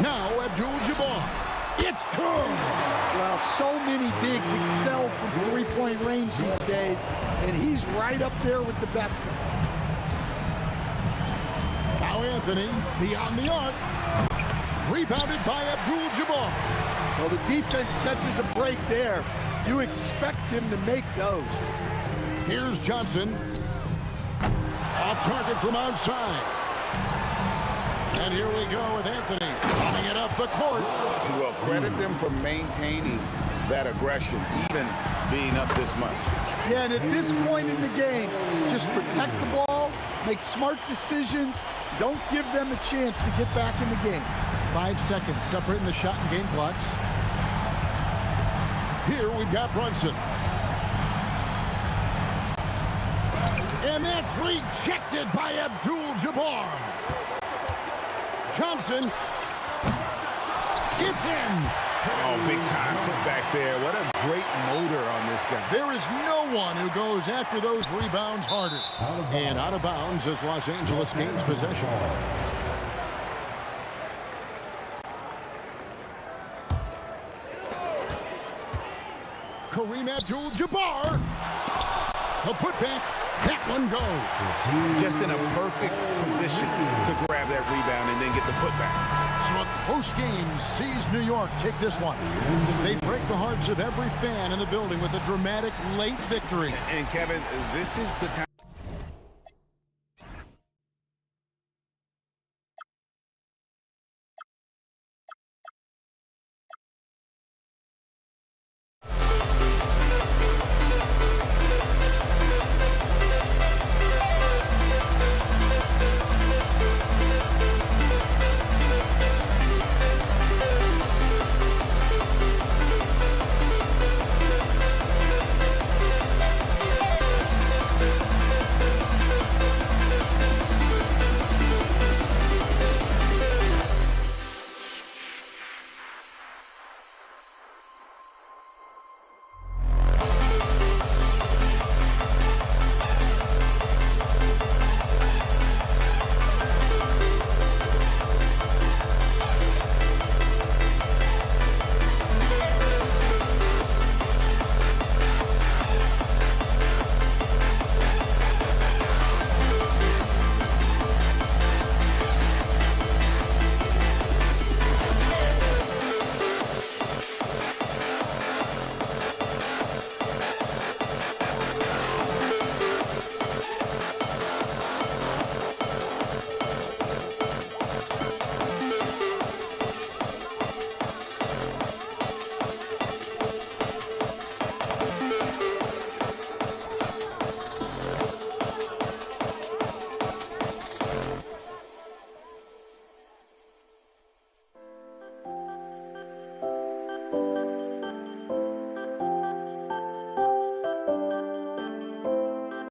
Now Abdul-Jabbar. It's good. Well, so many bigs excel from three-point range these days, and he's right up there with the best of them. Now Anthony beyond the arc. Rebounded by Abdul-Jabbar. Well, the defense catches a break there. You expect him to make those. Here's Johnson. Off target from outside. And here we go with Anthony running it up the court. Well, credit them for maintaining that aggression, even being up this much. Yeah, and at this point in the game, just protect the ball, make smart decisions, don't give them a chance to get back in the game. 5 seconds separating the shot and game clocks. Here we've got Brunson. And that's rejected by Abdul-Jabbar. Johnson. It's in. Oh, big time put back there. What a great motor on this guy. There is no one who goes after those rebounds harder. And out of bounds as Los Angeles gains possession. Kareem Abdul-Jabbar. A putback. That one goes. Just in a perfect position to grab that rebound and then get the putback. So a close game sees New York take this one. They break the hearts of every fan in the building with a dramatic late victory. And Kevin, this is the time.